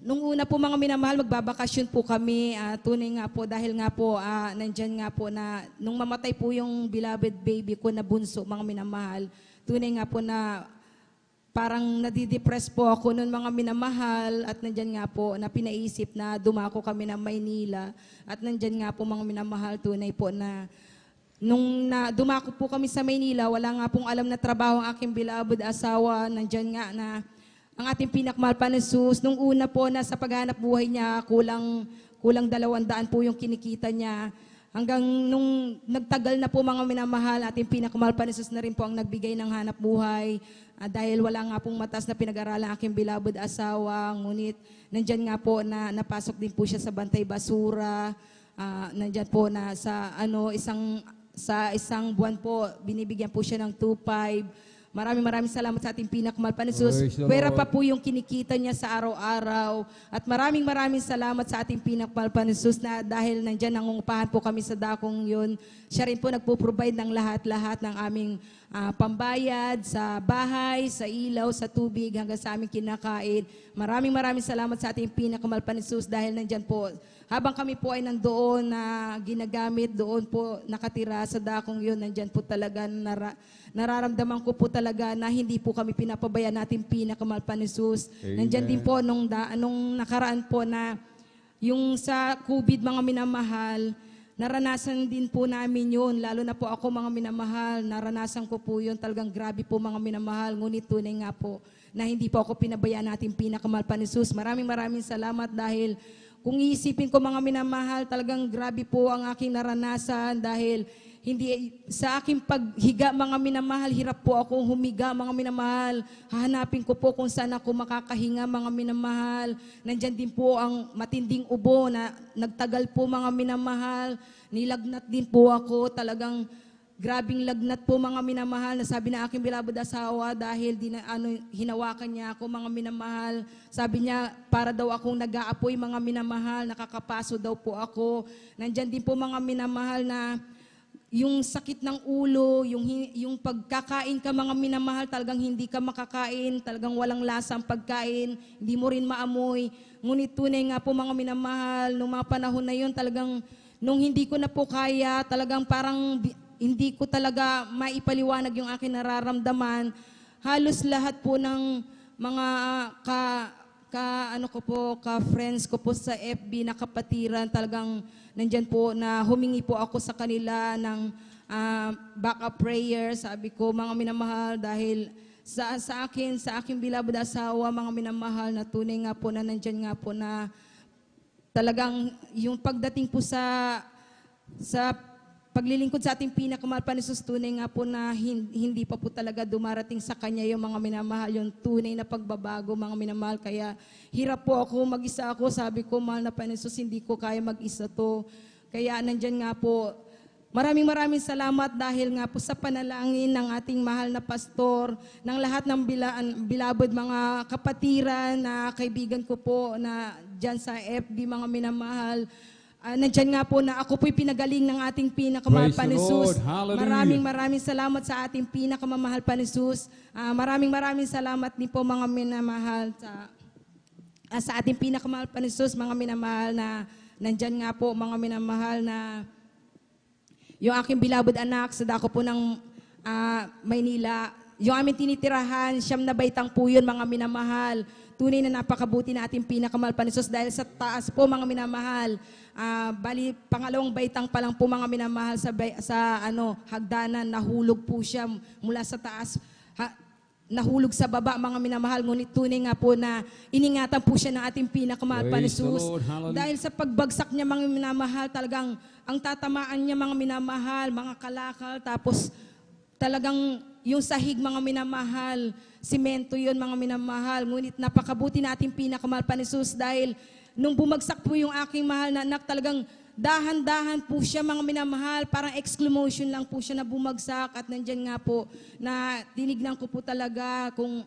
Nung una po mga minamahal, magbabakasyon po kami. Tunay nga po, dahil nga po, nandyan nga po na, nung mamatay po yung beloved baby ko na bunso, mga minamahal, tunay nga po na parang nadidepress po ako noon mga minamahal at nandyan nga po na pinaisip na dumako kami ng Maynila at nandyan nga po mga minamahal, tunay po na nung dumako po kami sa Maynila, wala nga pong alam na trabaho ang aking beloved asawa, nandyan nga na ang ating pinakmahal pa na Jesus. Nung una po na sa paghanap buhay niya, kulang 200 po yung kinikita niya. Hanggang nung nagtagal na po mga minamahal, ating pinakamahal pa ni Jesus na rin po ang nagbigay ng hanap buhay. Dahil wala nga pong matas na pinag-aralan aking beloved asawa. Ngunit nandyan nga po na napasok din po siya sa bantay basura. Nandyan po na sa isang buwan po, binibigyan po siya ng 2,500. Maraming salamat sa ating pinakamahal pa ni Jesus. Praise the Pwera Lord. pa po yung kinikita niya sa araw-araw. At maraming salamat sa ating pinakamahal pa ni Jesus na dahil nandyan nangungupahan po kami sa dakong yun. Siya rin po nagpo-provide ng lahat-lahat ng aming pambayad sa bahay, sa ilaw, sa tubig, hanggang sa aming kinakain. Maraming salamat sa ating pinakamahal pa ni Jesus dahil nandyan po. Habang kami po ay nandoon na ginagamit, doon po nakatira sa dakong yun, nandyan po talaga nararamdaman ko po talaga na hindi po kami pinapabayaan natin pinakamahal pa ni Jesus. Nandyan din po nung nakaraan po na yung sa COVID mga minamahal, naranasan din po namin yun. Lalo na po ako mga minamahal, naranasan ko po yun. Talagang grabe po mga minamahal. Ngunit tunay nga po na hindi po ako pinabayaan natin pinakamahal pa ni Jesus. Maraming salamat dahil kung iisipin ko mga minamahal, talagang grabe po ang aking naranasan dahil hindi sa aking paghiga mga minamahal, hirap po akong humiga mga minamahal. Hahanapin ko po kung saan ako makakahinga mga minamahal. Nandyan din po ang matinding ubo na nagtagal po mga minamahal. Nilagnat din po ako, talagang grabing lagnat po mga minamahal. Nasabi na aking beloved asawa dahil hinawakan niya ako mga minamahal. Sabi niya para daw akong nag-aapoy mga minamahal, nakakapaso daw po ako. Nandyan din po mga minamahal na yung sakit ng ulo, yung pagkakain ka mga minamahal, talagang hindi ka makakain, talagang walang lasa ang pagkain, hindi mo rin maamoy. Ngunit tunay nga po mga minamahal, nung mga panahon na yun, talagang nung hindi ko na po kaya, talagang parang hindi ko talaga maipaliwanag yung aking nararamdaman. Halos lahat po ng mga ka-friends ko po sa FB na kapatiran, talagang nandyan po na humingi po ako sa kanila ng backup prayer. Sabi ko, mga minamahal, dahil sa aking beloved asawa, mga minamahal, na tunay nga po na nandyan nga po na talagang yung pagdating po sa paglilingkod sa ating pinakamahal pa ni Jesus, tunay nga po na hindi pa po talaga dumarating sa Kanya yung mga minamahal, yung tunay na pagbabago, mga minamahal. Kaya hirap po ako, mag-isa ako. Sabi ko, mahal na pa ni Jesus, hindi ko kaya mag-isa to. Kaya nandyan nga po, maraming salamat dahil nga po sa panalangin ng ating mahal na pastor, ng lahat ng beloved mga kapatiran na kaibigan ko po na dyan sa FB, mga minamahal. Nandyan nga po na ako po'y pinagaling ng ating pinakamahal pa ni Jesus. Maraming salamat sa ating pinakamamahal pa ni Jesus. Maraming salamat din po mga minamahal sa ating pinakamahal pa ni Jesus, mga minamahal na nandyan nga po mga minamahal na yung aking beloved anak sa dako po ng Maynila. Yung aming tinitirahan, 9 na baitang po yun mga minamahal. Tunay na napakabuti na ating pinakamahal pa ni Jesus dahil sa taas po mga minamahal. Bali, pangalawang baitang pa lang po mga minamahal sa hagdanan, nahulog po siya mula sa taas. Nahulog sa baba mga minamahal, ngunit tunay nga po na iningatan po siya ng ating pinakamahal pa ni Jesus. Dahil sa pagbagsak niya mga minamahal, talagang ang tatamaan niya mga minamahal, mga kalakal, tapos talagang yung sahig mga minamahal, simento yun mga minamahal. Ngunit napakabuti na ating pinakamahal pa ni Jesus dahil nung bumagsak po yung aking mahal na anak, talagang dahan-dahan po siya mga minamahal, parang exclamation lang po siya na bumagsak at nandyan nga po na tinignan ko po talaga kung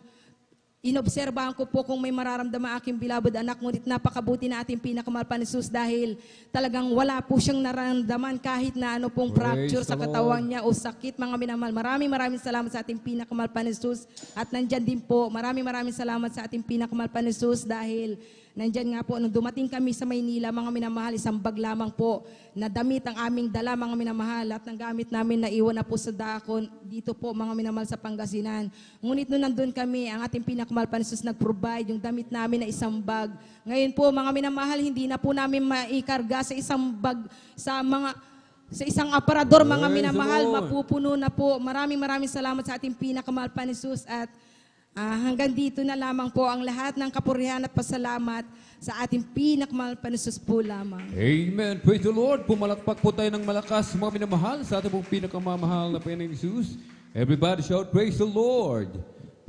inobserbahan ko po kung may mararamdaman aking beloved anak, ngunit napakabuti na ating pinakamahal pa ni Jesus dahil talagang wala po siyang nararamdaman kahit na ano pong Praise fracture sa the katawan Lord. niya o sakit mga minamahal. Maraming salamat sa ating pinakamahal pa ni Jesus at nandyan din po, maraming salamat sa ating pinakamahal pa ni Jesus dahil nandyan nga po, nung dumating kami sa Maynila, mga minamahal, isang bag lamang po na damit ang aming dala, mga minamahal, at ng gamit namin na iwan na po sa dakon, dito po, mga minamahal, sa Pangasinan. Ngunit nung nandun kami, ang ating pinakamahal pa ni Jesus nag-provide yung damit namin na isang bag. Ngayon po, mga minamahal, hindi na po namin maikarga sa isang bag, sa isang aparador, mga Praise the minamahal, Lord. mapupuno na po. Maraming salamat sa ating pinakamahal pa ni Jesus at hanggang dito na lamang po ang lahat ng kapurihan at pasalamat sa ating pinakamahal pa ni Jesus po lamang. Amen. Praise the Lord. Pumalakpak po tayo ng malakas, mga minamahal, sa ating pong pinakamamahal na Panginoong Jesus. Everybody shout, praise the Lord.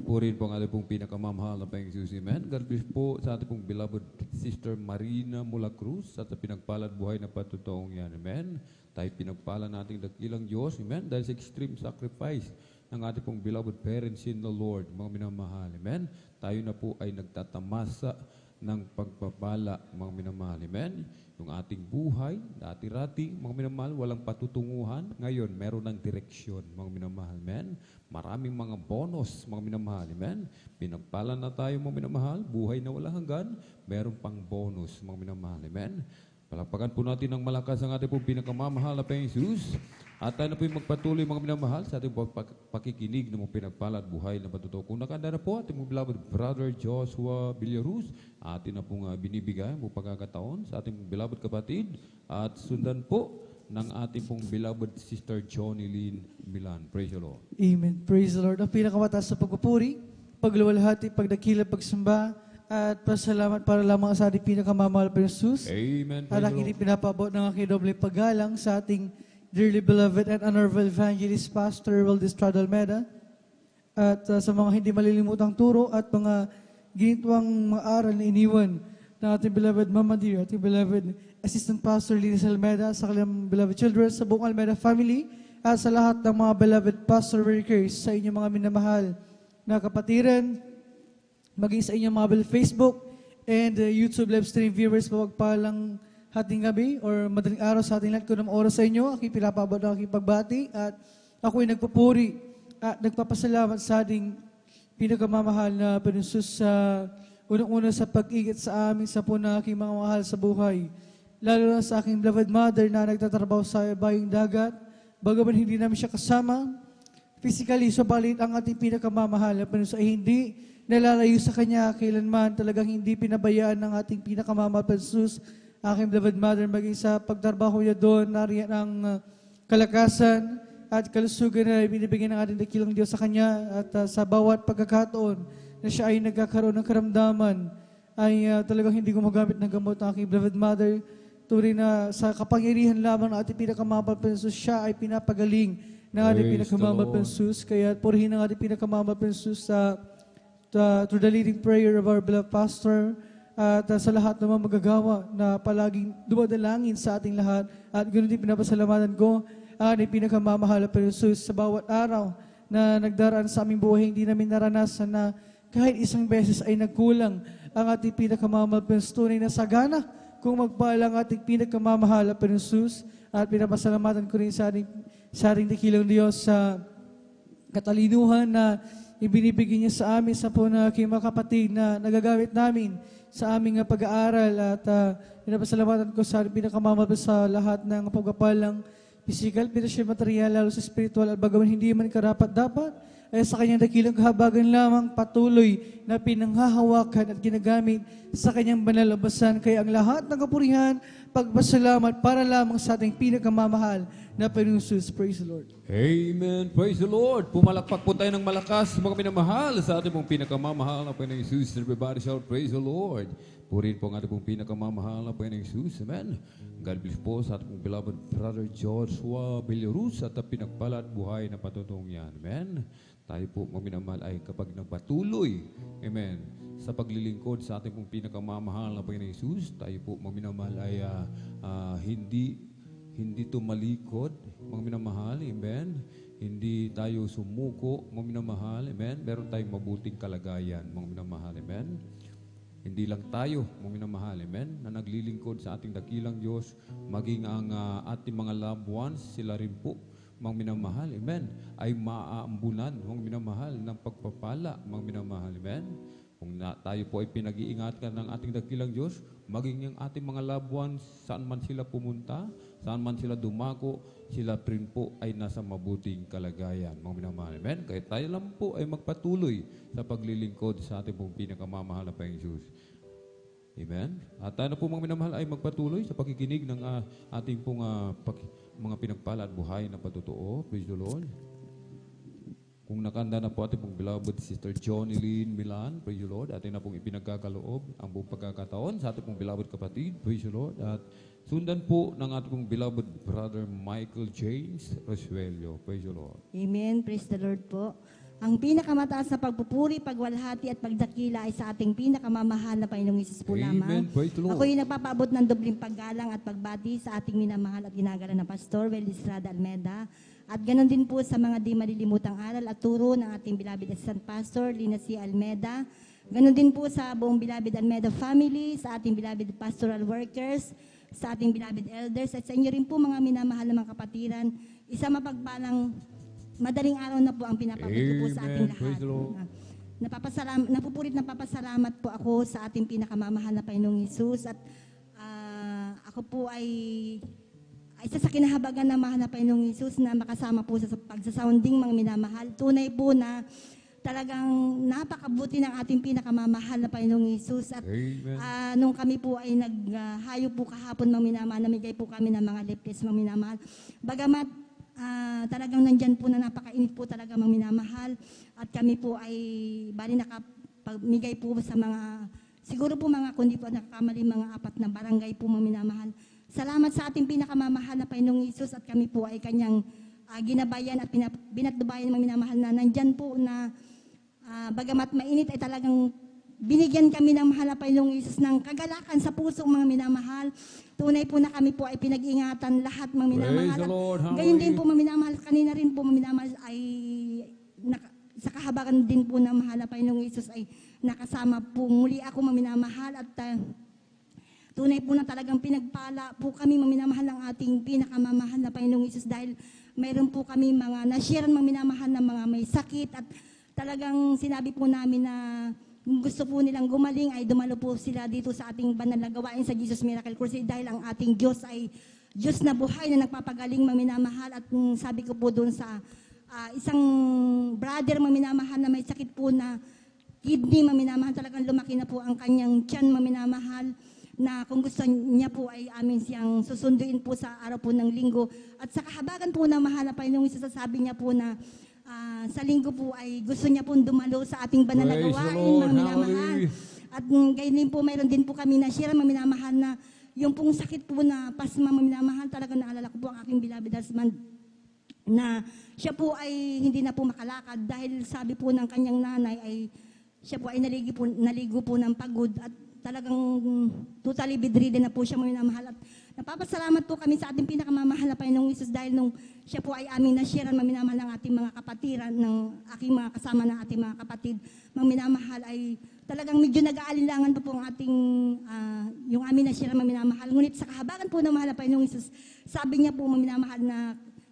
Purihin po ang ating pong pinakamamahal na Panginoong Jesus. Amen. God bless po sa ating pong beloved Sister Marina Mula Cruz at sa pinagpalad buhay na patutuong yan. Amen. Tayo pinagpala nating dakilang Diyos. Amen. Dahil sa extreme sacrifice ng ating pong beloved parents in the Lord, mga minamahal. Amen. Tayo na po ay nagtatamasa ng pagpapala, mga minamahal. Amen. Yung ating buhay, dati-rati, mga minamahal, walang patutunguhan. Ngayon, meron ng direksyon, mga minamahal. Amen. Maraming mga bonus, mga minamahal. Amen. Pinagpala na tayo, mga minamahal. Buhay na walang hanggan, meron pang bonus, mga minamahal. Amen. Palakpakan po natin ng malakas ang ating pong pinakamamahal na Panginoong Jesus. At tayo na po yung magpatuloy, mga minamahal, sa ating pakikinig ng mga pinagpala at buhay na patuto. Kung nakanda na po, ating mga beloved brother Joshua Villaruz, atin na pong binibigay ang pagkakataon sa ating beloved kapatid. At sundan po ng ating pong beloved sister Johnny Lynn Milan. Praise the Lord. Amen. Praise the Lord. Ang pinakamataas sa pagpupuri, pagluwalhati, pagdakila, pagsamba, at pasalamat para lamang sa ating pinakamamahal pa Jesus. Amen. At Praise ang the ini Lord. pinapabot ng aking doble paggalang sa ating dearly beloved and honorable evangelist Pastor Wildy Estrada Almeida. At sa mga hindi malilimutang turo at mga ginitwang mga aral na iniwan ng ating beloved Mama Dear, ating beloved Assistant Pastor Linis Almeida, sa kanilang beloved children, sa buong Almeida family, at sa lahat ng mga beloved pastor workers, sa inyong mga minamahal na kapatiran, maging sa inyong mga Facebook and YouTube live stream viewers, mapagpalang hating gabi or madaling araw sa ating lahat ko ng oras sa inyo. Aking pinapabot ang aking pagbati at ako'y nagpupuri at nagpapasalamat sa ating pinakamamahal na Panginoon sa unang-una sa pag-igit sa amin sa po na aking mga mahal sa buhay. Lalo na sa aking beloved mother na nagtatrabaho sa bayong dagat. Bagaman hindi namin siya kasama physically, subalit ang ating pinakamamahal na Panginoon ay hindi nalalayo sa Kanya kailanman. Talagang hindi pinabayaan ng ating pinakamamahal na Jesus, aking beloved mother, maging sa pagtrabaho niya doon, nariyan ang kalakasan at kalusugan na binibigyan ng ating dakilang Diyos sa Kanya. At sa bawat pagkakataon na siya ay nagkakaroon ng karamdaman, ay talagang hindi gumagamit ng gamot ang aking beloved mother. Tuloy na sa kapangyarihan lamang ng ating pinakamamahal na Jesus, siya ay pinapagaling ng ating Praise pinakamamahal the na Lord. Jesus. Kaya purihin ang ating pinakamamahal na Jesus sa through the leading prayer of our beloved pastor at sa lahat ng mga magagawa na palaging dumadalangin sa ating lahat. At ganoon din pinapasalamatan ko ang ating pinakamamahal na Jesus sa bawat araw na nagdaraan sa aming buhay. Hindi namin naranasan na kahit isang beses ay nagkulang ang ating pinakamamahal na Jesus. Tunay na sagana kung magpalang ating pinakamamahal na Jesus. At pinapasalamatan ko rin sa ating dakilang Diyos sa katalinuhan na ibinibigay niya sa amin sa po na aking mga kapatid na nagagamit namin sa aming pag-aaral. At pinapasalamatan ko sa pinakamamahal sa lahat ng pagpapalang physical, financial, material, lalo sa spiritual, at bagaman hindi man karapat-dapat, ay sa kanyang dakilang kahabagan lamang patuloy na pinanghahawakan at ginagamit sa kanyang banal na basan. Kaya ang lahat ng kapurihan, pagpasalamat para lamang sa ating pinakamamahal na Panginoon Jesus. Praise the Lord. Amen. Praise the Lord. Pumalakpak po tayo ng malakas, mga minamahal, sa ating pong pinakamamahal na Panginoong Jesus. Everybody shout, praise the Lord. Purihin po ang ating pong pinakamamahal na Panginoong Jesus. Amen. God bless po sa ating pong beloved brother Joshua Villaruz at pinagpala at buhay na patutong yan. Amen. Tayo po, mga minamahal, ay kapag nagpatuloy, amen, sa paglilingkod sa ating pong pinakamamahal na Panginoong Hesus. Tayo po, mga minamahal, ay hindi tumalikod, mga minamahal, amen. Hindi tayo sumuko, mga minamahal, amen. Meron tayong mabuting kalagayan, mga minamahal, amen. Hindi lang tayo, mga minamahal, amen, na naglilingkod sa ating dakilang Diyos, maging ang ating mga loved ones, sila rin po, mga minamahal, amen, ay maaambunan, mga minamahal, ng pagpapala, mga minamahal, amen. Kung tayo po ay pinag-iingatan ng ating dakilang Diyos, maging yung ating mga loved ones, saan man sila pumunta, saan man sila dumako, sila rin po ay nasa mabuting kalagayan, mga minamahal, amen. Kaya tayo lang po ay magpatuloy sa paglilingkod sa ating pong pinakamamahal na Panginoong Diyos. Amen. At tayo na po, mga minamahal, ay magpatuloy sa pakikinig ng ating pong mga pinagpala at buhay na patotoo. Praise the Lord. Kung nakanda na po ating pong beloved Sister Johnny Lynn Milan, praise the Lord, ating na pong ipinagkakaloob ang buong pagkakataon sa ating pong beloved kapatid, praise the Lord. At sundan po ng ating pong beloved brother Michael James Rosuelio, praise the Lord. Amen. Praise the Lord po. Ang pinakamataas na pagpupuri, pagwalhati at pagdakila ay sa ating pinakamamahal na Panginoong Hesus po Amen. lamang. Praise the Lord. Ako yung nagpapaabot ng dobling paggalang at pagbati sa ating minamahal at ginagalang na Pastor Weldy Estrada Almeda. At ganoon din po sa mga di malilimutang aral at turo ng ating beloved Assistant Pastor Lina C. Almeda. Ganoon din po sa buong beloved Almeda family, sa ating beloved pastoral workers, sa ating beloved elders, at sa inyo rin po mga minamahal na mga kapatiran. Isa mapagpalang madaling araw na po ang pinapabot ko po sa ating Amen. Praise lahat. the Lord. Napapasalamat po ako sa ating pinakamamahal na Panginoong Hesus at ako po ay isa sa kinahabagan ng mahal na Panginoong Hesus na makasama po sa pagsasounding mga minamahal. Tunay po na talagang napakabuti ng ating pinakamamahal na Panginoong Hesus at nung kami po ay naghayo po kahapon mga minamahal, namigay po kami ng mga leaflets mga minamahal. Bagamat talagang nandyan po na napakainit po talaga mga minamahal at kami po ay bali nakapamigay po sa mga, siguro po mga kundi po nakakamali mga 4 na barangay po mga minamahal. Salamat sa ating pinakamamahal na Panginoong Hesus at kami po ay kanyang ginabayan at binatdubayan mga minamahal na nandyan po na bagamat mainit ay talagang binigyan kami ng mahal na Panginoong Hesus ng kagalakan sa puso mga minamahal. Tunay po na kami po ay pinag-ingatan lahat mga minamahal. Praise the Lord. Gayon din po mga minamahal, kanina rin po mga minamahal ay sa kahabagan din po ng mahal na Panginoong Hesus ay nakasama po muli ako mga minamahal at tunay po na talagang pinagpala po kami maminamahal ng ating pinakamamahal na Panginoong Hesus dahil mayroon po kami mga na-share maminamahal na mga may sakit at talagang sinabi po namin na gusto po nilang gumaling ay dumalo po sila dito sa ating banal na gawain sa Jesus Miracle Crusade dahil ang ating Diyos ay Diyos na buhay na nagpapagaling maminamahal at sabi ko po doon sa isang brother maminamahal na may sakit po na kidney maminamahal, talagang lumaki na po ang kanyang tiyan maminamahal na kung gusto niya po ay amin siyang susunduin po sa araw po ng linggo. At sa kahabagan po ng mahal na Panginoong Hesus, sasabi niya po na sa linggo po ay gusto niya po dumalo sa ating banal na gawain, mga minamahal. At gayon din po, mayroon din po kami na share, mga minamahal, na yung pong sakit po na pasma, mga minamahal, talagang naalala ko po ang aking beloved husband na siya po ay hindi na po makalakad dahil sabi po ng kanyang nanay ay siya po ay naligo po ng pagod at talagang totally bedridden na po siya mga minamahal. At napapasalamat po kami sa ating pinakamamahal na Panginoong Hesus dahil nung siya po ay aming na-share mga minamahal ng ating mga kapatiran, ng aking mga kasama ng ating mga kapatid, mga minamahal ay talagang medyo nag-aalinlangan pa po ang ating, yung aming na-share mga minamahal. Ngunit sa kahabagan po ng mahal na Panginoong Hesus, sabi niya po mga minamahal na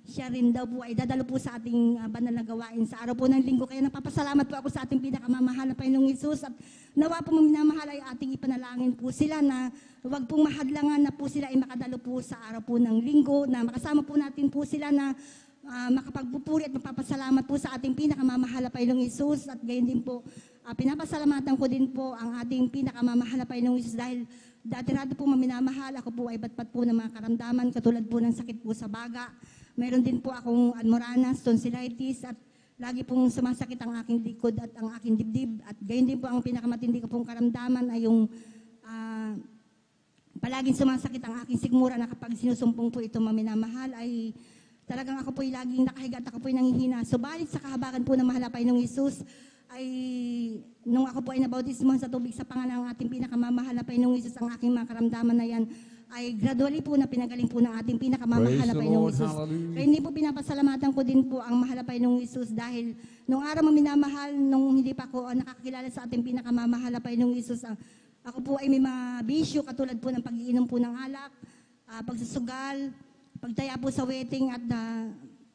siya rin daw po ay dadalo po sa ating banal na gawain sa araw po ng linggo. Kaya napapasalamat po ako sa ating pinakamamahal na Panginoong Hesus at nawa po minamahal ay ating ipanalangin po sila na huwag pong mahadlangan na po sila ay makadalo po sa araw po ng linggo, na makasama po natin po sila na makapagpupuri at magpapasalamat po sa ating pinakamamahal na Panginoong Hesus. At gayon din po, pinapasalamatan ko din po ang ating pinakamamahal na Panginoong Hesus dahil dati-rado po maminamahal, ako po ay batpat po ng mga karamdaman katulad po ng sakit po sa baga. Mayroon din po akong almoranas, tonsillitis, at lagi pong sumasakit ang aking likod at ang aking dibdib. At gayon din po ang pinakamatindi ko pong karamdaman ay yung palaging sumasakit ang aking sigmura na kapag sinusumpong po ito maminamahal ay talagang ako po'y laging nakahiga at ako po'y nanghihina. Subalit sa kahabagan po ng mahal na Panginoong Hesus, ay nung ako po ay nabautismohan sa tubig sa pangalan ng ating pinakamamahal na Panginoong Hesus, ang aking mga karamdaman na yan ay gradually po na pinagaling po ng ating pinakamamahal Praise na the Panginoong Lord. Hesus. Hallelujah. Kaya hindi po pinapasalamatan ko din po ang mahal na Panginoong Hesus dahil nung araw mo minamahal, nung hindi pa ako nakakilala sa ating pinakamamahal na Panginoong Hesus, ako po ay may mga bisyo katulad po ng pag-iinom po ng alak, pagsusugal, pagtaya po sa wedding at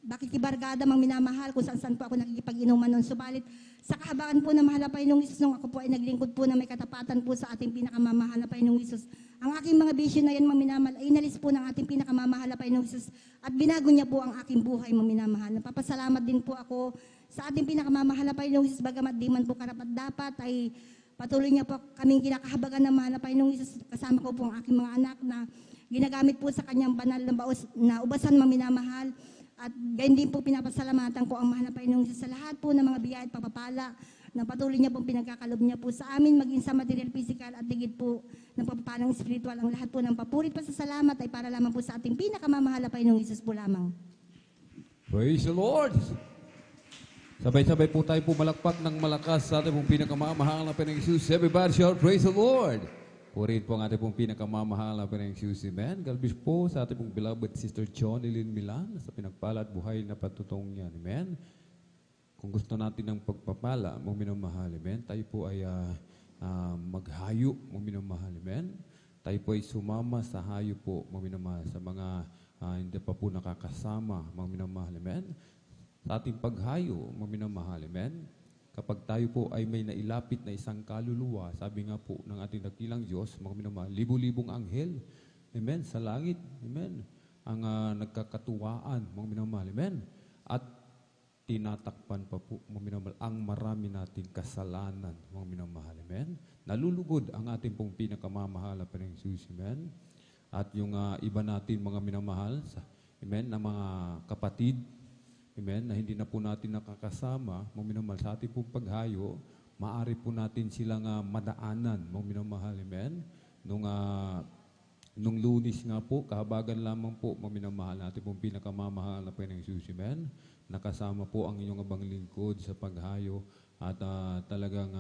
bakit kibargada mang minamahal kung saan po ako nakikipag-inuman noon. Subalit sa kahabagan po na mahal na Panginoong Hesus, nung ako po ay naglingkod po na may katapatan po sa ating pinakamamahal na Panginoong Hesus, ang aking mga bisyo na yan mang minamahal ay inalis po ng ating pinakamamahal na Panginoong Hesus at binago niya po ang aking buhay mang minamahal. Napapasalamat din po ako sa ating pinakamamahal na Panginoong Hesus, bagamat di man po karapat dapat ay patuloy niya po kaming kinakahabagan ng mahal na Panginoong Hesus. Kasama ko po ang aking mga anak na ginagamit po sa kanyang banal na baos na ubasan mang minamahal. At gayon din po pinapasalamatan ko ang mahal na Panginoong Diyos sa lahat po ng mga biyaya at pagpapala na patuloy niya pong pinagkakalob niya po sa amin, maging sa material, physical at digit po ng pagpapalang spiritual. Ang lahat po ng papurit pa sa salamat ay para lamang po sa ating pinakamamahal na Panginoong Hesus po lamang. Praise the Lord! Sabay-sabay po tayo pumalakpak ng malakas sa ating pong pinakamamahal na Panginoong Hesus. Everybody shout, praise the Lord! Purihin po ang ating pong pinakamamahal na Panginoong Hesus. Amen. Galbis po sa ating pong beloved Sister Jonilyn Milan sa pinagpala at buhay na patutong niyan. Amen. Kung gusto natin ng pagpapala, mong minamahal. Amen. Tayo po ay maghayo, mong minamahal. Amen. Tayo po ay sumama sa hayo po, mong minamahal. Sa mga hindi pa po nakakasama, mong minamahal. Amen. Sa ating paghayo, mong minamahal. Amen. Kapag tayo po ay may nailapit na isang kaluluwa, sabi nga po ng ating dakilang Diyos, mga minamahal, libu-libong anghel, amen, sa langit, amen, ang nagkakatuwaan, mga minamahal, amen, at tinatakpan pa po, mga minamahal, ang marami nating kasalanan, mga minamahal, amen, nalulugod ang ating pong pinakamamahal na Panginoong Hesus, amen, at yung iba natin, mga minamahal, amen, na mga kapatid, amen, na hindi na po natin nakakasama, mga minamahal, sa ating pong paghayo, maaari po natin silang madaanan, mga minamahal, amen. Nung Lunes nga po, kahabagan lamang po, mga minamahal, natin pong pinakamamahal na Panginoong Hesus, amen. Nakasama po ang inyong abang lingkod sa paghayo at talagang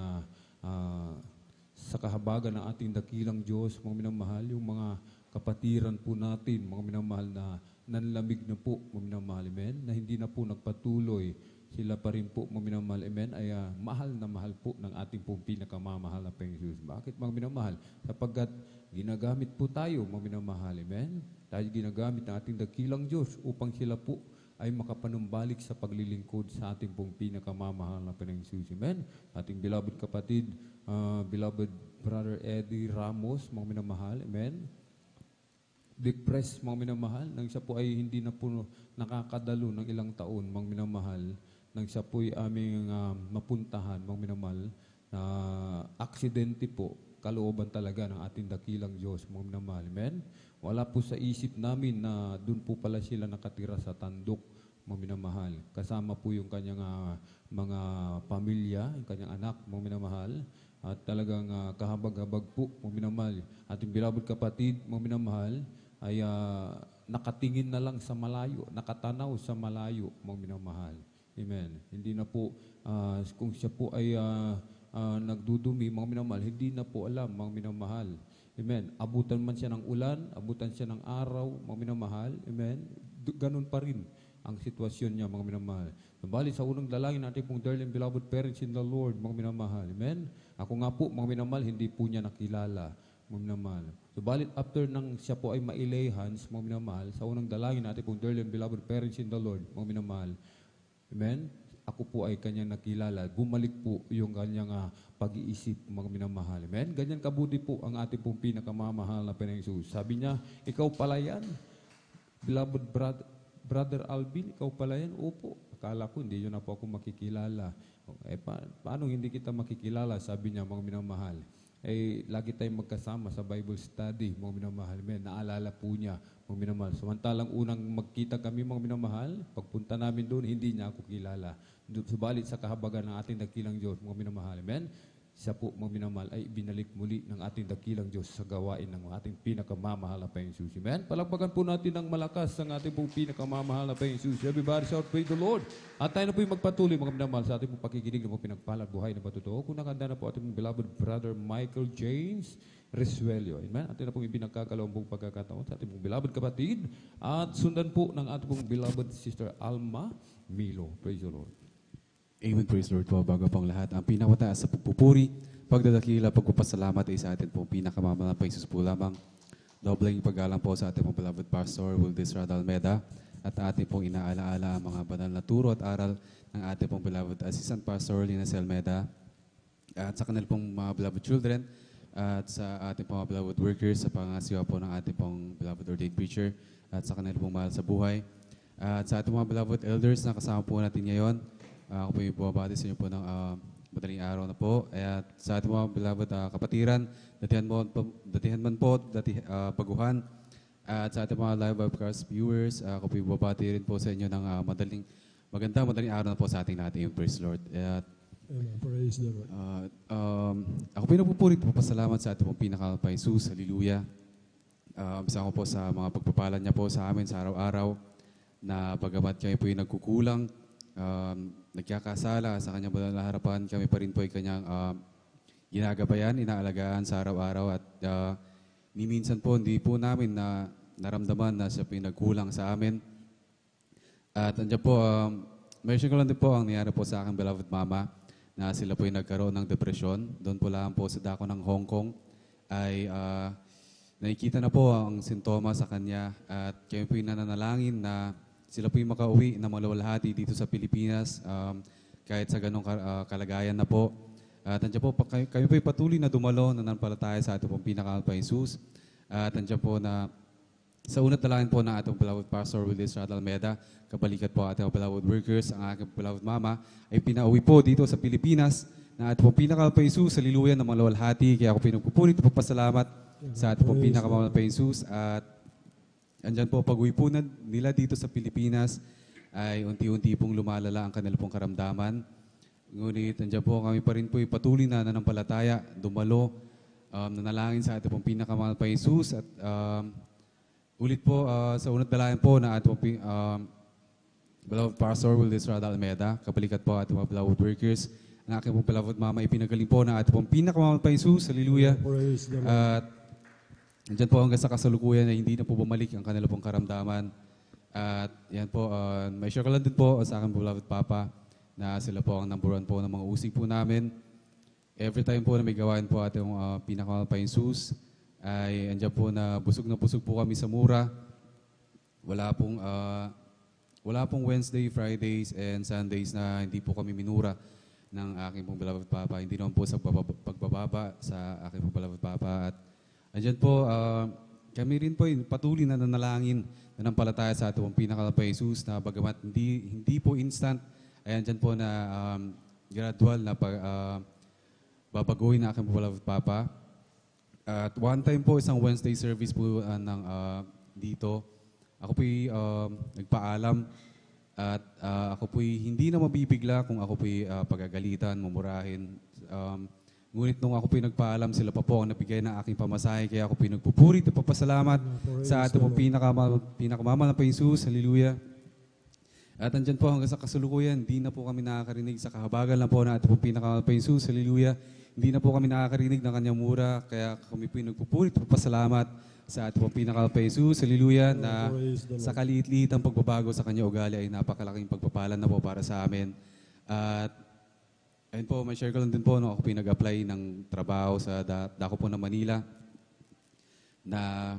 sa kahabagan ng ating dakilang Diyos, mga minamahal, yung mga kapatiran po natin, mga minamahal na nanlamig na po, mga minamahal, amen, na hindi na po nagpatuloy, sila pa rin po, mga minamahal, amen, ay mahal na mahal po ng ating pong pinakamamahal na Panginoong Hesus. Bakit, mga minamahal? Sapagkat ginagamit po tayo, mga minamahal, amen, tayo ginagamit ng ating dakilang Diyos upang sila po ay makapanumbalik sa paglilingkod sa ating pong pinakamamahal na Panginoong Hesus, amen. Ating beloved kapatid, beloved Brother Eddie Ramos, mga minamahal, amen, depressed, mga minamahal, nang siya po ay hindi na po nakakadalo ng ilang taon, mga minamahal, nang siya po ay aming mapuntahan, mga minamahal, na aksidente po, kalooban talaga ng ating dakilang Diyos, mga minamahal, amen. Wala po sa isip namin na doon po pala sila nakatira sa Tandok, mga minamahal. Kasama po yung kanyang mga pamilya, yung kanyang anak, mga minamahal, at talagang kahabag-habag po, mga minamahal. Ating beloved kapatid, mga minamahal, ay nakatingin na lang sa malayo, nakatanaw sa malayo, mga minamahal. Amen. Hindi na po, kung siya po ay nagdudumi, mga minamahal, hindi na po alam, mga minamahal. Amen. Abutan man siya ng ulan, abutan siya ng araw, mga minamahal. Amen. Ganun pa rin ang sitwasyon niya, mga minamahal. Nabalit sa unang dalangin natin pong dearly and beloved parents in the Lord, mga minamahal. Amen. Ako nga po, mga minamahal, hindi po niya nakilala, mga minamahal. Subalit after nang siya po ay mailay hands, mga minamahal, sa unang dalangin natin pong dearly and beloved parents in the Lord, mga minamahal. Amen. Ako po ay kanyang nakilala. Bumalik po yung kanyang pag-iisip, mga minamahal. Amen. Ganyan kabuti po ang ating pong pinakamamahal na Panginoong Hesus. Sabi niya, ikaw pala yan, beloved Brother Alvin, ikaw pala yan? Opo. Akala ko hindi yun na po ako makikilala. Paano hindi kita makikilala? Sabi niya, mga minamahal. Lagi tayong magkasama sa Bible study, mga minamahal. Naalala po niya, mga minamahal. Samantalang unang magkita kami, mga minamahal, pagpunta namin doon, hindi niya ako kilala. Subalit sa kahabagan ng ating dakilang Diyos, mga minamahal. Amen? siya po mga minamahal ay ibinalik muli ng ating dakilang Diyos sa gawain ng ating pinakamamahal na Panginoon Jesus. Amen? Palagpagan po natin ng malakas ang ating pong pinakamamahal na Panginoon Jesus. Everybody shout, praise the Lord. At tayo na po yung magpatuloy mga minamahal sa ating pong pakikinig ng mga pinagpalad buhay na patotoo. Kung nakanda na po ating beloved brother Michael James Resuelio. Amen? Atin na pong ibinagkakalawang pong pagkakataon sa ating pong beloved kapatid. At sundan po ng ating pong beloved sister Alma Milo. Praise the Lord. Amen, praise the Lord po. Bago pang lahat, ang pinakataas sa pagpupuri, pagdadakila, pagpapasalamat ay sa atin pong pinakamamalang pa Jesus po lamang. Dobling paggalang po sa ating pong beloved Pastor Wildis Radalmeda at ating pong inaalaala ang mga banal na turo at aral ng ating pong beloved Assistant Pastor Linas Almeda at sa kanil pong mga beloved children at sa ating pong mga beloved workers sa pangasiwa po ng ating pong beloved ordained preacher at sa kanil pong mahal sa buhay at sa ating mga beloved elders na kasama po natin ngayon. Ako po yung bumabati sa inyo po ng madaling araw na po. At sa ating mga beloved kapatiran, baguhan. At sa ating mga live webcast viewers, ako po yung bumabati rin po sa inyo ng madaling araw na po sa ating lahat. Praise the Lord. At, Amen. Praise the Lord. ako po yung nagpupurit po pasalamat sa ating pong pinakamamahal Jesus. Hallelujah. Isa ko po sa mga pagpapalan niya po sa amin sa araw-araw na bagamat kami po yung nagkukulang, nagkakasala sa kanyang banal na harapan, kami pa rin po ay kanyang ginagabayan, inaalagaan sa araw-araw at ni minsan po hindi po namin na naramdaman na siya po yung nagkulang sa amin. At andyan po, mention ko lang din po ang nangyari po sa aking beloved mama na sila po yung nagkaroon ng depresyon. Doon po lang po sa dako ng Hong Kong ay nakikita na po ang sintomas sa kanya at kami po yung nananalangin na sila po yung makauwi na malawalhati dito sa Pilipinas kahit sa ganong kalagayan na po. At nandiyan po, kami po yung patuloy na dumalo, nananampalataya sa ating pong pinakamahal pa Jesus. At nandiyan po na sa unat dalangin po ng ating beloved Pastor Wildis Radalmeda, kabalikat po ating beloved workers, ang aking beloved mama, ay pinauwi po dito sa Pilipinas na ating pong pinakamahal pa Jesus, haliluya, na malawalhati. Kaya ako pinagpupulit at papasalamat sa ating pong pinakamahal pa Jesus. At andyan po, pag-uwi po nila dito sa Pilipinas ay unti-unti pong lumalala ang kanilang pong karamdaman. Ngunit andyan po kami pa rin po patuloy na nanampalataya, dumalo, nanalangin sa ating pong pinakamahal pa Jesus. At ulit po sa unat dalayan po na ating pong beloved Pastor Wildis Radalmeda, kabalikat po ating mga beloved workers, ang aking pong beloved mama, ipinagaling po na ating pong pinakamahal pa Jesus. Hallelujah. At andyan po hanggang sa kasalukuyan na hindi na po bumalik ang kanila pong karamdaman. At yan po, may share ko lang din po sa aking beloved Papa na sila po ang number one po ng mga usig po namin. Every time po na may gawain po ating pinakamahal pa Jesus, ay andyan po na busog po kami sa mura. Wala pong Wednesday, Fridays, and Sundays na hindi po kami minura ng aking pong beloved Papa. Hindi naman po sa pagbababa sa aking pong beloved Papa. At andyan po, kami rin po patuloy na nanalangin na nampalataya sa ating pinakamahal pa Jesus na bagamat hindi po instant, ay andyan po na gradual na babaguhin na aking beloved Papa. At one time po, isang Wednesday service po dito, ako po'y nagpaalam at ako po'y hindi na mabibigla kung ako po'y pagagalitan, mumurahin. Ngunit nung ako po'y nagpaalam, sila pa po ang nabigay ng aking pamasahe. Kaya ako po'y nagpupuri at papasalamat sa ating pong pinakamamahal na Jesus. Hallelujah. At andyan po hanggang sa kasalukuyan, hindi na po kami nakakarinig sa kahabagan lang po na ating pong pinakamamahal na Jesus. Hallelujah. Hindi na po kami nakakarinig ng kanyang mura. Kaya kami po'y nagpupuri at papasalamat sa ating pong pinakamamahal na Jesus. Hallelujah. Na sa kaliit-liit ang pagbabago sa kanyang ugali ay napakalaking pagpapalan na po para sa amin. At ayun po, may share ko lang din po, no, ako po nag-apply ng trabaho sa dako po ng Manila na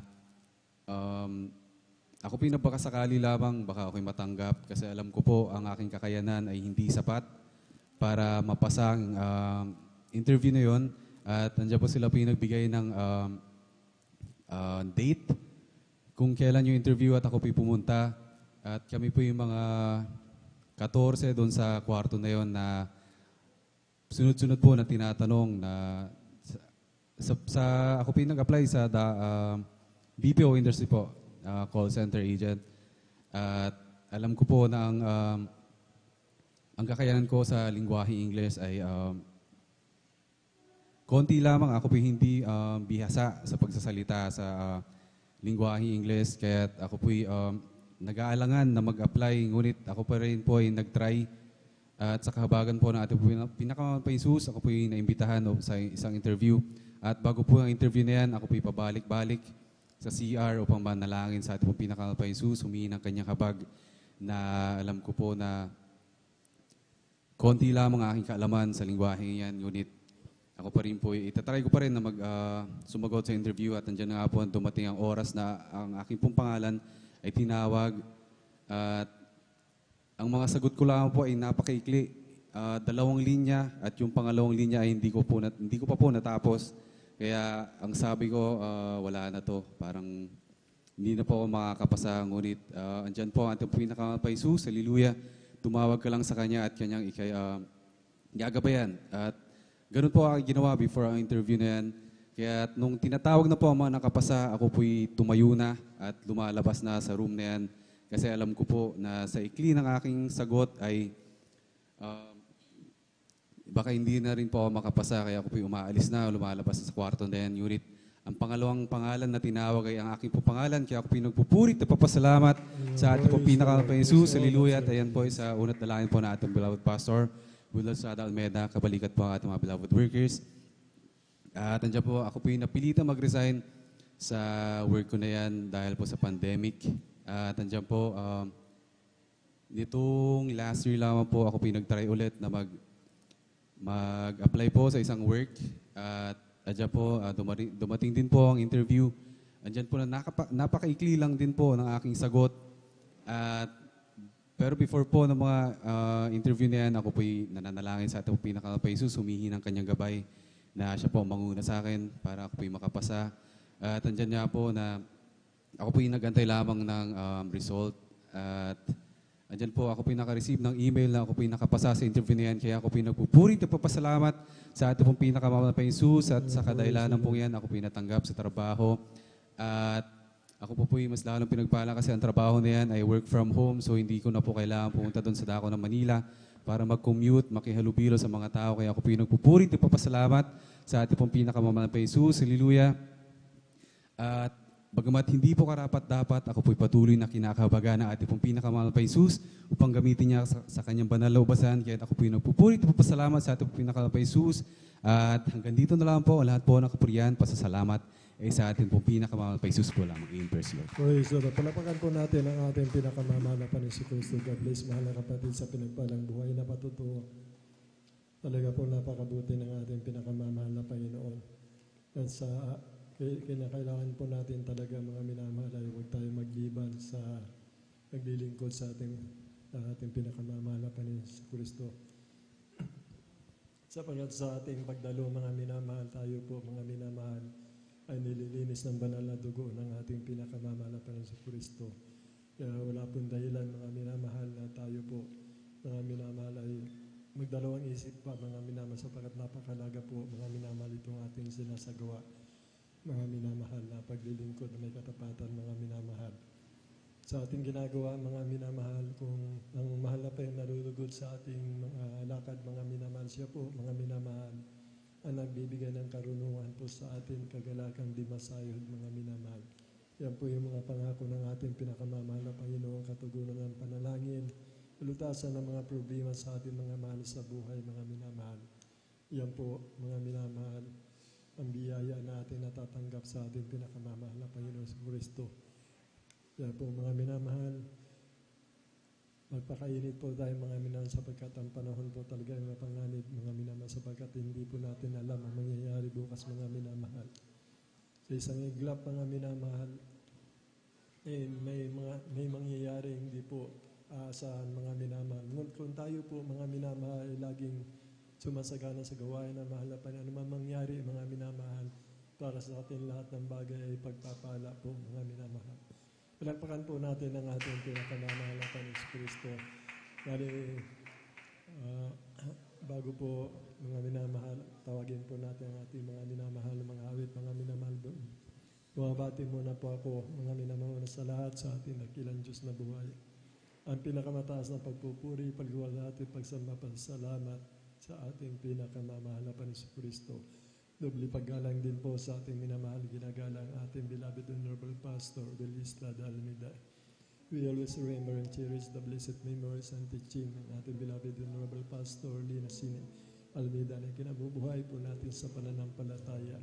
ako po nagpakasakali lamang, baka ako'y matanggap kasi alam ko po ang aking kakayanan ay hindi sapat para mapasa ang interview na yon. At nandiyan po sila po nagbigay ng date kung kailan yung interview at ako po pumunta. At kami po yung mga 14 doon sa kwarto na yon na sunod-sunod po na tinatanong na ako po nag-apply sa BPO industry po, call center agent. At alam ko po na ang kakayanan ko sa lingwahe Ingles ay konti lamang ako po hindi bihasa sa pagsasalita sa lingwaheng Ingles, kaya ako po nag-aalangan na mag-apply, ngunit ako pa rin po ay nag-try. At sa kahabagan po ng ating pinakamamahal pa Jesus, ako po ay naimbitahan sa isang interview. At bago po ang interview na yan, ako po ay pabalik-balik sa CR upang manalangin sa ating pinakamahal pa Jesus, humingi ng kanyang habag na alam ko po na konti lamang ang aking kaalaman sa lingwaheng yan, ngunit ako pa rin po, itatry ko pa rin na sumagot sa interview at nandiyan nga po dumating ang oras na ang aking pong pangalan ay tinawag at ang mga sagot ko lang po ay napakaikli. 2 linya at yung pangalawang linya ay hindi ko pa po natapos. Kaya ang sabi ko, wala na to. Parang hindi na po ako makakapasa. Ngunit andyan po ang ating pinakamahal pa Jesus, hallelujah. Tumawag ka lang sa Kanya at Kanyang gagabayan. At ganun po ang ginawa before ang interview na yan. Kaya nung tinatawag na po ang mga nakapasa, ako po'y tumayo na at lumalabas na sa room na yan. Kasi alam ko po na sa ikli ng aking sagot ay baka hindi na rin po ako makapasa. Kaya ako po'y umaalis na, lumalabas na sa kwarto na yan. Ngunit ang pangalawang pangalan na tinawag ay ang aking po pangalan. Kaya ako po'y nagpupurit na papasalamat sa ating po pinakamalang pa Jesus. Hallelujah. At ayan po sa unat dalangin po na ating beloved pastor, Wilson Sada Almeida, kabalikat po ang ating mga beloved workers. At andyan po, ako po'y napilitan mag-resign sa work ko na yan dahil po sa pandemic. At andyan po, nitong last year lamang po, ako po'y nag-try ulit na mag-apply po sa isang work. At andyan po, dumating din po ang interview. Andyan po na napakaikli lang din po ng aking sagot. Pero before po ng mga interview na yan, ako po'y nananalangin sa ating pinakamalang pa Jesus, humihi ng kanyang gabay na siya po manguna sa akin para ako po'y makapasa. At andyan niya po na ako po'y nag-antay lamang ng result. At andyan po, ako po'y naka-receive ng email na ako po'y nakapasa sa interview na yan. Kaya ako po'y nagpupurit at papasalamat sa ating pong pinakamamahal pa Jesus. At sa kadahilanan pong yan, ako po'y natanggap sa trabaho. At ako po po'y mas lalong pinagpala kasi ang trabaho na yan ay work from home. So hindi ko na po kailangan pumunta doon sa dako ng Manila para mag-commute, makihalubilo sa mga tao. Kaya ako po'y nagpupurit at papasalamat sa ating pong pinakamamahal pa Jesus. Hallelujah. At bagamat hindi po karapat-dapat, ako po'y patuloy na kinakabaga ng ating pong pinakamahal pa Jesus upang gamitin niya sa kanyang banal na ubasan. Kaya ako po'y nagpupurit at papasalamat sa ating pong pinakamahal pa Jesus. At hanggang dito na lang po, lahat po ng kapurihan, pasasalamat sa ating pong pinakamamahal pa Jesus po lamang. In person. Praise the Lord. Palapakan po natin ang ating pinakamamahal na Panginoon Kristo. God bless, mahal na kapatid sa pinagpalang buhay na patutuo. Talaga po napakabuti ng ating pinakamamahal na Panginoon. At sa kinakailangan po natin talaga mga minamahal ay huwag tayo magliban sa naglilingkod sa ating pinakamamahal na Panginoon Kristo. Sapagat sa ating pagdalo mga minamahal, tayo po mga minamahal ay nililinis ng banal na dugo ng ating pinakamamahal na Panginoon Kristo. Kaya wala pong dahilan mga minamahal na tayo po mga minamahal ay magdalawang isip pa mga minamahal sapagkat napakalaga po mga minamahal itong ating sinasagawa. Mga minamahal na paglilingkod na may katapatan mga minamahal. Sa ating ginagawa mga minamahal, kung ang mahal na pa yung narulugod sa ating mga lakad mga minamahal, siya po mga minamahal ang nagbibigay ng karunungan po sa atin kagalagang di masayod mga minamahal. Yan po yung mga pangako ng ating pinakamamahal na Panginoon, katugunan ng panalangin, lutasan ng mga problema sa ating mga mahal sa buhay mga minamahal. Yan po mga minamahal, ang biyaya na ating natatanggap sa ating pinakamamahal na Panginoon sa Kristo. Yan po mga minamahal, magpakainit po tayo mga minamahal sapagkat ang panahon po talaga ay mapanganib mga minamahal sapagkat hindi po natin alam ang mangyayari bukas mga minamahal. Sa isang iglap mga minamahal, may mangyayari hindi po aasahan mga minamahal. Ngunit kung tayo po mga minamahal ay laging sumasagana sa gawain ng mahal na Panginoon, ano man mangyari mga minamahal, para sa atin lahat ng bagay ay pagpapala po mga minamahal. Palakpakan po natin ang ating pinakamamahal na Panginoon Kristo. Bago po mga minamahal, tawagin po natin ang ating mga minamahal na mga awit, mga minamahal doon. Bumabati muna po ako, mga minamahal sa lahat sa ating dakilang Diyos na buhay. Ang pinakamataas na pagpupuri, pagwalhati, pagsamba, pasalamat sa ating pinakamamahal na Panginoon Kristo. Doble paggalang din po sa ating minamahal, ginagalang ating beloved Honorable Pastor Belista Almeida. We always remember and cherish the blessed memories and teaching ng ating beloved Honorable Pastor Lina Sine Almeida na kinabubuhay po natin sa pananampalataya.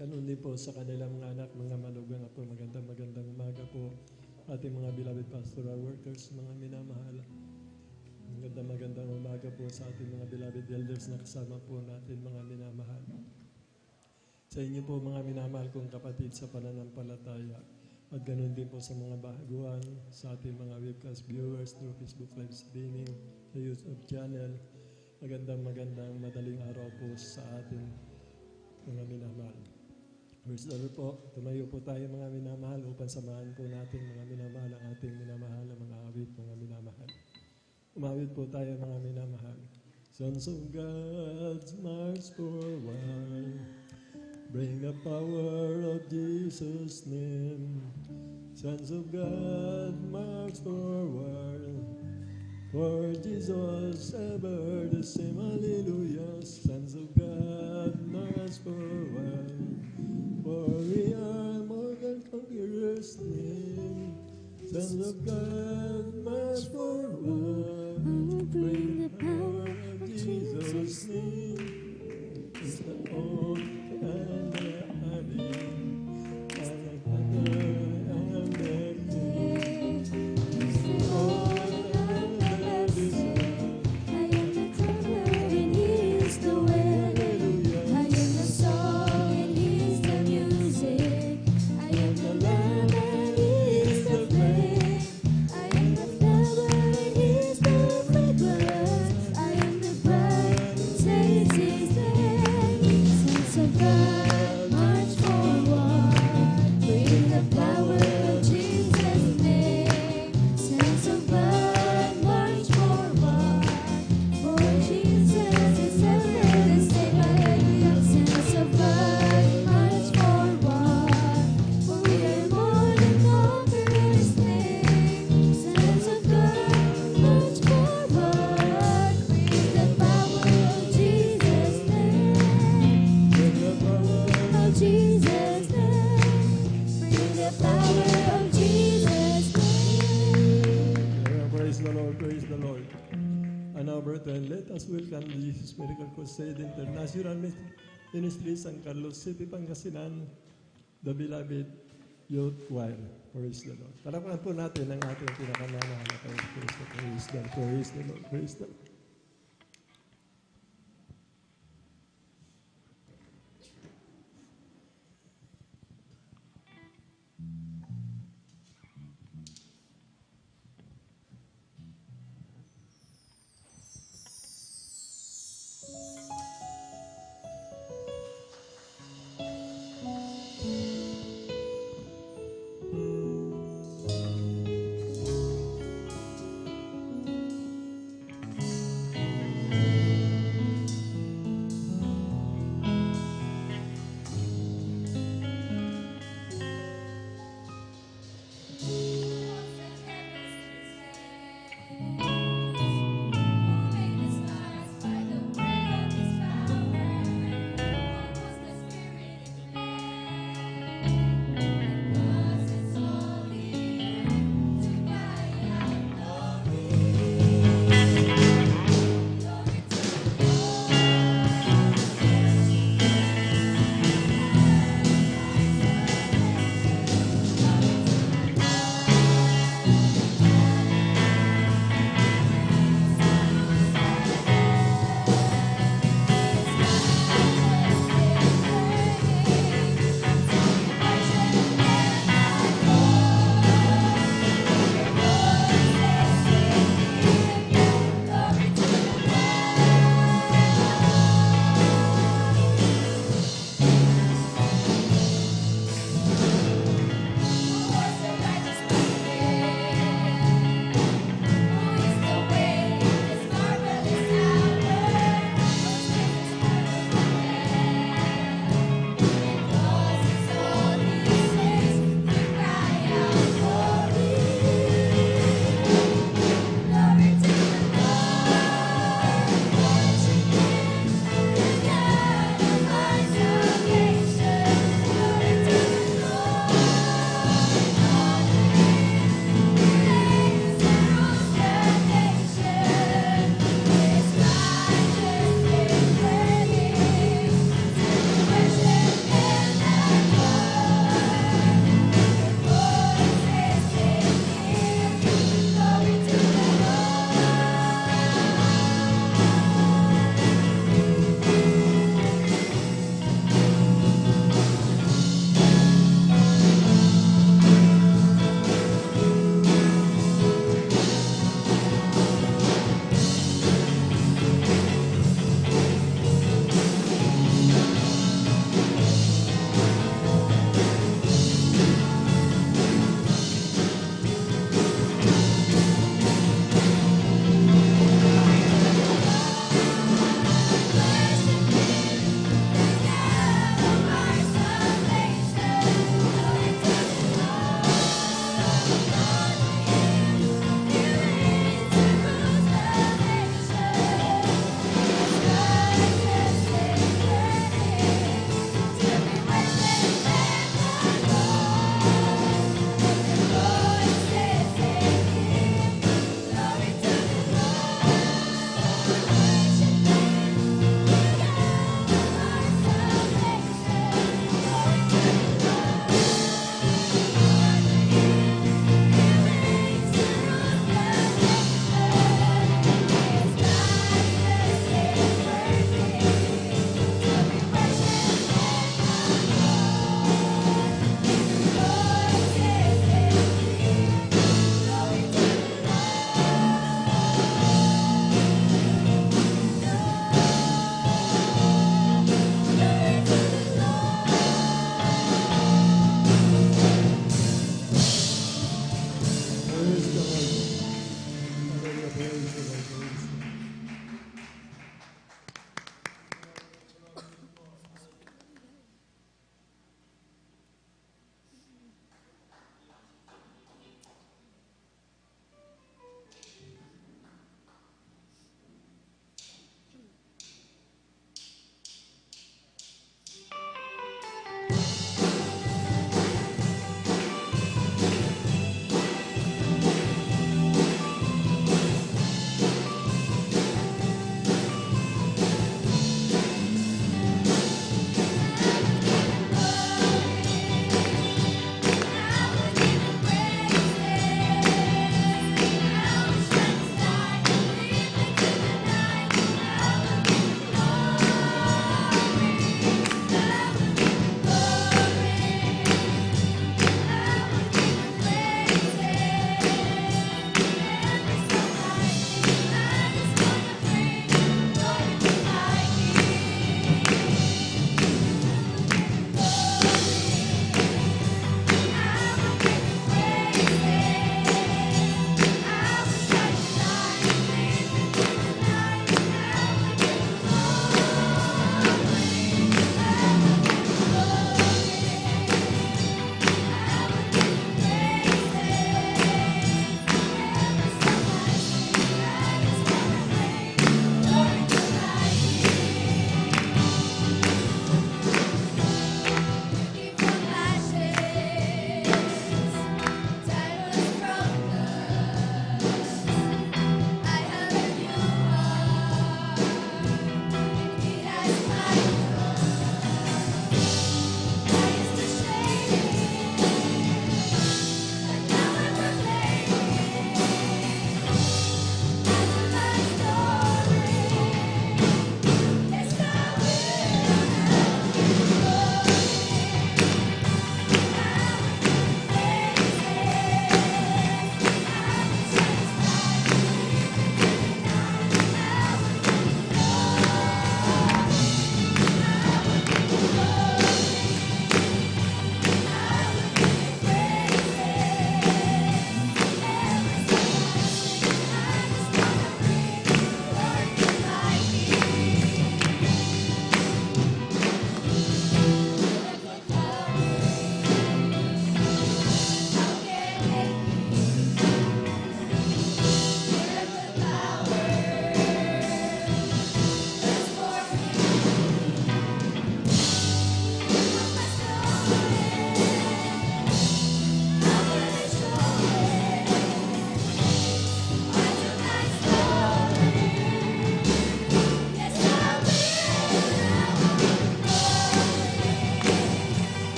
Ganun din po sa kanilang mga anak, mga manugang po, magandang umaga po. Ating mga beloved pastoral workers, mga minamahal. Magandang umaga po sa ating mga beloved elders na kasama po natin, mga minamahal. Sa inyo po mga minamahal kong kapatid sa pananampalataya. At ganun din po sa mga baguhan, sa ating mga webcast viewers through Facebook Live streaming, sa YouTube channel. Magandang madaling araw po sa ating mga minamahal. First of all po, tumayo po tayo mga minamahal upang samahan po natin mga minamahal ang ating minamahal na mga awit, mga minamahal. Umawit po tayo mga minamahal. Sons of God, march forward. Bring the power of Jesus' name. Sons of God, march forward. For Jesus ever the same. Hallelujah. Sons of God, march forward. For we are more than conquerors' name. Sons of God, march forward. Bring the power of Jesus' name. It's the old and the honey. Welcome to Jesus Miracle Crusade International Ministry, San Carlos City, Pangasinan, the beloved youth choir. Praise the Lord. Palakpakan po natin ang ating pinakamamahal na Kristo. Praise the Lord. Praise the Lord. Praise the Lord.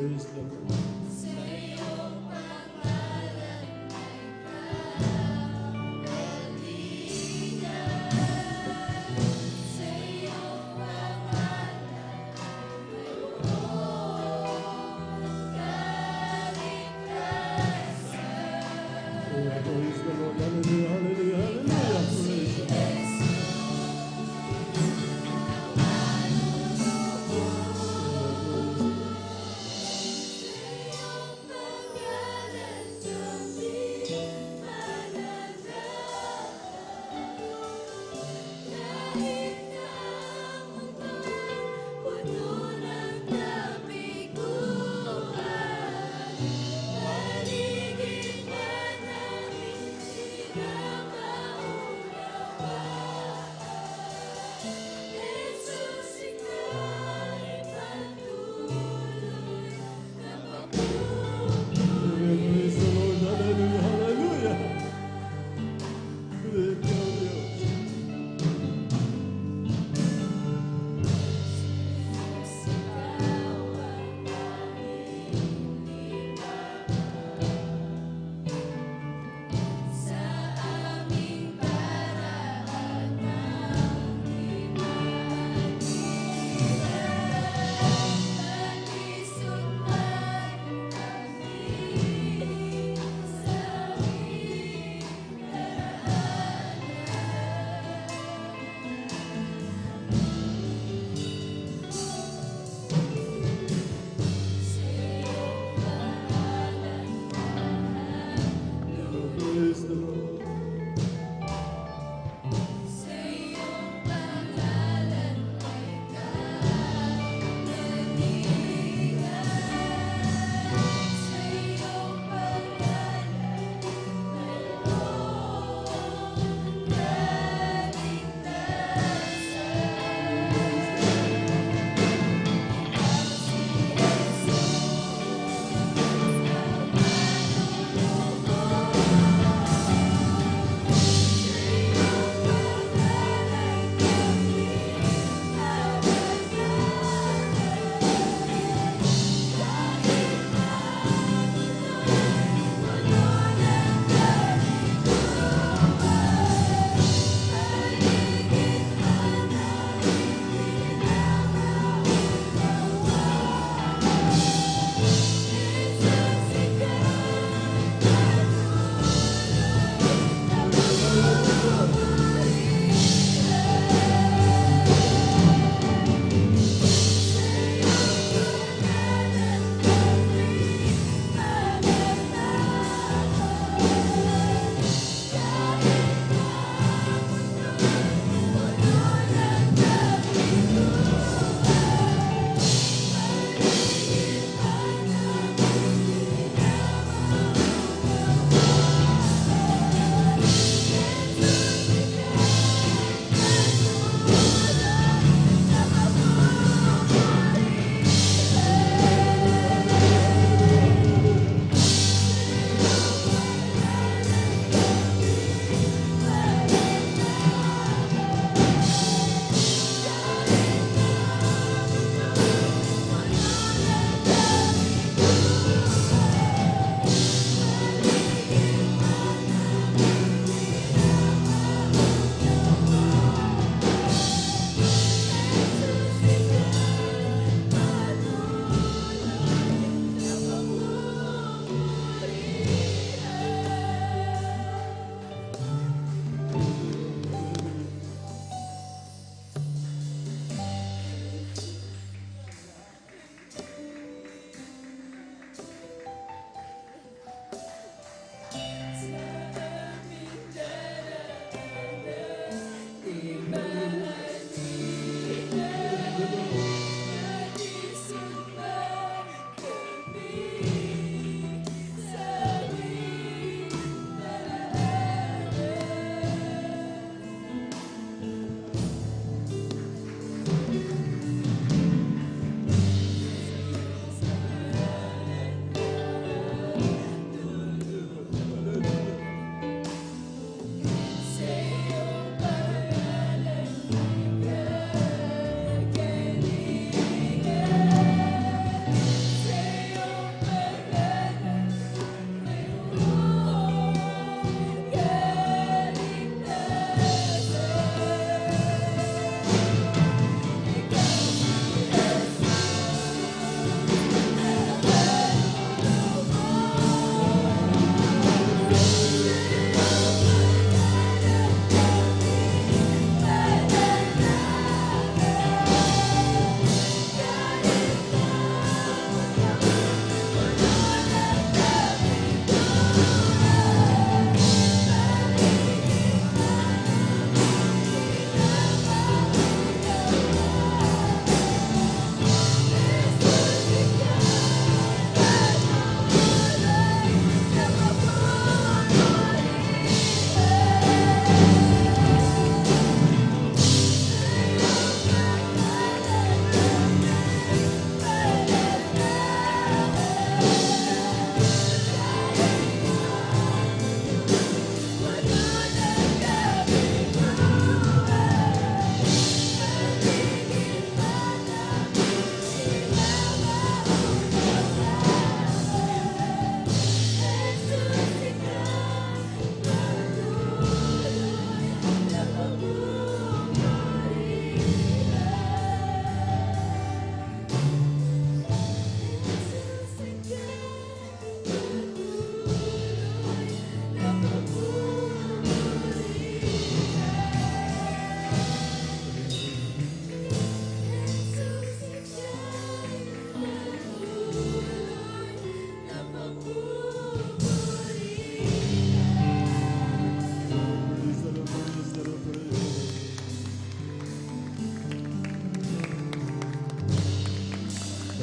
Praise the Lord. Oh, praise the Lord. Hallelujah, hallelujah, hallelujah. Praise the Lord. Praise the Lord. Hallelujah, hallelujah. Thank you, Lord.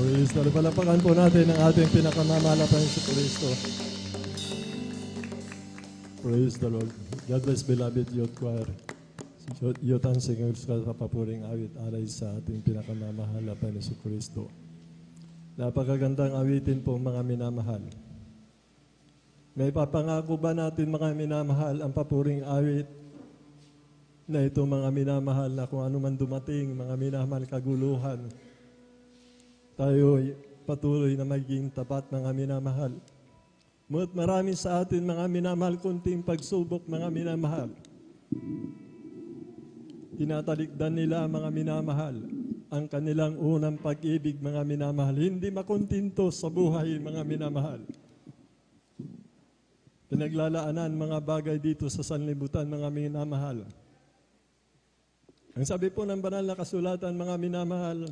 Praise the Lord. Palapakan po natin ang ating pinakamamahal na Panginoon Kristo. Praise the Lord. God bless beloved youth choir. Youth and singers ka sa papuring awit alay sa ating pinakamamahal na Panginoon Kristo. Napakagandang awitin po mga minamahal. May papangako ba natin mga minamahal ang papuring awit na ito mga minamahal na kung ano man dumating, mga minamahal kaguluhan, tayo patuloy na maging tapat mga minamahal. Ngunit marami sa atin mga minamahal, kunting pagsubok mga minamahal. Tinatalikdan nila mga minamahal ang kanilang unang pag-ibig mga minamahal. Hindi makontinto sa buhay mga minamahal. Pinaglalaanan mga bagay dito sa sanlibutan mga minamahal. Ang sabi po ng banal na kasulatan mga minamahal,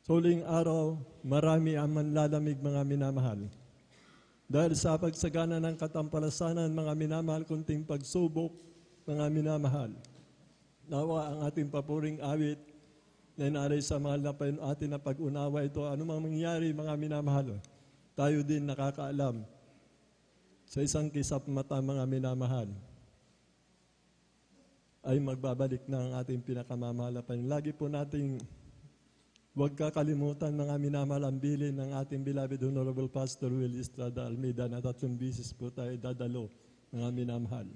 sa huling araw, marami ang manlalamig mga minamahal. Dahil sa pagsagana ng katampalasanan mga minamahal, kunting pagsubok mga minamahal. Nawa ang ating papuring awit na inaray sa mahal na Panginoon atin na pag-unawa ito. Ano mang mangyari mga minamahal, tayo din nakakaalam sa isang kisap mata mga minamahal ay magbabalik na ang ating pinakamamahal na Panginoon. Lagi po nating huwag kakalimutan mga minamahal ang bilin ng ating beloved Honorable Pastor Will Estrada Almeida na 3 bisis po tayo dadalo mga minamahal.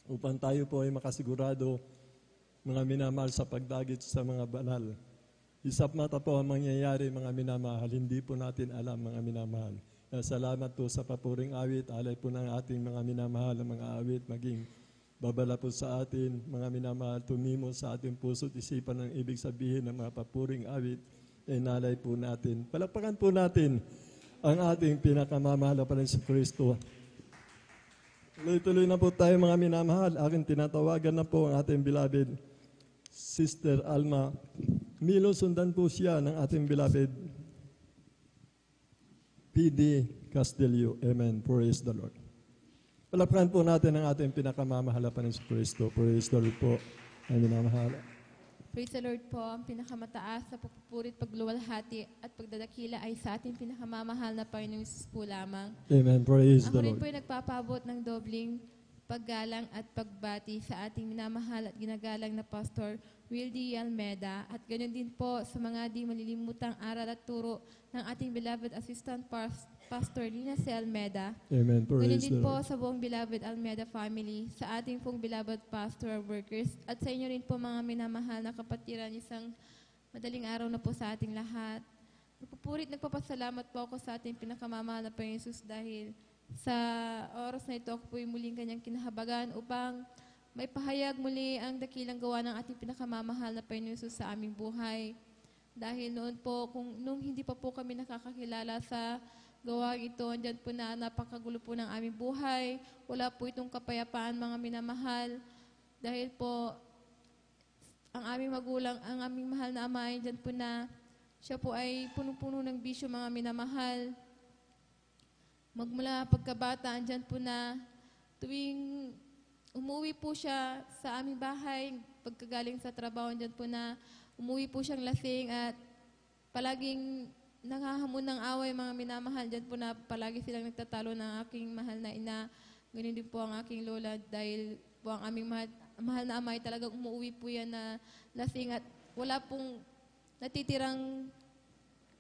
Upang tayo po ay makasigurado mga minamahal sa pagdagit sa mga banal. Isap mata po ang mangyayari mga minamahal, hindi po natin alam mga minamahal. Salamat po sa papuring awit, alay po ng ating mga minamahal ang mga awit maging babala po sa atin, mga minamahal, tumimo sa ating puso't isipan ng ibig sabihin ng mga papuring awit, inalay po natin. Palakpakan po natin ang ating pinakamamahal na Panginoon Kristo. Tuloy-tuloy na po tayo mga minamahal. Aking tinatawagan na po ang ating beloved Sister Alma Milo. Sundan po siya ng ating beloved P.D. Castillo. Amen. Praise the Lord. Palakpakan po natin ang ating pinakamamahal na Panginoon Kristo. Praise the Lord po, ang minamahal. Praise the Lord po, ang pinakamataas sa pagpupurit, pagluwalhati at pagdadakila ay sa ating pinakamamahal na Panginoong Hesus po lamang. Amen. Praise the Ako rin Lord. po ay nagpapabot ng dobling paggalang at pagbati sa ating minamahal at ginagalang na Pastor Wildy Almeida at ganoon din po sa mga di malilimutang aral at turo ng ating beloved Assistant Pastor Lina C. Almeida. Amen. Ganoon Praise din the po Lord. sa buong beloved Almeida family, sa ating pong beloved pastoral workers, at sa inyo rin po mga minamahal na kapatiran, isang madaling araw na po sa ating lahat. Nagpapasalamat po ako sa ating pinakamamahal na Panginoon Hesus dahil sa oras na ito ako po muling kanyang kinahabagan upang may pahayag muli ang dakilang gawa ng ating pinakamamahal na Panginoon Hesus sa aming buhay. Dahil noon po, nung hindi pa po kami nakakakilala sa gawang ito, andyan po na napakagulo po ng aming buhay. Wala po itong kapayapaan mga minamahal. Dahil po, ang aming magulang, ang aming mahal na ama, andyan po na siya po ay punong-puno ng bisyo mga minamahal. Magmula pagkabata, andyan po na tuwing umuwi po siya sa aming bahay, pagkagaling sa trabaho, andyan po na umuwi po siyang lasing at palaging nanghahamon ng away mga minamahal. Diyan po na palagi silang nagtatalo ng aking mahal na ina. Ganun din po ang aking lola dahil po ang aming mahal na amay talagang umuwi po yan na lasing at wala pong natitirang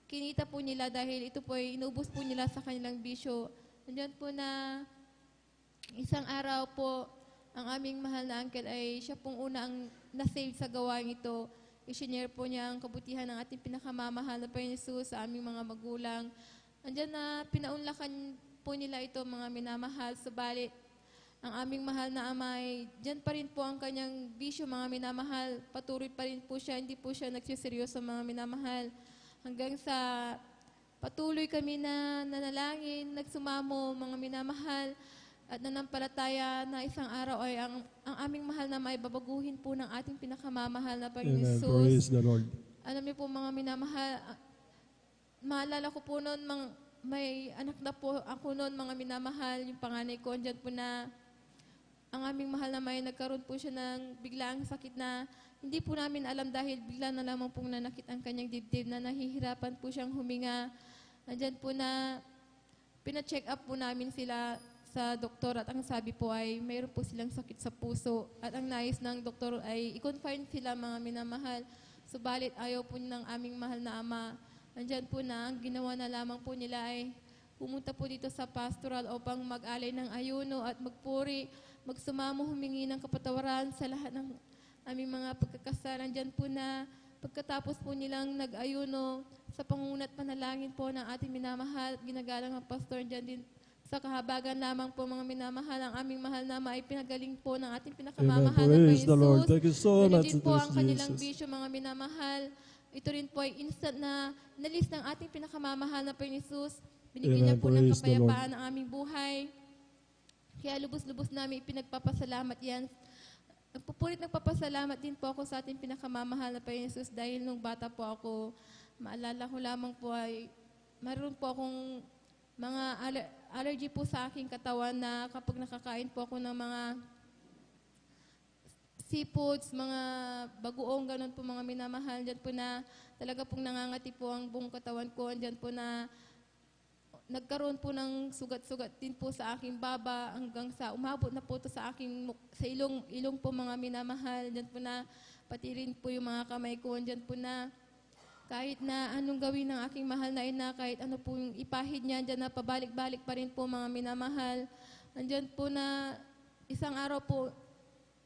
kinita po nila dahil ito po ay inubos po nila sa kanilang bisyo. Nandiyan po na isang araw po ang aming mahal na uncle ay siya pong una ang nasave sa gawain ito. I-share po niya ang kabutihan ng ating pinakamamahal na Panginoon Hesus sa aming mga magulang. Andiyan na pinaunlakan po nila ito mga minamahal. Subalit, ang aming mahal na amay, dyan pa rin po ang kanyang bisyo mga minamahal. Patuloy pa rin po siya, hindi po siya nagsiseryoso mga minamahal. Hanggang sa patuloy kami na nanalangin, nagsumamo mga minamahal. At nanampalataya na isang araw ay ang aming mahal na may babaguhin po ng ating pinakamamahal na Panginoon Amen. Hesus. Praise the Lord. Alam niyo po mga minamahal, maalala ko po noon, may anak na po ako noon mga minamahal, yung panganay ko, andyan po na ang aming mahal na may nagkaroon po siya ng biglaang sakit na hindi po namin alam dahil bigla na lamang pong nanakit ang kanyang dibdib na nahihirapan po siyang huminga. Andyan po na pina-check up po namin sila sa doktor at ang sabi po ay mayroon po silang sakit sa puso at ang nais ng doktor ay i-confine sila mga minamahal. Subalit ayaw po ng aming mahal na ama. Andyan po na ang ginawa na lamang po nila ay pumunta po dito sa pastoral upang mag-alay ng ayuno at magpuri, magsumamo, humingi ng kapatawaran sa lahat ng aming mga pagkakasalan. Andyan po na pagkatapos po nilang nag-ayuno sa pangunat panalangin po ng ating minamahal, ginagalang ng pastor, andyan din sa kahabagan lamang po mga minamahal, ang aming mahal na ay pinagaling po ng ating pinakamamahal na Praise the Lord. Thank you so much, din po ang kanilang Jesus. bisyo mga minamahal. Ito rin po ay instant na nalis ng ating pinakamamahal na Panginoon Jesus. Binigyan niya Amen. po ng Praise the Lord. kapayapaan ang aming buhay. Kaya lubos-lubos namin ipinagpapasalamat yan. Nagpapasalamat din po ako sa ating pinakamamahal na Panginoon Jesus dahil nung bata po ako, maalala ko lamang po ay mayroon po akong mga allergy po sa aking katawan na kapag nakakain po ako ng mga seafoods, mga bagoong, ganun po mga minamahal. Diyan po na talaga pong nangangati po ang buong katawan ko. Diyan po na nagkaroon po ng sugat-sugat din po sa aking baba hanggang sa umabot na po to sa aking sa ilong po mga minamahal. Diyan po na pati rin po yung mga kamay ko. Diyan po na kahit na anong gawin ng aking mahal na ina, kahit ano po yung ipahid niya, dyan na pabalik-balik pa rin po mga minamahal. Andyan po na isang araw po,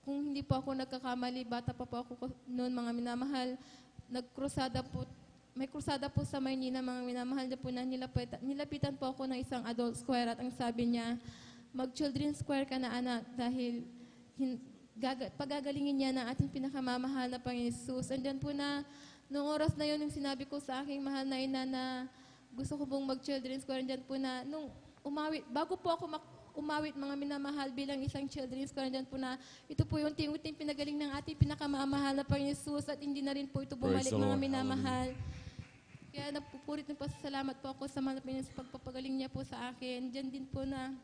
kung hindi po ako nagkakamali, bata pa po ako noon mga minamahal, nagkrusada po, may krusada po sa Maynila mga minamahal, dyan po na nilapitan po ako ng isang adult square at ang sabi niya, mag-children's square ka na anak dahil pagagalingin niya ng ating pinakamamahal na Panginoon Jesus. Andyan po na noong oras na yun, yung sinabi ko sa aking mahal na ina na gusto ko pong mag-children's square, dyan po na, nung umawit, bago po ako umawit mga minamahal bilang isang children's square, dyan po na, ito po yung unting pinagaling ng ating pinakamamahal na Panginoon Jesus at hindi na rin po ito bumalik mga minamahal. Kaya nagpasalamat po ako sa mga Panginoon sa pagpapagaling niya po sa akin. Dyan din po na,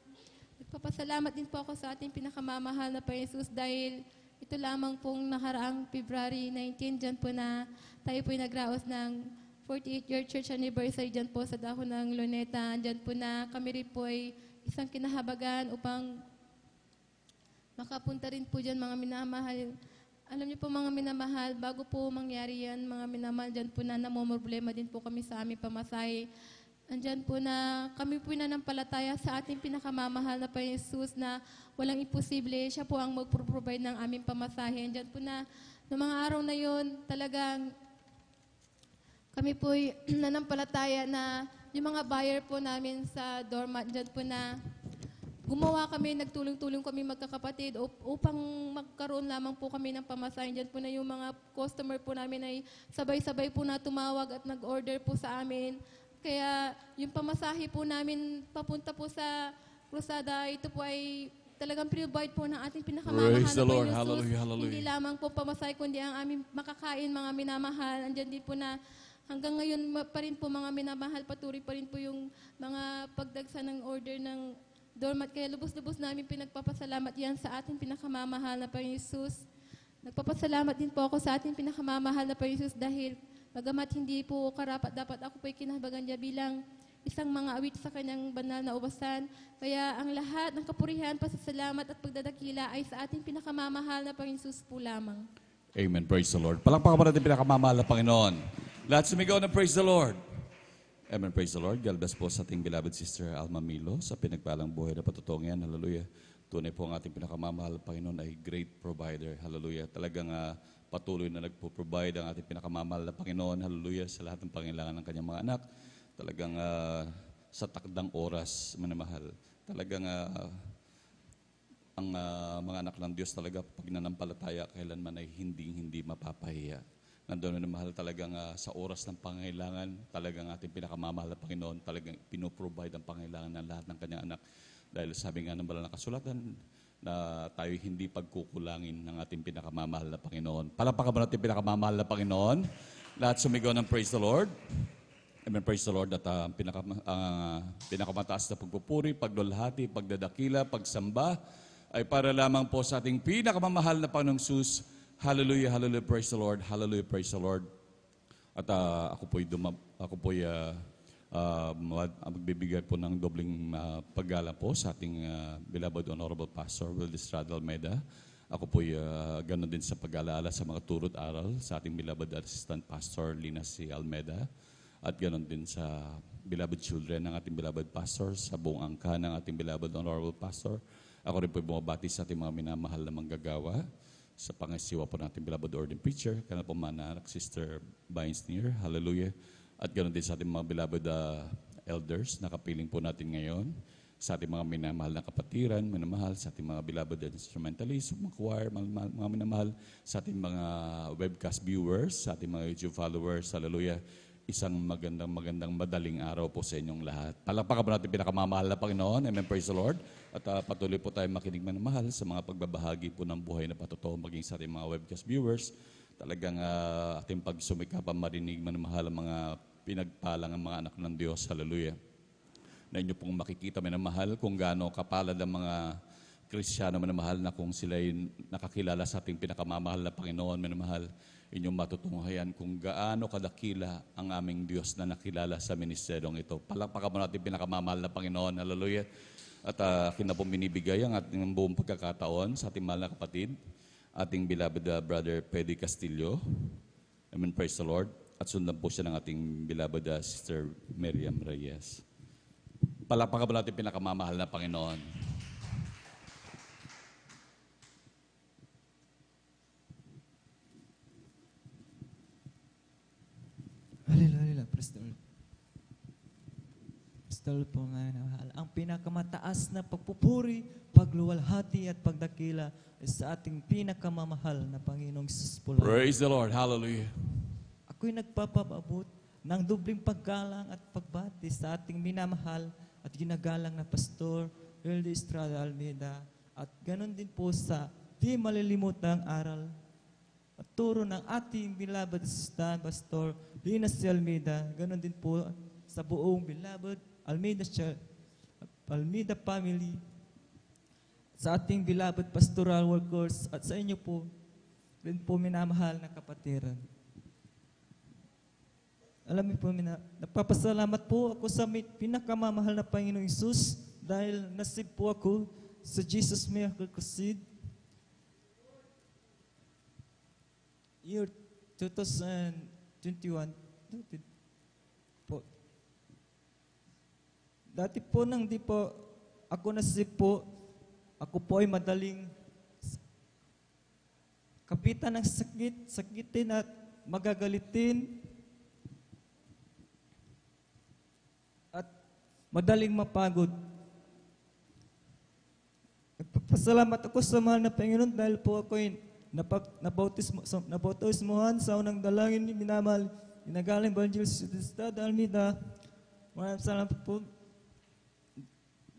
nagpapasalamat din po ako sa ating pinakamamahal na Panginoon Jesus dahil ito lamang pong nakaraang February 19, dyan po na tayo po'y nagraos ng 48-year church anniversary dyan po sa dahon ng Luneta. Dyan po na kami rin po ay isang kinahabagan upang makapunta rin po dyan mga minamahal. Alam niyo po mga minamahal, bago po mangyari yan mga minamahal, dyan po na namomroblema din po kami sa aming pamasahe. Andyan po na kami po nananampalataya sa ating pinakamamahal na Panginoon Jesus na walang imposible. Siya po ang mag-provide ng aming pamasahe. Andyan po na noong mga araw na yon talagang kami po nananampalataya na yung mga buyer po namin sa doormat, dyan po na gumawa kami, nagtulong-tulong kami magkakapatid upang magkaroon lamang po kami ng pamasahe. Dyan po na yung mga customer po namin ay sabay-sabay po na tumawag at nag-order po sa amin. Kaya yung pamasahe po namin papunta po sa krusada, ito po ay talagang provide po ng ating pinakamamahal na Panginoon Jesus. Hallelujah, hallelujah. Hindi lamang po pamasahe, kundi ang aming makakain mga minamahal. Andyan din po na hanggang ngayon pa rin po mga minamahal, patuloy pa rin po yung mga pagdagsa ng order ng doormat. Kaya lubos-lubos namin pinagpapasalamat yan sa ating pinakamamahal na Panginoon Jesus. Nagpapasalamat din po ako sa ating pinakamamahal na Panginoon Jesus dahil bagamat hindi po karapat-dapat ako po'y kinahabagan niya bilang isang mga awit sa kanyang banal na ubasan. Kaya ang lahat ng kapurihan, pasasalamat at pagdadakila ay sa ating pinakamamahal na Panginoon Jesus po lamang. Amen. Praise the Lord. Palakpakan pa natin pinakamamahal na Panginoon. Lahat sumigaw na praise the Lord. Amen. Praise the Lord. God bless po sa ating beloved sister Alma Milo sa pinagpalang buhay na patutong yan. Hallelujah. Tunay po ang ating pinakamamahal na Panginoon ay great provider. Hallelujah. Talagang patuloy na nagpo-provide ang ating pinakamamahal na Panginoon. Hallelujah. Sa lahat ng pangailangan ng kanyang mga anak. Talagang sa takdang oras, manamahal. Talagang ang mga anak ng Diyos talaga pag nanampalataya, kailanman ay hindi mapapahiya. Nandun na mahal talagang sa oras ng pangailangan, talagang ating pinakamamahal na Panginoon, talagang pinoprovide ang pangailangan ng lahat ng kanyang anak. Dahil sabi nga ng banal na kasulatan, na tayo hindi pagkukulangin ng ating pinakamamahal na Panginoon. Palakpakan mo natin pinakamamahal na Panginoon. Lahat sumigaw ng praise the Lord. Amen, praise the Lord. At pinakamataas na pagpupuri, pagdulhati, pagdadakila, pagsamba, ay para lamang po sa ating pinakamamahal na Panginoong Jesus Hallelujah, hallelujah, praise the Lord, hallelujah, praise the Lord. At ako po'y magbibigay po ng dobling paggala po sa ating beloved Honorable Pastor Wildy Estrada Almeida. Ako po'y ganoon din sa pag-alaala sa mga turot aral sa ating beloved Assistant Pastor Lina C. Almeida. At ganoon din sa beloved children ng ating beloved pastor, sa buong angka ng ating beloved Honorable Pastor. Ako rin po'y bumabati sa ating mga minamahal na manggagawa sa pangasiwa po natin beloved ordained preacher, kanila po mananak, Sister Bainsneer, hallelujah. At ganoon din sa ating mga beloved elders na kapiling po natin ngayon, sa ating mga minamahal na kapatiran, minamahal, sa ating mga beloved instrumentalists, mga choir, mga minamahal, sa ating mga webcast viewers, sa ating mga YouTube followers, hallelujah. Isang magandang madaling araw po sa inyong lahat. Palakpakan po natin pinakamamahal na Panginoon. Amen, praise the Lord. At patuloy po tayo makinig manamahal sa mga pagbabahagi po ng buhay na patotoo maging sa ating mga webcast viewers. Talagang ating pagsumikap ang marinig manamahal ang mga pinagpalang ang mga anak ng Diyos. Hallelujah. Na inyo pong makikita manamahal kung gaano kapalad ang mga Kristiyano manamahal na kung sila'y nakakilala sa ating pinakamamahal na Panginoon manamahal. Inyong matutunghayan kung gaano kadakila ang aming Diyos na nakilala sa ministeryong ito. Palakpakan mo natin pinakamamahal na Panginoon. Hallelujah. At akin na pong binibigay ang ating buong pagkakataon sa ating mahal na kapatid, ating beloved brother Peddy Castillo. Amen, praise the Lord. At sundan po siya ng ating beloved Sister Miriam Reyes. Palakpakan mo natin pinakamamahal na Panginoon. Hallelujah, praise the Lord. Praise the Lord po nga mahal. Ang pinakamataas na pagpupuri, pagluwalhati at pagdakila ay sa ating pinakamamahal na Panginoong Jesus po. Praise the Lord, hallelujah. Ako'y nagpapabot ng dubling paggalang at pagbati sa ating minamahal at ginagalang na Pastor Wildy Estrada Almeida at ganon din po sa di malilimutang aral at turo ng ating beloved assistant Pastor Lina C. Almeida, ganon din po sa buong beloved Almeida family, sa ating beloved pastoral workers at sa inyo po rin po minamahal na kapatiran. Alam niyo po, napapasalamat po ako sa pinakamamahal na Panginoong Isus dahil nasib po ako sa Jesus Miracle Crusade year 2021 po. Dati po nang di po ako nasib po, ako po ay madaling kapitan ng sakitin at magagalitin at madaling mapagod. Nagpapasalamat ako sa mahal na Panginoon dahil po ako ay nabautismuhan sa unang dalangin ni minamahal ginagaling Evangelist Estrada Almeida. Maraming salamat po.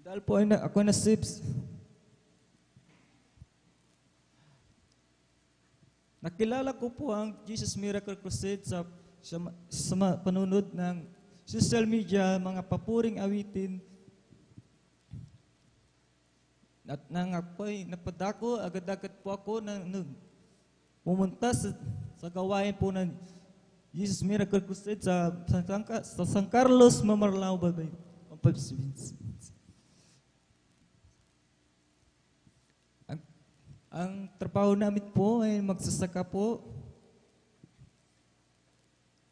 Dahil po ako nasib. Nakilala ko po ang Jesus Miracle Crusade sa panunod ng social media, mga papuring awitin. At nang ako'y napadako, agad-agad po ako na pumunta sa gawain po ng Jesus Miracle Crusade sa San Carlos, Mamarlao, Babay. Ang trabaho namin po ay magsasaka po.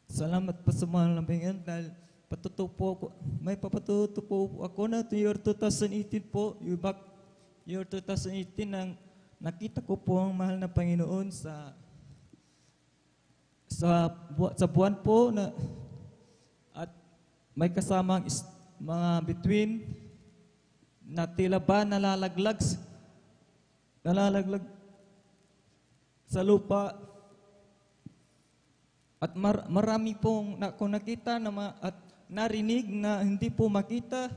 Salamat po sa mga lambingan dahil patuto po ako, may papatuto po ako na year 2018 po, year 2018 nang nakita ko po ang mahal na Panginoon sa buwan po na at may kasamang mga between na tila ba nalalaglag sa lupa at marami pong ako nakita at narinig na hindi po makita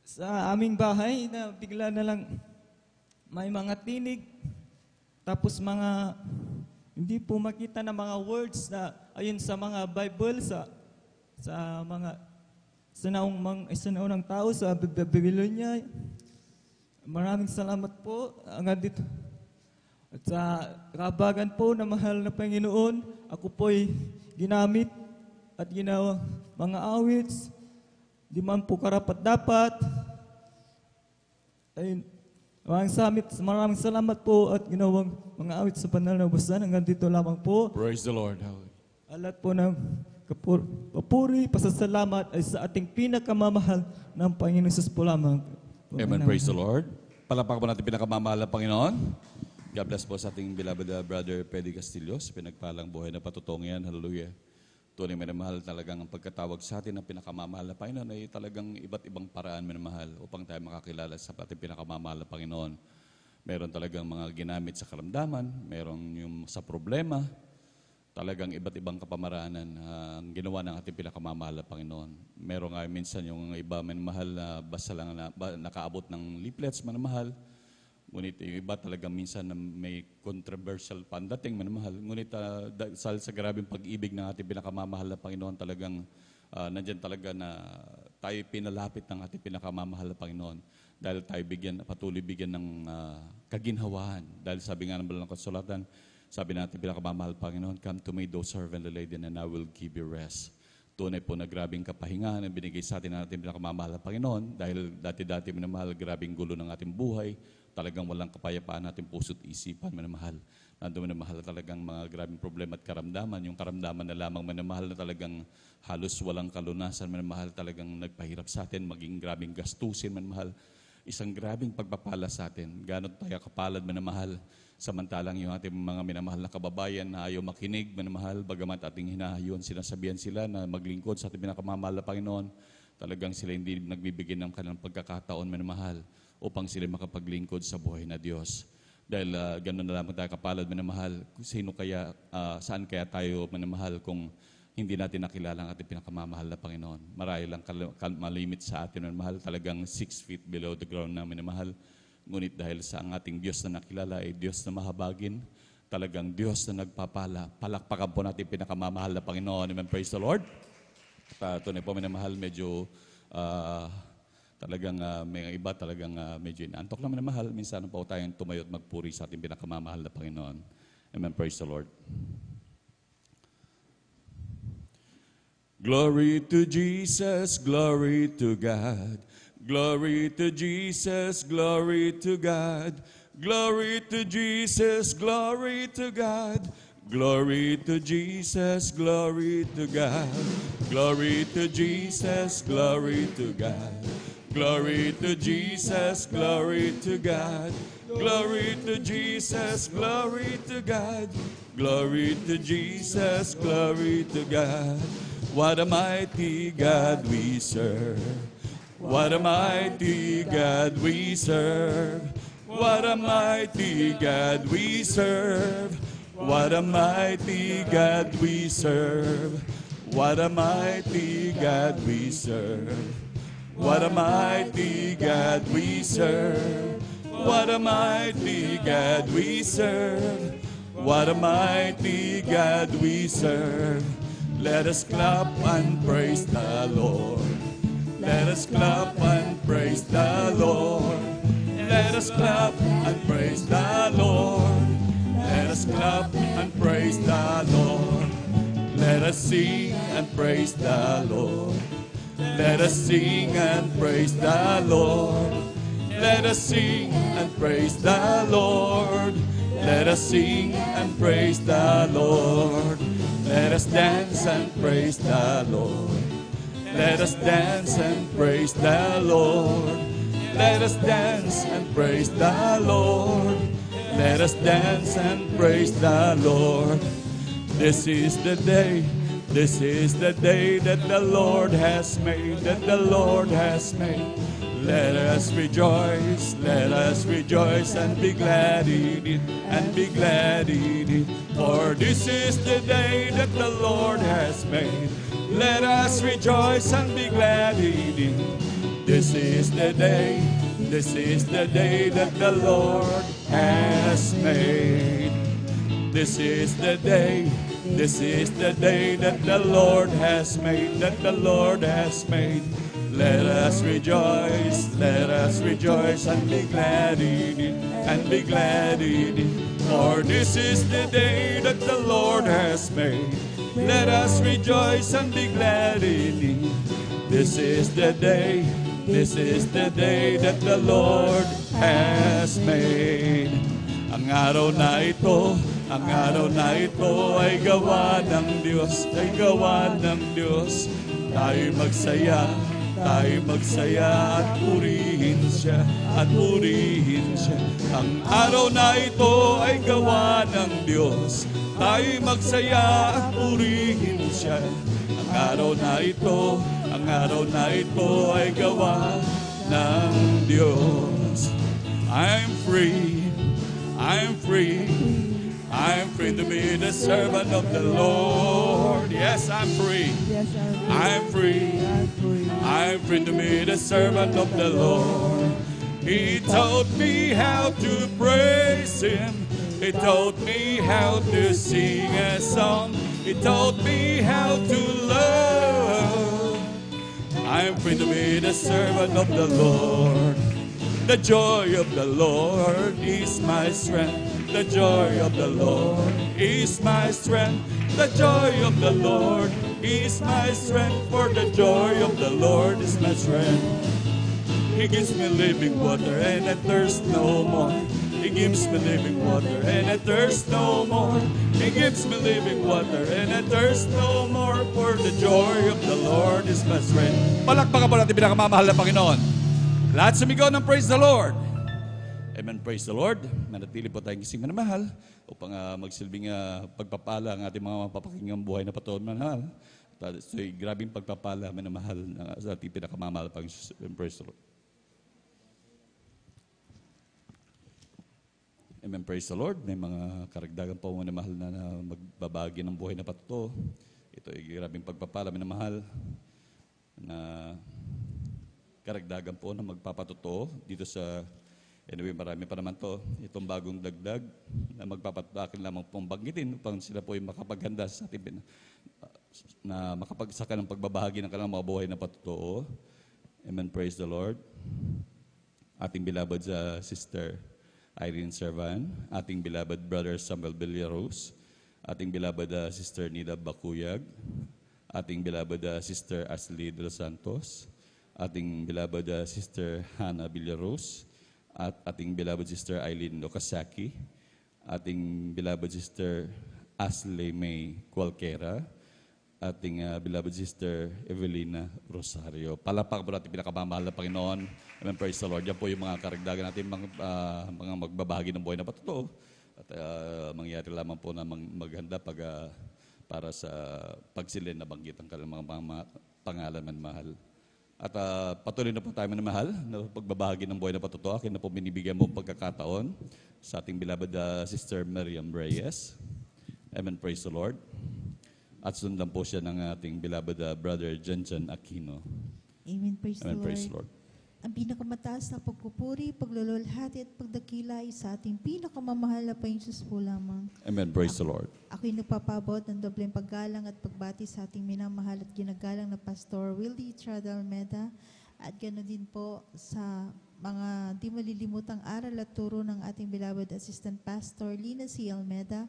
sa aming bahay na bigla na lang may mga tinig tapos mga hindi po makita na mga words na ayun sa mga Bible sa mga sinaunang tao sa Babylonia. Maraming salamat po. Hanggang dito. At sa kabagan po na mahal na Panginoon, ako po'y ginamit at ginawa mga awits, di man po karapat-dapat. Ay, maraming salamat po at ginawang mga awit sa banal na basan. Hanggang dito lamang po. Praise the Lord. Alat po ng papuri, pasasalamat ay sa ating pinakamamahal ng Panginoon Jesus po lamang. Amen. Praise the Lord. Palakpakan po natin pinakamamahal na Panginoon. God bless po sa ating beloved brother Peddy Castillo sa pinagpalang buhay na patutungan. Hallelujah. Tunay minamahal talagang ang pagkatawag sa atin ng pinakamamahal na Panginoon ay talagang iba't ibang paraan minamahal upang tayo makakilala sa ating pinakamamahal na Panginoon. Meron talagang mga ginamit sa karamdaman, meron yung sa problema, talagang iba't ibang kapamaraanan ang ginawa ng ating pinakamamahal na Panginoon. Meron nga minsan yung iba minamahal na basta lang nakaabot ng leaflets minamahal. Ngunit yung iba talaga minsan na may controversial pandating, manamahal. Ngunit sa grabing pag-ibig ng ating pinakamamahal na Panginoon, talagang nandyan talaga na tayo pinalapit ng ating pinakamamahal na Panginoon. Dahil tayo patuloy bigyan ng kaginhawaan. Dahil sabi nga ng Banal na Kasulatan, sabi natin pinakamamahal na Panginoon, come to me, thou servant laden, and I will give you rest. Tunay po na grabing kapahingahan ang binigay sa atin ng ating pinakamamahal na Panginoon. Dahil dati-dati minamahal, grabing gulo ng ating buhay. Talagang walang kapayapaan natin puso't isipan, minamahal. Nandun minamahal talagang mga grabing problema at karamdaman. Yung karamdaman na lamang minamahal na talagang halos walang kalunasan, minamahal talagang nagpahirap sa atin, maging grabing gastusin, minamahal. Isang grabing pagpapala sa atin. Ganon tayo kapalad, minamahal. Samantalang yung ating mga minamahal na kababayan na ayaw makinig, minamahal, bagamat ating hinahayon, sinasabihan sila na maglingkod sa ating pinakamamahal na Panginoon, talagang sila hindi nagbibigay ng kanilang pagkakataon, minamahal, upang sila makapaglingkod sa buhay na Diyos. Dahil gano'n na lamang tayo kapalad, minamahal. Saan kaya tayo, minamahal, kung hindi natin nakilala ang ating pinakamamahal na Panginoon? Marahil lang malimit sa atin, minamahal, talagang 6 feet below the ground na, minamahal. Ngunit dahil sa ang ating Diyos na nakilala ay Diyos na mahabagin, talagang Diyos na nagpapala. Palakpakan po natin pinakamamahal na Panginoon. Amen. Praise the Lord. Tunay po, minamahal, medyo talagang may iba talagang medyo inaantok naman na mahal. Minsan po tayong tumayo at magpuri sa ating pinakamamahal na Panginoon. Amen. Praise the Lord. Glory to Jesus, glory to God. Glory to Jesus, glory to God. Glory to Jesus, glory to God. Glory to Jesus, glory to God. Glory to Jesus, glory to God. Glory to Jesus, glory to God. Glory to Jesus, glory to God. Glory to Jesus, glory to God. What a mighty God we serve. What a mighty God we serve. What a mighty God we serve. What a mighty God we serve. What a mighty God we serve. What a mighty God we serve. What a mighty God we serve. What a mighty God we serve. Let us clap and praise the Lord. Let us clap and praise the Lord. Let us clap and praise the Lord. Let us clap and praise the Lord. Let us sing and praise the Lord. Let us sing and praise the Lord. Let us sing and praise the Lord. Let us sing and praise the Lord. Let us dance and praise the Lord. Let us dance and praise the Lord. Let us dance and praise the Lord. Let us dance and praise the Lord. This is the day. This is the day that the Lord has made, that the Lord has made. Let us rejoice and be glad in it, and be glad in it. For this is the day that the Lord has made. Let us rejoice and be glad in it. This is the day that the Lord has made. This is the day that the Lord has made, that the Lord has made. Let us rejoice and be glad in it, and be glad in it. For this is the day that the Lord has made. Let us rejoice and be glad in it. This is the day that the Lord has made. Ang araw na ito ay gawa ng Diyos, Tayo magsaya at purihin siya, Ang araw na ito ay gawa ng Diyos, tayo magsaya at purihin siya. Ang araw na ito ay gawa ng Diyos. I'm free to be the servant of the Lord. Yes, I'm free. I'm free to be the servant of the Lord. He taught me how to praise Him. He taught me how to sing a song. He taught me how to love. I'm free to be the servant of the Lord. The joy of the Lord is my strength. The joy of the Lord is my strength. The joy of the Lord is my strength. For the joy of the Lord is my strength. He gives me living water and I thirst no more. He gives me living water and I thirst no more. He gives me living water and I thirst no more. For the joy of the Lord is my strength. Palakpakan po natin pinakamamahal na Panginoon. Lahat sumigaw ng praise the Lord. Amen, praise the Lord. Manatili po tayong gising na mahal upang magsilbing pagpapala ang ating mga mapapakinggang buhay na patuon manahal. Ito'y grabing pagpapala, manamahal sa ating pinakamamahal pang praise the Lord. Amen, praise the Lord. May mga karagdagan po mga mahal na magbabagi ng buhay na patuto. Ito ay grabing pagpapala, minamahal na karagdagan po na magpapatuto dito sa anyway, marami pa naman to. Itong bagong dagdag na magpapatakin lamang pong banggitin upang sila po ay makapaghanda sa ating na makapagsaka ng pagbabahagi ng kanilang mga buhay na patuto. Amen, praise the Lord. Ating beloved Sister Irene Servan, ating beloved Brother Samuel Villaros, ating beloved Sister Nida Bakuyag, ating beloved Sister Ashley de los Santos, ating beloved Sister Hannah Villaros, at ating beloved Sister Eileen Okasaki, ating beloved Sister Ashley May Cualquera, ating beloved Sister Evelina Rosario. Palakpakan po natin pinakamamahal na Panginoon. Amen, praise the Lord. Yan po yung mga karagdagan natin, mga magbabahagi ng buhay na patuto. At mangyari lamang po na maghanda para sa pagsilin na banggit ang kanilang mga pangalan man mahal. At patuloy na po tayo na mahal na pagbabahagi ng buhay na patuto. Akin na po binibigyan mo pagkakataon sa ating beloved Sister Miriam Reyes. Amen, praise the Lord. At sundan po siya ng ating beloved Brother Janjan Aquino. Amen, praise Amen, the praise Lord. the Lord. Ang pinakamataas na pagpupuri, paglululhati at pagdakila ay sa ating pinakamamahal na Panginoon po lamang. Amen, praise the Lord. Ako'y nagpapabot ng dobleng paggalang at pagbati sa ating minamahal at ginagalang na Pastor Wildy Estrada Almeida at ganoon din po sa mga di malilimutang aral at turo ng ating beloved Assistant Pastor Lina C. Almeida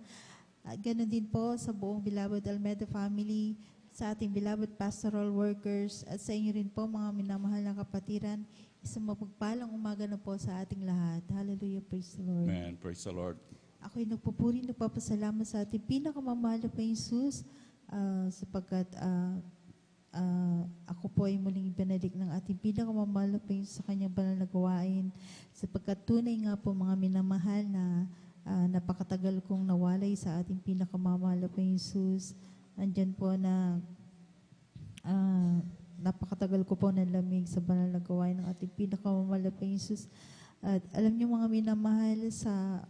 at ganoon din po sa buong beloved Almeida family, sa ating beloved pastoral workers at sa inyo rin po mga minamahal na kapatiran. Isang mapagpalang umaga na po sa ating lahat. Hallelujah, praise the Lord. Amen, praise the Lord. Ako'y nagpupuri, nagpapasalamat sa ating pinakamamahal na Jesus sapagkat ako po ay muling ibinalik ng ating pinakamamahal na Jesus sa kanyang banal na gawain sapagkat tunay nga po mga minamahal na napakatagal kong nawalay sa ating pinakamamahal na Jesus. Andyan po na napakatagal ko po nalamig sa banal na gawain ng ating pinakamamahal na Jesus. At alam niyo mga minamahal, sa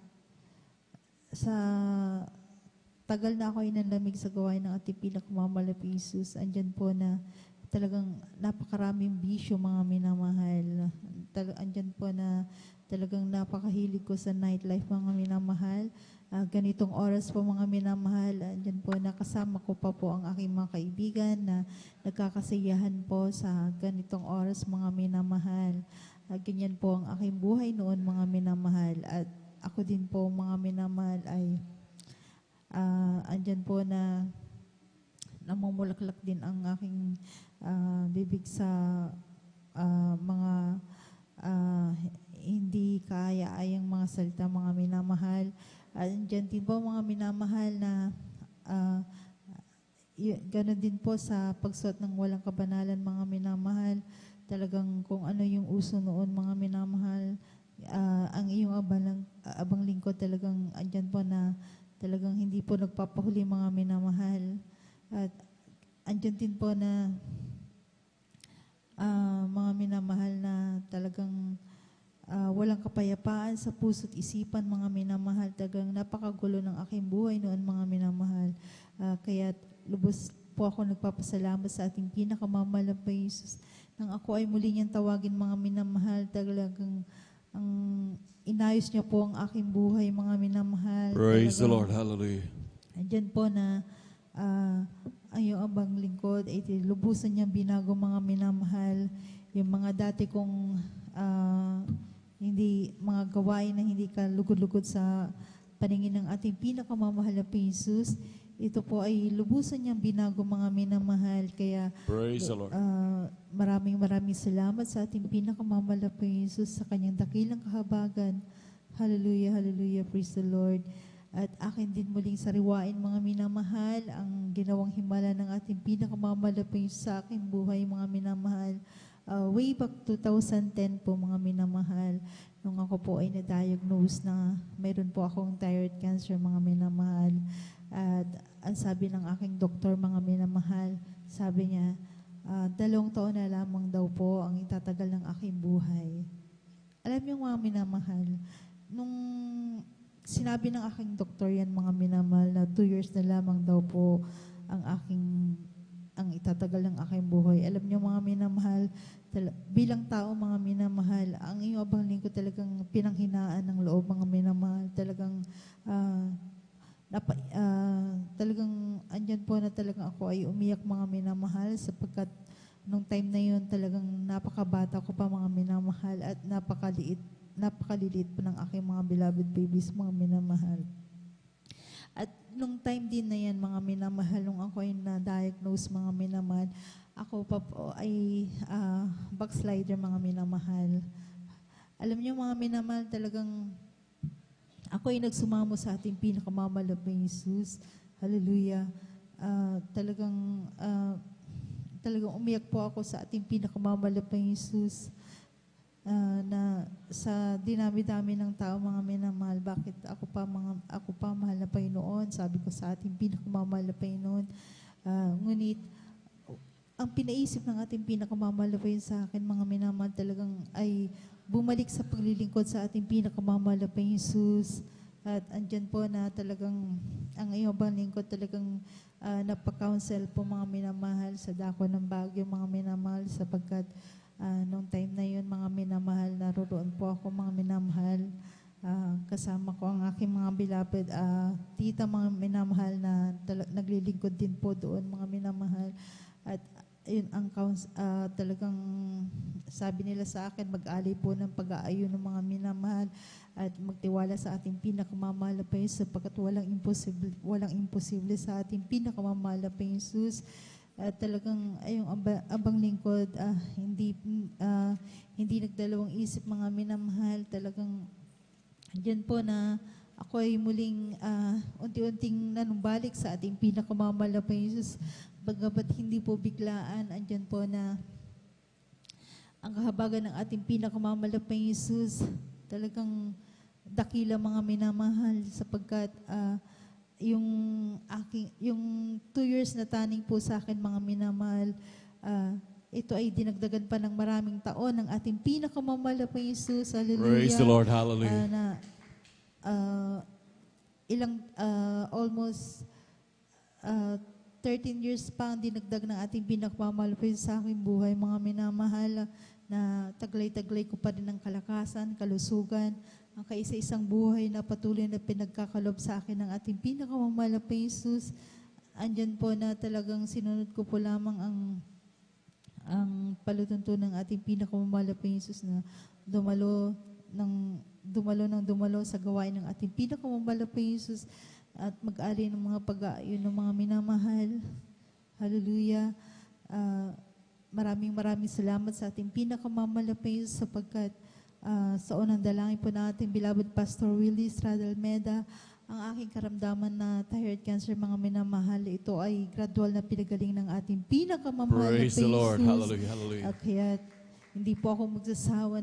tagal na ako inalamig sa gawain ng ating pinakamamahal na Jesus. Andyan po na talagang napakaraming bisyo mga minamahal. Andyan po na talagang napakahilig ko sa nightlife mga minamahal. Ganitong oras po mga minamahal, andyan po nakasama ko pa po ang aking mga kaibigan na nagkakasayahan po sa ganitong oras mga minamahal. Ganyan po ang aking buhay noon mga minamahal. At ako din po mga minamahal ay andyan po na namumulaklak din ang aking bibig sa mga hindi kaya ayang mga salita mga minamahal. Andyan din po mga minamahal na gano'n din po sa pagsuot ng walang kabanalan mga minamahal. Talagang kung ano yung uso noon mga minamahal, ang iyong abang lingkod talagang andyan po na talagang hindi po nagpapahuli mga minamahal. At andyan din po na mga minamahal na talagang walang kapayapaan sa puso't isipan mga minamahal. Talagang napakagulo ng aking buhay noon mga minamahal. Kaya lubos po ako nagpapasalamat sa ating pinakamamahal na Jesus. Nang ako ay muli niyang tawagin mga minamahal, talagang ang inayos niya po ang aking buhay mga minamahal. Praise the Talagang Lord. Hallelujah. andyan po na ang iyong abang lingkod ay lubusan niyang binago mga minamahal. Yung mga dati kong hindi mga gawain na hindi ka lugod-lugod sa paningin ng ating pinakamamahal na Jesus, ito po ay lubusan niyang binago mga minamahal. Kaya Praise the Lord. maraming salamat sa ating pinakamamahal na Jesus sa kanyang dakilang kahabagan. Hallelujah, hallelujah, praise the Lord. At akin din muling sariwain mga minamahal ang ginawang himala ng ating pinakamamahal na Jesus sa aking buhay mga minamahal. Way back 2010 po mga minamahal, nung ako po ay na-diagnose na mayroon po akong thyroid cancer mga minamahal. At ang sabi ng aking doktor mga minamahal, sabi niya, 2 taon na lamang daw po ang itatagal ng aking buhay. Alam niyo mga minamahal, nung sinabi ng aking doktor yan mga minamahal na 2 years na lamang daw po ang itatagal ng aking buhay. Alam niyo mga minamahal, bilang tao mga minamahal, ang iyong abang lingkod talagang pinanghinaan ng loob mga minamahal. Talagang andyan po na talagang ako ay umiyak mga minamahal sapagkat nung time na yun talagang napakabata ko pa mga minamahal at napakaliit po ng aking mga beloved babies mga minamahal. At nung time din na yan mga minamahal, nung ako ay na-diagnose mga minamahal, ako pa po ay backslider mga minamahal. Alam niyo mga minamahal, talagang ako ay nagsumamo sa ating pinakamamahal na Jesus. Hallelujah. Talagang umiyak po ako sa ating pinakamamahal na Jesus. Na sa dinami-dami ng tao mga minamahal, bakit ako pa mahal na Panginoon, sabi ko sa ating pinakamamahal na Panginoon. Ngunit ang pinaisip ng ating pinakamamahal na Panginoon sa akin mga minamahal talagang ay bumalik sa paglilingkod sa ating pinakamamahal na Panginoon Jesus. At andyan po na talagang ang iyong bang lingkod talagang napaka-counsel po mga minamahal sa dako ng Baguio mga minamahal sapagkat nung time na yun, mga minamahal, naroon po ako, mga minamahal. Kasama ko ang aking mga beloved tita, mga minamahal na naglilingkod din po doon, mga minamahal. At yun, talagang sabi nila sa akin, mag-alay po ng pag-aayon ng mga minamahal at magtiwala sa ating pinakamamahal na Panginoon sapagkat walang imposible sa ating pinakamamahal na Panginoon. Talagang ayong abang lingkod, hindi nagdalawang isip mga minamahal. Talagang dyan po na ako ay muling unti-unting nanumbalik sa ating pinakamamahal na Panginoon. Bagamat hindi po biglaan, andyan po na ang kahabagan ng ating pinakamamahal na Panginoon. Talagang dakila mga minamahal sapagkat yung 2 years na taning po sa akin mga minamahal, ito ay dinagdagan pa ng maraming taon ng ating pinakamamahal na Panginoon. Hallelujah. Praise the Lord. Hallelujah. Almost 13 years pa ang dinagdag ng ating pinakamamahal na Panginoon sa aking buhay mga minamahal, na taglay-taglay ko pa rin ng kalakasan, kalusugan, ang kaisa-isang buhay na patuloy na pinagkakalob sa akin ng ating pinakamamahal na Panginoon. Andyan po na talagang sinunod ko po lamang ang palutunto ng ating pinakamamahal na Panginoon na ng dumalo sa gawain ng ating pinakamamahal na Jesus at mag-ari ng mga pag-aayon ng mga minamahal. Hallelujah. Maraming salamat sa ating pinakamamahal na Jesus sapagkat sa unang dalangin po ng ating beloved Pastor Willie Estrada Almeida, ang aking karamdaman na thyroid cancer, mga minamahal, ito ay gradual na pinagaling ng ating pinakamamahal na Praise the Lord. Jesus. Hallelujah, hallelujah. At kaya hindi po ako magsasawa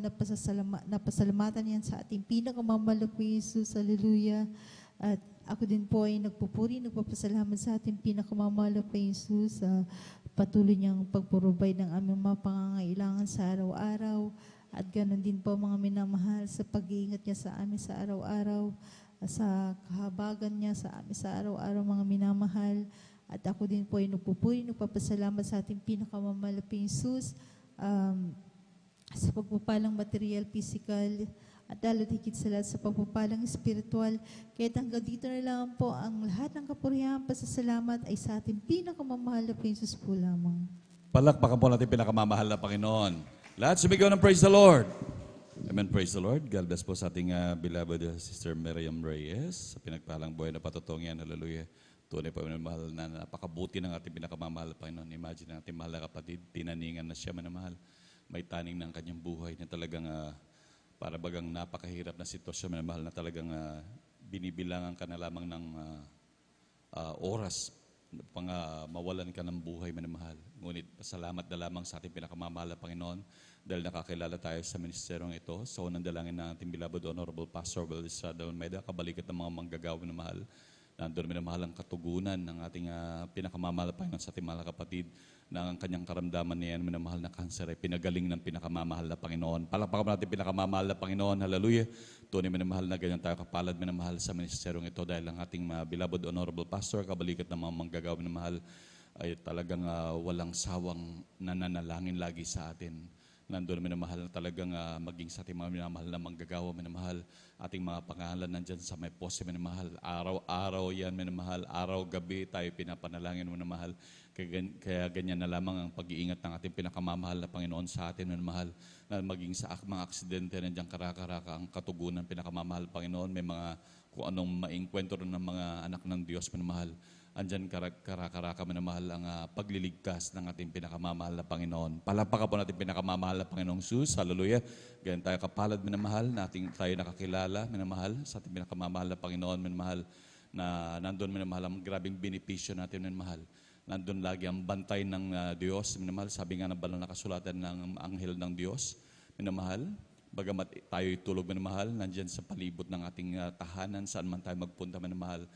na pasalamatan yan sa ating pinakamamahal na Jesus. Hallelujah. At ako din po ay nagpapasalamat sa ating pinakamamahal na Jesus sa patuloy niyang pagprovide ng aming mga pangangailangan sa araw-araw. At ganoon din po mga minamahal sa pag-iingat niya sa amin sa araw-araw, sa kahabagan niya sa amin sa araw-araw mga minamahal. At ako din po ay nagpapasalamat sa ating pinakamamahal na Jesus sa pagpapalang material, physical, at lalo higit sa lahat sa pagpapalang spiritual. Kaya hanggang dito na lang po ang lahat ng kapurihan, pasasalamat ay sa ating pinakamamahal na Jesus po lamang. Palakpakan po natin pinakamamahal na Panginoon. Lahat sumigaw ng praise the Lord. Amen, praise the Lord. God bless po sa ating beloved Sister Miriam Reyes sa pinagpalang buhay na patutungan. Hallelujah. Tunay po minamahal na napakabuti ng ating pinakamamahal na Panginoon. Imagine natin mahal na kapatid, tinaningan na siya minamahal. May taning ng kanyang buhay na talagang para bagang napakahirap na sitwasyon na mahal na talagang binibilangan ka na lamang ng oras pang mawalan ka ng buhay na mahal. Ngunit pasalamat na lamang sa ating pinakamamahal na Panginoon dahil nakakilala tayo sa ministeryong ito. So, nandalangin na ating beloved Honorable Pastor Willie Estrada Almeida, kabalikat ng mga manggagawa na mahal. Nandun minamahal ang katugunan ng ating pinakamamahal na Panginoon sa ating mga kapatid na ang kanyang karamdaman niyan, minamahal na kanser ay pinagaling ng pinakamamahal na Panginoon. Palakpakan natin pinakamamahal na Panginoon. Hallelujah. Tunay minamahal na ganyan tayo kapalad minamahal sa ministeryong ito dahil ang ating beloved Honorable Pastor, kabalikat ng mga manggagawa na mahal, ay talagang walang sawang nananalangin lagi sa atin. Nandun minamahal na talagang maging sa ating mga minamahal na manggagawa minamahal, ating mga pangalan nandyan sa may poste minamahal. Araw-araw yan minamahal, araw-gabi tayo pinapanalangin minamahal. Kaya ganyan na lamang ang pag-iingat ng ating pinakamamahal na Panginoon sa atin minamahal. Na maging sa mga aksidente nandiyan karaka-raka ang katugunan pinakamamahal Panginoon. May mga kung anong maingkwento ng mga anak ng Diyos minamahal. Andyan karaka-raka minamahal ang pagliligtas ng ating pinakamamahal na Panginoon. Palakpakan po natin pinakamamahal na Panginoong Jesus. Hallelujah. Ganyan tayo kapalad minamahal, nating tayo nakakilala minamahal sa ating pinakamamahal na Panginoon minamahal na nandun minamahal ang grabing benepisyo natin minamahal. Nandun lagi ang bantay ng Diyos minamahal. Sabi nga ng banal na kasulatan ng anghel ng Diyos minamahal. Bagamat tayo'y tulog minamahal, nandyan sa palibot ng ating tahanan, saan man tayo magpunta minamahal,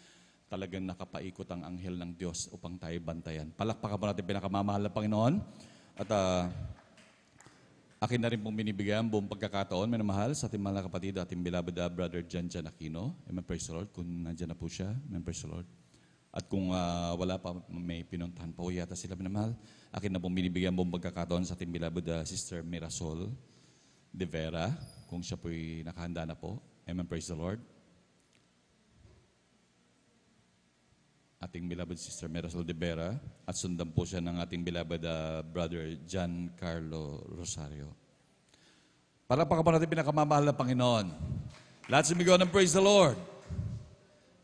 talagang nakapaikot ang anghel ng Diyos upang tayo bantayan. Palakpakan po natin pinakamamahal na Panginoon. At akin na rin pong binibigyan buong pagkakataon, minamahal, sa ating mga kapatid, ating beloved Brother Jan Aquino. Amen, praise the Lord. Kung nandyan na po siya, amen, praise the Lord. At kung wala pa, may pinuntahan pa po yata sila, minamahal, akin na pong binibigyan buong pagkakataon sa ating beloved Sister Mirasol de Vera, kung siya po'y nakahanda na po. Amen, praise the Lord. Ating beloved Sister Mirasol de Vera at sundan po siya ng ating beloved Brother John Carlo Rosario. Palakpakan po natin pinakamamahal na Panginoon. Lahat sumigaw ng praise the Lord.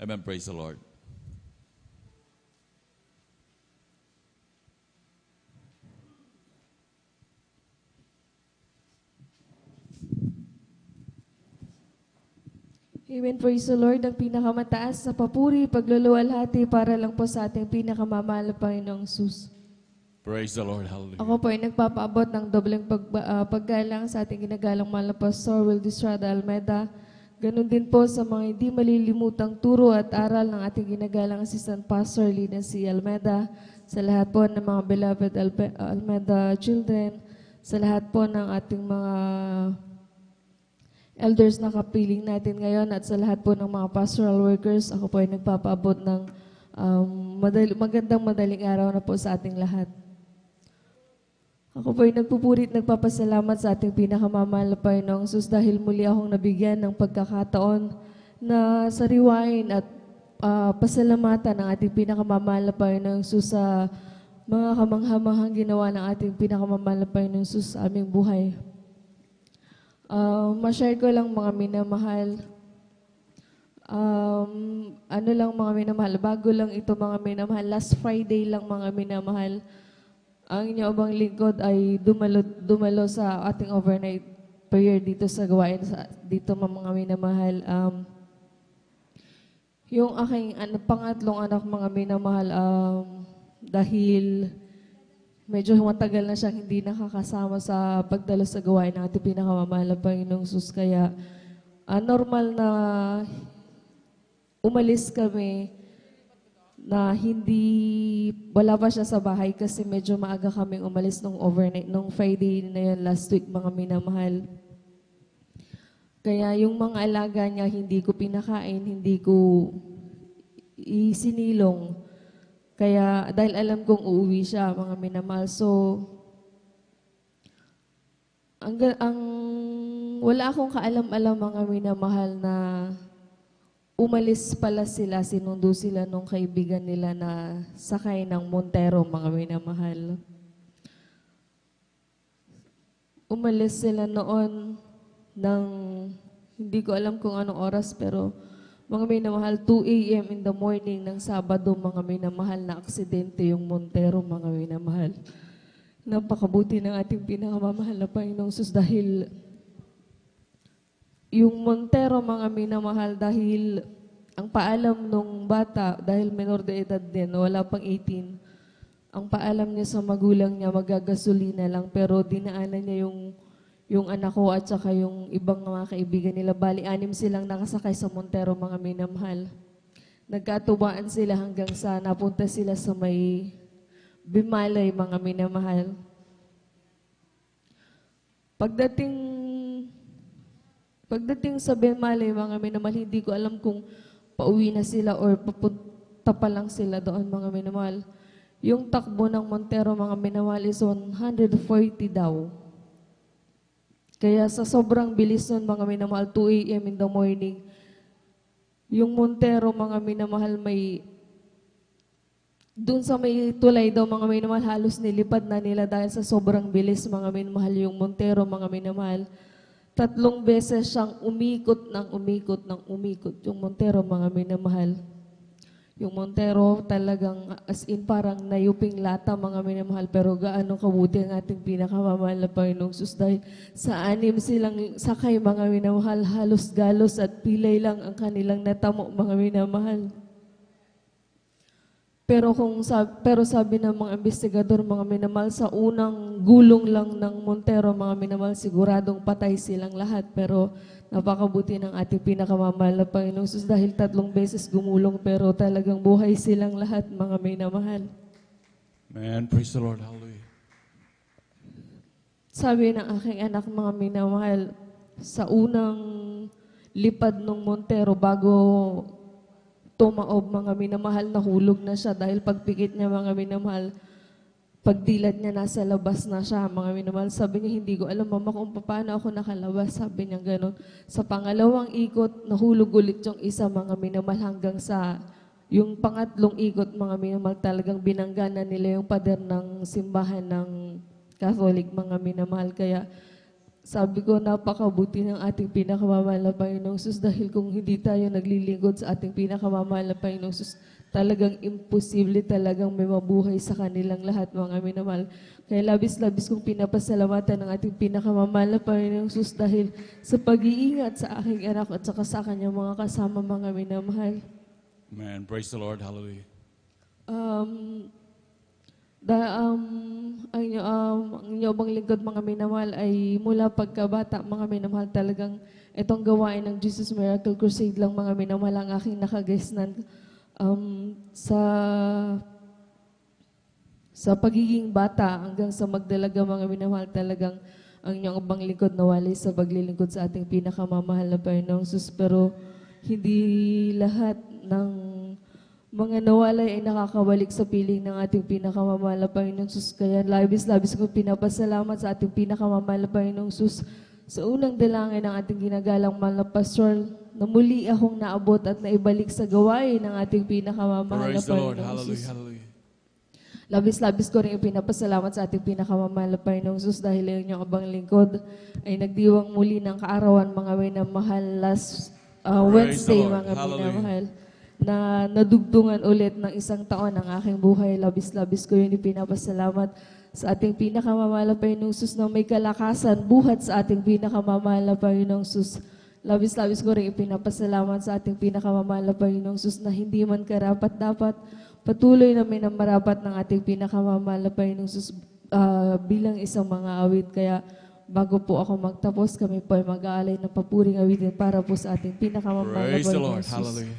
Amen, praise the Lord. Amen. Praise the Lord. Ang pinakamataas na papuri, pagluluwalhati para lang po sa ating pinakamamahal na Panginoong Jesus. Praise the Lord. Hallelujah. Ako po ay nagpapaabot ng dobleng paggalang sa ating ginagalang mahal na Pastor Willie Estrada Almeida. Ganon din po sa mga hindi malilimutang turo at aral ng ating ginagalang Assistant Pastor Lina C. Almeida, sa lahat po ng mga beloved Almeida children, sa lahat po ng ating mga elders na kapiling natin ngayon at sa lahat po ng mga pastoral workers, ako po ay nagpapaabot ng magandang madaling araw na po sa ating lahat. Ako po ay nagpupurit, nagpapasalamat sa ating pinakamamahal na Panginoong Jesus dahil muli akong nabigyan ng pagkakataon na sariwain at pasalamatan ng ating pinakamamahal na Panginoong Jesus sa mga kamanghamanghang ginawa ng ating pinakamamahal na Panginoong Jesus sa aming buhay. Ma-share ko lang mga minamahal. Ano lang mga minamahal, bago lang ito mga minamahal. Last Friday lang mga minamahal. Ang inyong abang lingkod ay dumalo sa ating overnight prayer dito sa gawain dito mga minamahal. Yung aking pangatlong anak mga minamahal, dahil medyo matagal na siyang hindi nakakasama sa pagdalo sa gawain ng ating pinakamamahal na Panginoong Sus. Kaya normal na umalis kami na wala pa siya sa bahay kasi medyo maaga kaming umalis nung overnight, nung Friday na yun last week mga minamahal. Kaya yung mga alaga niya hindi ko pinakain, hindi ko isinilong. Kaya dahil alam kong uuwi siya mga minamahal. So, wala akong kaalam-alam mga minamahal na umalis pala sila, sinundo sila nung kaibigan nila na sakay ng Montero, mga minamahal. Umalis sila noon ng, hindi ko alam kung anong oras, pero mga minamahal, 2 a.m. in the morning ng Sabado, mga minamahal, na aksidente yung Montero, mga minamahal. Napakabuti ng ating pinakamamahal na Panginoong Sus dahil yung Montero, mga minamahal, dahil ang paalam nung bata, dahil menor de edad din, wala pang 18, ang paalam niya sa magulang niya, magagasolina lang, pero dinaanan niya yung anak ko at saka yung ibang mga kaibigan nila. Bali, 6 silang nakasakay sa Montero, mga minamahal. Nagkatubaan sila hanggang sa napunta sila sa may Bimalay, mga minamahal. Pagdating sa Bimalay, mga minamahal, hindi ko alam kung pauwi na sila or papunta pa lang sila doon, mga minamahal. Yung takbo ng Montero, mga minamahal, is 140 daw. Kaya sa sobrang bilis nun, mga minamahal, 2 a.m. in the morning, yung Montero, mga minamahal, dun sa may tulay daw, mga minamahal, halos nilipad na nila dahil sa sobrang bilis, mga minamahal, yung Montero, mga minamahal. 3 beses siyang umikot yung Montero, mga minamahal. Yung Montero talagang as in parang nayuping lata, mga minamahal, pero gaano kabuti ang ating pinakamamahal na Panginoong Sus dahil sa 6 silang sakay, mga minamahal, halos galos at pilay lang ang kanilang natamo, mga minamahal. Pero sabi ng mga investigador, mga minamahal, sa unang gulong lang ng Montero, mga minamahal, siguradong patay silang lahat. Pero napakabuti ng ating pinakamamahal na Panginoong Sus dahil 3 beses gumulong pero talagang buhay silang lahat, mga minamahal. Man, praise the Lord. Hallelujah. Sabi ng aking anak, mga minamahal, sa unang lipad ng Montero bago tumaob, mga minamahal, nahulog na siya dahil pagpikit niya, mga minamahal, pagdilat niya nasa labas na siya, mga minamahal. Sabi niya, hindi ko alam, mama, kung paano ako nakalabas. Sabi niya gano'n. Sa pangalawang ikot, nahulog ulit yung isa, mga minamahal, hanggang sa yung pangatlong ikot, mga minamahal, talagang binanggana nila yung pader ng simbahan ng Catholic, mga minamahal. Kaya sabi ko, napakabuti ng ating pinakamamahal na Panginoong Sus dahil kung hindi tayo naglilingkod sa ating pinakamamahal na Panginoong Sus, talagang imposible talagang may mabuhay sa kanilang lahat, mga minamahal. Kaya labis-labis kong pinapasalamatan ng ating pinakamamahal na Panginoong Sus dahil sa pag-iingat sa aking anak at saka sa kanyang mga kasama, mga minamahal. Man, praise the Lord. Hallelujah. Ang inyong bang lingkod, mga minamahal, ay mula pagkabata, mga minamahal, talagang itong gawain ng Jesus Miracle Crusade lang, mga minamahal, ang aking nakagesnan sa pagiging bata hanggang sa magdalaga, mga minamahal, talagang ang inyong bang lingkod nawali sa paglilingkod sa ating pinakamamahal na Panginoong Sus. Pero hindi lahat ng mga nawalay ay nakakabalik sa piling ng ating pinakamamahal na Panginoong Sus. Kaya labis-labis ko pinapasalamat sa ating pinakamamahal na Panginoong Sus sa unang dalangin ng ating ginagalang mahal na pastor na muli akong naabot at naibalik sa gawain ng ating pinakamamahal na Praise the Lord. Panginoong Hallelujah. Sus. Hallelujah. Labis-labis ko rin ipinapasalamat sa ating pinakamamahal na Panginoong Jesus dahil ang inyong abang lingkod ay nagdiwang muli ng kaarawan, mga minamahal, last Wednesday, the Lord. mga Hallelujah. minamahal, na nadugtungan ulit ng isang taon ang aking buhay. Labis-labis ko yun ipinapasalamat sa ating pinakamamahal na Panginoong Jesus na may kalakasan buhat sa ating pinakamamahal na Panginoong Jesus. Labis-labis ko rin ipinapasalamat sa ating pinakamamahal na Panginoong Jesus na hindi man karapat-dapat, patuloy na may namarapat ng ating pinakamamahal na Panginoong Jesus bilang isang mga awit. Kaya bago po ako magtapos, kami po ay mag-aalay ng papuring awitin para po sa ating pinakamamahal na Praise the Panginoong Lord. Jesus. Hallelujah.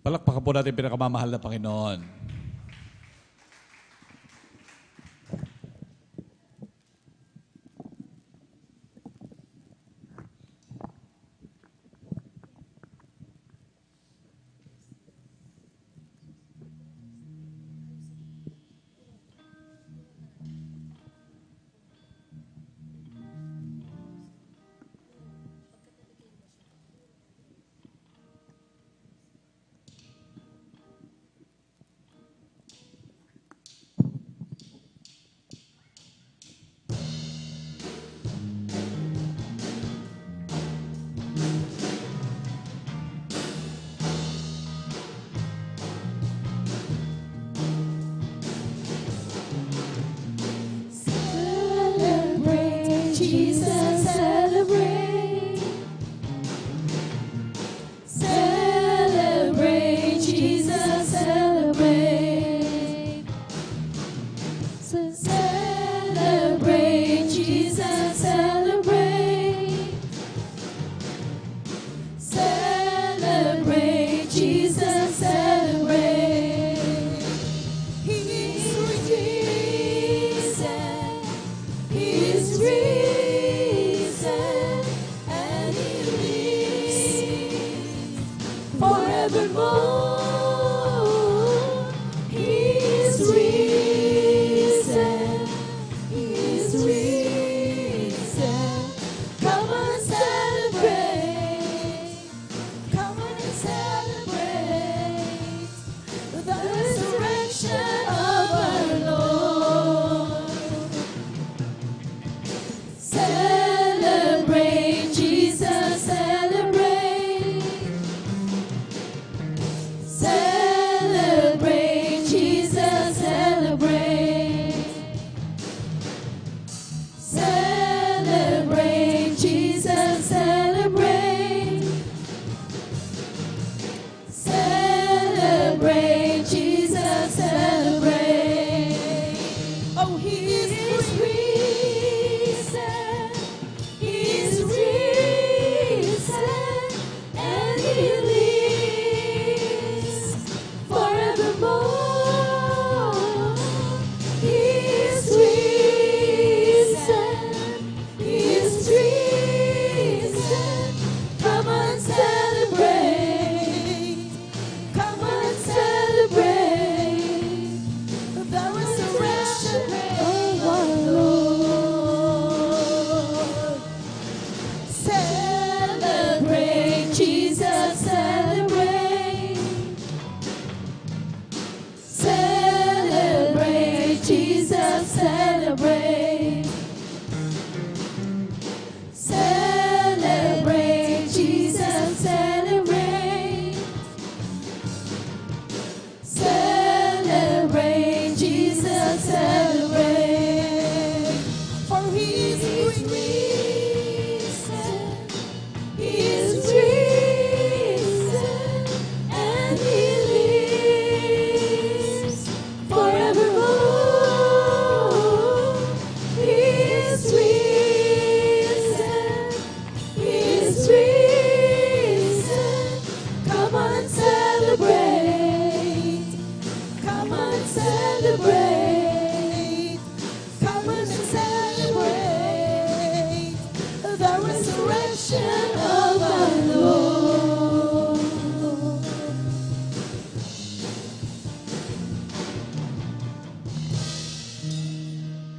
Palakpakan po natin pinakamamahal na Panginoon. Celebrate, Jesus, celebrate. Celebrate, Jesus, celebrate. Celebrate, Jesus, celebrate. Celebrate, Jesus, celebrate. He's risen. He's risen, and He lives forevermore. He's risen. He's risen.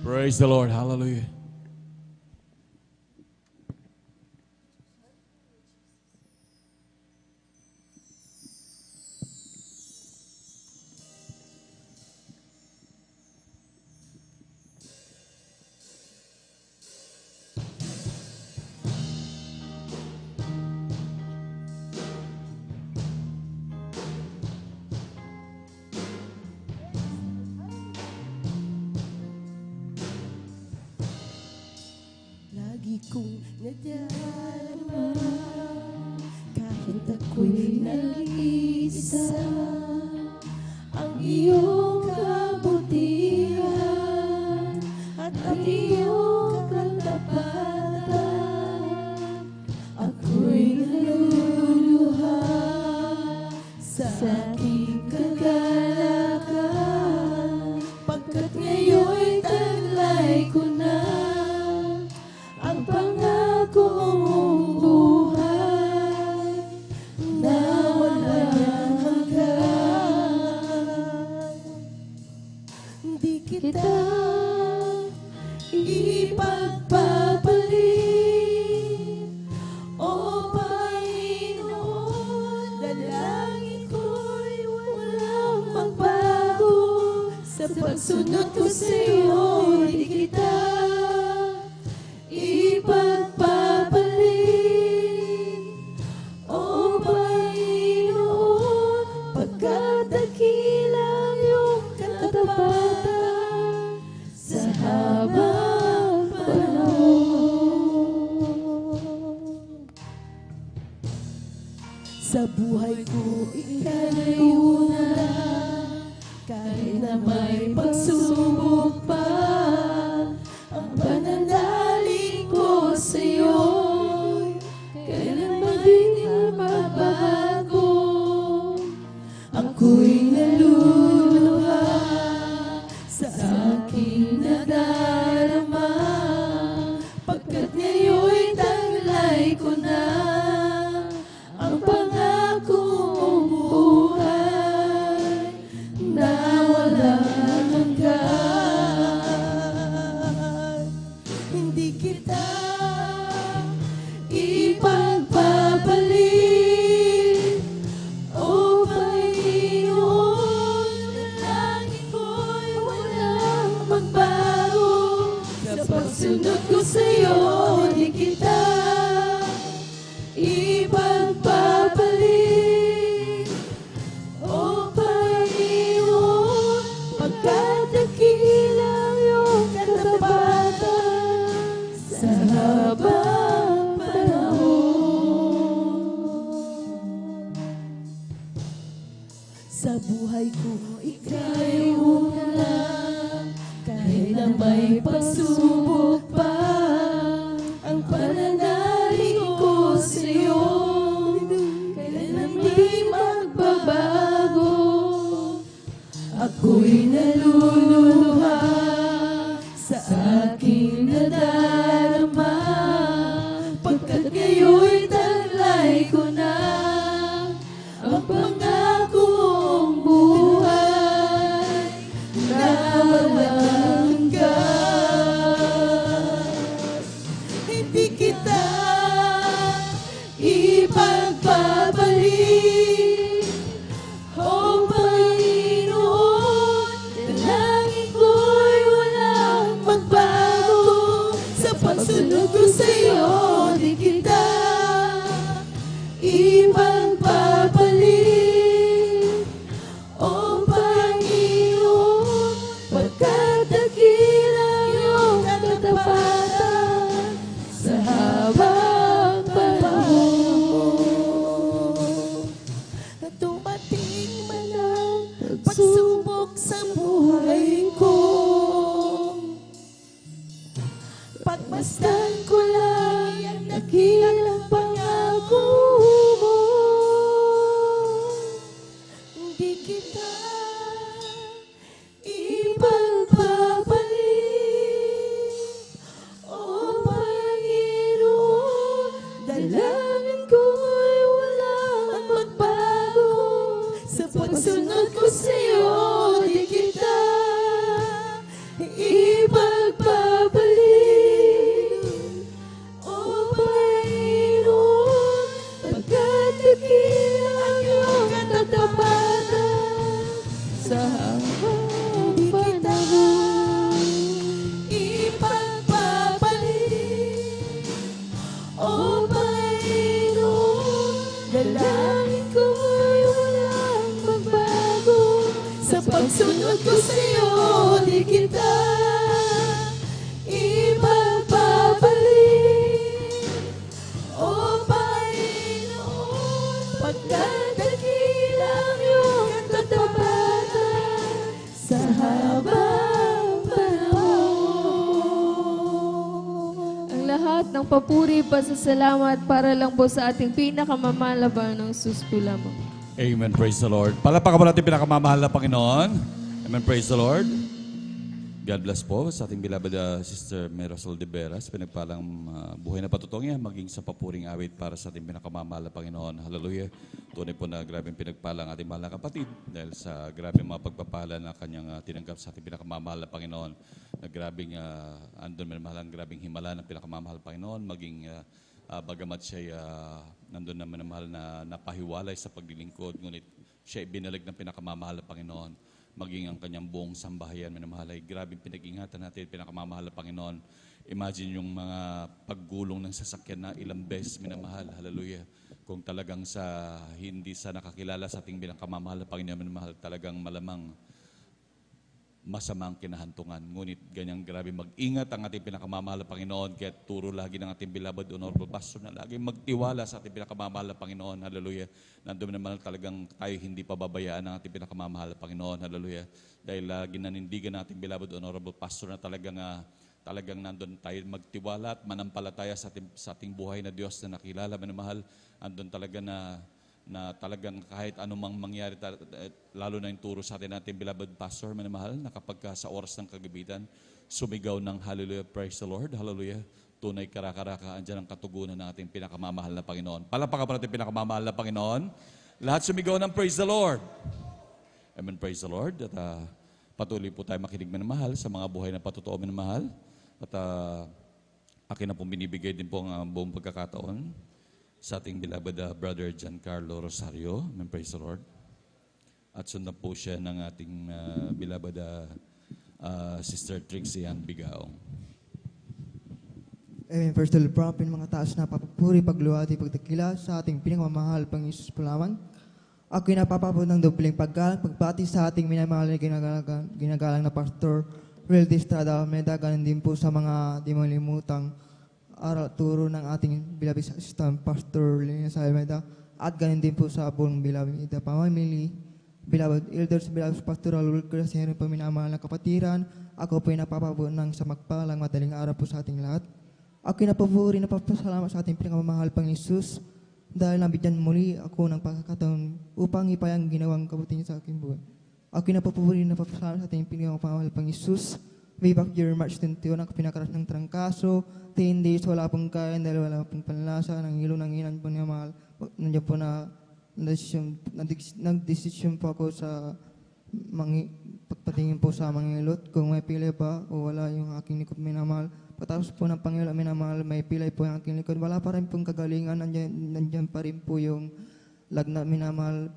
Praise the Lord. Hallelujah. Lagi kong nadarama kahit ako'y nag-iisa, ang iyong kabutihan at ang iyong katapatan. Ako'y naluluha sa aking kagalakan, pagkat ngayon'y taglay ko na ang pangakong buhay na walang hanggan. Di kita ipagpapalit, O Panginoon. Dalangin ko'y walang magbago, sa pagsunod ko sa iyo. Di kita ipagpapalit, O Panginoon, pagkat dakilang iyong katapatan sa habang panahon. Sa buhay ko ika'y una, kahit na may pagsubok pa, ang pananalig ko sa'yo'y kailanman di magbabago. Ako'y naluluha sa aking nadarama, pagkat ngayon'y taglay ko na ang pangakong buhay na walang hanggan. Hindi kita ipagpapalit, O Panginoon. Dalangin ko'y walang magbago, sa pagsunod ko sa'yo. Di kita ipagpapalit, O Panginoon, pagkat dakilang iyong katapatan sa habang panahon. Sa buhay ko ika'y una, kahit na may pagsubok pa, ang pananalig ko sa'yo kailanman di magbabago. Ako'y naluluha sa aking nadarama, pagkat ngayon'y taglay ko na ang pangakong buhay na walang hanggan. Hindi kita ipagpapalit, O Panginoon. Dalangin ko'y walang magbago, sa pagsunod ko sa'yo. Di kita ipagpapalit, O Panginoon, pagkat dakilang iyong katapatan sa habang panahon. Dumating man ang pagsubok sa buhay ko, pagmasdan ko lang ang dakilang pangako mo. Di kita ipagpapalit, O Panginoon. Dalangin ko'y walang magbago, sa pagsunod ko sa'yo. Di kita ipagpapalit, ng papuri, pasasalamat para lang po sa ating pinakamamahal na Panginoong Jesus po lamang. Amen. Praise the Lord. Palapakan mo natin pinakamamahal na Panginoon. Amen. Praise the Lord. God bless po sa ating beloved Sister Mirasol de Veras. Pinagpalang buhay na patutong yan, maging sa papuring awit para sa ating pinakamamahal na Panginoon. Hallelujah. Tunay po na grabing pinagpalang ating mahal na kapatid dahil sa grabing mga pagpapala na kanyang tinanggap sa ating pinakamamahal na Panginoon. Na grabing, andun minamahalang grabing himala ng pinakamamahal na Panginoon, maging bagamat siya nandun na minamahal na napahiwalay sa paglilingkod, ngunit siya ibinalig ng pinakamamahal na Panginoon. Maging ang kanyang buong sambahayan, minamahal ay grabing pinag-ingatan natin, pinakamamahal na Panginoon. Imagine yung mga paggulong ng sasakyan na ilang beses, minamahal, hallelujah. Kung talagang hindi sa nakakilala sa ating pinakamamahal na Panginoon, minamahal, talagang malamang masamang kinahantungan. Ngunit ganyang grabe mag-ingat ang ating pinakamamahal na Panginoon, kaya turo lagi ng ating beloved honorable pastor na lagi magtiwala sa ating pinakamamahal na Panginoon. Hallelujah. Nandun naman talagang tayo hindi pababayaan ng ating pinakamamahal na Panginoon. Hallelujah. Dahil lagi nanindigan ng ating beloved honorable pastor na talagang nandun tayo magtiwala at manampalataya sa ating buhay na Diyos na nakilala, manamahal. Andun talaga na talagang kahit anumang mangyari, lalo na yung turo sa atin natin, beloved pastor, manamahal, na kapag sa oras ng kagabitan, sumigaw ng hallelujah, praise the Lord, hallelujah, tunay karakaraka, andyan ang katugunan ng ating pinakamamahal na Panginoon. Palapakan pa natin pinakamamahal na Panginoon. Lahat sumigaw ng praise the Lord. Amen, praise the Lord. At patuloy po tayo makinig manamahal sa mga buhay na patotoo manamahal. At akin na pong binibigay din po ang buong pagkakataon sa ating beloved brother Giancarlo Rosario. Amen, praise the Lord. At sundan po siya ng ating beloved Sister Trixie Ann Bigaong. Amen, first of all, mga taas na papapuri, pagluwati, pagdakila sa ating pinagmamahal, Panginoon Jesus Pulaman. Ako'y napapapod ng dobling paggalang, pagbati sa ating minamahal na ginagalang na Pastor Wildy Estrada Almeida, ganun din po sa mga di malimutang aral turo ng ating beloved assistant Pastor Lina Almeida, at ganun din po sa buong beloved family, beloved elders, beloved pastoral workers, sa po minamahal na kapatiran. Ako po'y napapabot ng sa magpalang madaling araw po sa ating lahat. Ako'y napapuri, napapasalamat sa ating pinakamamahal pang Jesus dahil nabigyan muli ako ng pagkakataon upang ipayang ginawang kabuti niya sa aking buhay. Ako'y napapuri, napapasalamat sa ating pinakamamahal pang Jesus. Way back year March 21, ako pinakaras ng trangkaso, 10 days, wala pong kain dahil wala pong panlasa, ng ilo ng inan po niya mahal. Nandiyan po na nagdesisyon po ako sa pagpatingin po sa mga ilot, kung may pilay pa o wala yung aking likod minamahal. Patapos po ng Panginoon minamahal, may pilay po yung aking likod. Wala pa rin pong kagalingan, nandiyan pa rin po yung lagnat minamahal.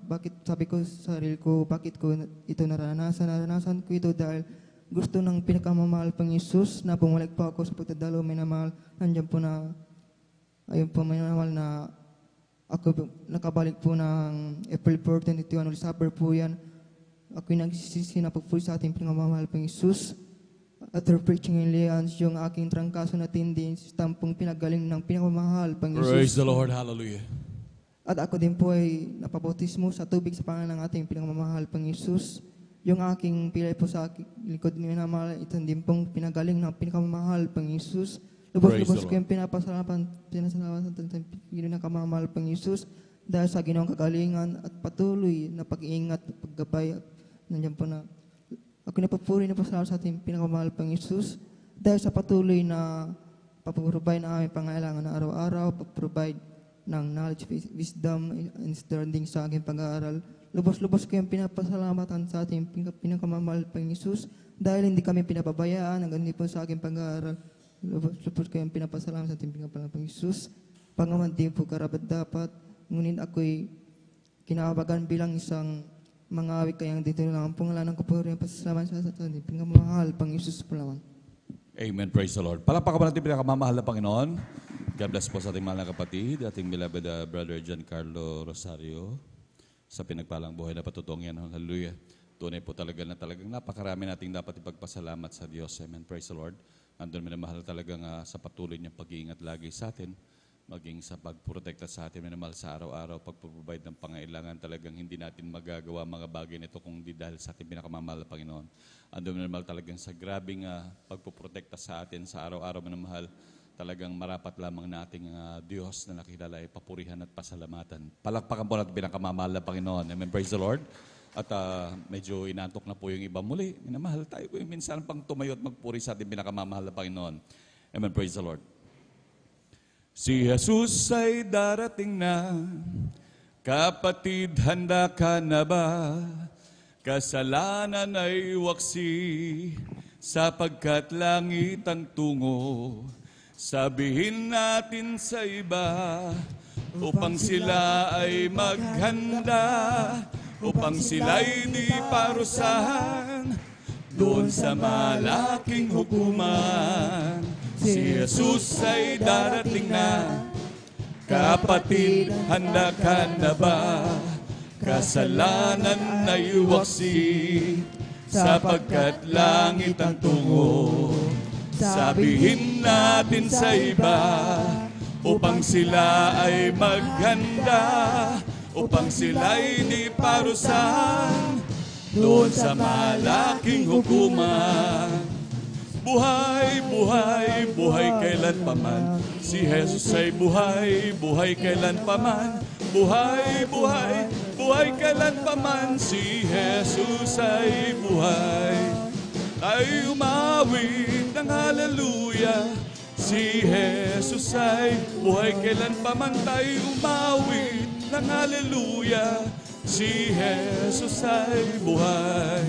Bakit sabi ko sa sarili ko, bakit ko ito naranasan? Naranasan ko ito dahil gusto ng pinakamamahal pang Jesus na bumalik po ako sa pagdadalo minamahal. Nandiyan po na, ayun po minamahal na ako nakabalik po ng April 4, 2021, ulit supper po yan. Ako'y nagsisisi na pagpuli sa ating pinakamamahal pang Jesus. After preaching in Leons, yung aking trangkaso na tindi, tampong pinagaling ng pinakamamahal pang Jesus. Praise the Lord, hallelujah. At ako din po ay napabautismo sa tubig sa pangalan ng ating pinakamamahal pang Jesus. Yung aking pilay po sa likod ni minamahal, ito din pong pinagaling ng pinakamamahal pang Jesus. Lubos-lubos ko yung pinasalamatan sa pinakamamahal pang Jesus dahil sa ginawang kagalingan at patuloy na pag-iingat at paggabay. Nandiyan po na ako napapuri na pasalamat sa ating pinakamamahal pang Jesus dahil sa patuloy na papaprovide na aming pangailangan na araw-araw, pag-provide ng knowledge, wisdom, understanding sa aking pag-aaral. Lubos-lubos ko yung pinapasalamatan sa ating pinakamamahal pang Jesus dahil hindi kami pinapabayaan, hanggang po sa aking pag-aaral. Lubos-lubos ko yung pinapasalamat sa ating pinakamamahal pang Jesus. Pangaman din po karapat dapat, ngunit ako'y kinabagan bilang isang mga awit kayang dito lang ang pangalan ng kapuri ang pasasalamat sa ating pinakamamahal pang Jesus po lamang. Amen, praise the Lord. Palakpakan natin pinakamamahal na Panginoon. God bless po sa ating mahal na kapatid, ating beloved brother Giancarlo Rosario, sa pinagpalang buhay na patutong yan. Hallelujah. Tunay po talagang napakarami nating dapat ipagpasalamat sa Diyos. Amen, praise the Lord. Andun minamahal talagang sa patuloy niyang pag-iingat lagi sa atin, maging sa pagprotekta sa atin, minamahal sa araw-araw, pagprovide ng pangailangan, talagang hindi natin magagawa mga bagay nito kung di dahil sa ating pinakamamahal na Panginoon. Andun minamahal talagang sa grabing pagpoprotekta sa atin sa araw-araw minamahal. talagang marapat lamang nating Diyos na nakilala ay papurihan at pasalamatan. Palakpakan po natin pinakamamahal na Panginoon. Amen. Praise the Lord. At medyo inantok na po yung iba muli. Minamahal tayo po yung minsan pang tumayo at magpuri sa ating pinakamamahal na Panginoon. Amen. Praise the Lord. Si Jesus ay darating na. Kapatid, handa ka na ba? Kasalanan ay waksi, sapagkat langit ang tungo. Sabihin natin sa iba, upang sila ay maghanda, upang sila'y di parusahan, doon sa malaking hukuman. Si Jesus ay darating na. Kapatid, handa ka na ba? Kasalanan ay waksi, sapagkat langit ang tungo. Sabihin natin sa iba, upang sila ay maghanda, upang sila'y di parusahan, doon sa malaking hukuman. Buhay, buhay, buhay kailanpaman. Si Jesus ay buhay, buhay kailanpaman. Buhay, buhay, buhay kailanpaman. Si Jesus ay buhay. Tayo umawit ng hallelujah. Si Jesus ay buhay kailanpaman. Tayo umawit ng hallelujah. Si Jesus ay buhay.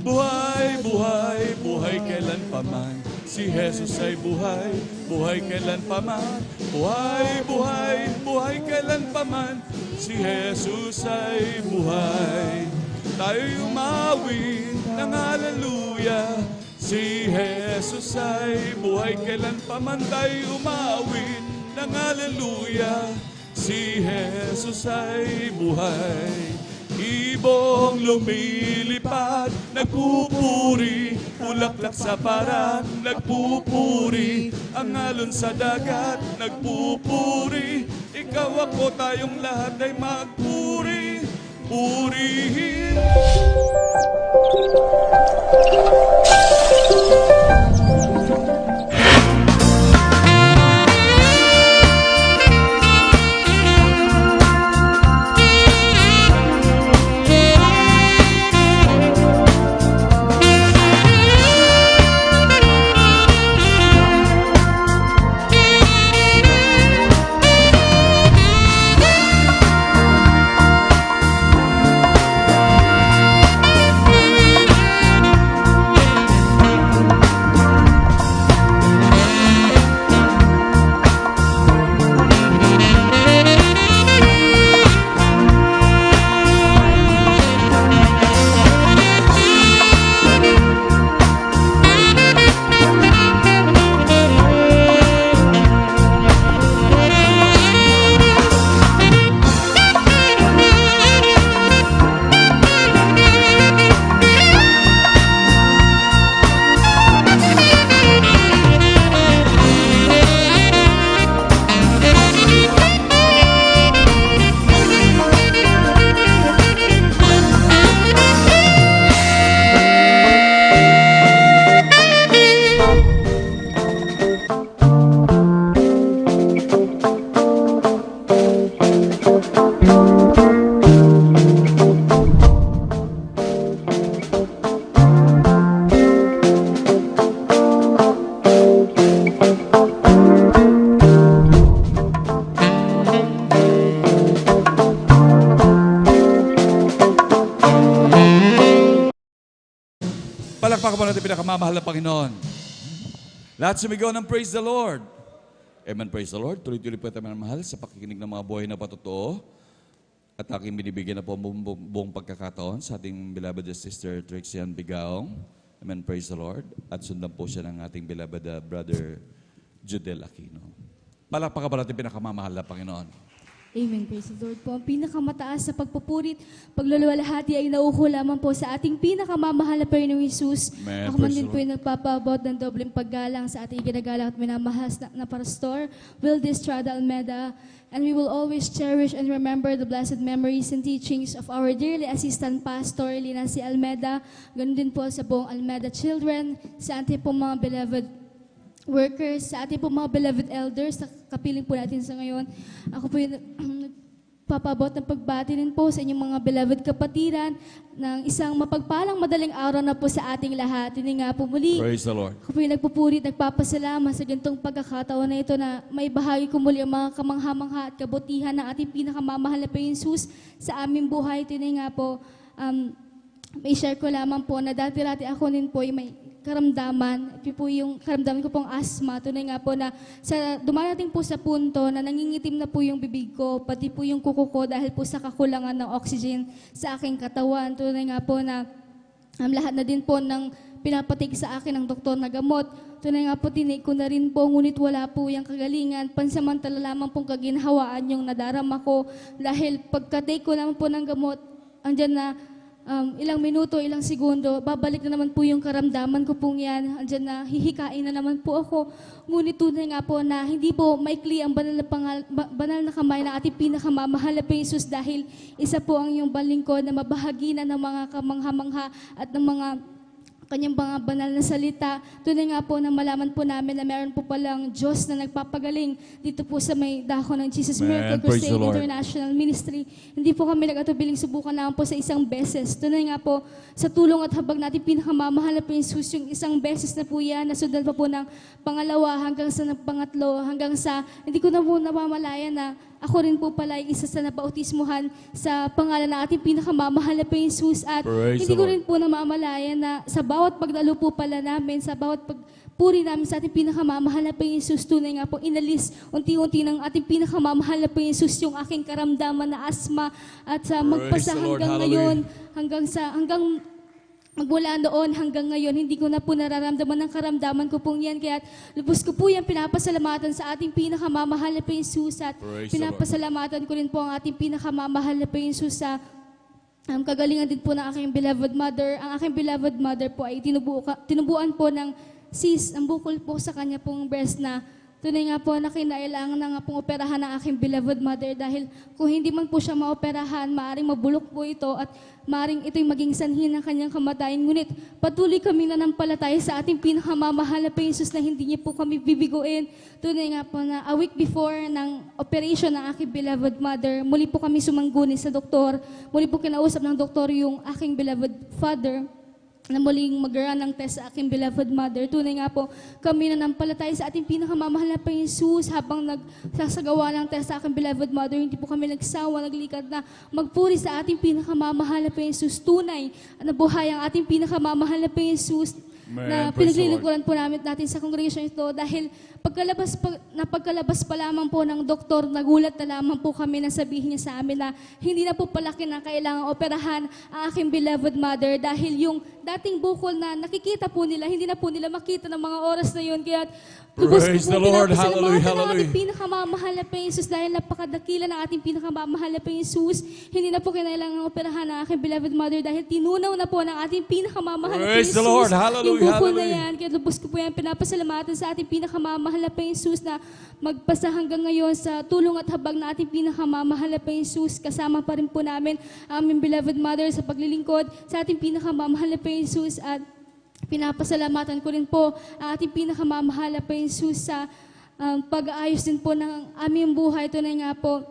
Buhay, buhay, buhay kailanpaman. Si Jesus ay buhay, buhay kailanpaman. Buhay, buhay, buhay kailanpaman. Si Jesus ay buhay. Tayo'y umawit ng hallelujah. Si Jesus ay buhay kailanpaman. Tayo'y umawit ng hallelujah. Si Jesus ay buhay. Ibong lumilipad, nagpupuri, bulaklak sa paran, nagpupuri, ang alon sa dagat, nagpupuri, ikaw ako tayong lahat ay magpuri, purihin. Palakpakan po natin pinakamamahal na Panginoon. Lahat sumigaw ng praise the Lord. Amen, praise the Lord. Tuloy-tuloy po tayo mahal sa pakikinig ng mga buhay na patotoo. At aking binibigyan na po buong pagkakataon sa ating beloved sister Trixian Bigaong. Amen, praise the Lord. At sundan po siya ng ating beloved brother Judel Aquino. Palakpakan po natin pinakamamahal na Panginoon. Amen. Praise the Lord po. Ang pinakamataas sa pagpupurit, pagluluwalhati ay nauuko lamang po sa ating pinakamamahal na Panginoong Jesus. Amen. Ako man din po yung nagpapaabot ng dobleng paggalang sa ating ginagalang at minamahal na pastor, Wildy Estrada Almeida. And we will always cherish and remember the blessed memories and teachings of our dearly assistant pastor, Lina C. Almeida. Ganun din po sa buong Almeida children, sa ating po mga beloved workers, sa ating po mga beloved elders, sa kapiling po natin sa ngayon. Ako po yung papabot ng pagbati rin po sa inyong mga beloved kapatiran ng isang mapagpalang madaling araw na po sa ating lahat. Yun nga po muli. Praise the Lord. Ako po yung nagpupuri at nagpapasalamat sa ganitong pagkakataon na ito na may bahagi ko muli ang mga kamangha-mangha at kabutihan ng ating pinakamamahal na Panginoon Jesus sa aming buhay. Ito nga po, may share ko lamang po na dati-rati ako din po may karamdaman. Ito po yung karamdaman ko pong asthma. Tunay nga po na dumarating po sa punto na nangingitim na po yung bibig ko, pati po yung kuko ko dahil po sa kakulangan ng oxygen sa aking katawan. Tunay nga po na lahat na din po ng pinapatik sa akin ng doktor na gamot. Tunay nga po, tinik ko na rin po, ngunit wala po yung kagalingan. Pansamantala lamang pong kaginhawaan yung nadarama ko dahil pagka-take ko naman po ng gamot, andyan na ilang minuto, ilang segundo, babalik na naman po yung karamdaman ko pong yan. Andyan na, hihikain na naman po ako. Ngunit tunay nga po na hindi po maikli ang banal na kamay ng ating pinakamamahal na Panginoon Jesus dahil isa po ang iyong balingkod na mabahagi na ng mga kamangha-mangha at ng mga kanyang mga banal na salita. Tunay nga po na malaman po namin na meron po palang Diyos na nagpapagaling dito po sa may dako ng Jesus Miracle Crusade International Ministry. Hindi po kami nag-atubiling subukan naman po sa isang beses. Tunay nga po, sa tulong at habag natin pinakamamahal na Jesus, yung isang beses na po yan, nasundan pa po ng pangalawa hanggang sa pangatlo, hanggang sa, hindi ko na po namamalayan na ako rin po pala ay isa sa nabautismuhan sa pangalan ng ating pinakamamahal na Panginoon Jesus at hindi ko rin po namamalayan na sa bawat pagdalo po pala namin, sa bawat pagpuri namin sa ating pinakamamahal na Panginoon Jesus, tunay nga po inalis unti-unti ng ating pinakamamahal na Panginoon Jesus yung aking karamdaman na asma at sa magpasa hanggang ngayon, hanggang magmula noon hanggang ngayon, hindi ko na po nararamdaman ng karamdaman ko pong yan. Kaya lubos ko po yan pinapasalamatan sa ating pinakamamahal na Panginoon Jesus at pinapasalamatan ko rin po ang ating pinakamamahal na Panginoon Jesus sa kagalingan din po ng aking beloved mother. Ang aking beloved mother po ay tinubuan po ng cyst, ang bukol po sa kanya pong breast na tunay nga po na kinailangan na nga pong operahan ng aking beloved mother dahil kung hindi man po siya maoperahan, maaring mabulok po ito at maaring ito'y maging sanhi ng kanyang kamatayan. Ngunit patuloy kami nanampalataya sa ating pinakamamahal na Panginoon Jesus na hindi niya po kami bibiguin. Tunay nga po na a week before ng operation ng aking beloved mother, muli po kami sumangguni sa doktor. Muli po kinausap ng doktor yung aking beloved father na muling mag-run ng test sa aking beloved mother. Tunay nga po, kami nanampalataya sa ating pinakamamahal na Panginoon Jesus habang nagsasagawa ng test sa aking beloved mother. Hindi po kami nagsawa, naglikad na magpuri sa ating pinakamamahal na Panginoon Jesus. Tunay na buhay ang ating pinakamamahal na Panginoon Jesus na pinaglilingkuran po natin sa congregation ito dahil pagkalabas pa lamang po ng doktor, nagulat na lamang po kami na sabihin niya sa amin na hindi na po palaki na kailangang operahan ang aking beloved mother dahil yung dating bukol na nakikita po nila, hindi na po nila makita ng mga oras na yun. Kaya Praise the Lord. Hallelujah, hallelujah. Ang ating pinakamamahal na Panginoon Jesus dahil napakadakila ng ating pinakamamahal na Panginoon Jesus. Hindi na po kailangang operahan ng aking beloved mother dahil tinunaw na po ng ating pinakamamahal na Panginoon Jesus. Praise the Lord. Hallelujah, yung bukol na hallelujah. yan, kaya lubos ko po yan pinapasalamatan sa ating pinakamamahal na Panginoon Jesus na magpasa hanggang ngayon sa tulong at habag na ating pinakamamahal na Panginoon Jesus. Kasama pa rin po namin ang aming beloved mother sa paglilingkod sa ating pinakamamahal na Panginoon Jesus at pinapasalamatan ko rin po ang ating pinakamamahal na Panginoon Jesus sa pag-aayos din po ng aming buhay. Tunay nga po,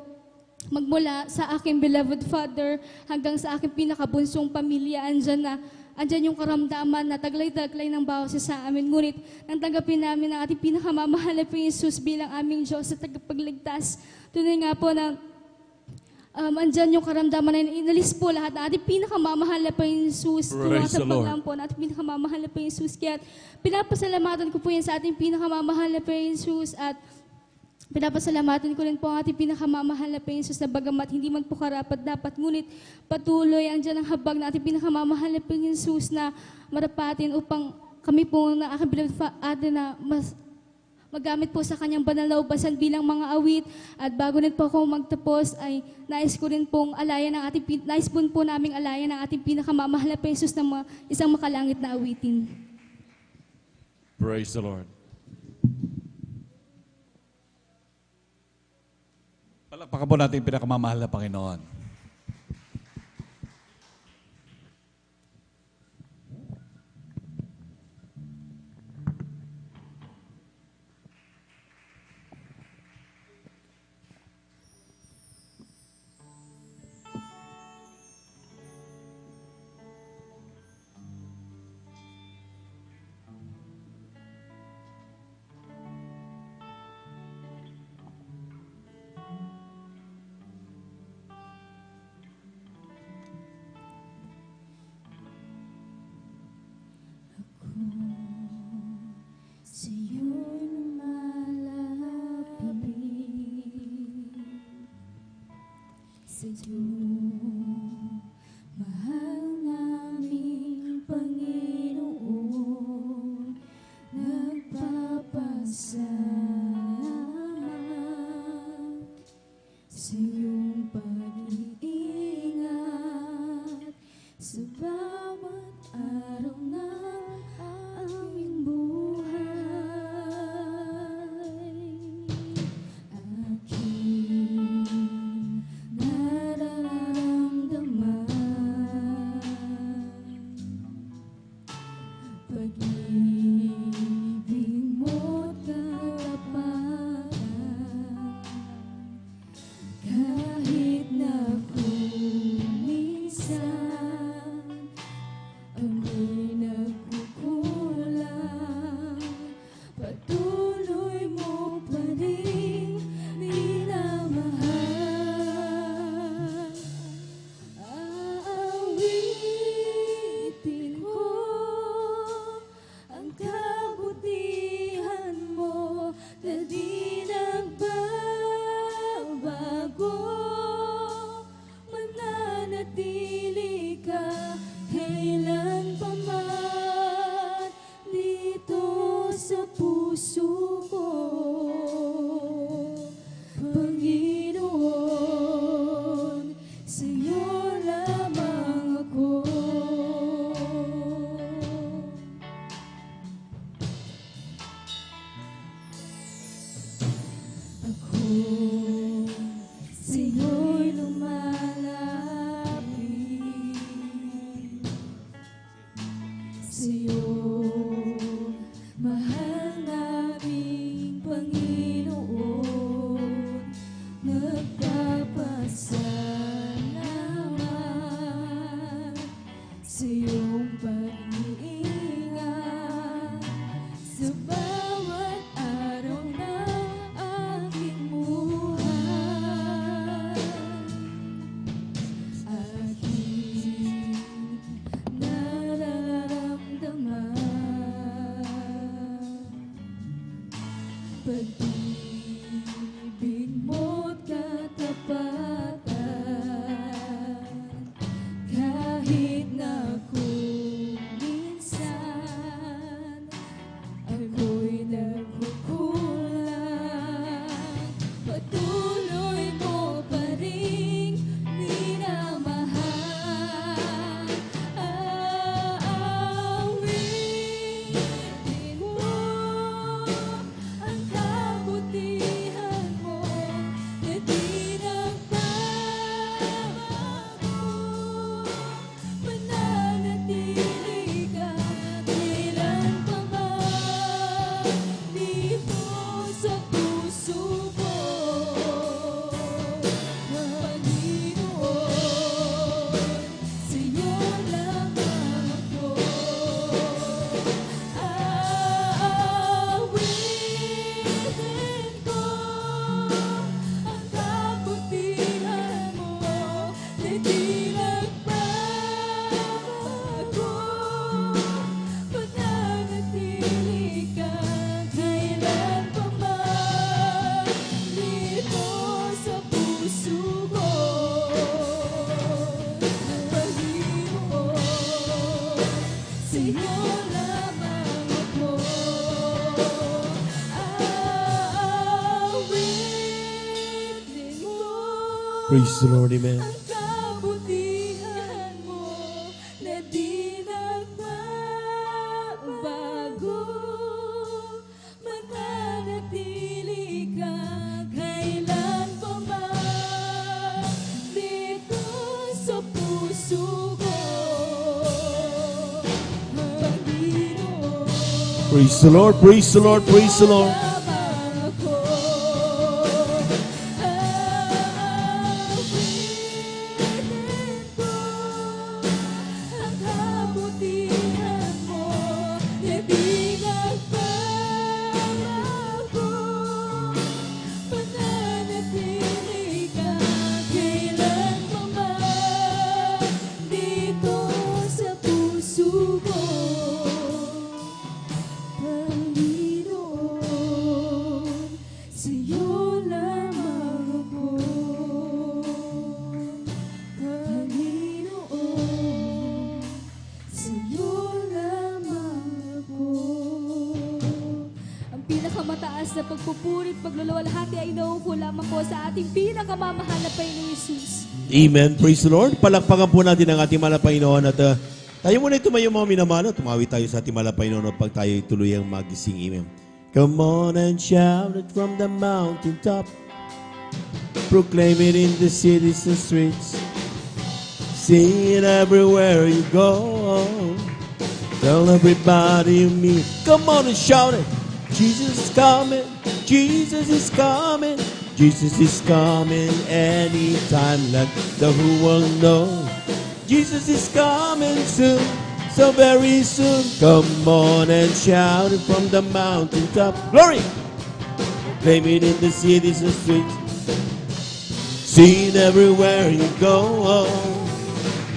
magmula sa aking beloved father hanggang sa aking pinakabunsong pamilya, andyan yung karamdaman na taglay-taglay ng bawat isa sa amin. Ngunit, nang tanggapin namin ang ating pinakamamahal na Panginoon Jesus bilang aming Diyos at tagapagligtas. Tunay nga po na andyan yung karamdaman na inalis po lahat na ating pinakamamahal na Panginoon Jesus. Tumatapag lang po na ating pinakamamahal na Panginoon Jesus. Kaya pinapasalamatan ko po yan sa ating pinakamamahal na Panginoon Jesus at pinapasalamatan ko rin po ang ating pinakamamahal na Panginoon Jesus na bagamat hindi man po karapat dapat, ngunit patuloy andyan ang habag na ating pinakamamahal na Panginoon Jesus na marapatin upang kami po na aking beloved Father na magamit po sa kanyang banal na ubasan bilang mga awit. At bago rin po ako magtapos ay nais ko rin pong nais po naming alayan ang ating pinakamamahal na Panginoon Jesus na isang makalangit na awitin. Praise the Lord. Palakpakan po natin yung pinakamamahal na Panginoon. sa'yo'y lumalapit. Sa'yo, mahal naming Panginoon, nagpapasalamat sa iyong pag-iingat sa bawat araw ng aking buhay. Aking nararamdaman pag-ibig mo't katapatan, kahit na kung minsan ako'y nagkukulang, patuloy mo pa rin minamahal. Aawitin mo ang kabutihan mo na di nagbabago. Mananatili ka kailan pa man dito sa puso ko, Panginoon. Sa'yo lamang ako aawitin ko ang kabutihan mo na di nagbabago. Mananatili ka kailan pa man dito sa puso ko, Panginoon. Sa'yo lamang ako aawitin mo Praise the Lord, amen. ang kabutihan mo na di nagbabago. Mananatili ka kailan pa man dito sa puso ko, Panginoon. Praise the Lord, praise the Lord, praise the Lord. Lamang ako aawitin ko ang kabutihan mo na di nagbabago. Mananatili ka kailan pa man dito sa puso ko, Panginoon. Sa'yo lamang ako, Panginoon. Sa'yo lamang ako. Ang pinakamataas na pagpupuri at pagluluwalhati ay nauuko lamang po sa ating pinakamamahal na Panginoong Hesus. Amen. Praise the Lord. Palakpakan po natin ang ating mahal na Panginoon at tayo muna tumayo mga minamahal. Tumawi tayo sa ating mahal na Panginoon pag tayo tuluyang magising. Amen. Come on and shout it from the mountaintop. Proclaim it in the cities and streets. Sing it everywhere you go. Tell everybody you meet. Come on and shout it. Jesus is coming. Jesus is coming. Jesus is coming anytime. Let the whole world know. Jesus is coming soon. So very soon. Come on and shout it from the mountaintop. Glory! Claim it in the cities and streets. Sing it everywhere you go.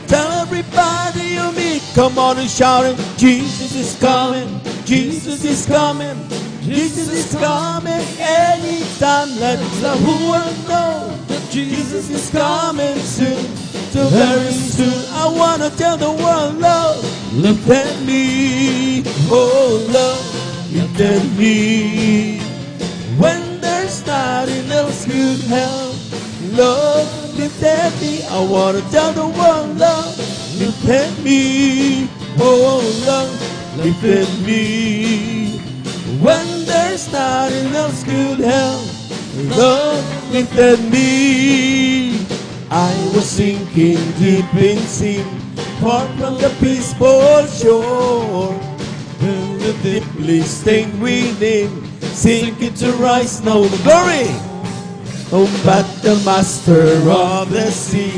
Tell everybody you meet. Come on and shout it. Jesus is coming. Jesus is coming. Jesus is coming anytime. Let the whole world know that Jesus is coming soon. So very soon. I wanna tell the world, love, look at me. Oh, love, look at me. When there's nothing else could help, love, look at me. I wanna tell the world, love, look at me. Oh, love, look at me. When there's nothing else could help, love lifted me. I was sinking deep in sin, far from the peaceful shore. When the deeply stained within, sinking to rise no glory. Oh, but the master of the sea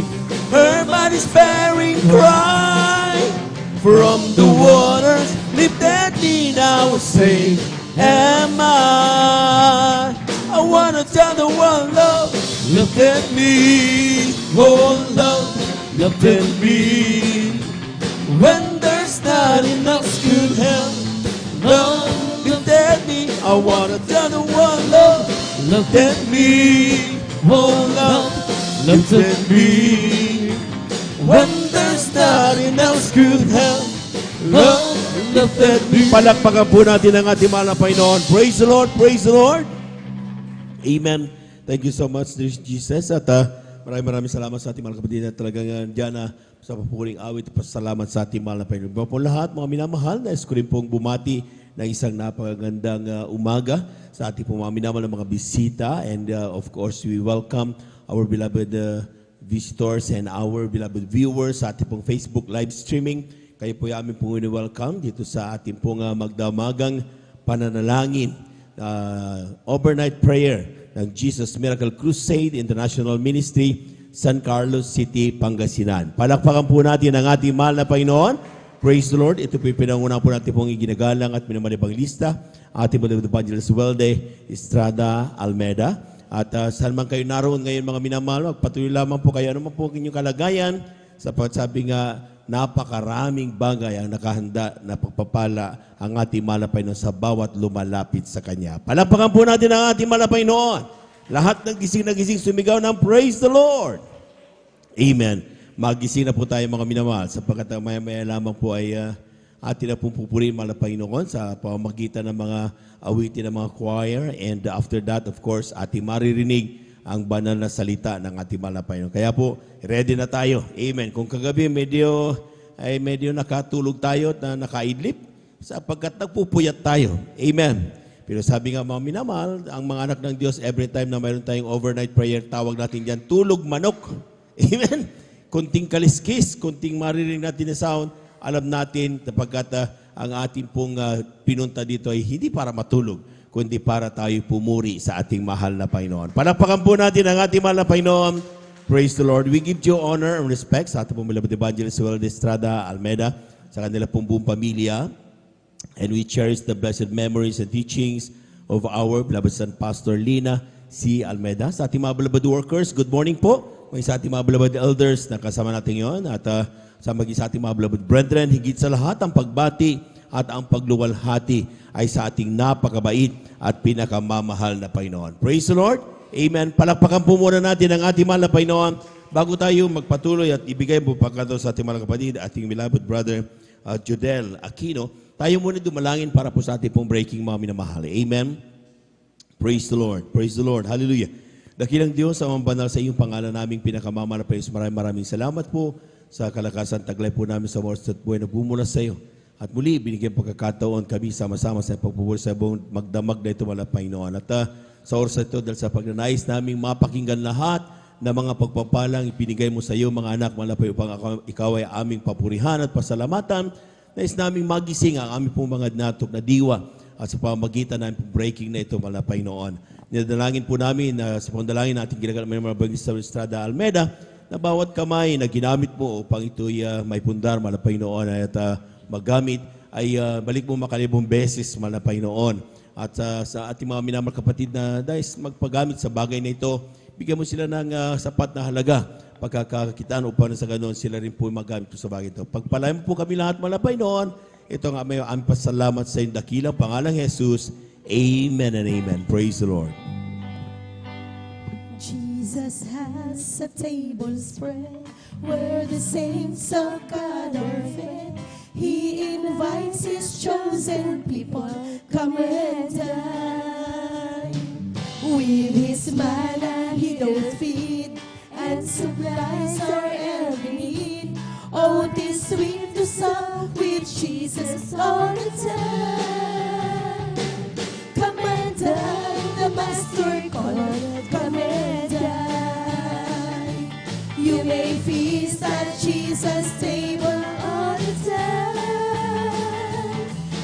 heard my despairing cry. From the waters lifted me, now safe am I. I wanna tell the world, love lifted me. Oh, love lifted me. When there's not enough good help, love lifted me. I wanna tell the world, love lifted me. Oh, love lifted me. When there's not enough good help, love lifted me. Palakpakan po natin ang ating mahal na Panginoon. Praise the Lord, praise the Lord. Amen. Thank you so much, dear Jesus. At maraming salamat sa ating mga kapatid na talagang dyan sa papuling awit. Pasalamat sa ating mahal na Panginoon. Bago po lahat, mga minamahal, nais ko rin pong bumati ng isang napakagandang umaga sa ating pong mga minamahal na mga bisita. And of course, we welcome our beloved visitors and our beloved viewers sa ating pong Facebook live streaming. Kayo po yung aming pong welcome dito sa ating pong magdamagang pananalangin. Overnight prayer ng Jesus Miracle Crusade International Ministry, San Carlos City, Pangasinan. Palakpakan po natin ang ating mahal na Panginoon. Praise the Lord. Ito po yung pinangunang po natin pong iginagalang at minamanibang lista. Ating beloved Evangelist Welde Estrada Almeida. At saan man kayo naroon ngayon mga minamahal, magpatuloy lamang po kayo. Ano man po ang inyong kalagayan? Sapat sabi nga, napakaraming bagay ang nakahanda na pagpapala ang ating mahal na Panginoon sa bawat lumalapit sa Kanya. Palapakan po natin ang ating mahal na Panginoon. Lahat ng gising na gising sumigaw ng praise the Lord. Amen. Magising na po tayo mga minamahal sapagkat maya-maya lamang po ay atin na pong pupurin mahal na Panginoon sa pamamagitan ng mga awitin ng mga choir. And after that, of course, ating maririnig ang banal na salita ng ating mahal na Panginoon. Kaya po, ready na tayo. Amen. Kung kagabi medyo nakatulog tayo at nakaidlip, sapagkat nagpupuyat tayo. Amen. Pero sabi nga mga minamahal, ang mga anak ng Diyos, every time na mayroon tayong overnight prayer, tawag natin dyan, tulog manok. Amen. Kunting kaliskis, kunting maririnig natin na sound, alam natin sapagkat ang ating pong pinunta dito ay hindi para matulog, kundi para tayo pumuri sa ating mahal na Panginoon. Palakpakan po natin ang ating mahal na Panginoon. Praise the Lord. We give you honor and respect sa ating pong beloved Evangelist Welde Estrada Almeida, sa kanila pong buong pamilya. And we cherish the blessed memories and teachings of our beloved son, Pastor Lina C. Almeida. Sa ating mga beloved workers, good morning po. May sa ating mga beloved elders na kasama natin yon. At sa ating mga beloved brethren, higit sa lahat ang pagbati at ang pagluwalhati ay sa ating napakabait at pinakamamahal na Panginoon. Praise the Lord. Amen. Palakpakan po muna natin ang ating mahal na Panginoon bago tayo magpatuloy at ibigay po pagkataon sa ating mga kapatid, ating beloved brother Jodel Aquino. Tayo muna dumalangin para po sa ating pong breaking mga minamahal. Amen. Praise the Lord. Praise the Lord. Hallelujah. Dakilang Diyos, ang banal sa iyong pangalan naming pinakamamahal na Panginoon. Maraming salamat po sa kalakasan taglay po namin sa oras at buhay na bumula sa iyo. At muli, binigyan pagkakataon kami sama-sama sa pagpupuli sa buong magdamag na ito, mahal na Panginoon. At sa oras ito, dahil sa pagnanais naming mapakinggan lahat na mga pagpapalang ipinigay mo sa iyo, mga anak, mahal na Panginoon, upang ikaw ay aming papurihan at pasalamatan. Nais naming magising ang aming pong mga natok na diwa at sa pamagitan ng breaking na ito, mahal na Panginoon. Ninadalangin po namin sa pandalangin natin ginagawa ng mga Evangelist Estrada Almeida na bawat kamay na ginamit mo upang ito'y may pundar, mahal na Panginoon, at magamit ay balik mo makalibong beses, mahal na Panginoon. At sa ating mga minamahal kapatid na dahil magpagamit sa bagay na ito, bigyan mo sila ng sapat na halaga pagkakakitaan upang sa ganoon sila rin po magamit sa bagay ito. Pagpalain po kami lahat, mahal na Panginoon. Ito ang aming pasalamat sa iyong dakilang pangalang Jesus. Amen and amen. Praise the Lord. Jesus has a table spread where the saints of God are fed. He invites His chosen people, come and dine. With His manna He doth feed and supplies our every need. Oh, 'tis sweet to sup with Jesus all the time. Come and dine, the Master called. Jesus' table all the time.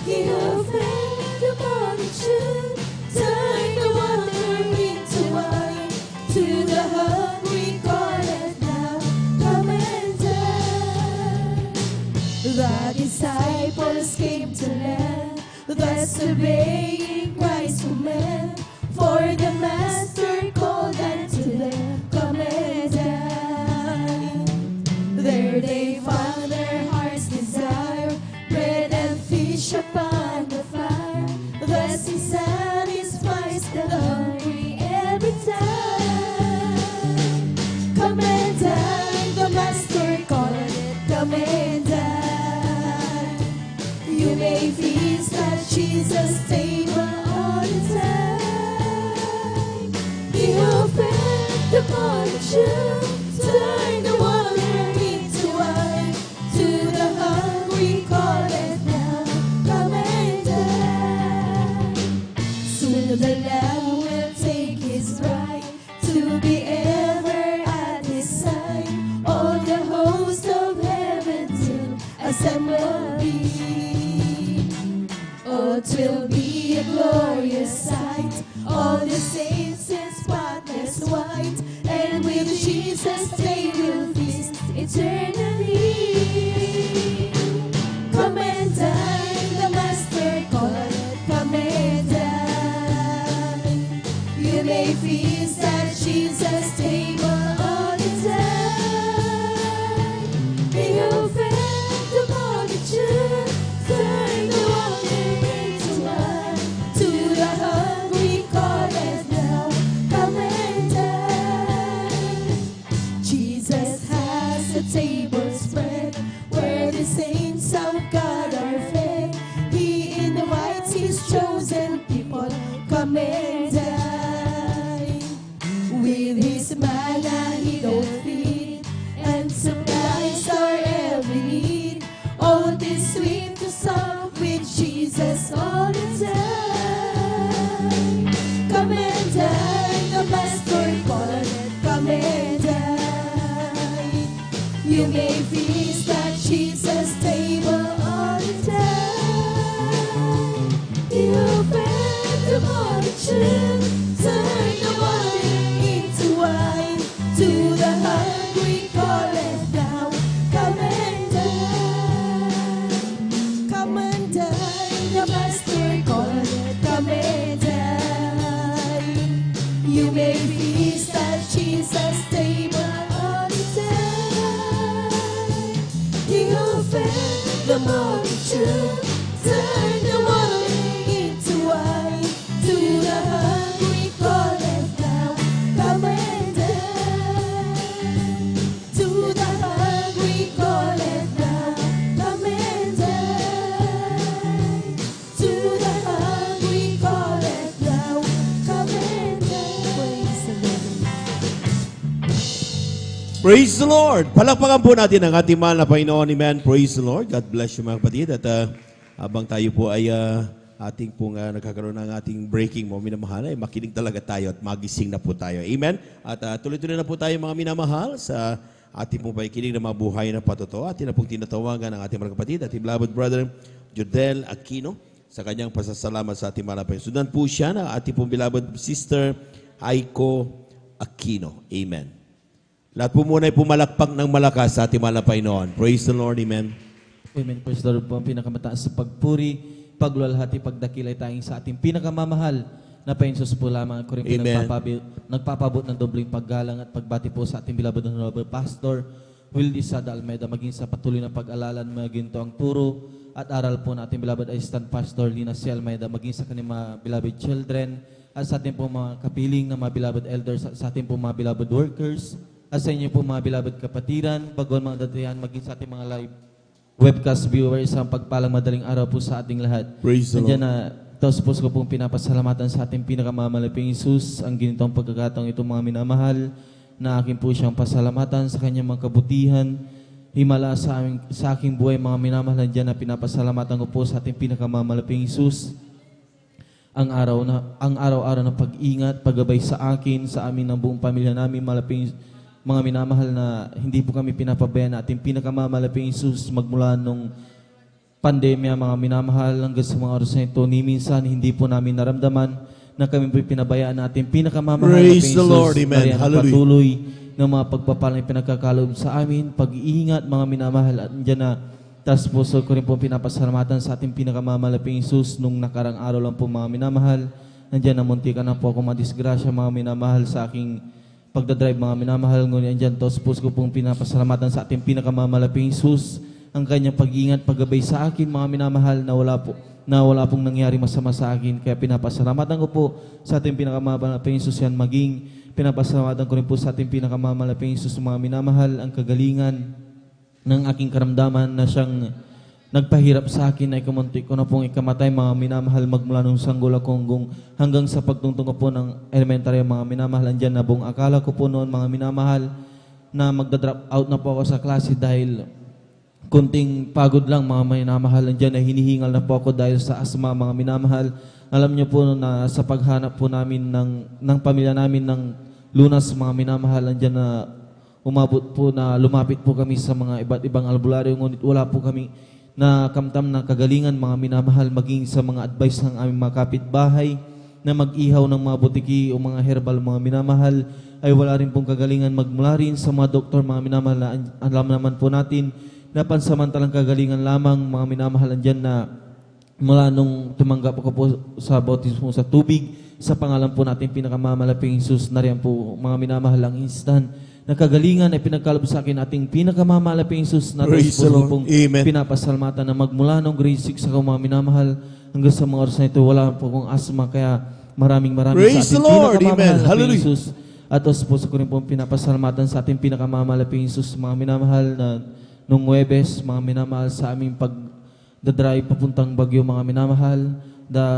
He who fed the multitude, turned the water into wine. To the hungry calleth now, come and dine. The disciples came to land, thus obeying Christ's command. For the Master called unto them, come and dine. There they found their heart's desire, bread and fish upon the fire. Thus he satisfies the hungry every time. Come and dine, the Master called it, come and dine. You may feast at Jesus' table all the time. He who fed the multitude, turned the water into wine. To the hungry calleth now, come and dine. Soon the Lamb will take his bride to be ever at his side. All the host of heaven till assemble be. Oh, 'twill be a glorious sight, all the saints in spotless white, and with Jesus they will feast eternally. Come and dine, the Master calleth, come and dine. You may feast at Jesus' table all the time. He who fed the multitude, turned the water into wine. To the hungry calleth now, come and dine. Jesus has a table spread, where the saints of God are fed. He invites his chosen people, come and dine. With his manna he doth feed, and supplies our every need. Oh, 'tis sweet to sup with Jesus all the time. Come and dine, the Master calleth, come and dine. You may feast at Jesus' table all the time. He who fed the multitude, turned the water into wine. To the hungry calleth now, come and dine. Come and dine, the Master calleth, come and dine. You may feast at Jesus' table all the time. He who fed the multitude, turned the water into wine. To the hungry calleth now, come and dine. To the hungry calleth now, come and dine. To the hungry calleth now, come and dine. Praise the Lord! Palakpakan po natin ang ating mahal na Panginoon. Amen. Praise the Lord. God bless you mga kapatid. At habang tayo po ay ating pong nagkakaroon ng ating breaking mo, minamahal, ay makinig talaga tayo at magising na po tayo. Amen. At tuloy-tuloy na po tayo mga minamahal sa ating pong pakikinig na mabuhay na patotoo. Atin na pong tinatawagan ng ating mga kapatid, ating beloved brother Jodel Aquino, sa kanyang pasasalamat sa ating mahal na Panginoon. Sundan po siya na ating pong beloved sister Aiko Aquino. Amen. Lahat po muna ay pumalakpak ng malakas sa ating mahal na Panginoon. Praise the Lord. Amen. Amen. Praise the Lord po. Ang pinakamataas sa pagpuri, pagluwalhati, pagdakilay tayong sa ating pinakamamahal na Panginoon po lamang. Ako rin po nagpapabot ng dobling paggalang at pagbati po sa ating beloved honorable pastor Wildy Sada Almeida, maging sa patuloy na pag-alalan, maging to ang turo at aral po na ating beloved assistant pastor Lina C. Almeida, maging sa kanyang mga beloved children at sa ating po mga kapiling na mga beloved elders at sa ating po mga beloved workers at sa inyo po mga beloved kapatiran, bagon mga dadayan, maging sa ating mga live webcast viewers, ang pagpalang madaling araw po sa ating lahat. Praise the Lord. Na taos po ko pong pinapasalamatan sa ating pinakamamalaping Isus, ang ginitong pagkakataong itong mga minamahal, na akin po siyang pasalamatan sa kanyang mga kabutihan, himala sa aking buhay mga minamahal dyan na pinapasalamatan ko po sa ating pinakamamalaping Isus, ang araw-araw na pag-ingat, paggabay sa akin, sa amin ng buong pamilya namin, mga minamahal na hindi po kami pinapabayaan na ating pinakamamalaping Jesus magmula nung pandemya, mga minamahal, hanggang sa mga oras na ito. Ni minsan, hindi po namin naramdaman na kami po pinabayaan na ating pinakamamahal na Praise the Jesus. Lord, amen. Marian, Hallelujah. patuloy ng mga pagpapalang pinagkakalob sa amin, pag-iingat, mga minamahal, at andyan na taas puso ko rin po pinapasalamatan sa ating pinakamamalaping Jesus nung nakarang araw lang po, mga minamahal. Nandiyan na munti ka na po ako madisgrasya, mga minamahal, sa aking pagdadrive, mga minamahal. Ngunit andyan, taos puso ko pong pinapasalamatan sa ating pinakamamalaping Jesus, ang kanyang pag-iingat, paggabay sa akin, mga minamahal, na wala pong nangyari masama sa akin. Kaya pinapasalamatan ko po sa ating pinakamamalaping Jesus yan, maging pinapasalamatan ko rin po sa ating pinakamamalaping Jesus, mga minamahal, ang kagalingan ng aking karamdaman na siyang nagpahirap sa akin ay kumunti ko na pong ikamatay, mga minamahal, magmula nung sanggol akong hanggang sa pagtungtong ko po ng elementary, mga minamahal. Andyan na buong akala ko po noon, mga minamahal, na magda-drop out na po ako sa klase dahil kunting pagod lang, mga minamahal. Andyan na hinihingal na po ako dahil sa asma, mga minamahal. Alam niyo po na sa paghanap po namin ng pamilya namin ng lunas, mga minamahal, andyan na umabot po na lumapit po kami sa mga iba't ibang albularyo, ngunit wala po kami na kamtam ng kagalingan, mga minamahal, maging sa mga advice ng aming mga kapitbahay na mag-ihaw ng mga butiki o mga herbal, mga minamahal, ay wala rin pong kagalingan magmula rin sa mga doktor, mga minamahal, na alam naman po natin na pansamantalang kagalingan lamang, mga minamahal. Andyan na mula nung tumanggap ako po sa bautismo sa tubig, sa pangalan po natin pinakamamalaping Jesus, na rin po, mga minamahal, ang instant na kagalingan ay pinagkaloob sa akin ating pinakamamalaping Jesus, na Praise the Lord. pong Amen. pinapasalamatan na magmula nung grade 6 ako, mga minamahal, hanggang sa mga oras na ito, wala po akong asma, kaya maraming Praise sa the ating Lord. pinakamamalaping Amen. Hallelujah. Jesus. At os po ko rin pong pinapasalamatan sa ating pinakamamalaping Jesus, mga minamahal, na nung Huwebes, mga minamahal, sa aming pagdadrive papuntang Bagyo, mga minamahal,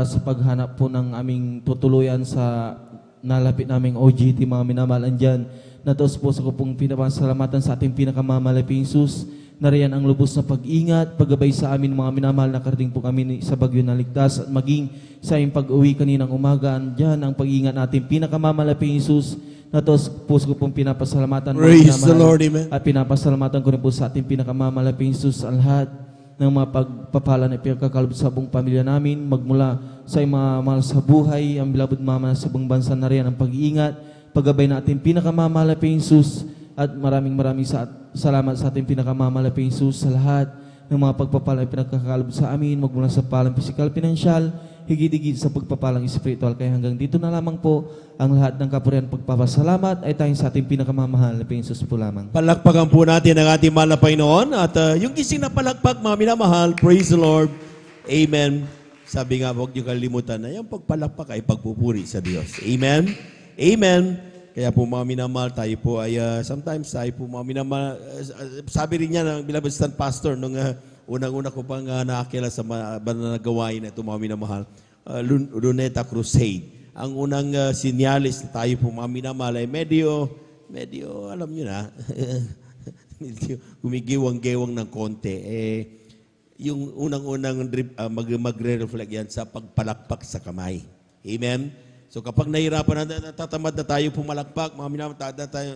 sa paghanap po ng aming tutuluyan sa nalapit naming OGT, mga minamahal. Andyan, nataos po ko pong pinapasalamatan sa ating pinakamamalaping Jesus, na riyan ang lubos na pag-ingat, paggabay sa amin, mga minamahal, nakarating po kami sa Bagyo na ligtas, at maging sa aming pag-uwi kaninang umaga. Andyan ang pag-ingat natin pinakamamalaping Jesus, nataos po ko pong pinapasalamatan, mga Praise minamahal, the Lord, amen. at pinapasalamatan ko rin po sa ating pinakamamalaping Jesus ang lahat ng mga pagpapala na pinagkakaloob sa buong pamilya namin, magmula sa mga mahal sa buhay, ang bilabod mama sa buong bansa, na riyan ang pag-iingat, paggabay natin pinakamamalaping Jesus, at maraming salamat sa ating pinakamamalaping Jesus sa lahat ng mga pagpapala na pinagkakaloob sa amin, magmula sa palang pisikal, pinansyal, higit-higit sa pagpapalang espiritual. Kaya hanggang dito na lamang po ang lahat ng kapurihan pagpapasalamat ay tayong sa ating pinakamamahal na Jesus po lamang. Palakpakan po natin ang ating mahal na Panginoon. At yung gising na palakpak, mga minamahal, praise the Lord. Amen. Sabi nga, huwag niyo kalimutan na yung pagpalakpak ay pagpupuri sa Diyos. Amen. Amen. Kaya po, mga minamahal, tayo po ay sometimes tayo po, mga minamahal, sabi rin niya ng beloved stand pastor nung unang-una ko pang nakakila sa banal na gawain na ito, mga minamahal, Luneta Crusade. Ang unang sinyalis na tayo po, mga minamahal, ay medyo, alam nyo na, medyo gumigiwang-gewang ng konti. Yung unang-unang magre-reflect yan sa pagpalakpak sa kamay. Amen? So kapag nahirapan na, natatamad na tayo pumalakpak, mga minamahal,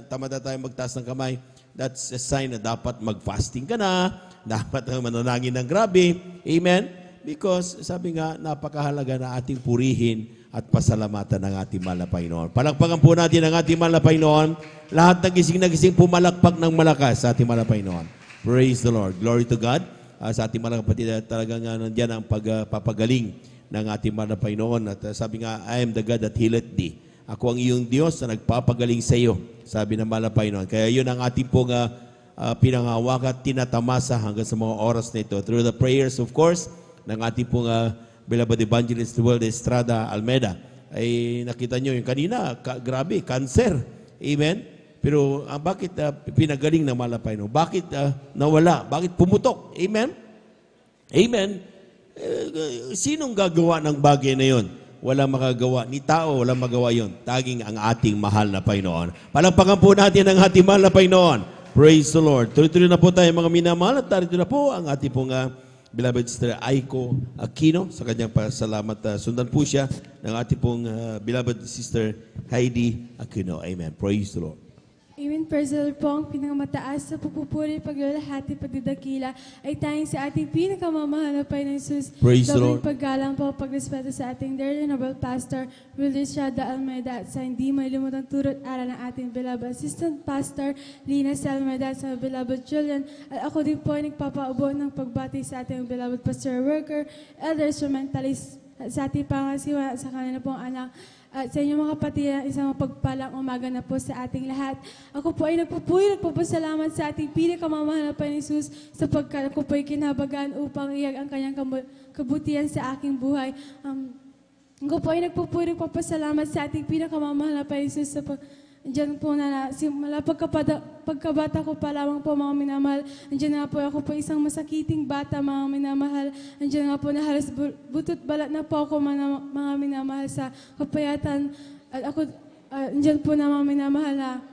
tamad na tayo magtaas ng kamay, that's a sign na dapat mag-fasting ka na, dapat manalangin ng grabe. Amen? Because sabi nga, napakahalaga na ating purihin at pasalamatan ng ating mahal na Panginoon. Palakpakan po natin ang ating mahal na Panginoon. Lahat ng gising pumalakpak ng malakas sa ating mahal na Panginoon. Praise the Lord. Glory to God. Sa ating mga kapatid, talagang nandiyan ang pagpapagaling ng ating mahal na Panginoon. At sabi nga, I am the God that healeth thee. Ako ang iyong Diyos na nagpapagaling sa iyo, sabi ng mahal na Panginoon. Kaya yun ang ating pong pinangawakan, tinatamasa hanggang sa mga oras na ito. Through the prayers, of course, ng ating pong beloved evangelist Wilde Estrada Almeida. Ay nakita nyo yung kanina, grabe, cancer. Amen? Pero bakit pinagaling ng mahal na Panginoon? Bakit nawala? Bakit pumutok? Amen? Amen? Sinong gagawa ng bagay na yon? Walang makagawa. Ni tao, walang magawa yon. Taging ang ating mahal na Panginoon. Palakpakan po natin ang ating mahal na Panginoon. Praise the Lord. Tuloy-tuloy na po tayo mga minamahal. At tarito na po ang ating pong beloved Sister Aiko Aquino sa kanyang pasalamat. Sundan po siya ng ating pong beloved Sister Heidi Aquino. Amen. Praise the Lord. Amen. Praise the Lord po, ang pinakamataas sa pupupuri, paglalahati, pagdidakila ay tayong sa ating pinakamamahal na Panginoon Jesus. Praise the Dobling Lord. paggalang po, pagrespeto sa ating dearly noble pastor, Willie Shada Almeida, at sa hindi may limutang turot aral ng ating beloved assistant pastor, Lina Almeida, at sa beloved children. At ako din po ay nagpapaubos ng pagbati sa ating beloved pastor worker, elder instrumentalist, at sa ating pangasiwa sa kanila pong anak. At sa inyong mga kapatid, isang mapagpalang umaga na po sa ating lahat. Ako po ay nagpapasalamat sa ating pinakamamahal na Panginoon Jesus sapagkat ako po ay kinabagaan upang iyag ang kanyang kabutihan sa aking buhay. Ako po ay nagpapasalamat sa ating pinakamamahal na Panginoon Jesus sapagkat Andiyan po na simula pagkabata ko pa lamang po mga minamahal. Andiyan na po ako po isang masakiting bata mga minamahal. Andiyan nga po na halos butot balat na po ako mga minamahal sa kapayatan. At ako, andiyan po na mga minamahal na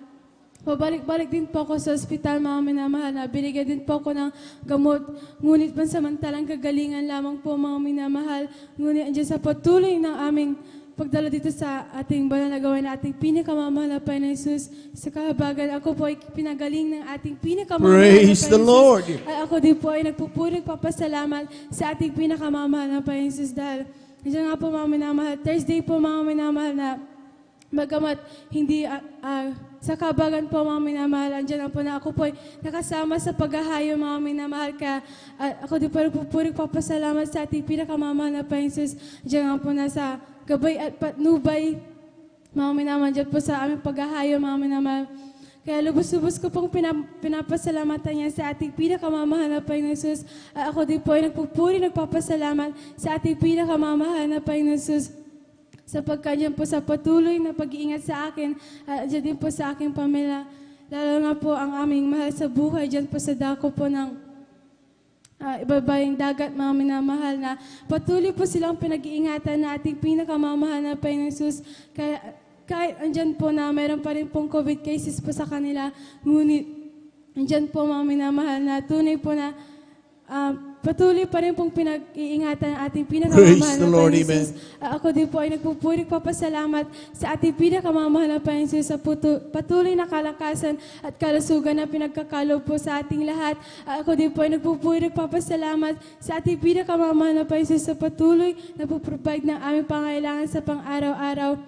pabalik-balik din po ako sa ospital mga minamahal na binigyan din po ako ng gamot. Ngunit pansamantalang kagalingan lamang po mga minamahal. Ngunit andiyan sa patuloy ng aming pagdala dito sa ating banal na gawain na ating pinakamamahal na Panginoon Jesus. Sa kahabagan, ako po ay pinagaling ng ating pinakamamahal na Panginoon Praise the Lord. At ako din po ay nagpapasalamat sa ating pinakamamahal na Panginoon Jesus dahil nandiyan nga po mga minamahal. Thursday po mga minamahal na bagamat hindi sa kabagan po mga minamahal, andyan po na ako po ay nakasama sa paghahayo mga minamahal ka. Ako din po nagpapasalamat sa ating pinakamamahal na Panginoon Jesus. Andyan nga po na sa gabay at patnubay, mga minamahal, dyan po sa aming paghahayo, mga minamahal. Kaya lubos-lubos ko pong pinapasalamatan niya sa ating pinakamamahal na Panginoon Jesus. At ako din po ay nagpapasalamat sa ating pinakamamahal na Panginoon Jesus. Sapagkat dyan po sa patuloy na pag-iingat sa akin, at dyan din po sa aking pamilya. Lalo nga po ang aming mahal sa buhay, dyan po sa dako po ng ibabayang dagat, mga minamahal na patuloy po silang pinag-iingatan na ating pinakamamahal na Panginoon Jesus. Kaya kahit andyan po na mayroon pa rin pong COVID cases po sa kanila, ngunit andyan po mga minamahal na tunay po na patuloy pa rin pong pinag-iingatan ang ating pinakamamahal na Panginoon Jesus. Ako din po ay nagpapasalamat sa ating pinakamamahal na Panginoon Jesus sa patuloy na kalakasan at kalusugan na pinagkakalob po sa ating lahat. Ako din po ay nagpapasalamat sa ating pinakamamahal na Panginoon Jesus sa patuloy na puprovide ng aming pangailangan sa pang-araw-araw.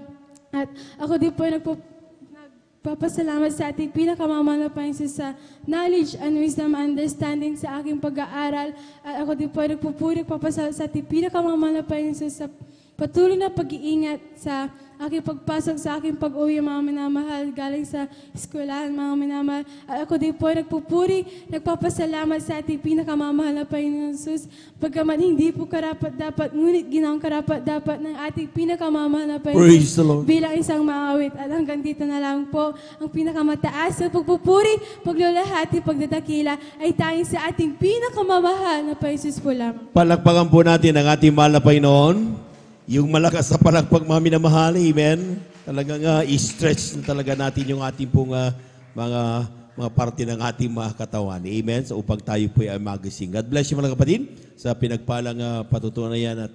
At ako din po ay nagpapasalamat sa ating pinakamamahal na Panginoon Jesus sa knowledge and wisdom and understanding sa aking pag-aaral. At ako din po ay nagpapasalamat sa ating pinakamamahal na Panginoon Jesus sa patuloy na pag-iingat sa aking pagpasok sa aking pag-uwi, mga minamahal, galing sa eskwelahan, mga minamahal. At ako din po ay nagpapasalamat sa ating pinakamamahal na Panginoon Jesus. Pagkaman hindi po karapat-dapat, ngunit ginawang karapat-dapat ng ating pinakamamahal na Panginoon Praise the Lord. bilang isang maawit. At hanggang dito na lang po, ang pinakamataas sa pagpupuri, paglalahati, pagdadakila ay tayong sa ating pinakamamahal na Panginoon Jesus po lamang. Palakpakan po natin ang ating mahal na Panginoon. Yung malakas sa palakpak, mga minamahal, amen. Talagang i-stretch na talaga natin yung ating pong mga parte ng ating mga katawan. Amen. So upang tayo po ay magising. God bless you mga kapatid sa pinagpalang patutunan yan. At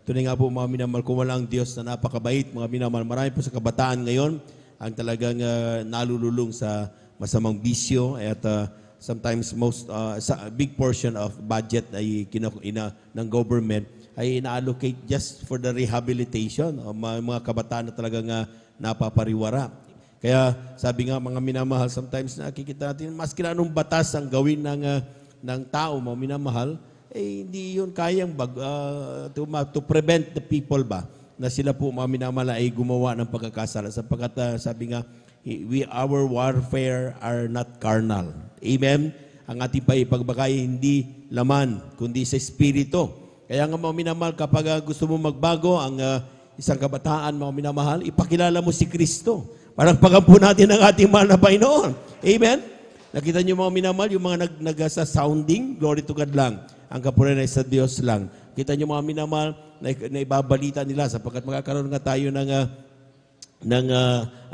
tunay nga po mga minamahal, kung walang Diyos na napakabait, mga minamahal, marami po sa kabataan ngayon ang talagang nalululong sa masamang bisyo at sometimes a big portion of budget ay ng government ay ina-allocate just for the rehabilitation o mga kabataan na talagang napapariwara. Kaya sabi nga mga minamahal, sometimes nakikita natin, maski na anong batas ang gawin ng tao, mga minamahal, hindi yun kayang to prevent the people ba, na sila po mga minamahal ay gumawa ng pagkakasala. Sapagkat sabi nga, our warfare are not carnal. Amen? Ang ating paipagbagay hindi laman, kundi sa espiritu. Kaya nga mga minamahal, kapag gusto mo magbago ang isang kabataan, mga minamahal, ipakilala mo si Kristo. Palakpakan po natin ang ating mahal na Panginoon. Amen? Nakita niyo mga minamahal, yung mga nag-sounding, glory to God lang. Ang kapurihan ay sa Diyos lang. Kita niyo mga minamahal, na ibabalita nila sapagkat magkakaroon nga tayo ng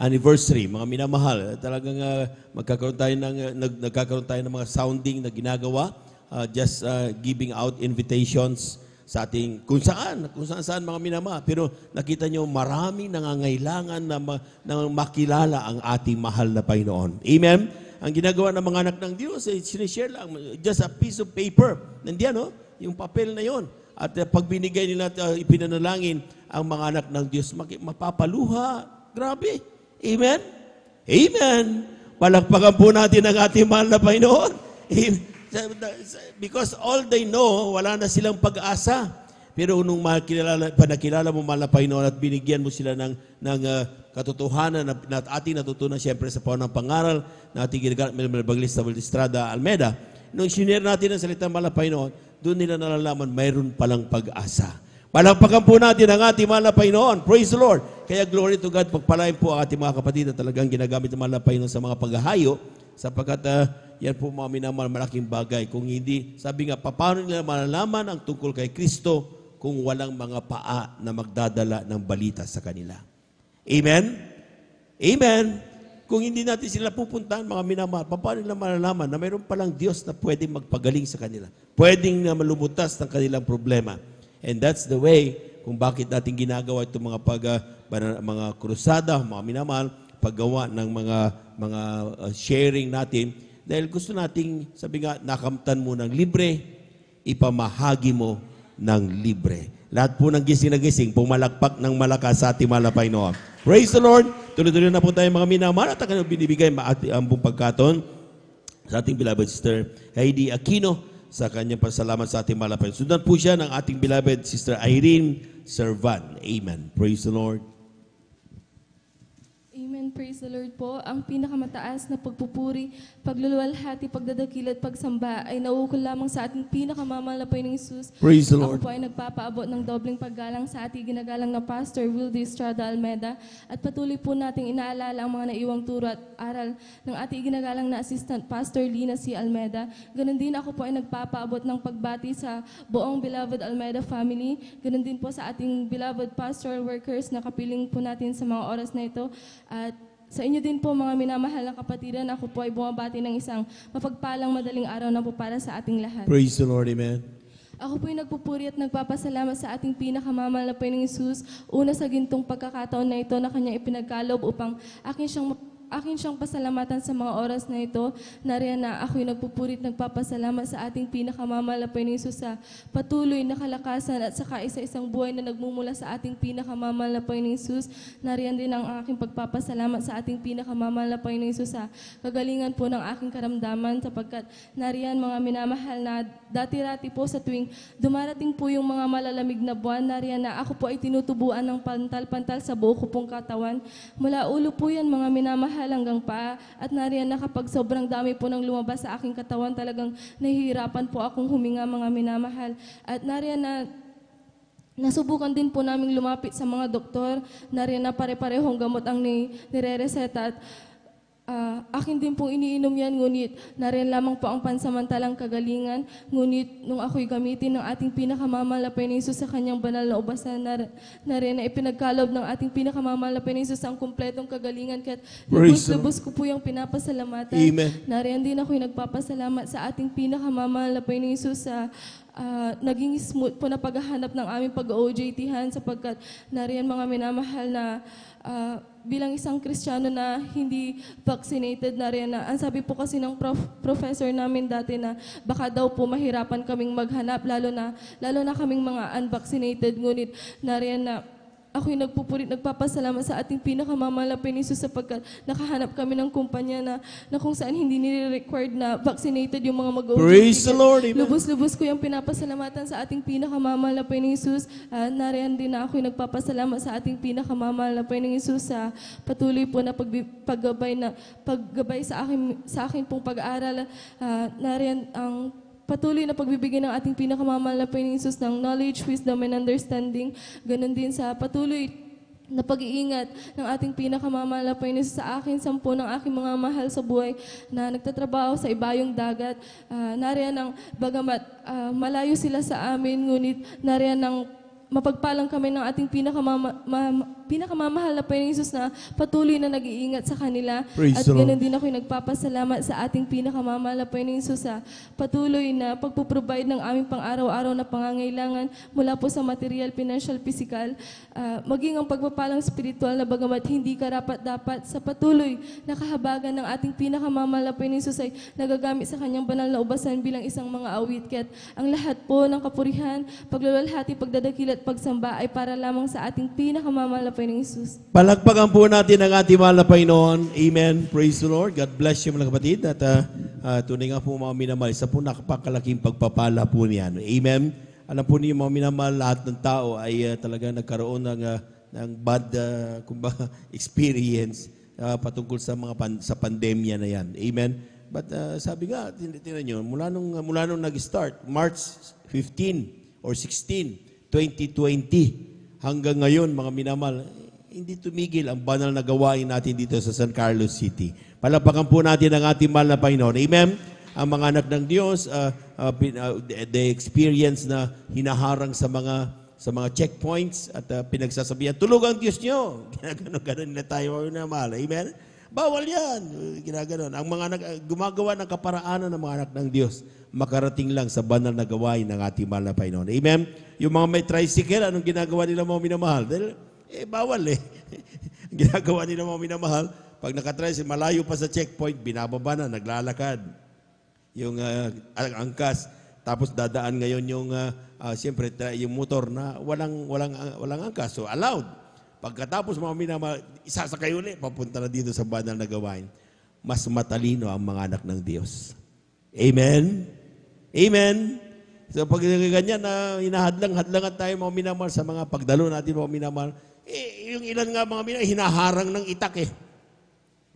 anniversary, mga minamahal. Talagang nagkakaroon tayo ng mga sounding na ginagawa, just giving out invitations sa ating kung saan mga minamahal. Pero nakita nyo, maraming nangangailangan na makilala ang ating mahal na Panginoon. Amen? Ang ginagawa ng mga anak ng Diyos, sinishare lang, just a piece of paper. Nandiyan, no? Yung papel na yon. At pag binigay nila at ipinanalangin ang mga anak ng Diyos, mapapaluha. Grabe. Amen? Amen. Palakpakan po natin ang ating mahal na Panginoon. Because all they know, wala na silang pag-asa. Pero nung panakilala mo mahal na Panginoon at binigyan mo sila ng katotohanan na ating natutunan siyempre sa paunang pangaral na ating ginagamit ng Evangelista Estrada Almeida, nung sinare natin ang salita mahal na Panginoon, doon nila nalalaman mayroon palang pag-asa. Palakpakan po natin ang ating mahal na Panginoon. Praise the Lord. Kaya glory to God. Pagpalain po ang ating mga kapatid na talagang ginagamit ng mahal na Panginoon sa mga paghahayo sapagkat yan po mga minamahal malaking bagay. Kung hindi, sabi nga, paano nila malalaman ang tungkol kay Kristo kung walang mga paa na magdadala ng balita sa kanila? Amen? Amen? Kung hindi natin sila pupuntahan, mga minamahal, paano nila malalaman na mayroon palang Diyos na pwedeng magpagaling sa kanila? Pwedeng na malumutas ng kanilang problema. And that's the way kung bakit natin ginagawa itong mga krusada, mga minamahal, paggawa ng mga sharing natin. Dahil gusto nating, sabi nga, nakamtan mo ng libre, ipamahagi mo ng libre. Lahat po ng gising na gising, pumalakpak ng malakas sa ating mahal na Panginoon. Praise the Lord! Tuloy-tuloy na po tayo mga minamahal at ang binibigay ang buong pagkaton sa ating beloved sister Heidi Aquino sa kanyang pasalamat sa ating mahal na Panginoon. Sundan po siya ng ating beloved sister Irene Servan. Amen. Praise the Lord. Amen. Praise the Lord po. Ang pinakamataas na pagpupuri, pagluluwalhati, pagdadakil at pagsamba ay nauukol lamang sa ating pinakamamahal na Panginoong Hesus. Praise the Lord. Ako po ay nagpapaabot ng dobleng paggalang sa ating ginagalang na Pastor Wildy Estrada Almeida at patuloy po nating inaalala ang mga naiwang turo at aral ng ating ginagalang na Assistant Pastor Lina C. Almeida. Ganon din ako po ay nagpapaabot ng pagbati sa buong beloved Almeida family. Ganon din po sa ating beloved pastoral workers na kapiling po natin sa mga oras na ito. At sa inyo din po mga minamahal na kapatiran, ako po ay bumabati ng isang mapagpalang madaling araw na po para sa ating lahat. Praise the Lord. Amen. Ako po ay nagpupuri at nagpapasalamat sa ating pinakamamahal na Panginoong Hesus, una sa gintong pagkakataon na ito na kanyang ipinagkaloob upang akin siyang pasalamatan sa mga oras na ito. Nariyan na ako'y nagpupuri at nagpapasalamat sa ating pinakamamahal na Panginoong Hesus sa patuloy na kalakasan at sa kaisa-isang buhay na nagmumula sa ating pinakamamahal na Panginoong Hesus. Nariyan din ang aking pagpapasalamat sa ating pinakamamahal na Panginoong Hesus sa kagalingan po ng aking karamdaman sapagkat nariyan mga minamahal na dati-rati po sa tuwing dumarating po yung mga malalamig na buwan, nariyan na ako po ay tinutubuan ng pantal-pantal sa buo ko pong katawan. Mula ulo po yan mga minamahal hanggang paa at nariyan na kapag sobrang dami po ng lumabas sa aking katawan, talagang nahihirapan po akong huminga mga minamahal. At nariyan na nasubukan din po naming lumapit sa mga doktor, nariyan na pare-parehong gamot ang nire-reseta at akin din pong iniinom yan, ngunit nariyan lamang po ang pansamantalang kagalingan. Ngunit nung ako'y gamitin ng ating pinakamamahal na Panginoong Hesus sa kanyang banal na ubasan, nariyan na ipinagkalob ng ating pinakamamahal na Panginoong Hesus ang kumpletong kagalingan. Kaya lubos-lubos ko po yung pinapasalamatan. Amen. Nariyan din ako'y nagpapasalamat sa ating pinakamamahal na Panginoong Hesus sa naging smooth po na paghahanap ng aming pag-OJT-han sapagkat nariyan mga minamahal na bilang isang Kristiyano na hindi vaccinated na rin na, ang sabi po kasi ng professor namin dati na baka daw po mahirapan kaming maghanap lalo na kaming mga unvaccinated, ngunit nariyan na ako'y nagpupurit, nagpapasalamat sa ating pinakamamahal na Panginoong Hesus sapagkat nakahanap kami ng kumpanya na kung saan hindi nire-required na vaccinated yung mga mag-OJT. Praise the Lord. Amen. Lubos-lubos ko yung pinapasalamatan sa ating pinakamamahal na Panginoong Hesus. Nariyan din na ako'y nagpapasalamat sa ating pinakamamahal na Panginoong Hesus sa patuloy po na paggabay sa akin pong pag-aaral. Nariyan ang patuloy na pagbibigay ng ating pinakamamahal na Panginoong Hesus ng knowledge, wisdom, and understanding. Ganon din sa patuloy na pag-iingat ng ating pinakamamahal na Panginoong Hesus sa akin, 10 ng aking mga mahal sa buhay na nagtatrabaho sa ibayong dagat. Nariyan ang bagamat malayo sila sa amin, ngunit nariyan ang mapagpalang kami ng ating pinakamamahal na Panginoong Hesus na patuloy na nag-iingat sa kanila. Praise At the Lord. ganoon din ako'y nagpapasalamat sa ating pinakamamahal na Panginoong Hesus sa patuloy na pagpuprovide ng aming pang-araw-araw na pangangailangan mula po sa material, financial, physical, maging ang pagpapalang spiritual na bagamat hindi karapat-dapat sa patuloy na kahabagan ng ating pinakamamahal na Panginoong Hesus ay nagagamit sa kanyang banal na ubasan bilang isang mga awit. Kaya't ang lahat po ng kapurihan, pagluluwalhati, pagdadakil at pagsamba ay para lamang sa ating pinakamamahal na Panginoong Hesus. Palakpakan po natin ang ating mahal na Panginoon. Amen. Praise the Lord. God bless you mga kapatid. At tunay nga po mga minamahal, isa po napakalaking pagpapala po niyan. Amen. Alam po niyo mga minamahal, lahat ng tao ay talaga nagkaroon ng bad experience patungkol sa sa pandemya na yan. Amen. But sabi nga, tingnan nyo, mula nung nag-start, March 15 or 16, 2020, hanggang ngayon, mga minamahal, hindi tumigil ang banal na gawain natin dito sa San Carlos City. Palapakan po natin ang ating mahal na Panginoon. Amen? Ang mga anak ng Diyos, the experience na hinaharang sa mga checkpoints at pinagsasabihan, tulog ang Diyos nyo. Ganun na tayo na mahal. Amen? Bawal yan. Ginaganon. Ang mga gumagawa ng kaparaanan ng mga anak ng Diyos, makarating lang sa banal na gawain ng ating mahal na Panginoon. Amen? Yung mga may tricycle, anong ginagawa nila mga minamahal? Dahil, bawal eh. Ginagawa nila mga minamahal, pag nakatricycle, malayo pa sa checkpoint, binababa na, naglalakad. Yung angkas, tapos dadaan ngayon yung, siyempre, yung motor na walang angkas. So, allowed. Pagkatapos mga minamahal, isasakay ulit, papunta na dito sa banal na gawain. Mas matalino ang mga anak ng Diyos. Amen? Amen? So pag ganyan na hinahadlang-hadlangan tayo mga minamahal sa mga pagdalo natin mga minamahal, yung ilan nga mga minamahal, hinaharang ng itak eh.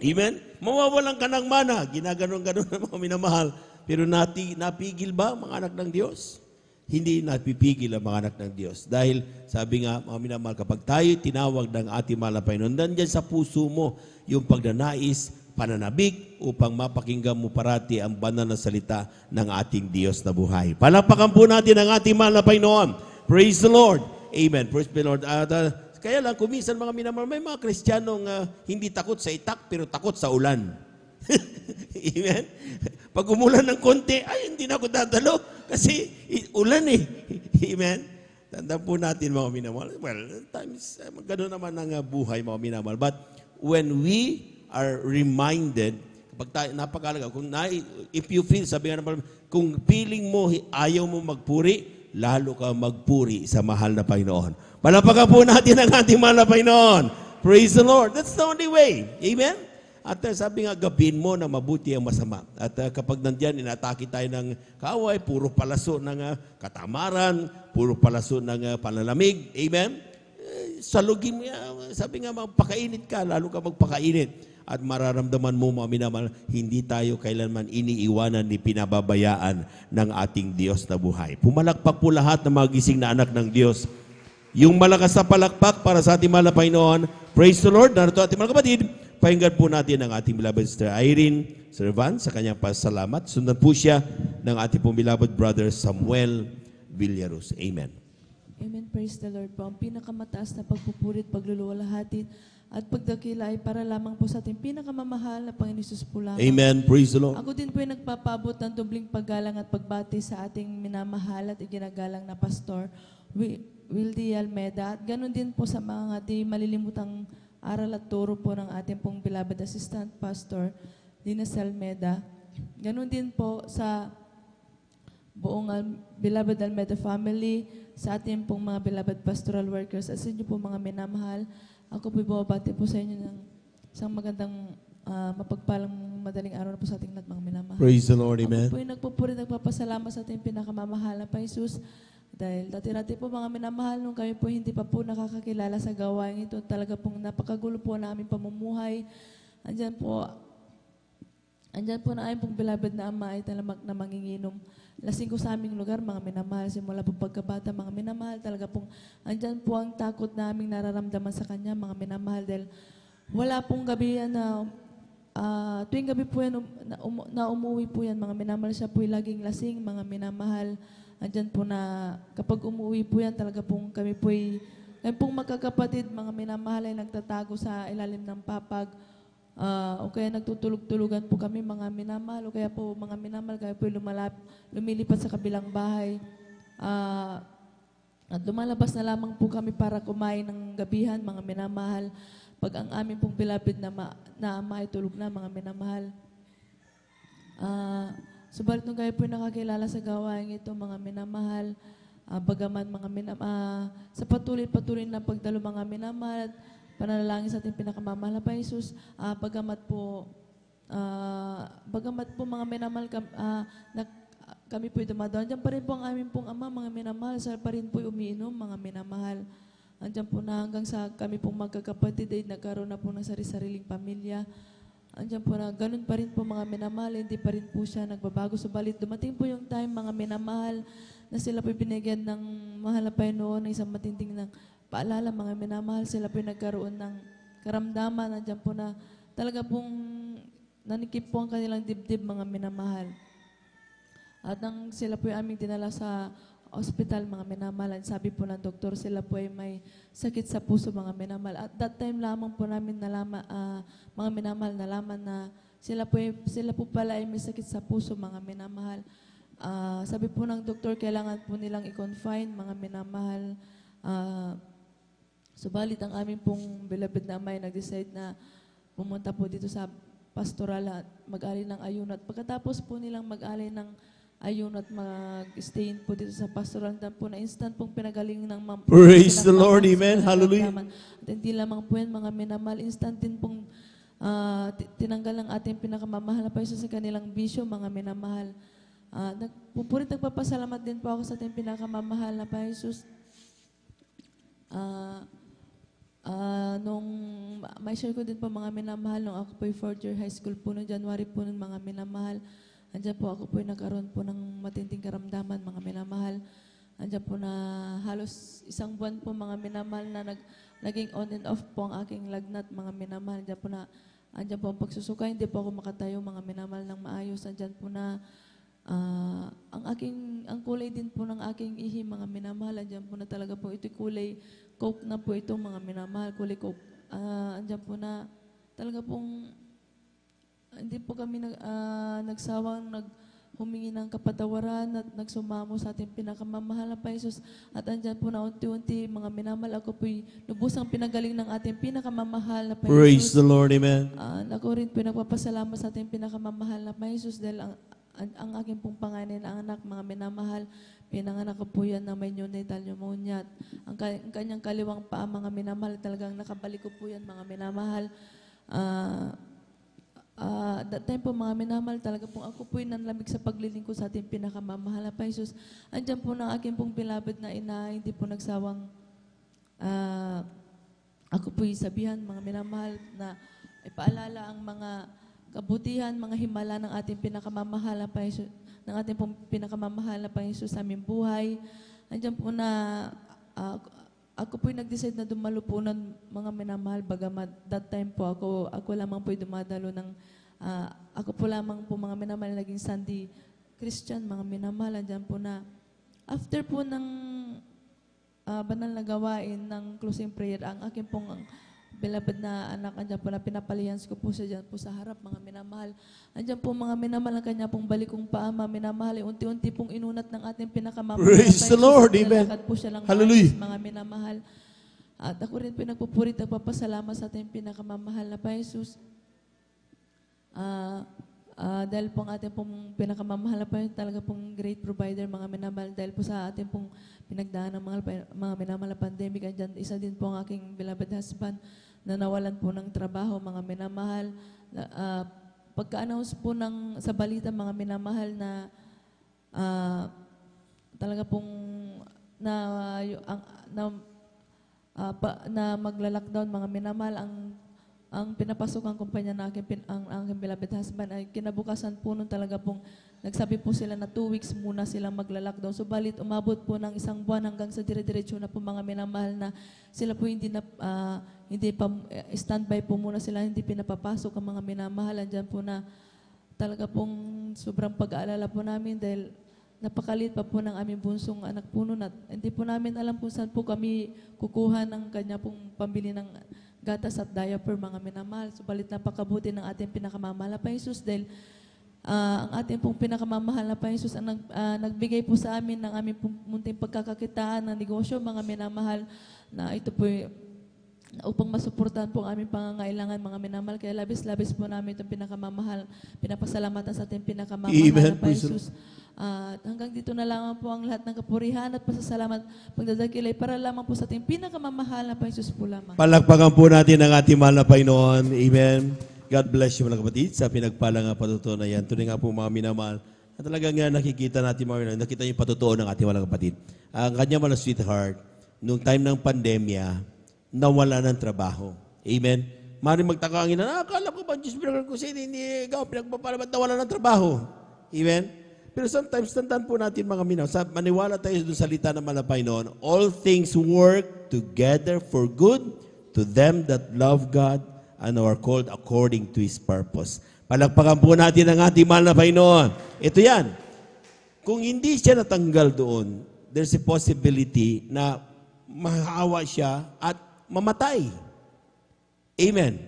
Amen? Mawawalan ka ng mana, ginaganon-ganon ng mga minamahal. Pero napigil ba mga anak ng Diyos? Hindi napipigil ang mga anak ng Diyos. Dahil sabi nga, mga minamahal, kapag tayo tinawag ng ating mahal na Panginoon, nandyan sa puso mo yung pagnanais, pananabik, upang mapakinggan mo parati ang banal na salita ng ating Diyos na buhay. Palapakan po natin ang ating mahal na Panginoon. Praise the Lord. Amen. Praise the Lord. Kaya lang, kuminsan mga minamahal, may mga Kristiyanong hindi takot sa itak, pero takot sa ulan. Amen? Pag umulan ng konti, ay, hindi na ako dadalo kasi ulan eh. Amen? Tandaan po natin mga minamahal. Well, times, gano'n naman ang buhay mga minamahal. But when we are reminded, kapag tayo, napakalaga, if you feel, sabi nga naman, kung feeling mo, ayaw mo magpuri, lalo ka magpuri sa mahal na Panginoon. Palapakan po natin ang ating mahal na Panginoon. Praise the Lord. That's the only way. Amen? At sabi nga, gabin mo na mabuti ang masama. At kapag nandiyan, inatake tayo ng kaaway, puro palaso ng katamaran, puro palaso ng panalamig. Amen? Salugin mo yan. Sabi nga, magpakainit ka, lalo ka magpakainit. At mararamdaman mo, mga minamahal, hindi tayo kailanman iniiwanan ni pinababayaan ng ating Diyos na buhay. Pumalakpak po lahat ng mga gising na anak ng Diyos. Yung malakas na palakpak para sa ating mahal na Panginoon. Praise the Lord. Narito ating mga kapatid. Pakinggan po natin ang ating beloved Sister Irene Servan sa kanyang pasalamat. Sundan po siya ng ating pong beloved brother Samuel Villaros. Amen. Amen. Praise the Lord po. Ang pinakamataas na pagpupurit, pagluluwalhati at pagdakila ay para lamang po sa ating pinakamamahal na Panginoon Hesus po lamang. Amen. Praise the Lord. Ako din po ay nagpapabot ng dubling paggalang at pagbati sa ating minamahal at iginagalang na Pastor Wildy Almeida. At ganun din po sa mga ating malilimutang aral at turo po ng ating pong beloved assistant pastor, Linas Almeida. Ganun din po sa buong beloved Almeida family, sa ating pong mga beloved pastoral workers, at sa inyo po mga minamahal. Ako po ibabati po sa inyo ng isang magandang mapagpalang madaling araw na po sa ating lahat mga minamahal. Praise the Lord. Amen. Ako po ay nagpupuri, nagpapasalamat sa ating pinakamamahal na Panginoon Jesus. Dahil dati-dati po mga minamahal, nung kami po hindi pa po nakakakilala sa gawain ito, talaga pong napakagulo po na aming pamumuhay. Andyan po na aming pong beloved na ama ay talamak na manginginom. Lasing ko sa aming lugar, mga minamahal, simula po pagkabata, mga minamahal, talaga pong andyan po ang takot na aming nararamdaman sa kanya, mga minamahal, dahil wala pong gabi yan na, tuwing gabi po yan na umuwi po yan, mga minamahal, siya po laging lasing, mga minamahal. Andyan po na kapag umuwi po yan, talaga pong kami pong magkakapatid, mga minamahal ay nagtatago sa ilalim ng papag. O kaya nagtutulog-tulugan po kami mga minamahal, o kaya po mga minamahal, kaya po lumilipat sa kabilang bahay. At lumalabas na lamang po kami para kumain ng gabihan, mga minamahal, pag ang aming pong pilapid na ama ay tulog na, mga minamahal. Subalit nung kayo po nakakilala sa gawain ito, mga minamahal, bagaman sa patuloy na pagdalo, mga minamahal, at panalangin sa ating pinakamamahal na Jesus, bagamat po mga minamahal, kami po'y dumadaan. Andiyan pa rin po ang aming pong ama, mga minamahal. Sa pa rin po'y umiinom, mga minamahal. Andiyan po na hanggang sa kami pong magkakapatid ay nagkaroon na po ng sari-sariling pamilya. Andiyan po na ganun pa rin po, mga minamahal. Hindi pa rin po siya nagbabago. Subalit dumating po yung time, mga minamahal, na sila po'y binigyan ng mahal na Panginoon ng isang matinding ng paalala, mga minamahal. Sila po'y nagkaroon ng karamdaman. Andiyan po na talaga pong nanikip po ang kanilang dibdib, mga minamahal. At nang sila po ay aming dinala sa ospital, mga minamahal, sabi po ng doktor, sila po ay may sakit sa puso, mga minamahal. At that time lamang po namin nalaman, mga minamahal, nalaman na sila po pala ay may sakit sa puso, mga minamahal. Sabi po ng doktor, kailangan po nilang i-confine, mga minamahal. Subalit ang aming pong beloved na ama ay nag-decide na pumunta po dito sa pastoral at mag-alay ng ayunat. Pagkatapos po nilang mag-alay ng ayun at mag-stay po dito sa pastoral po na instant pong pinagaling ng Praise the Lord, amen, hallelujah. At hindi lamang po yan, mga minamahal, instant din pong tinanggal ang ating pinakamamahal na Panginoon sa kanilang bisyo, mga minamahal. Nagpapasalamat din po ako sa ating pinakamamahal na Panginoon. Nung may share ko din po, mga minamahal, nung ako po'y 4th year high school po, noong January po nun, mga minamahal, andiyan po ako po nagkaroon po ng matinding karamdaman, mga minamahal. Andiyan po na halos isang buwan po, mga minamahal, na naging on and off po ang aking lagnat, mga minamahal. Andiyan po ang pagsusuka, hindi po ako makatayo, mga minamahal, ng maayos. Andiyan po na ang kulay din po ng aking ihi, mga minamahal. Andiyan po na talaga po ito'y kulay coke na po ito, mga minamahal, kulay coke. Andiyan po na talaga pong hindi po kami nagsawang humingi ng kapatawaran at nagsumamo sa ating pinakamamahal na Panginoon. At andyan po na unti-unti, mga minamahal, ako po'y lubusang pinagaling ng ating pinakamamahal na Panginoon. Praise the Lord, amen. Ako rin po nagpapasalamat sa ating pinakamamahal na Panginoon dahil ang aking pong panganay na anak, mga minamahal, pinanganak ko po yan na may neonatal pneumonia. Ang kanyang kaliwang paa, mga minamahal, talagang nakabalik ko po yan, mga minamahal. That time po, mga minamahal, talaga pong ako po'y nanlamig sa paglilingkod sa ating pinakamamahal na Panginoon. Andiyan po na aking pong beloved na ina, hindi po nagsawang ako po'y sabihan, mga minamahal, na ipaalala ang mga kabutihan, mga himala ng ating pinakamamahal na Panginoon, ng ating pong pinakamamahal na Panginoon sa aming buhay. Andiyan po na ako po'y nag-decide na dumalo po ng mga minamahal, bagamat that time po ako lamang po'y dumadalo ng, ako po lamang po, mga minamahal, naging Sunday Christian, mga minamahal. Andyan po na, after po ng banal na gawain ng closing prayer, ang aking pong beloved na anak, andyan po na pinapalihans ko po siya dyan po sa harap, mga minamahal. Andyan po, mga minamahal, ang kanya pong balikong paa, mga minamahal, unti-unti pong inunat ng ating pinakamamahal. Praise the Lord, amen. Po siya lang Hallelujah. mga minamahal. At ako rin po nagpupurit, nagpapasalamat sa ating pinakamamahal na Jesus. Dahil po ang ating pong pinakamamahal na Panginoon, talaga pong great provider, mga minamahal, dahil po sa ating pong pinagdaan ng mga minamahal na pandemic. Andyan, isa din po ang aking beloved husband na nawalan po ng trabaho, mga minamahal. Pagka-announce po sa balita, mga minamahal, na talaga pong na magla-lockdown, mga minamahal, ang pinapasok ang kumpanya na ang aking beloved husband ay kinabukasan po nun talaga pong nagsabi po sila na 2 weeks muna silang magla-lockdown. So balit umabot po ng 1 buwan hanggang sa dire-diretso na po, mga minamahal, na sila po hindi pa standby po muna sila, hindi pinapapasok ang mga minamahal. Andyan po na talaga pong sobrang pag-aalala po namin dahil napakalit pa po ng aming bunsong anak po noon at hindi po namin alam kung saan po kami kukuha ng kanya pong pambili ng gatas at diaper, mga minamahal. Subalit napakabuti ng ating pinakamamahal na Panginoon dahil ang ating pong pinakamamahal na Panginoon ang nagbigay po sa amin ng aming pong munting pagkakakitaan ng negosyo, mga minamahal, na ito po upang masuportahan po ang aming pangangailangan, mga minamahal. Kaya labis-labis po namin itong pinakamamahal, pinapasalamatan sa ating pinakamamahal na Panginoon. At hanggang dito na lamang po ang lahat ng kapurihan at pasasalamat pagdadakilay para lamang po sa ating pinakamamahal na Panginoon po lamang. Palakpakan po natin ang ating mahal na Panginoon. Amen. God bless you mga kapatid sa pinagpalang patutunan yan. Tunay nga po mga minamahal. At talagang nakikita natin nakita yung patutuon ng ating mga kapatid. Ang kanya mga sweetheart, nung time ng pandemya, nawala ng trabaho. Amen. Maring magtaka ang ina, akala ko ba, Diyos pinagkaroon ko siya, hindi ikaw pinagpapalabat, nawala ng trabaho. Amen. Pero sometimes, tandaan po natin mga minaw, maniwala tayo doon sa salita ng malapay noon, all things work together for good to them that love God and are called according to His purpose. Palakpakan po natin ang ating mahal na Panginoon. Ito yan. Kung hindi siya natanggal doon, there's a possibility na mahawa siya at mamatay. Amen.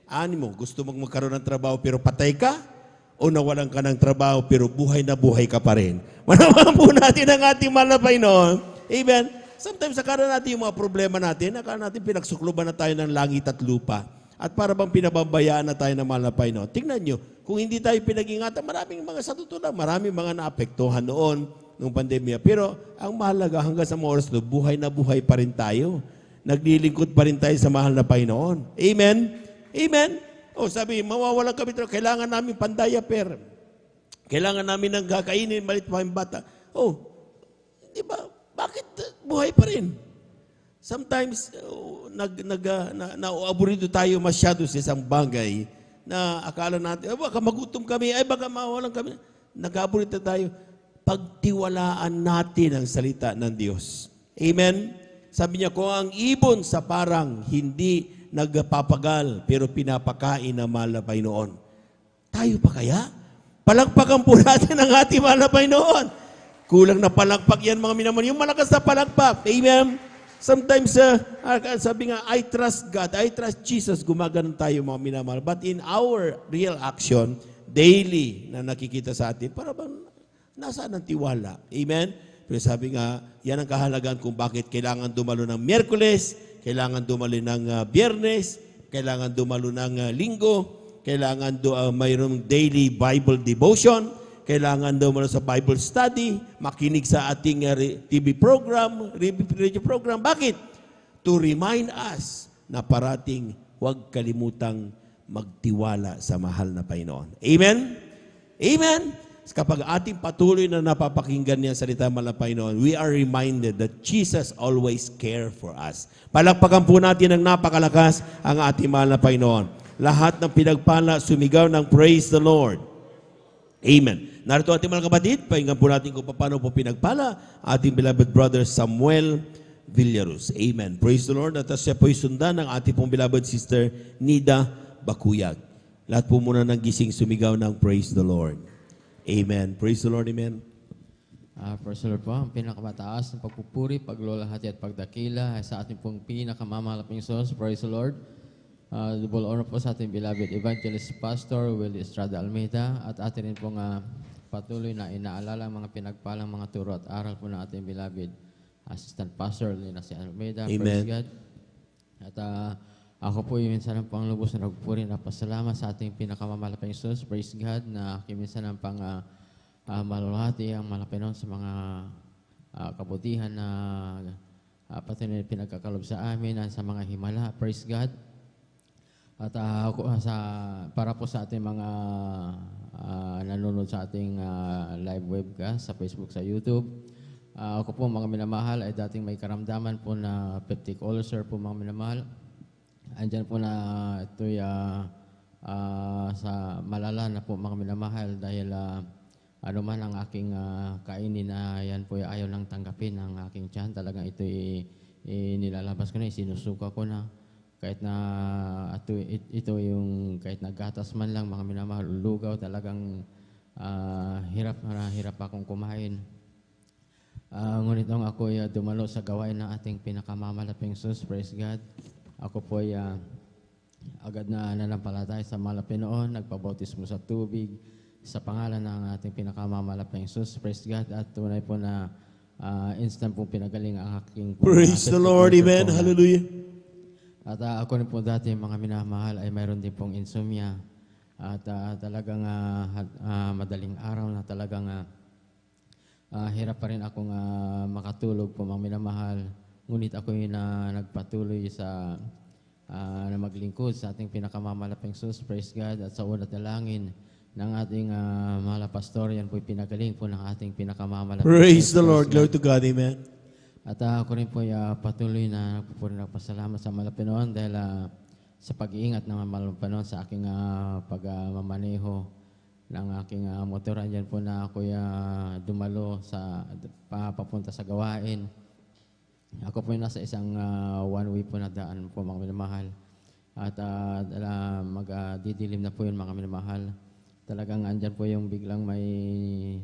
Ani mo, gusto mong magkaroon ng trabaho pero patay ka? O nawalan ka ng trabaho pero buhay na buhay ka pa rin? Manawagan po natin ang ating mahal na Panginoon. Amen. Sometimes akala natin yung mga problema natin, akala natin pinagsukluban na tayo ng langit at lupa. At para bang pinababayaan na tayo ng mahal na Panginoon. Tingnan nyo, kung hindi tayo pinag-ingatan, maraming mga sa totoo lang, maraming mga naapektuhan noon nung pandemya. Pero ang mahalaga hanggang sa mga oras na buhay pa rin tayo. Naglilingkod pa rin tayo sa mahal na Panginoon. Amen? Amen? O sabi, mawawalan kami, kailangan namin pandayaper. Kailangan namin ng kakainin, malit pa yung bata. Oh, di ba? Bakit buhay pa rin? Sometimes, nauaburido tayo masyado sa isang bagay na akala natin, baka magutom kami, baka mawalan kami. Nag-aburito tayo. Pagtiwalaan natin ang salita ng Diyos. Amen? Sabi niya, kung ang ibon sa parang hindi nagpapagal, pero pinapakain ng mahal na Panginoon. Tayo pa kaya? Palakpakan po natin ang ating mahal na Panginoon. Kulang na palakpak yan mga minamahal. Yung malakas na palakpak. Amen? Sometimes, sabi nga, I trust God, I trust Jesus, gumaganon tayo mga minamahal. But in our real action, daily na nakikita sa atin, para bang nasaan ang tiwala? Amen? Pero sabi nga, yan ang kahalagaan kung bakit kailangan dumalo ng Miyerkules, kailangan dumalo ng Biyernes, kailangan dumalo ng Linggo, kailangan mayroong daily Bible devotion, kailangan dumalo sa Bible study, makinig sa ating TV program, radio program. Bakit? To remind us na parating huwag kalimutang magtiwala sa mahal na Panginoon. Amen? Amen? Kapag ating patuloy na napapakinggan niya salita ng Panginoon, we are reminded that Jesus always care for us. Palakpakan po natin ng napakalakas ang ating mahal na Panginoon. Lahat ng pinagpala, sumigaw ng praise the Lord. Amen. Narito ating mga kapatid, pakinggan po natin kung paano po pinagpala ating beloved brother Samuel Villarus. Amen. Praise the Lord. At siya po'y sundan ng ating pong beloved sister Nida Bakuyag. Lahat po muna ng gising sumigaw ng praise the Lord. Amen. Praise the Lord. Amen. Praise the Lord po. Ang pinakamataas ng pagpupuri, paglulahati at pagdakila ay sa ating pong pinakamamahal na Panginoon. Praise the Lord. Double honor po sa ating beloved Evangelist Pastor Willie Estrada Almeida at atin rin pong patuloy na inaalala ang mga pinagpalang mga turo at aral po ng ating beloved Assistant Pastor Lina C. Almeida. Amen. Praise God. At ako po yung minsan ang panglubos na nagpupuri na pasalamat sa ating pinakamamahal na Panginoon. Praise God na minsan ang malulhati ang malapinoon sa mga kabutihan na pati na pinagkakalob sa amin at sa mga himala. Praise God. At para po sa ating mga nanonood sa ating live webcast sa Facebook, sa YouTube, ako po mga minamahal ay dating may karamdaman po na peptic ulcer po mga minamahal. Andyan po na ito'y sa malala na po mga minamahal dahil ano man ang aking kainin na yan po ayaw lang tanggapin ng aking tiyan. Talagang ito'y nilalabas ko na, sinusuka ko na. Kahit na ito yung kahit naggatas man lang mga minamahal, lugaw talagang hirap akong kumain. Ngunit nung ako ay dumalo sa gawain ng ating pinakamamalaping Sus, praise God, ako po ay agad na nanampalataya sa mahal na Panginoon, nagpabautismo sa tubig, sa pangalan ng ating pinakamamalaping Sus, praise God, at tunay po na instant pong pinagaling ang aking Praise the Lord, amen, hallelujah. At ako rin po dati mga minamahal ay mayroon din pong insomnia at talagang madaling araw na talagang hirap pa rin akong makatulog po mga minamahal. Ngunit ako yung nagpatuloy sa na maglingkod sa ating pinakamamalaping Sus, praise God, at sa unat na langin ng ating mahal na pastor, yan po pinagaling po ng ating pinakamamalaping Praise Sus, the Lord, glory to God, amen. At ako rin po patuloy na nagpapasalamat sa mahal na Panginoon dahil sa pag-iingat ng mahal na Panginoon sa aking pagmamaneho ng aking motor. Andyan po na ako dumalo sa papunta sa gawain. Ako po nasa isang one-way po na daan po mga minamahal. At magdidilim na po yun mga minamahal. Talagang andyan po yung biglang may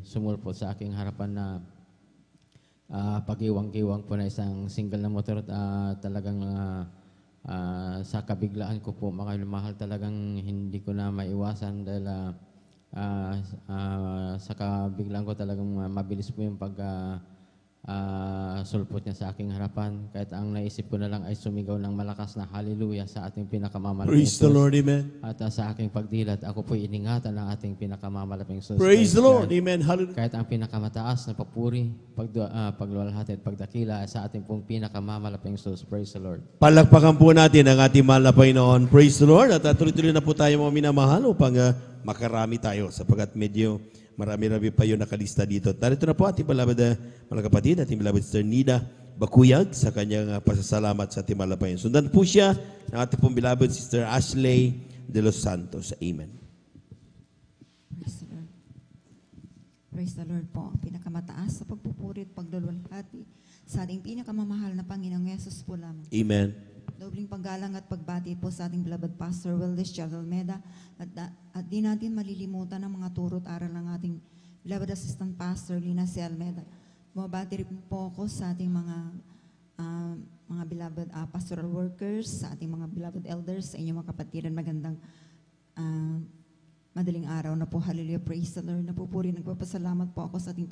sumulpot sa aking harapan na pag-iwang-iwang po na isang single na motor. Talagang sa kabiglaan ko po mga minamahal, talagang hindi ko na maiwasan dahil sa kabiglaan ko talagang mabilis po yung sulpot niya sa aking harapan. Kahit ang naisip ko na lang ay sumigaw ng malakas na hallelujah sa ating pinakamamalaking Praise the Lord, amen. At sa aking pagdilat, ako po'y iningatan ng ating pinakamamalaking Sus. Praise the Lord, amen, hallelujah. Kahit ang pinakamataas na papuri, pagluwalhati at pagdakila sa ating pong pinakamamalaking Sus. Praise the Lord. Palakpakan po natin ang ating mahal na Panginoon. Praise the Lord. At tuloy-tuloy na po tayo mga minamahal upang makarami tayo sapagkat medyo marami-rami pa yung nakalista dito. Narito na po ating beloved mga kapatid, ating beloved Sister Nida Bakuyag sa kanyang pasasalamat sa ating mahal na Panginoon. Sundan po siya ng ating pong beloved Sister Ashley de los Santos. Amen. Praise the Lord. Praise the Lord po. Pinakamataas sa pagpupuri at pagdulwalhati sa ating pinakamamahal na Panginoong Yesus po lamang. Amen. Dobling paggalang at pagbati po sa ating beloved Pastor Wildes Almeida at di natin malilimutan ang mga turo at aral ng ating beloved Assistant Pastor Lina C. Almeida. Bumabati rin po ako sa ating mga beloved pastoral workers, sa ating mga beloved elders, sa inyong mga kapatiran. Magandang madaling araw na po. Hallelujah, praise the Lord. Napupuri, nagpapasalamat po ako sa ating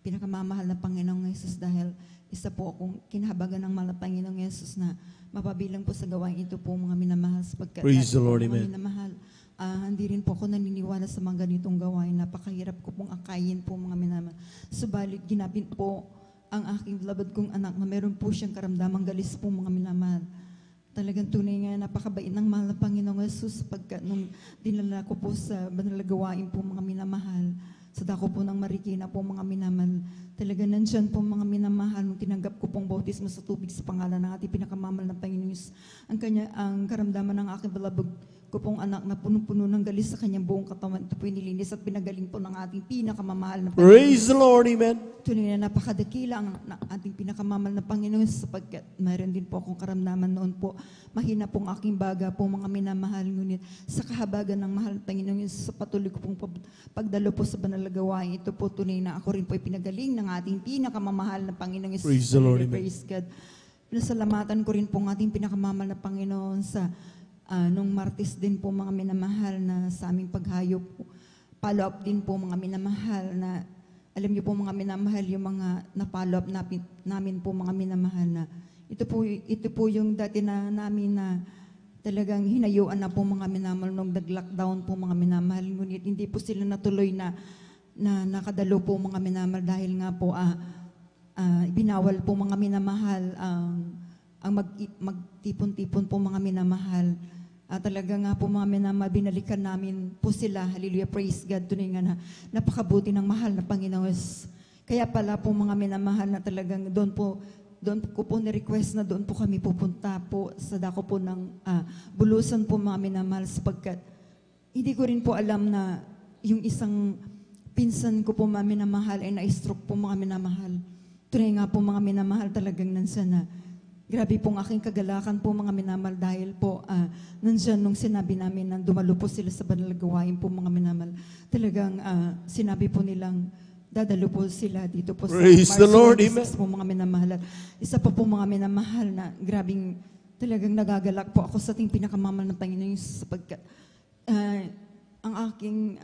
pinakamamahal na Panginoong Yesus dahil isa po akong kinahabagan ng mahal na Panginoong Yesus na mapabilang po sa gawain ito po mga minamahal sapagkat praise the Lord, mga amen. minamahal. Hindi rin po ako naniniwala sa mga ganitong gawain. Napakahirap ko pong akayin po mga minamahal. Subalit ginapin po ang aking beloved kong anak na meron po siyang karamdamang galis po mga minamahal. Talagang tunay nga napakabait ng mahal na Panginoong Yesus pagkat nung dinala ko po sa banal na gawain po mga minamahal, sa dako po ng Marikina po mga minamahal, talaga nandyan po mga minamahal nung tinanggap ko pong bautismo sa tubig sa pangalan ng ating pinakamamahal na Panginoon Yesus. Ang karamdaman ng aking beloved ko pong anak na punong-puno ng galis sa kanyang buong katawan. Ito po nilinis at pinagaling po ng ating pinakamamahal na Panginoon. Praise the Lord, amen. Tunay na napakadakila ang ating pinakamamahal na Panginoon sapagkat mayroon din po akong karamdaman noon po. Mahina pong aking baga po mga minamahal. Ngunit sa kahabagan ng mahal na Panginoon sa patuloy ko pong pagdalo po sa banal na gawain, ito po tunay na ako rin po ay pinagaling ng ating pinakamamahal na Panginoon. Praise the Lord, amen. Praise God. Pinasalamatan ko rin po ang ating pinakamamahal na Panginoon sa nung Martes din po mga minamahal na sa aming paghayop. Follow up din po mga minamahal na alam niyo po mga minamahal yung mga na-follow up namin po mga minamahal na ito po yung dati na namin na talagang hinayuan na po mga minamahal nung nag-lockdown po mga minamahal. Ngunit hindi po sila natuloy na nakadalo po mga minamahal dahil nga po binawal po mga minamahal ang magtipon-tipon po mga minamahal. Talaga nga po mga minamahal, binalikan namin po sila. Hallelujah, praise God. Tunay nga na napakabuti ng mahal na Panginoon. Kaya pala po mga minamahal na talagang doon ko po ni-request na doon po kami pupunta po sa dako po ng bulusan po mga minamahal sapagkat hindi ko rin po alam na yung isang pinsan ko po mga minamahal ay na-stroke po mga minamahal. Tunay nga po mga minamahal talagang nansa na grabe pong aking kagalakan po mga minamahal dahil po nandiyan nung sinabi namin na dumalo po sila sa banal na gawain po mga minamahal. Talagang sinabi po nilang dadalo po sila dito po Praise sa the Lord, Marso, amen. po mga minamahal. At isa pa po mga minamahal na grabing talagang nagagalak po ako sa ating pinakamamahal ng Panginoon sapagkat ang aking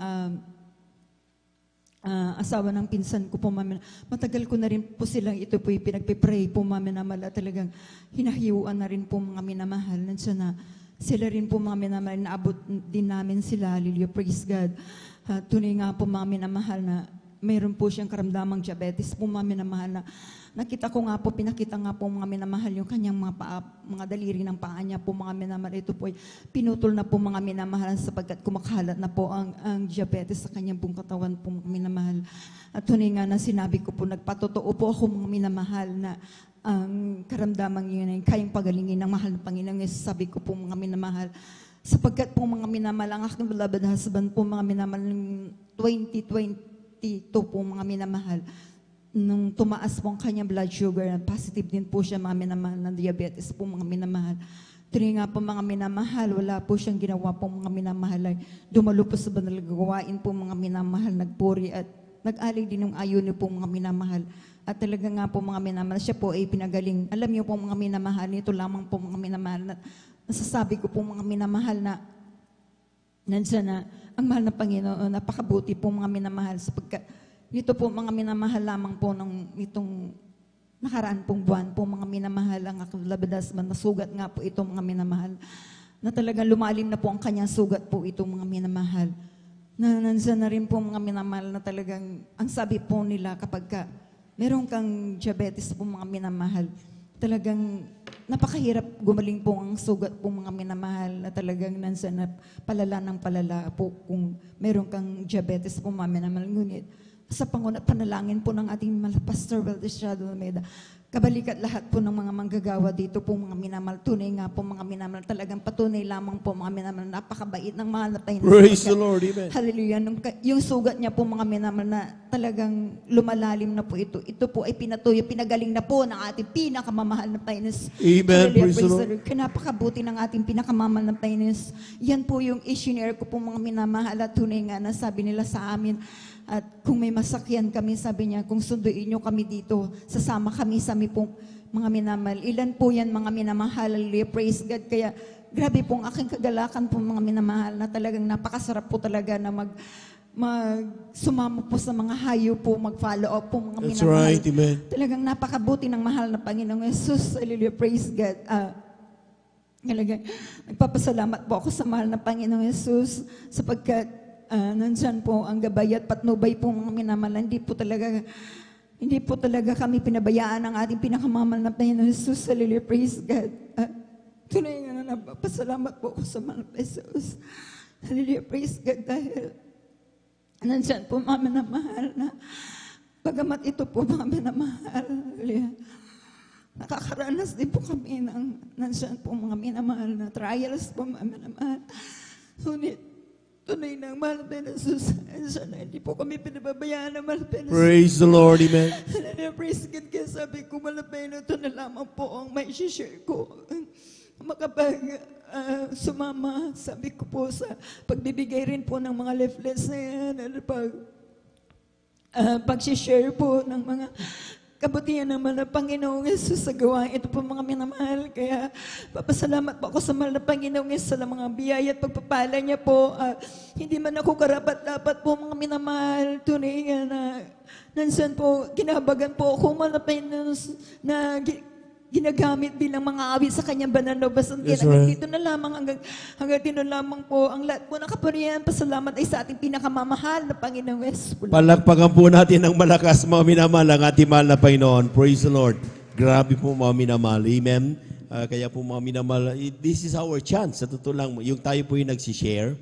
asawa ng pinsan ko po, mami. Matagal ko na rin po silang ito po pinagpipray po, mami, na mala talagang hinahiuan na rin po mga minamahal. Nandiyan na sila rin po mga minamahal, naabot din namin sila, hallelujah, praise God. Tunay nga po mga minamahal na mayroon po siyang karamdamang diabetes po, mga minamahal na nakita ko nga po, pinakita nga po mga minamahal yung kanyang mga daliri ng paa niya po mga minamahal. Ito po ay pinutol na po mga minamahal sapagkat kumakalat na po ang diabetes sa kanyang buong katawan po mga minamahal. At tunay nga na sinabi ko po, nagpatotoo po ako mga minamahal na ang karamdamang yun ay kayang pagalingin ng mahal ng Panginoon. Sabi ko po mga minamahal, sapagkat po mga minamahal, ang aking beloved husband po mga minamahal, 2022 po mga minamahal, nung tumaas po ang kanyang blood sugar, positive din po siya mga minamahal ng diabetes po mga minamahal. Tuloy nga po mga minamahal, wala po siyang ginawa po mga minamahal ay dumalo po sa banal gawain po mga minamahal, nagpuri at nag-alay din ng ayuno po mga minamahal. At talaga nga po mga minamahal, siya po ay pinagaling. Alam niyo po mga minamahal, ito lamang po mga minamahal na nasasabi ko po mga minamahal na nandiyan na ang mahal na Panginoon, napakabuti po mga minamahal sapagkat dito po mga minamahal lamang po ng itong nakaraan pong buwan po mga minamahal ang aking labadas man nasugat nga po itong mga minamahal na talagang lumalim na po ang kanyang sugat po itong mga minamahal na nandiyan na rin po mga minamahal na talagang ang sabi po nila kapag ka meron kang diabetes po mga minamahal talagang napakahirap gumaling po ang sugat po mga minamahal na talagang nandiyan na palala ng palala po kung meron kang diabetes po mga minamahal. Ngunit sa panalangin po ng ating Pastor Valdez Shadow Almeida, kabalikat lahat po ng mga manggagawa dito po mga minamahal. Tunay nga po mga minamahal, talagang patunay lamang po mga minamahal, napakabait ng mahal na Panginoon. Praise the Lord, amen. Hallelujah. Yung sugat niya po mga minamahal na talagang lumalalim na po ito. Ito po ay pinatuyo, pinagaling na po ng ating pinakamamahal na Panginoon. Amen. Praise the Lord. Napakabuti ng ating pinakamamahal na Panginoon. Yan po yung i-share ko po mga minamahal at tunay nga na sabi nila sa amin. At kung may masakyan kami, sabi niya, kung sunduin niyo kami dito, sasama kami sa pong mga minamahal. Ilan po yan mga minamahal, hallelujah, praise God. Kaya grabe pong aking kagalakan po mga minamahal na talagang napakasarap po talaga na sumama po sa mga hayo po, mag-follow up po mga That's minamahal. right, amen. Talagang napakabuti ng mahal na Panginoong Jesus, hallelujah, praise God. Talagang nagpapasalamat po ako sa mahal na Panginoong Jesus sapagkat nandyan po ang gabay at patnubay po mga minamahal. Hindi po talaga kami pinabayaan ng ating pinakamamahal na Panginoon Jesus. Hallelujah, praise God. Tunay nga na napapasalamat po ako sa mahal na Jesus. Hallelujah, praise God dahil nandyan po mga minamahal na bagamat ito po mga minamahal. Hallelujah. Nakakaranas din po kami ng nandyan po mga minamahal na trials po mga minamahal. Ngunit tunay na ang mahal na Jesus. Sana hindi po kami pinababayaan ng mahal na Jesus. Praise the Lord, amen. Praise God. Kaya sabi ko, mahal na ito na lamang po ang may share ko. Makapag sumama, sabi ko po sa pagbibigay rin po ng mga leaflets na yan, pag-share po ng mga kabutihan naman ng Panginoong Yesus sa gawain ito po mga minamahal. Kaya papasalamat po ako sa mahal na Panginoong Yesus sa mga biyaya at pagpapala niya po. Hindi man ako karapat-dapat po mga minamahal. Tunay na nansan po, ginabagan po ako mahal na Panginoon na ginagamit bilang mga awit sa kanyang banal na basan. That's Kaya right. dito na lamang, hanggang dito lamang po, ang lahat po ng kapurihan, pasalamat ay sa ating pinakamamahal na Panginoong Yesus. Palakpakan po natin ng malakas mga minamahal ang ating mahal na Panginoon. Praise the Lord. Grabe po mga minamahal. Amen. Kaya po mga minamahal, this is our chance. Sa totoo lang, yung tayo po yung nagsishare.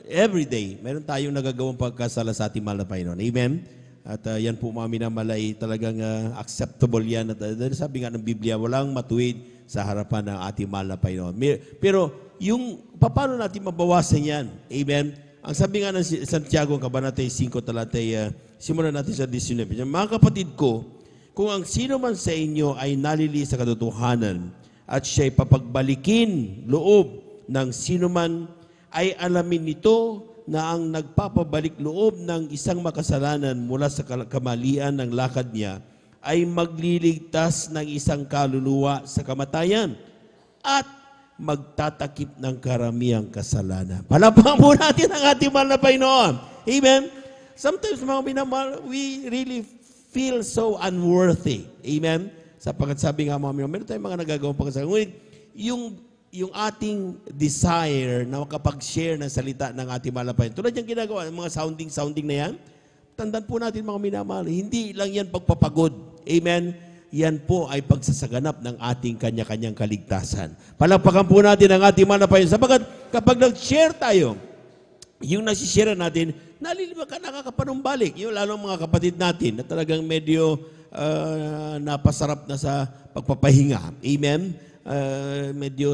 Every day, meron tayong nagagawang pagkasala sa ating mahal na Panginoon. Amen. At yan po mga minamalay talagang acceptable yan. At dahil sabi nga ng Biblia, walang matuwid sa harapan ng ating mahal na Panginoon. Pero yung paano natin mabawasan yan? Amen? Ang sabi nga ng Santiago, Kabanata 5, talatay, simulan natin sa 19. Mga kapatid ko, kung ang sino man sa inyo ay nalili sa katotohanan at siya'y papagbalikin loob ng sino man, ay alamin nito na ang nagpapabalik loob ng isang makasalanan mula sa kamalian ng lakad niya ay magliligtas ng isang kaluluwa sa kamatayan at magtatakip ng karamihang kasalanan. Palakpakan po natin ang ating mahal na Panginoon. Amen? Sometimes, mga minamahal, we really feel so unworthy. Amen? Sapagkat sabi nga mga minamahal, meron tayong mga nagagawang pagkasalanan. Ngunit, yung ating desire na makapag-share ng salita ng ating mahal na Panginoon, tulad yung ginagawa, mga sounding na yan, tandaan po natin mga minamahal, hindi lang yan pagpapagod. Amen? Yan po ay pagsasaganap ng ating kanya-kanyang kaligtasan. Palakpakan po natin ang ating mahal na Panginoon. Sapagkat kapag nag-share tayo, yung nasishare natin, nakakapanumbalik. Yung lalong mga kapatid natin na talagang medyo napasarap na sa pagpapahinga. Amen? Medyo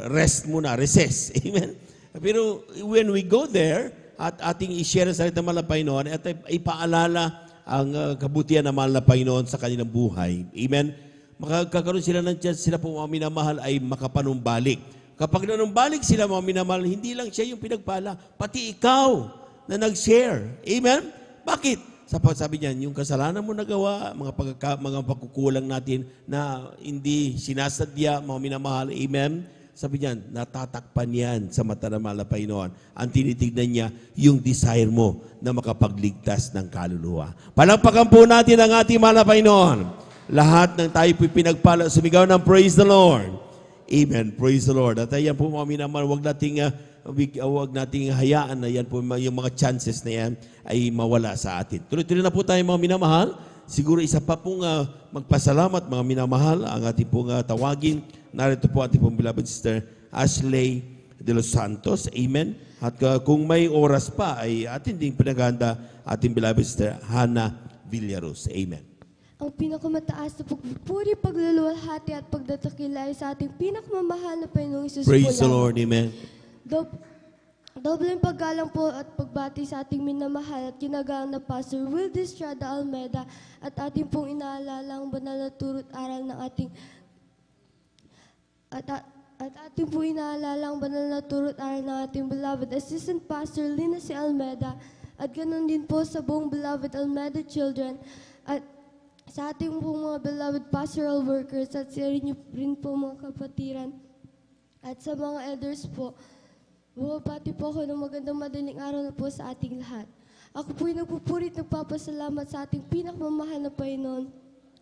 rest muna, recess. Amen? Pero when we go there, at ating i-share sa salita ng mahal na Panginoon, at ipaalala ang kabutihan ng mahal na Panginoon sa kanilang buhay. Amen? Makakaroon sila ng chance, sila po mga minamahal ay makapanumbalik. Kapag nanumbalik sila mga minamahal, hindi lang siya yung pinagpala, pati ikaw na nag-share. Amen? Bakit? Sabi niyan, yung kasalanan mo nagawa, mga pagkukulang natin na hindi sinasadya, mga minamahal, amen? Sabi niyan, natatakpan yan sa mata ng mahal na Panginoon. Ang tinitignan niya, yung desire mo na makapagligtas ng kaluluwa. Palakpakan po natin ang ating mahal na Panginoon. Lahat ng tayo po pinagpala, sumigaw ng praise the Lord. Amen. Praise the Lord. At ayan po mga minamahal, huwag nating hayaan na yan po, yung mga chances na yan ay mawala sa atin. Tuloy-tuloy na po tayo mga minamahal. Siguro isa pa pong magpasalamat mga minamahal ang ating pong tawagin. Narito po ating pong beloved sister Ashley de los Santos. Amen. At kung may oras pa ay atin ding pinaganda ating beloved sister Hannah Villaruz. Amen. Ang pinakamataas na pagpupuri, pagluluwalhati at pagdatakilay sa ating pinakamamahal na Panginoong Isus. Praise the Lord. Amen. Dobleng paggalang po at pagbati sa ating minamahal at ginagalang na Pastor Wildy Estrada Almeda at ating pong inaalala ang banal na turut aral ng ating ating pong inaalala ang banal na turut aral ng ating beloved Assistant Pastor Lina C. Almeda at ganoon din po sa buong beloved Almeda children at sa ating pong mga beloved pastoral workers at sa inyo rin po mga kapatiran at sa mga elders po. Bumabati po ako ng magandang madaling araw na po sa ating lahat. Ako po'y nagpupurit, nagpapasalamat sa ating pinakamamahal na Panginoon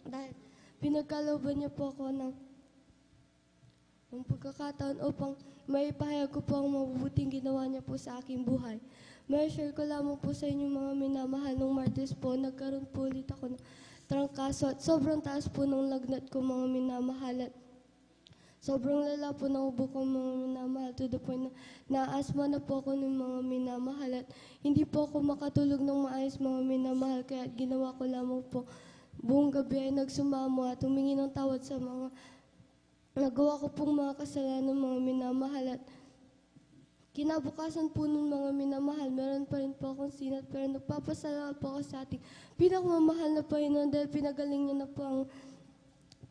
dahil pinagkalooban niya po ako ng pagkakataon upang maipahayag ko po ang mabubuting ginawa niya po sa aking buhay. May share ko lamang po sa inyo mga minamahal nung Martes po, nagkaroon po ulit ako ng trangkaso at sobrang taas po ng lagnat ko mga minamahal at sobrang lala po ng ubo ko mga minamahal to the point na naasma na po ako ng mga minamahal at hindi po ako makatulog ng maayos mga minamahal kaya ginawa ko lamang po buong gabi ay nagsumamo at humingi ng tawad sa mga nagawa ko pong mga kasalanan mga minamahal at kinabukasan po ng mga minamahal, meron pa rin po akong sinat pero nagpapasalamat po ako sa ating pinakamamahal na Panginoon dahil pinagaling niya na po ang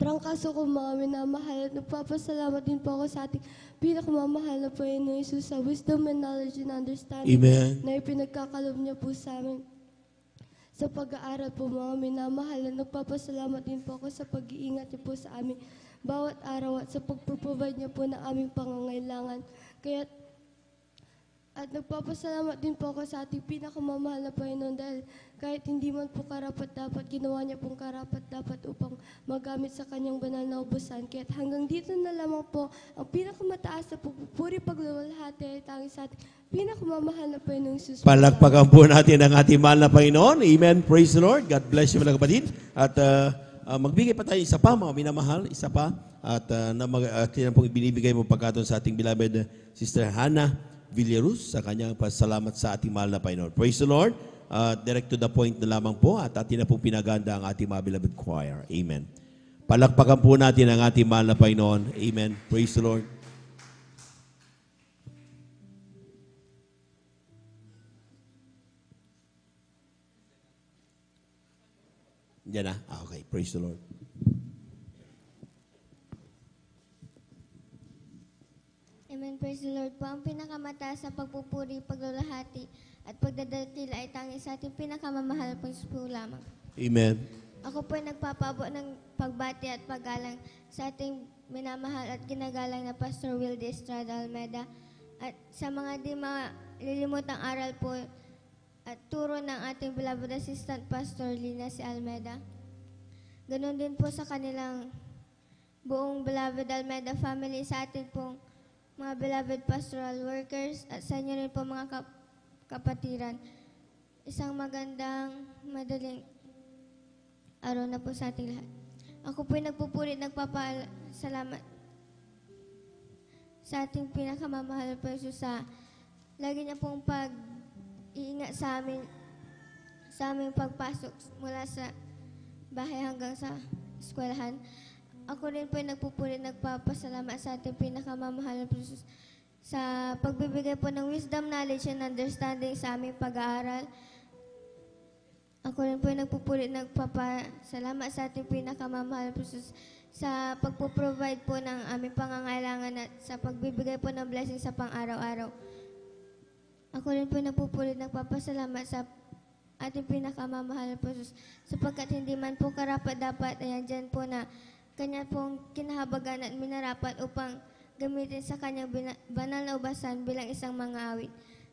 trangkaso ko mga minamahal at nagpapasalamat din po ako sa ating pinakamamahal na Panginoon Jesus sa wisdom and knowledge and understanding. Amen. Na ipinagkakalob niya po sa amin sa pag-aaral po mga minamahal at nagpapasalamat din po ako sa pag-iingat niya po sa amin bawat araw at sa pag-provide niya po ng aming pangangailangan. Kaya at nagpapasalamat din po ako sa ating pinakamamahal na Panginoon dahil kahit hindi man po karapat-dapat, ginawa niya pong karapat-dapat upang magamit sa kanyang banal na ubusan. Kaya hanggang dito na lamang po ang pinakamataas na pagpupuri pagluwalhati ay tanging sa ating pinakamamahal na Panginoong Jesus. Palakpakan po natin ang ating mahal na Panginoon. Amen. Praise the Lord. God bless you mga kapatid. At magbigay pa tayo isa pa mga minamahal, isa pa. At kailan pong ibinibigay mo pagkataon sa ating beloved Sister Hannah Villaruz sa kanyang pasalamat sa ating mahal na Panginoon. Praise the Lord. Direct to the point na lamang po at atin na pong pinaganda ang ating mga beloved choir. Amen. Palakpakan po natin ang ating mahal na Panginoon. Amen. Praise the Lord. Yan na. Okay. Praise the Lord. Amen. Praise the Lord po. Ang pinakamataas na pagpupuri, paglulahati, at pagdadakil ay tanging sa ating pinakamamahal po po lamang. Amen. Ako po ay nagpapaabot ng pagbati at paggalang sa ating minamahal at ginagalang na Pastor Wildy Estrada Almeda at sa mga di malilimutang aral po at turo ng ating beloved assistant Pastor Lina si Almeda. Ganon din po sa kanilang buong beloved Almeda family, sa ating pong mga beloved pastoral workers at sa inyo rin po mga kapatiran. Isang magandang, madaling araw na po sa ating lahat. Ako po'y nagpupuri, nagpapasalamat sa ating pinakamamahal po Jesus sa lagi niya pong pag-iingat sa aming pagpasok mula sa bahay hanggang sa eskwelahan. Ako rin po'y nagpupuri, nagpapasalamat sa ating pinakamamahal po Jesus sa pagbibigay po ng wisdom, knowledge, and understanding sa aming pag-aaral. Ako rin po ay nagpupuri, nagpapasalamat sa ating pinakamamahal po sa pagpo-provide po ng aming pangangailangan at sa pagbibigay po ng blessing sa pang-araw-araw. Ako rin po ay nagpupuri, nagpapasalamat sa ating pinakamamahal po sapagkat hindi man po karapat-dapat ay andyan po na kanya pong kinahabagan at minarapat upang gamitin sa kanyang banal na ubasan bilang isang mga awit.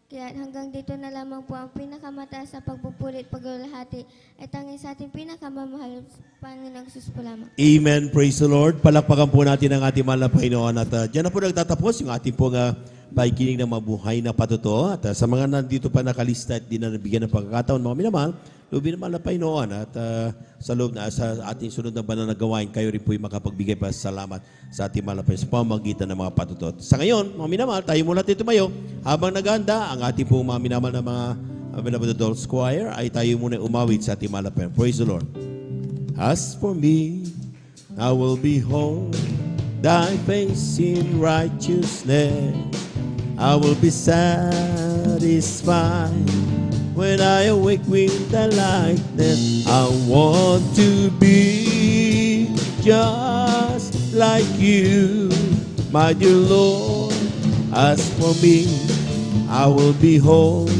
Kaya hanggang dito na lamang po ang pinakamataas sa pagpupulit, paglulahati ay tanging sa ating pinakamamahal Panginoong Jesus po lamang. Amen. Praise the Lord. Palakpakan po natin ang ating mahal na Panginoon. At dyan na po nagtatapos yung ating pong pakikinig ng mabuhay na patuto. At sa mga nandito pa nakalista at di na nabigyan ng pagkakataon, mga minamahal, lubin naman na Panginoon. At sa loob na sa ating sunod na banal na gawain, kayo rin po yung makapagbigay pa salamat sa ating mahal na Panginoon sa pamamagitan ng mga patuto. Sa ngayon, mga minamahal, tayo muna tayo tumayo. Habang naganda ang ating pong mga minamahal na mga beloved adults choir, ay tayo muna umawit sa ating mahal na Panginoon. Praise the Lord. As for me, I will behold thy face in righteousness. I will be satisfied when I awake with thy likeness. I want to be just like you, my dear Lord. As for me, I will behold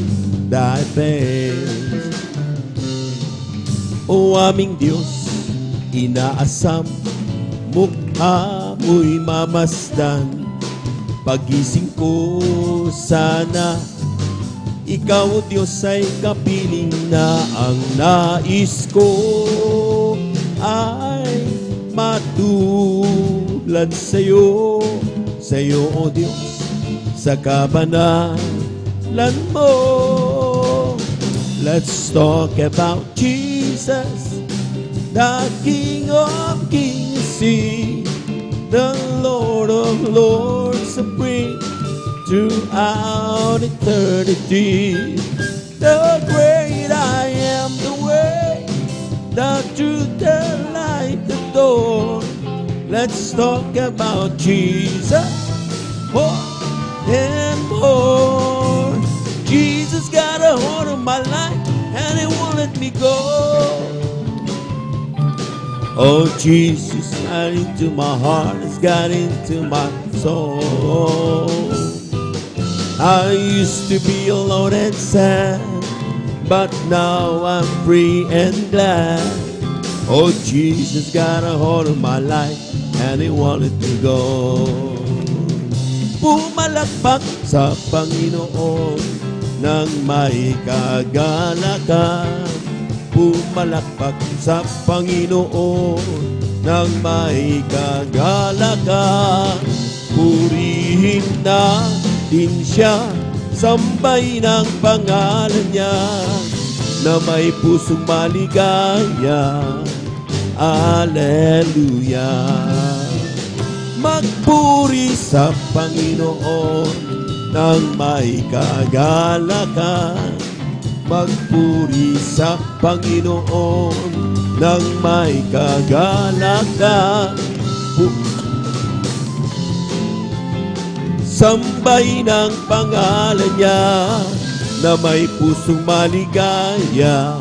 thy face. O aming Diyos, inaasam, mukha mo'y mamasdan. Pagising ko sana, ikaw o Diyos ay kapiling na. Ang nais ko ay matulad sa'yo, sa'yo o Diyos, sa kabanalan mo. Let's talk about Jesus, the King of Kings, the Lord of Lords, supreme throughout eternity. The great I am, the way, the truth, the light, the door. Let's talk about Jesus more and more. Jesus got a hold of my life and He won't let me go. Oh, Jesus got into my heart, it's got into my soul. I used to be alone and sad, but now I'm free and glad. Oh, Jesus got a hold of my life and He wanted to go. Pumalakpak sa Panginoon nang may kagalakan. Pumalakpak sa Panginoon nang may kagalakan. Purihin natin Siya, sambay ng pangalan Niya, na may pusong maligaya. Alleluia. Magpuri sa Panginoon nang may kagalakan. Magpuri sa Panginoon nang may kagalakan. Sambay ng pangalan Niya, na may pusong maligaya.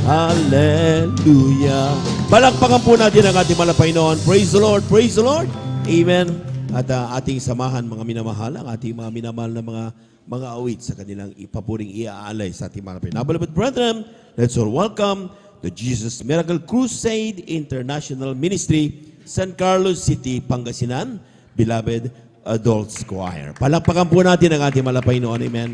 Hallelujah. Palakpakan po natin ang ating mahal na Panginoon. Praise the Lord, praise the Lord. Amen. At ating samahan mga minamahal, ang ating mga minamahal na mga awit sa kanilang ipapuring iaalay sa ating mga Now, beloved brethren, let's all welcome the Jesus Miracle Crusade International Ministry, San Carlos City, Pangasinan, beloved Adults Choir. Palakpakan po natin ang ating malapay noon. Amen.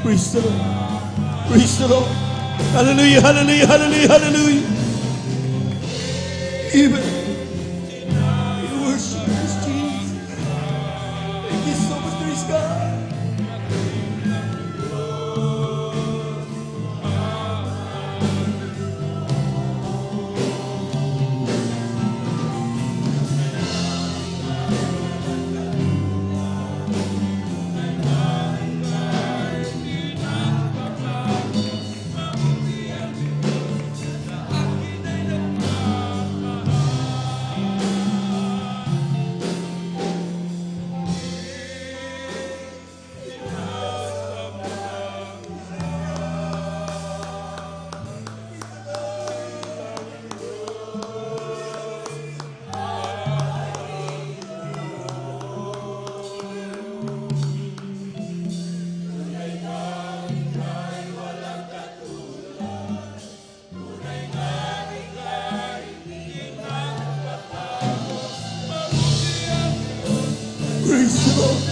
Praise the Lord. Praise the Lord. Hallelujah, hallelujah, hallelujah, hallelujah. Amen. We worship you, Jesus. Thank you so much, praise God. Praise the Lord.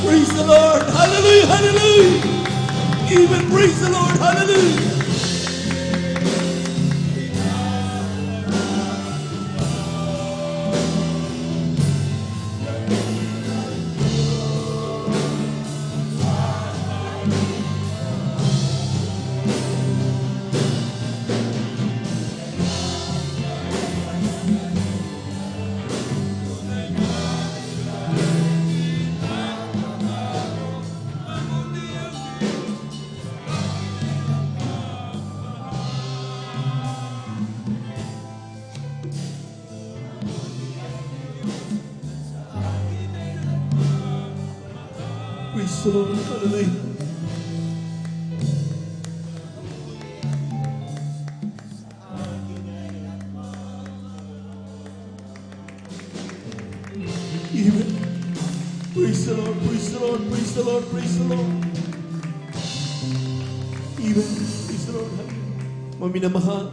Praise the Lord. Hallelujah, hallelujah. Even praise the Lord. Hallelujah. Praise the Lord. Hallelujah. Amen. Praise the Lord. Praise the Lord. Praise the Lord. Praise the Lord. Amen. Praise the Lord. Maminamahal.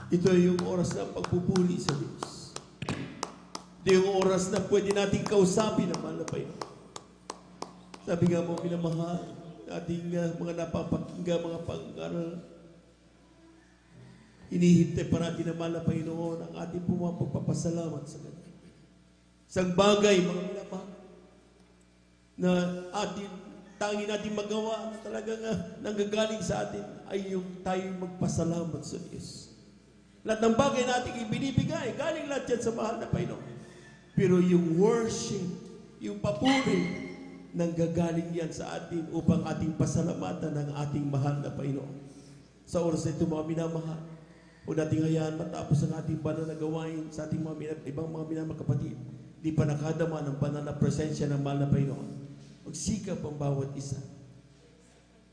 Ito ay yung oras ng pagpupuri sa Diyos. Ito yung oras na pwede nating kausapin ang mahal na Panginoon. Sabi nga mo, minamahal, ating mga napapakinggan, mga pag-aral, hinihintay pa natin ang mahal na Panginoon ang ating pagpapasalamat sa Kanya. Isang bagay, mga minamahal, na tanging natin magawa na talagang nanggagaling sa atin ay yung tayong magpasalamat sa Diyos. Lahat ng bagay natin ibinibigay, galing lahat yan sa mahal na Panginoon. Pero yung worship, yung papuri, nanggagaling yan sa atin upang ating pasalamatan ng ating mahal na Panginoon. Sa oras na ito, mga minamahal, o nating hayaan matapos ang ating banal na gawain sa ating ibang mga minamahal kapatid, di pa nakadama ng banal na presensya ng mahal na Panginoon. Magsikap ang bawat isa.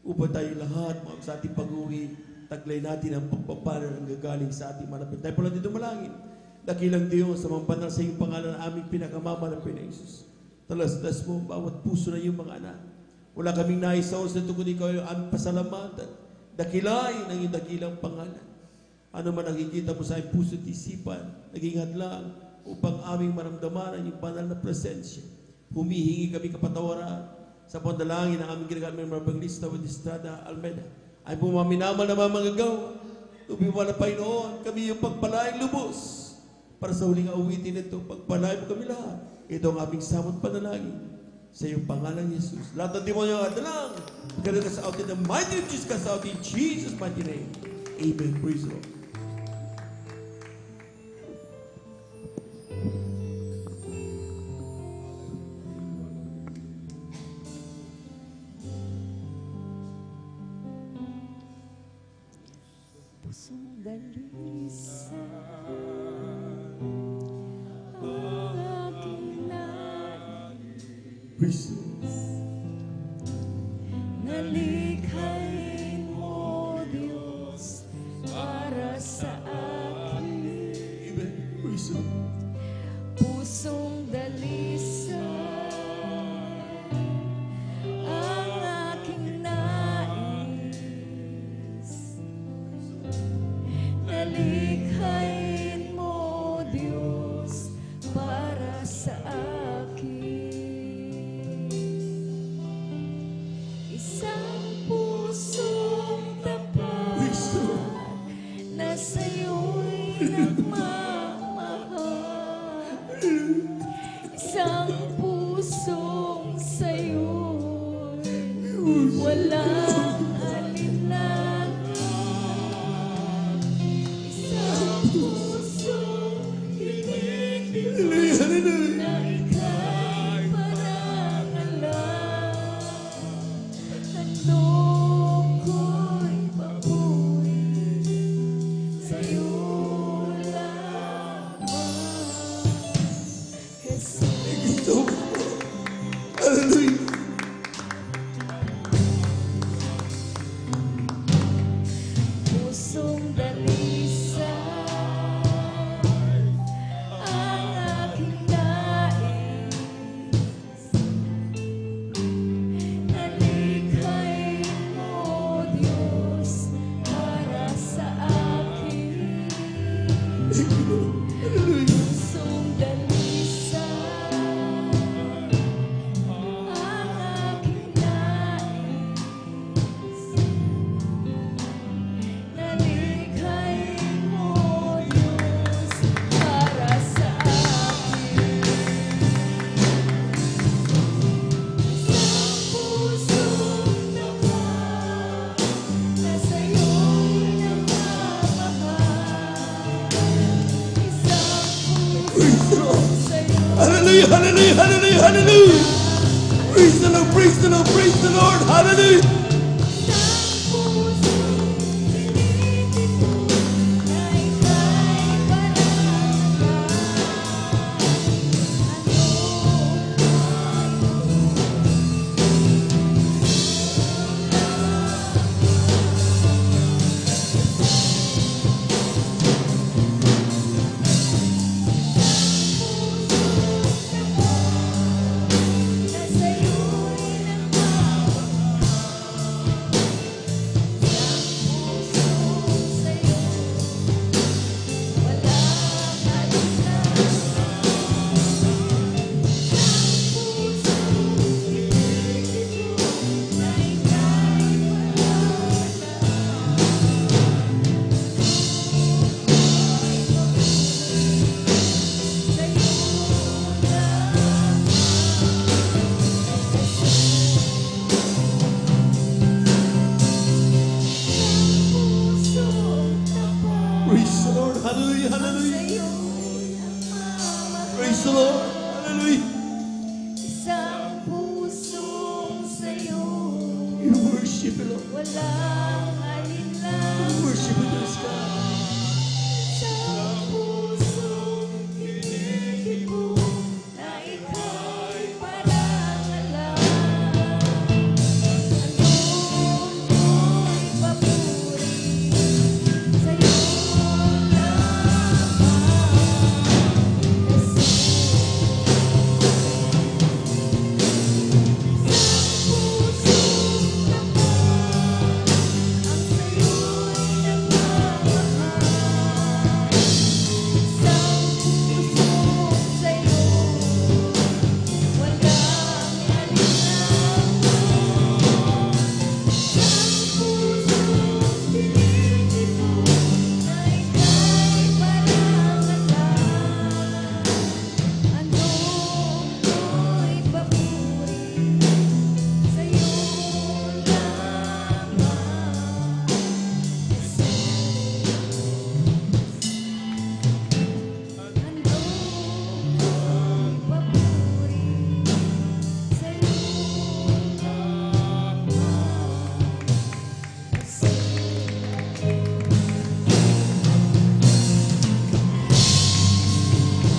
Upang tayo lahat, sa ating pag-uwi, taglay natin ang pagpapala ng gagaling sa ating malapit. Tayo pala dito malangin. Dakilang Diyos, sa mga banal sa iyong pangalan na aming pinakamamahal na Panginoon Jesus. Talastas mo bawat puso na iyong mga anak. Wala kaming nais sa oras na ito, kundi ikaw ay aming pasalamatan. Dakilain ang iyong dakilang pangalan. Ano man nakikita mo sa iyong puso at isipan, naging hadlang upang aming maramdaman ang iyong banal na presensya. Humihingi kami kapatawaran sa pandalangin ng aming ginagamit ng Evangelista with Estrada Almeida. Ay pumaminaman na mamangagaw. Tubiwa na Panginoon, kami yung pagpalaing lubos. Para sa huling awitin nito, pagpalain mo kami lahat. Ito ang aming samot panalangin sa iyong pangalan, Jesus. Lahat ng demonyo ang adalang. Pagkala ka sa out in the mighty name of Jesus, ka sa out in Jesus' mighty name. Amen. Praise the Lord. Pusong dalisa ang aking nais. Praise the Lord. Nalikhain mo, Diyos, para sa akin. Amen. Praise the Lord. Pusong dalisa ang aking nais. Nalikhain mo, Diyos, para sa akin. Isang pusong tapat na sa'yo'y nagmamahal. Isang pusong sa'yo'y walang alinlangan. Isang pusong tinitig na ika'y parangalan. Handog ko'y papuri sa'yo lamang, Jesus. Hallelujah. Pusong dalisa ang aking nais. Nalikhain mo, Diyos, para sa akin. Pusong dalisa ang aking nais. Nalikhain mo, Diyos, para sa akin. Isang pusong tapat na sa'yo'y nagmamahal. Isang pusong sa'yo'y Hallelujah, hallelujah, hallelujah, hallelujah. Praise the Lord, praise the Lord, praise the Lord. Hallelujah. worship you, Lord. walang alinlang. Worship you, Diyos ka. Sa pusong tinitipo na ika'y parangalan. Ano'y papuri sa'yo lamang.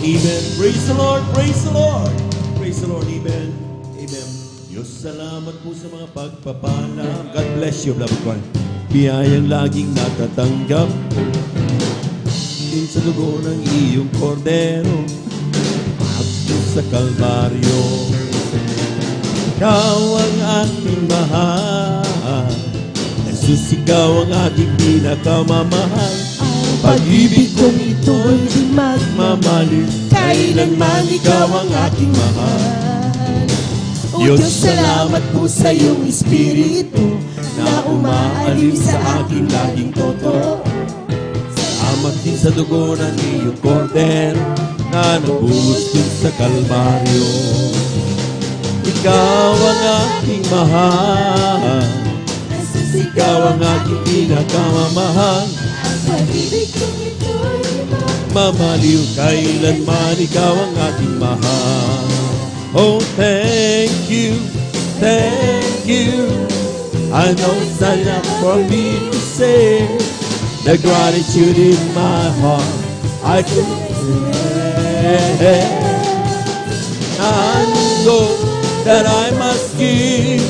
Amen. Praise the Lord. Praise the Lord. Praise the Lord. Amen. Amen. Diyos, salamat po sa mga pagpapala. God bless you, beloved one. Biyayang laging natatanggap din sa dugo ng iyong kordero at sa Kalbaryo. Ikaw ang aking mahal. Jesus, ikaw ang aking pinakamamahal. Pag-ibig kong ito'y di magmamalit. Kailanman ikaw ang aking mahal. Diyos, salamat po sa iyong Espiritu na umaalim sa aking laging totoo. Salamat din sa dugo ng iyong kordero na nabuhos dun sa Kalbaryo. Ikaw ang aking mahal. Ikaw ang aking pinakamamahal. Pag-ibig kong ito'y Mamaliw kailanman ikaw ang aking mahal. Oh, thank you, thank you. I know it's not enough for me to say the gratitude in my heart I can say. I know that I must give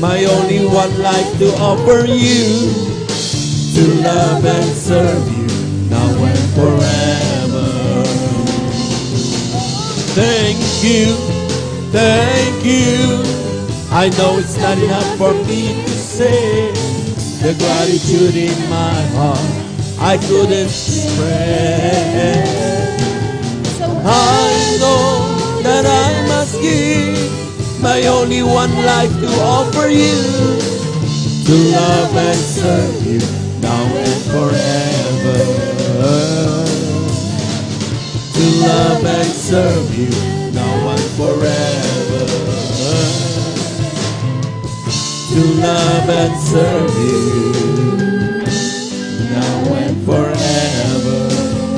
my only one life to offer you, to love and serve you now and forever. Thank you, thank you. I know it's not enough for me to say the gratitude in my heart I couldn't express. I know that I must give my only one life to offer you, to love and serve you now and forever. To love and serve you now and forever. To love and serve you now and forever.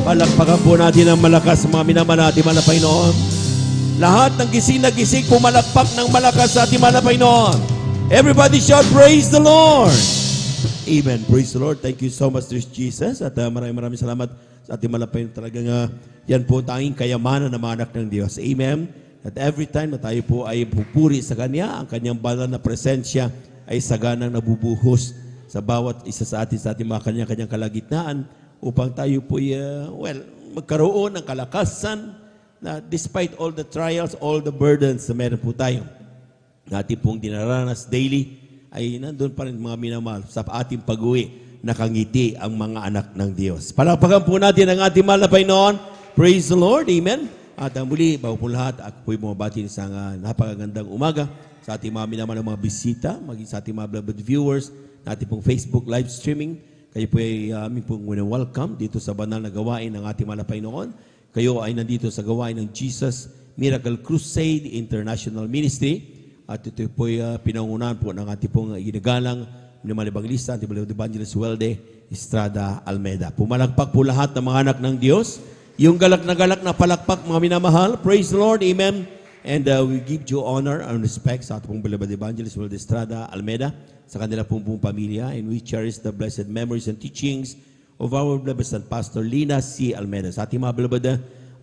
Palakpakan po natin ang malakas mga minamahal natin mga Panginoon. Lahat ng gising na gising pumalakpak ng malakas sa ating mga Panginoon. Everybody shout, praise the Lord! Amen. Praise the Lord. Thank you so much, Jesus. At maraming salamat sa ating malapay. Talagang yan po tanging kayamanan ng mga anak ng Diyos. Amen. At every time na tayo po ay pupuri sa Kanya, ang Kanyang banal na presensya ay saganang nabubuhos sa bawat isa sa ating mga kanyang kalagitnaan upang tayo po magkaroon ng kalakasan na despite all the trials, all the burdens na meron po tayo. Natin pong dinaranas daily, ay nandun pa rin mga minamahal sa ating pag-uwi, nakangiti ang mga anak ng Diyos. Palakpakan po natin ang ating mahal na Panginoon. Praise the Lord. Amen. At muli, bago po lahat, ako po'y bumabati sa napakagandang umaga sa ating mga minamahal na mga bisita, maging sa ating mga beloved viewers, natin pong Facebook live streaming. Kayo po ay aming pong welcome dito sa banal na gawain ng ating mahal na Panginoon. Kayo ay nandito sa gawain ng Jesus Miracle Crusade International Ministry. At ito po ay pinangunahan po ng ating pong ginagalang minamahal evangelista, ating beloved evangelist Welde Estrada Almeida. Pumalakpak po lahat ng mga anak ng Diyos. Yung galak na palakpak, mga minamahal. Praise the Lord. Amen. And we give due honor and respect sa ating pong beloved evangelist Wilde Estrada Almeda, sa kanila pong pamilya, and we cherish the blessed memories and teachings of our beloved son, Pastor Lina C. Almeda. Sa ating mga beloved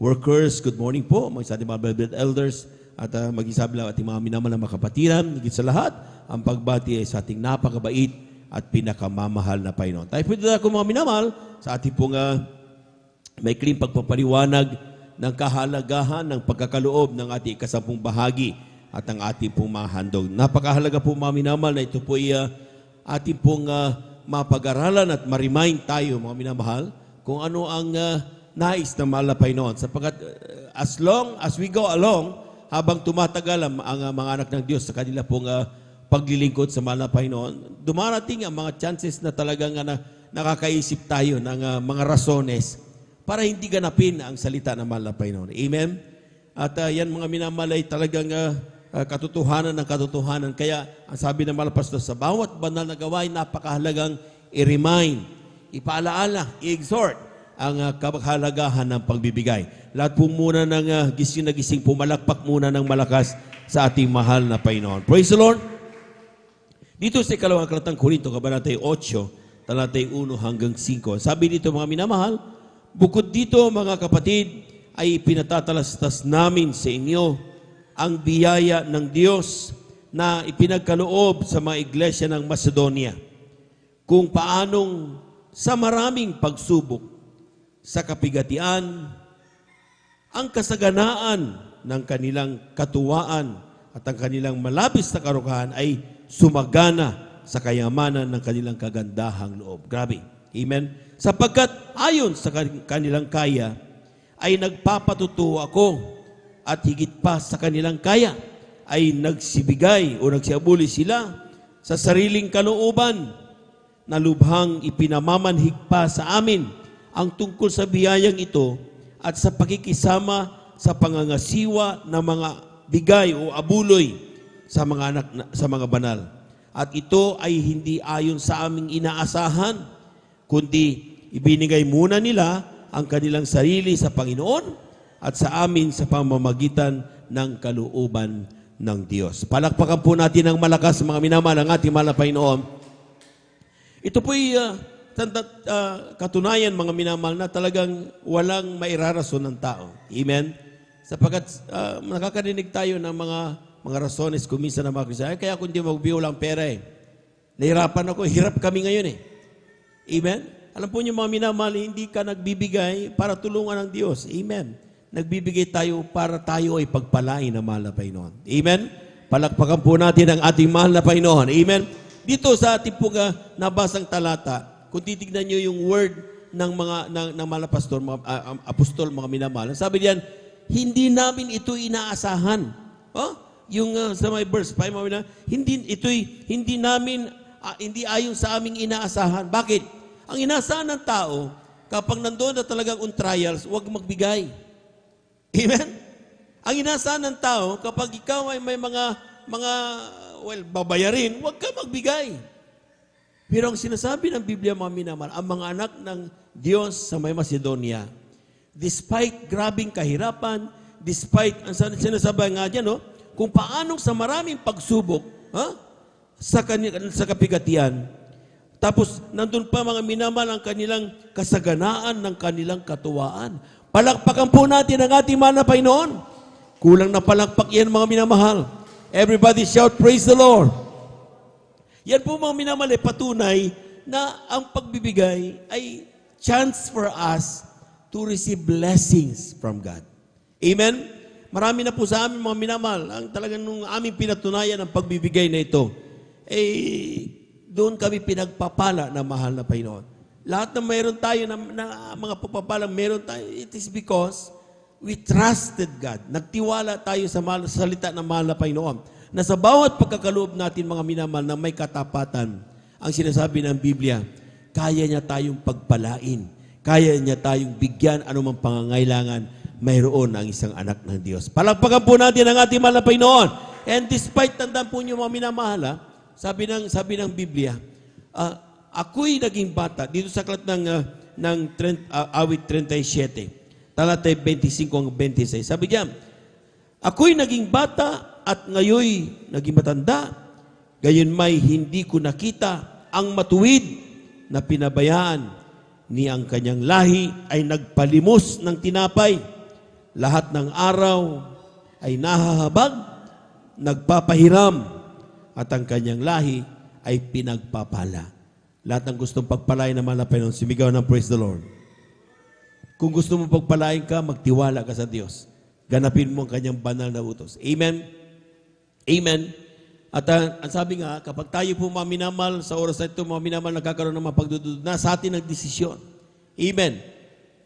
workers, good morning po, mga sa ating mga beloved elders, at mag-isabi lang ating mga minamahal na makapatiran, higit sa lahat, ang pagbati ay sa ating napakabait at pinakamamahal na Panginoon. Tayo po dito ako mga minamahal sa ating pong may kling pagpapaliwanag ng kahalagahan ng pagkakaloob ng ating ikasampung bahagi at ang ating pong mga handog. Napakahalaga po mga minamahal na ito po ay ating pong mapag-aralan at ma-remind tayo mga minamahal kung ano ang nais ng mahal na Panginoon. Sapagkat as long as we go along, habang tumatagal ang mga anak ng Diyos sa kanila pong paglilingkod sa mahal na Panginoon, dumarating ang mga chances na talagang nakakaisip tayo ng mga rasones para hindi ganapin ang salita ng mahal na Panginoon. Amen? At yan mga minamalay talagang katotohanan ng katotohanan. Kaya ang sabi ng mahal na pastor, sa bawat banal na gawain, napakahalagang i-remind, ipaalaala, i-exhort ang kahalagahan ng pagbibigay. Lahat po muna ng gising na gising, pumalakpak muna ng malakas sa ating mahal na Panginoon. Praise the Lord! Dito sa ikalawang aklatang Korinto, kabanata 8, talatay 1 hanggang 5. Sabi dito mga minamahal, bukod dito mga kapatid, ay pinatatalastas namin sa inyo ang biyaya ng Diyos na ipinagkaloob sa mga iglesia ng Macedonia, kung paanong sa maraming pagsubok, sa kapigatian, ang kasaganaan ng kanilang katuwaan at ang kanilang malabis na karukahan ay sumagana sa kayamanan ng kanilang kagandahang loob. Grabe. Amen? Sapagkat ayon sa kanilang kaya, ay nagpapatutuwa ako at higit pa sa kanilang kaya, ay nagsibigay o nagsiabuli sila sa sariling kalooban na lubhang ipinamamanhig pa sa amin ang tungkol sa biyayang ito at sa pakikisama sa pangangasiwa ng mga bigay o abuloy sa mga anak sa mga banal. At ito ay hindi ayon sa aming inaasahan, kundi ibinigay muna nila ang kanilang sarili sa Panginoon at sa amin sa pamamagitan ng kalooban ng Diyos. Palakpakan po natin ng malakas mga minamahal ang ating mahal na Panginoon. Ito po'y katunayan mga minamahal na talagang walang mairarason ng tao. Amen? Sapagkat nakakarinig tayo ng mga rasones kuminsan ng mga Kristiyan. Kaya kung di magbiyo lang pera nahirapan ako, hirap kami ngayon Amen? Alam po niyo mga minamahal, hindi ka nagbibigay para tulungan ng Diyos. Amen? Nagbibigay tayo para tayo ay pagpalain ng mahal na Panginoon. Amen? Palakpakan po natin ang ating mahal na Panginoon. Amen? Dito sa ating pong nabasang talata, kung titignan niyo yung word ng mahal na pastor, mga apostol, mga minamahal, sabi diyan, hindi namin ito inaasahan. Yung sa my verse 5, hindi ayon sa aming inaasahan. Bakit? Ang inaasahan ng tao, kapag nandoon na talagang on trials, huwag magbigay. Amen? Ang inaasahan ng tao, kapag ikaw ay may mga babayarin, huwag ka magbigay. Pero ang sinasabi ng Biblia, mga minamahal, ang mga anak ng Diyos sa may Macedonia, despite grabing kahirapan, despite, ang sinasabi nga dyan, kung paanong sa maraming pagsubok, sa kapigatian, tapos nandun pa mga minamahal ang kanilang kasaganaan ng kanilang katuwaan. Palakpakan po natin ang ating mahal na Panginoon. Kulang na palakpak yan mga minamahal. Everybody shout, praise the Lord. Yan po mga minamahal patunay na ang pagbibigay ay chance for us to receive blessings from God. Amen? Marami na po sa amin mga minamahal ang talagang nung aming pinatunayan ang pagbibigay na ito. Doon kami pinagpapala ng mahal na Panginoon. Lahat na mayroon tayo na mga pagpapalang meron tayo, it is because we trusted God. Nagtiwala tayo sa salita ng mahal na Panginoon. Na sa bawat pagkakaloob natin mga minamahal na may katapatan, ang sinasabi ng Biblia, kaya niya tayong pagpalain. Kaya niya tayong bigyan anumang pangangailangan, mayroon ang isang anak ng Diyos. Palakpakan po natin ang ating mahal na Panginoon. And despite, tandaan po niyo mga minamahal, sabi ng Biblia, ako'y naging bata, dito sa aklat ng awit 37, talatay 25 hanggang 26. Sabi diyan, Ako'y naging bata at ngayoy naging matanda. Gayon may hindi ko nakita ang matuwid na pinabayaan ni ang kanyang lahi ay nagpalimos ng tinapay. Lahat ng araw ay nahahabag, nagpapahiram, at ang kanyang lahi ay pinagpapala. Lahat ng gustong pagpalain na malapay nun, sumigaw ng praise the Lord. Kung gusto mo pagpalain ka, magtiwala ka sa Diyos. Ganapin mo ang kanyang banal na utos. Amen? Amen? At ang sabi nga, kapag tayo po mga minamal, sa oras na ito, mga minamal, nagkakaroon ng mga pagdudud na sa atin ang desisyon. Amen?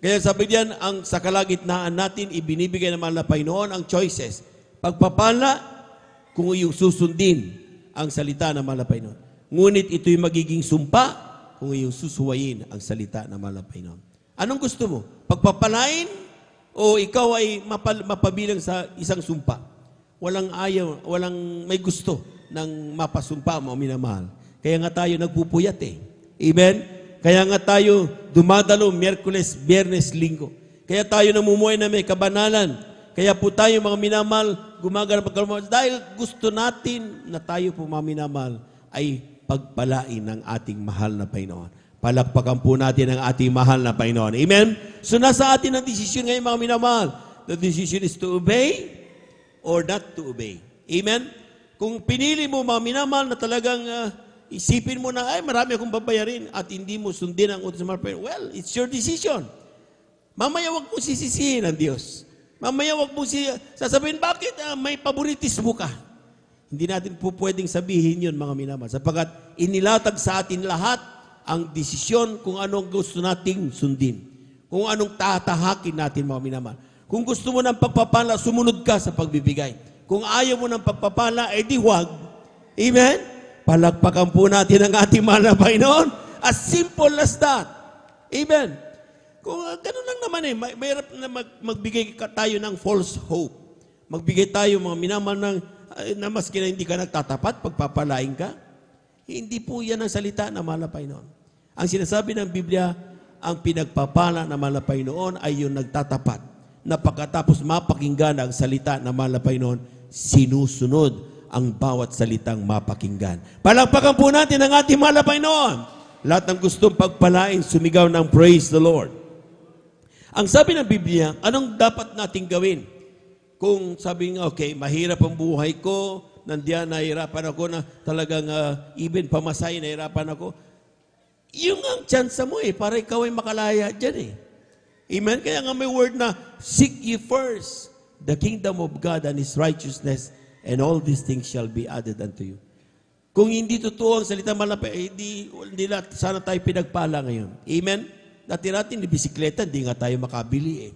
Kaya sabi diyan, ang sa kalagitnaan natin, ibinibigay naman na Panginoon ang choices. Pagpapala, kung iyong susundin ang salita ng mahal na Panginoon. Ngunit ito'y magiging sumpa kung iyong susuwayin ang salita ng mahal na Panginoon. Anong gusto mo? Pagpapalain o ikaw ay mapabilang sa isang sumpa? Walang ayaw, walang may gusto ng mapasumpa mo, minamahal. Kaya nga tayo nagpupuyat eh. Amen? Kaya nga tayo dumadalo Miyerkules, Biyernes, Linggo. Kaya tayo namumuhay na may kabanalan. Kaya po tayo mga minamahal, gumagana pagkalma. Dahil gusto natin na tayo po mga minamahal ay pagpalain ng ating mahal na Panginoon. Palakpakan po natin ang ating mahal na Panginoon. Amen? So nasa atin ang desisyon ngayon mga minamahal. The decision is to obey or not to obey. Amen? Kung pinili mo mga minamahal na talagang isipin mo na, ay marami akong babayarin at hindi mo sundin ang utos ng mahal na Panginoon, well, it's your decision. Mamaya wag mo sisisihin ang Diyos. Mamaya wag mo sasabihin, bakit may paboritismo ka? Hindi natin po pwedeng sabihin yun mga minamahal. Sapagkat inilatag sa atin lahat ang desisyon kung anong gusto nating sundin. Kung anong tatahakin natin mga minamahal. Kung gusto mo ng pagpapala, sumunod ka sa pagbibigay. Kung ayaw mo ng pagpapala, di huwag. Amen? Palakpakan po natin ang ating mahal na Panginoon. As simple as that. Amen? Kung ganun lang naman mahirap na magbigay tayo ng false hope. Magbigay tayo mga minamahal na maski na hindi ka nagtatapat, pagpapalain ka. Hindi po yan ang salita ng mahal na Panginoon. Ang sinasabi ng Biblia, ang pinagpapala ng mahal na Panginoon ay yung nagtatapat. Na pagkatapos mapakinggan ang salita ng mahal na Panginoon, sinusunod ang bawat salitang mapakinggan. Palakpakan po natin ang ating mahal na Panginoon. Lahat ng gustong pagpalain, sumigaw ng praise the Lord. Ang sabi ng Biblia, anong dapat nating gawin? Kung sabi nga, okay, mahirap ang buhay ko, nandiyan, nahirapan ako na talagang even pamasahe, nahirapan ako. Yung ang chance mo para ikaw ay makalaya dyan Amen? Kaya nga may word na, seek ye first the kingdom of God and His righteousness, and all these things shall be added unto you. Kung hindi totoo ang salita malapay, hindi sana tayo pinagpala ngayon. Amen? Dati natin, ni bisikleta, hindi nga tayo makabili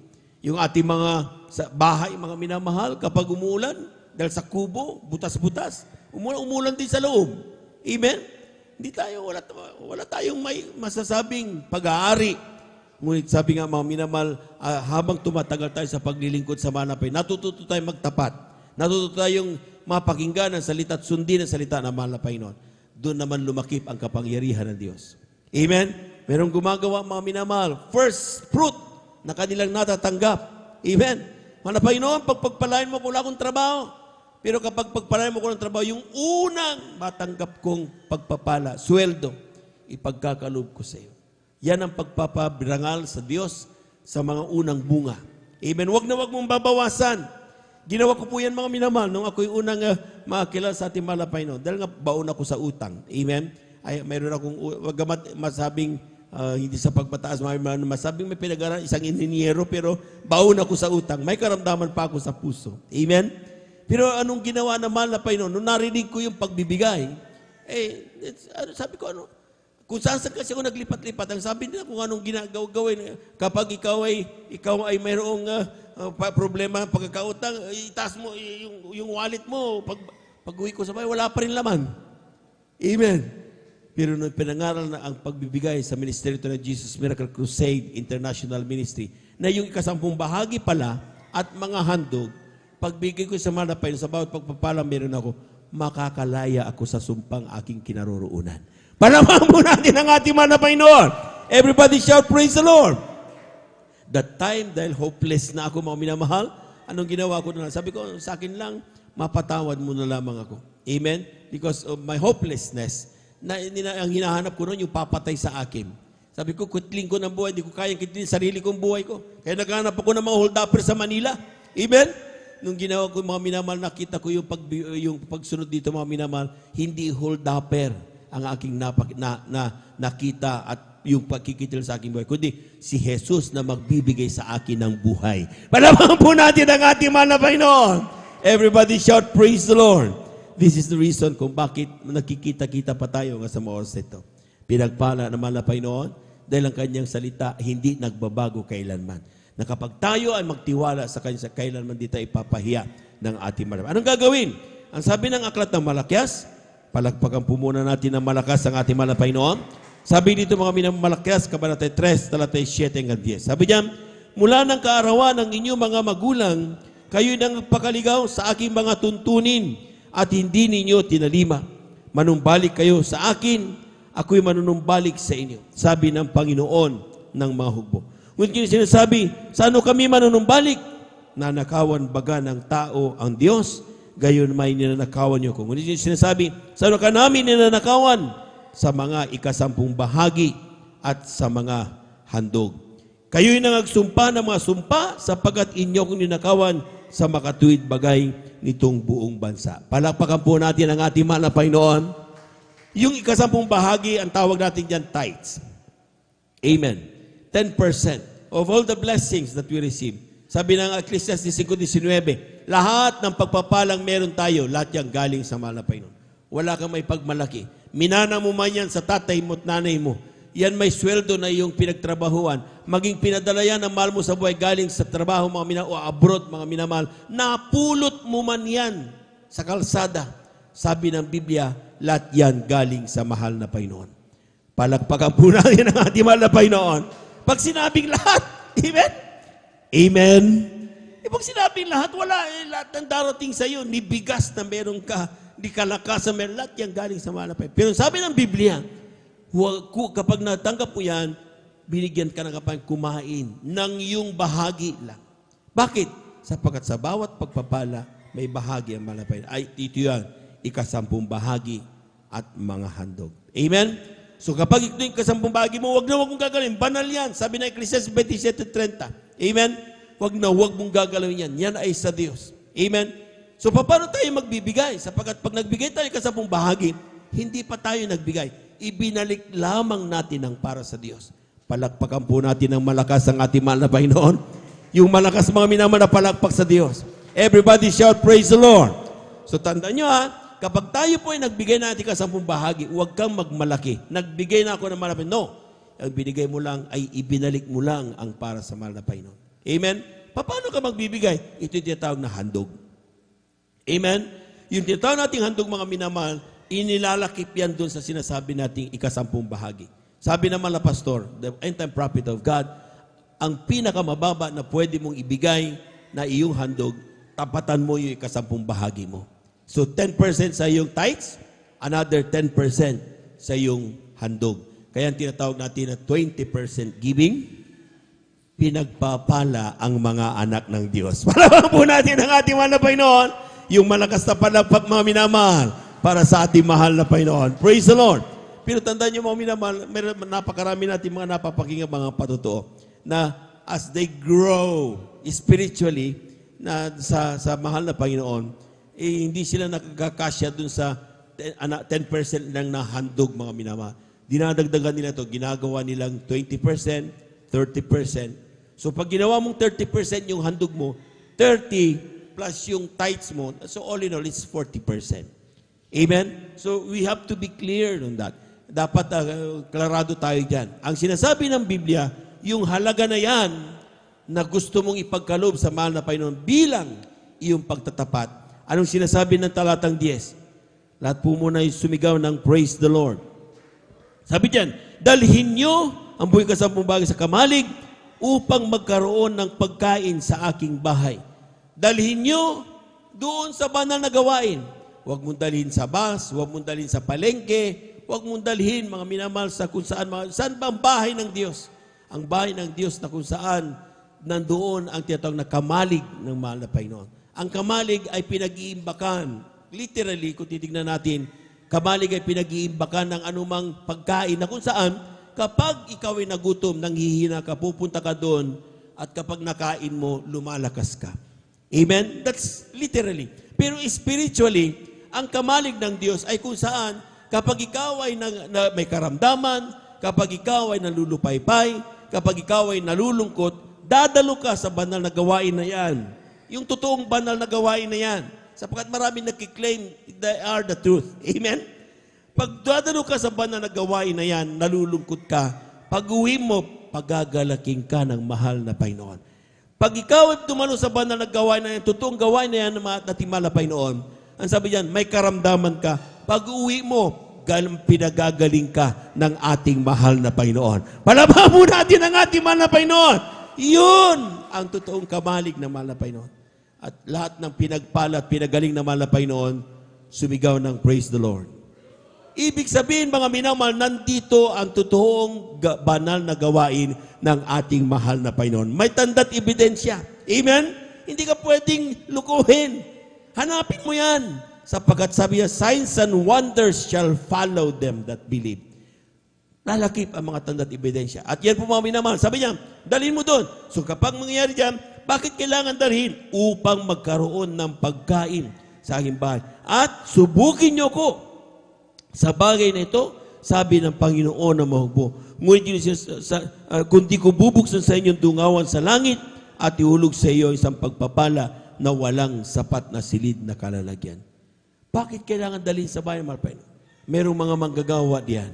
Yung ating mga sa bahay, mga minamahal, kapag umulan, dahil sa kubo, butas-butas, umulan din sa loob. Amen? Hindi tayo, wala tayong may masasabing pag-aari. Ngunit sabi nga mga minamahal, habang tumatagal tayo sa paglilingkod sa manapay, natututo tayong magtapat. Natututo tayong mapakinggan ang salita at sundin ang salita ng mahal na Panginoon. Doon naman lumakip ang kapangyarihan ng Diyos. Amen? Merong gumagawa mga minamahal, first fruit na kanilang natatanggap. Amen? Mahal na Panginoon, pagpagpalain mo kung wala akong trabaho. Pero kapag pagpalain mo ko ng trabaho, yung unang matanggap kong pagpapala, sweldo, ipagkakaloob ko sa iyo. Yan ang pagpapabirangal sa Diyos sa mga unang bunga. Amen? Wag na wag mong babawasan. Ginawa ko po yan mga minamahal nung ako'y unang makakilala sa ating mahal na Panginoon. Dahil nga baon ako sa utang. Amen? Mayroon akong, wagamat masabing hindi sa pagpataas, masabing may pinag-aral, isang inhinyero, pero baon ako sa utang. May karamdaman pa ako sa puso. Amen? Pero anong ginawa ng mahal na Panginoon? Nung narinig ko yung pagbibigay, sabi ko, kung saan kasi ako naglipat-lipat, ang sabi nila kung anong gawin. Kapag ikaw ay mayroong problema, pagkakautang, itaas mo yung wallet mo. Pag-uwi ko sa bahay, wala pa rin laman. Amen. Pero nung pinangaral na ang pagbibigay sa Ministeryo ng Jesus Miracle Crusade International Ministry, na yung 10 bahagi pala at mga handog, pagbigay ko sa mahal na Panginoon, sa bawat pagpapala meron ako, makakalaya ako sa sumpang aking kinaroroonan. Palamang mo natin ang ating mahal na Panginoon. Everybody shout, praise the Lord. That time, dahil hopeless na ako mga minamahal, anong ginawa ko na lang? Sabi ko, sa akin lang, mapatawad mo na lamang ako. Amen? Because of my hopelessness, ang hinahanap ko noon, yung papatay sa akin. Sabi ko, kutling ko ng buhay, hindi ko kayang kitlin sarili kong buhay ko. Kaya naghanap ako ng mga hold-upper sa Manila. Amen? Nung ginawa ko mga minamahal, nakita ko yung pagsunod dito mga minamahal, hindi hold-upper ang aking nakita at yung pagkikitil sa aking buhay, kundi si Jesus na magbibigay sa akin ng buhay. Palabangan po natin ang ating mahal na Panginoon. Everybody shout, praise the Lord. This is the reason kung bakit nakikita-kita pa tayo sa mga oras ito. Pinagpala naman na Panginoon dahil ang kanyang salita hindi nagbabago kailanman. Na kapag tayo ay magtiwala sa kanya, kailanman di tayo ipapahiya ng ating malakas. Anong gagawin? Ang sabi ng aklat ng Malakias, palagpagan po muna natin ng malakas ang ating mahal na Panginoon. Sabi dito mga Malakias, Kabanata 3, talatay 7 hanggang 10. Sabi diyan, mula ng kaarawan ng inyong mga magulang, kayo'y nagpakaligaw sa aking mga tuntunin at hindi ninyo tinalima. Manumbalik kayo sa akin, ako'y manunumbalik sa inyo. Sabi ng Panginoon ng mga hukbo. Ngunit sinasabi, saan kami manunumbalik? Nanakawan baga ng tao ang Diyos, gayon may ninanakawan niyo ko. Ngunit sinasabi, saan ka namin ninanakawan? Sa mga ikasampung bahagi at sa mga handog. Kayo'y nangagsumpa ng mga sumpa sapagkat inyo kong ninakawan sa makatuwid bagay nitong buong bansa. Palakpakan po natin ang ating mahal na Panginoon. Yung ikasampung bahagi, ang tawag natin dyan, tithes. Amen. 10% of all the blessings that we receive. Sabi ng Ecclesiastes 5:19, lahat ng pagpapalang meron tayo, lahat yan galing sa mahal na Panginoon. Wala kang may pagmalaki. Minana mo man yan sa tatay mo at nanay mo. Yan may sweldo na iyong pinagtrabahuan. Maging pinadala yan ng mahal mo sa buhay galing sa trabaho mga minamahal o abroad mga minamahal. Napulot mo man yan sa kalsada. Sabi ng Biblia, lahat yan galing sa mahal na Panginoon. Palakpakan po natin ang ating mahal na Panginoon. Pag sinabing lahat, amen? Amen? Pag sinabing lahat, wala lahat ng darating sa iyo. Ni bigas na meron ka, ni kalakasan meron, lahat yan galing sa mahal na Panginoon. Pero sabi ng Biblia, kapag natanggap mo yan, binigyan ka ng kapag kumain ng iyong bahagi lang. Bakit? Sapagkat sa bawat pagpapala, may bahagi ang mahal na Panginoon. Ay, ito yan, ikasampung bahagi at mga handog. Amen? So kapag ito yung ikasampung bahagi mo, wag mong gagalawin. Banal yan. Sabi na Ecclesiastes 27:30. Amen? Wag mong gagalawin yan. Yan ay sa Diyos. Amen? So paano tayo magbibigay? Sapagkat pag nagbigay tayo ikasampung bahagi, hindi pa tayo nagbigay. Ibinalik lamang natin ang para sa Diyos. Palakpakan po natin ng malakas ang ating mahal na Panginoon. Yung malakas mga minamahal na palakpak sa Diyos. Everybody shout, praise the Lord. So tandaan nyo kapag tayo po ay nagbigay natin kasampung bahagi, huwag kang magmalaki. Nagbigay na ako ng malapit. No. Ang binigay mo lang ay ibinalik mo lang ang para sa mahal na Panginoon. Amen? Paano ka magbibigay? Ito yung tinatawag na handog. Amen? Yung tinatawag nating handog mga minamahal, inilalakip yan doon sa sinasabi nating ikasampung bahagi. Sabi naman na pastor, the end-time prophet of God, ang pinakamababa na pwede mong ibigay na iyong handog, tapatan mo yung ikasampung bahagi mo. So 10% sa iyong tithes, another 10% sa iyong handog. Kaya ang tinatawag natin na 20% giving, pinagpapala ang mga anak ng Diyos. Palawang po natin ang ating mahal na Panginoon, yung malakas na palakpak mga minamahal, para sa ating mahal na Panginoon. Praise the Lord. Pero tandaan niyo mga minamahal, napakarami natin mga napapakinggan mga patotoo na as they grow spiritually na sa mahal na Panginoon, hindi sila nakakasya dun sa 10% lang na handog mga minamahal. Dinadagdagan nila ito, ginagawa nilang 20%, 30%. So pag ginawa mong 30% yung handog mo, 30 plus yung tithes mo, so all in all, it's 40%. Amen? So, we have to be clear on that. Dapat klarado tayo dyan. Ang sinasabi ng Biblia, yung halaga na yan na gusto mong ipagkaloob sa mahal na Panginoon bilang iyong pagtatapat. Anong sinasabi ng talatang 10? Lahat po muna yung sumigaw ng praise the Lord. Sabi dyan, dalhin nyo ang buhay kasampung bahagi sa kamalig upang magkaroon ng pagkain sa aking bahay. Dalhin nyo doon sa banal na gawain. Huwag mong dalhin sa bus, huwag mong dalhin sa palengke, huwag mong dalhin mga minamahal sa kung saan. Saan ba ang bahay ng Diyos? Ang bahay ng Diyos na kung saan nandoon ang tinatawag na kamalig ng mahal na Panginoon. Ang kamalig ay pinag-iimbakan. Literally, kung titignan natin, kamalig ay pinag-iimbakan ng anumang pagkain na kung saan kapag ikaw ay nagutom, nanghihina ka, pupunta ka doon, at kapag nakain mo, lumalakas ka. Amen? That's literally. Pero spiritually, ang kamalig ng Diyos ay kung saan kapag ikaw ay may karamdaman, kapag ikaw ay nalulupaypay, kapag ikaw ay nalulungkot, dadalo ka sa banal na gawain na yan. Yung totoong banal na gawain na yan. Sapagkat maraming nagkiklaim, they are the truth. Amen? Pag dadalo ka sa banal na gawain na yan, nalulungkot ka, pag-uwi mo, pagagalaking ka ng mahal na Panginoon. Pag ikaw ay tumalo sa banal na gawain na yan, totoong gawain na yan na timala Panginoon, ang sabi diyan, may karamdaman ka, pag-uwi mo, pinagagaling ka ng ating mahal na Panginoon. Palabahan mo natin ang ating mahal na Panginoon. Yun ang totoong kamalig ng mahal na Panginoon. At lahat ng pinagpala at pinagaling ng mahal na Panginoon, sumigaw ng praise the Lord. Ibig sabihin, mga minamahal, nandito ang totoong banal na gawain ng ating mahal na Panginoon. May tanda't ebidensya. Amen? Hindi ka pwedeng lukuhin. Hanapin mo yan. Sapagkat sabi niya, signs and wonders shall follow them that believe. Lalakip ang mga tanda't ebidensya. At yan po mga minamahal. Sabi niya, dalhin mo doon. So kapag mangyayari dyan, bakit kailangan dalhin? Upang magkaroon ng pagkain sa aking bahay. At subukin niyo ko sa bagay na ito, sabi ng Panginoon na mahugbo. Ngunit kundi ko bubuksan sa inyong dungawan sa langit at ihulog sa iyo isang pagpapala na walang sapat na silid na kalalagyan. Bakit kailangan dalhin sa bahay ng Panginoon? Merong mga manggagawa diyan.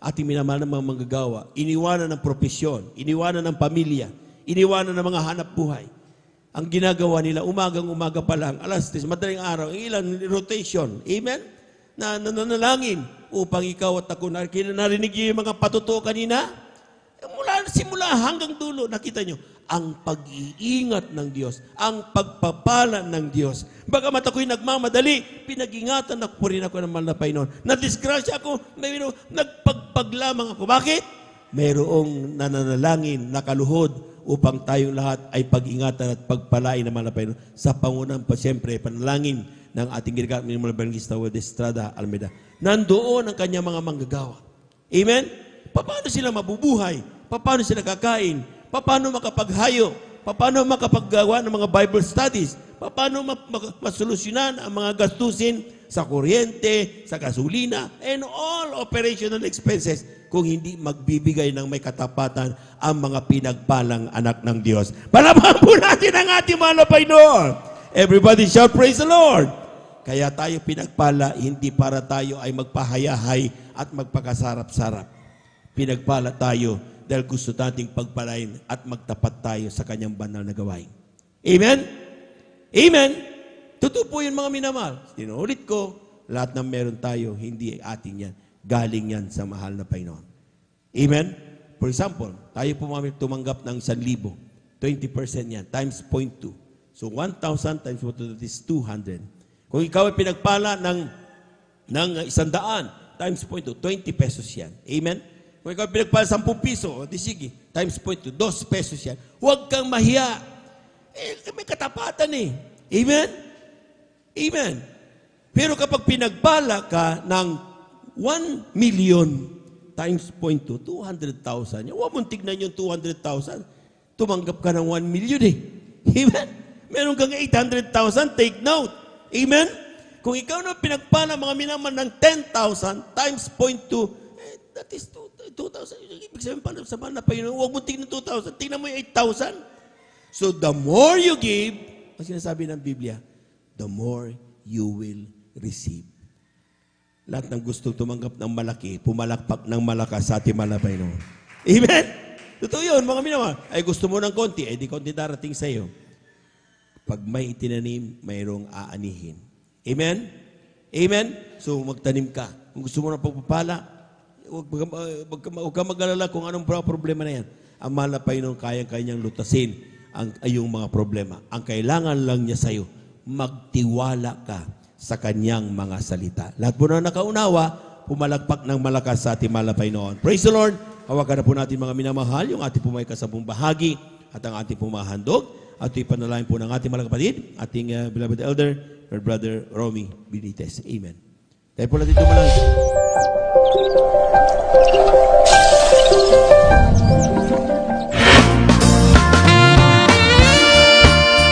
Ating minamahal ng mga manggagawa. Iniwanan ng propesyon, iniwanan ng pamilya, iniwanan ng mga hanap buhay. Ang ginagawa nila, umagang-umaga pa lang, alas 10, madaling araw, ilan rotation. Amen? Na nanalangin upang ikaw at ako narinig niyo yung mga patutuo kanina? Simula hanggang dulo, nakita nyo, ang pag-iingat ng Diyos, ang pagpapala ng Diyos. Bagamat ako'y nagmamadali, pinag-ingatan ako po rin ako ng mahal na Panginoon. Nadisgrasya ako, nagpagpag lamang ako. Bakit? Mayroong nananalangin, nakaluhod, upang tayong lahat ay pag-ingatan at pagpalain ng mahal na Panginoon. Sa pangunang pa, siyempre, panalangin ng ating ginagamit ng mga Evangelista Wade Estrada Almeida. Nandoon ang kanyang mga manggagawa. Amen? Paano sila mabubuhay? Paano sila kakain? Paano makapaghayo? Paano makapaggawa ng mga Bible studies? Paano masolusyonan ang mga gastusin sa kuryente, sa gasolina, and all operational expenses kung hindi magbibigay ng may katapatan ang mga pinagpalang anak ng Diyos. Palabahan po natin ang ating mahal na Panginoon. Everybody shout, praise the Lord. Kaya tayo pinagpala, hindi para tayo ay magpahayahay at magpakasarap-sarap. Pinagpala tayo dahil gusto nating pagpalain at magtapat tayo sa kanyang banal na gawain. Amen? Amen? Totoo po yun mga minamahal. Tinuulit ko, lahat ng meron tayo, hindi atin yan. Galing yan sa mahal na Panginoon. Amen? For example, tayo po tumanggap ng 1,000. 20% yan, times 0.2. So 1,000 times 1,000, that is 200. Kung ikaw ay pinagpala ng 100 times 0.2, 20 pesos yan. Amen? Kung ikaw pinagpala 10 piso, di sige, times 0.2, 2 pesos yan. Huwag kang mahiya. May katapatan eh. Amen? Amen. Pero kapag pinagpala ka ng 1 million times 0.2, 200,000. Huwag mong tignan yung 200,000. Tumanggap ka ng 1 million eh. Amen? Meron kang 800,000, take note. Amen? Kung ikaw na pinagpala mga minaman ng 10,000 times 0.2, that is 2,000. Ibig sabihin pa sa mahal na Panginoon, huwag mo tignan 2,000. Tignan mo yung 8,000. So the more you give, ang sinasabi ng Biblia, the more you will receive. Lahat ng gusto tumanggap ng malaki, pumalakpak ng malakas sa ating mahal na Panginoon. Amen? Totoo yun, mga minamahal. Ay gusto mo ng konti, di konti darating sa iyo. Pag may itinanim, mayroong aanihin. Amen? Amen? So magtanim ka. Kung gusto mo ng pagpapala, huwag ka mag-alala kung anong problema na yan. Ang mahal na Panginoon kayang-kanyang lutasin ang iyong mga problema. Ang kailangan lang niya sa iyo, magtiwala ka sa kanyang mga salita. Lahat po na nakaunawa, pumalagpak ng malakas sa ating mahal na Panginoon. Praise the Lord! Hawakan na po natin mga minamahal, yung ating po may kasabong bahagi. at ang ating pumahandog. At ito'y panalangin po ng ating mga kapatid, ating beloved elder, our brother Romy Benitez. Amen. Tayo po natin tumalangin.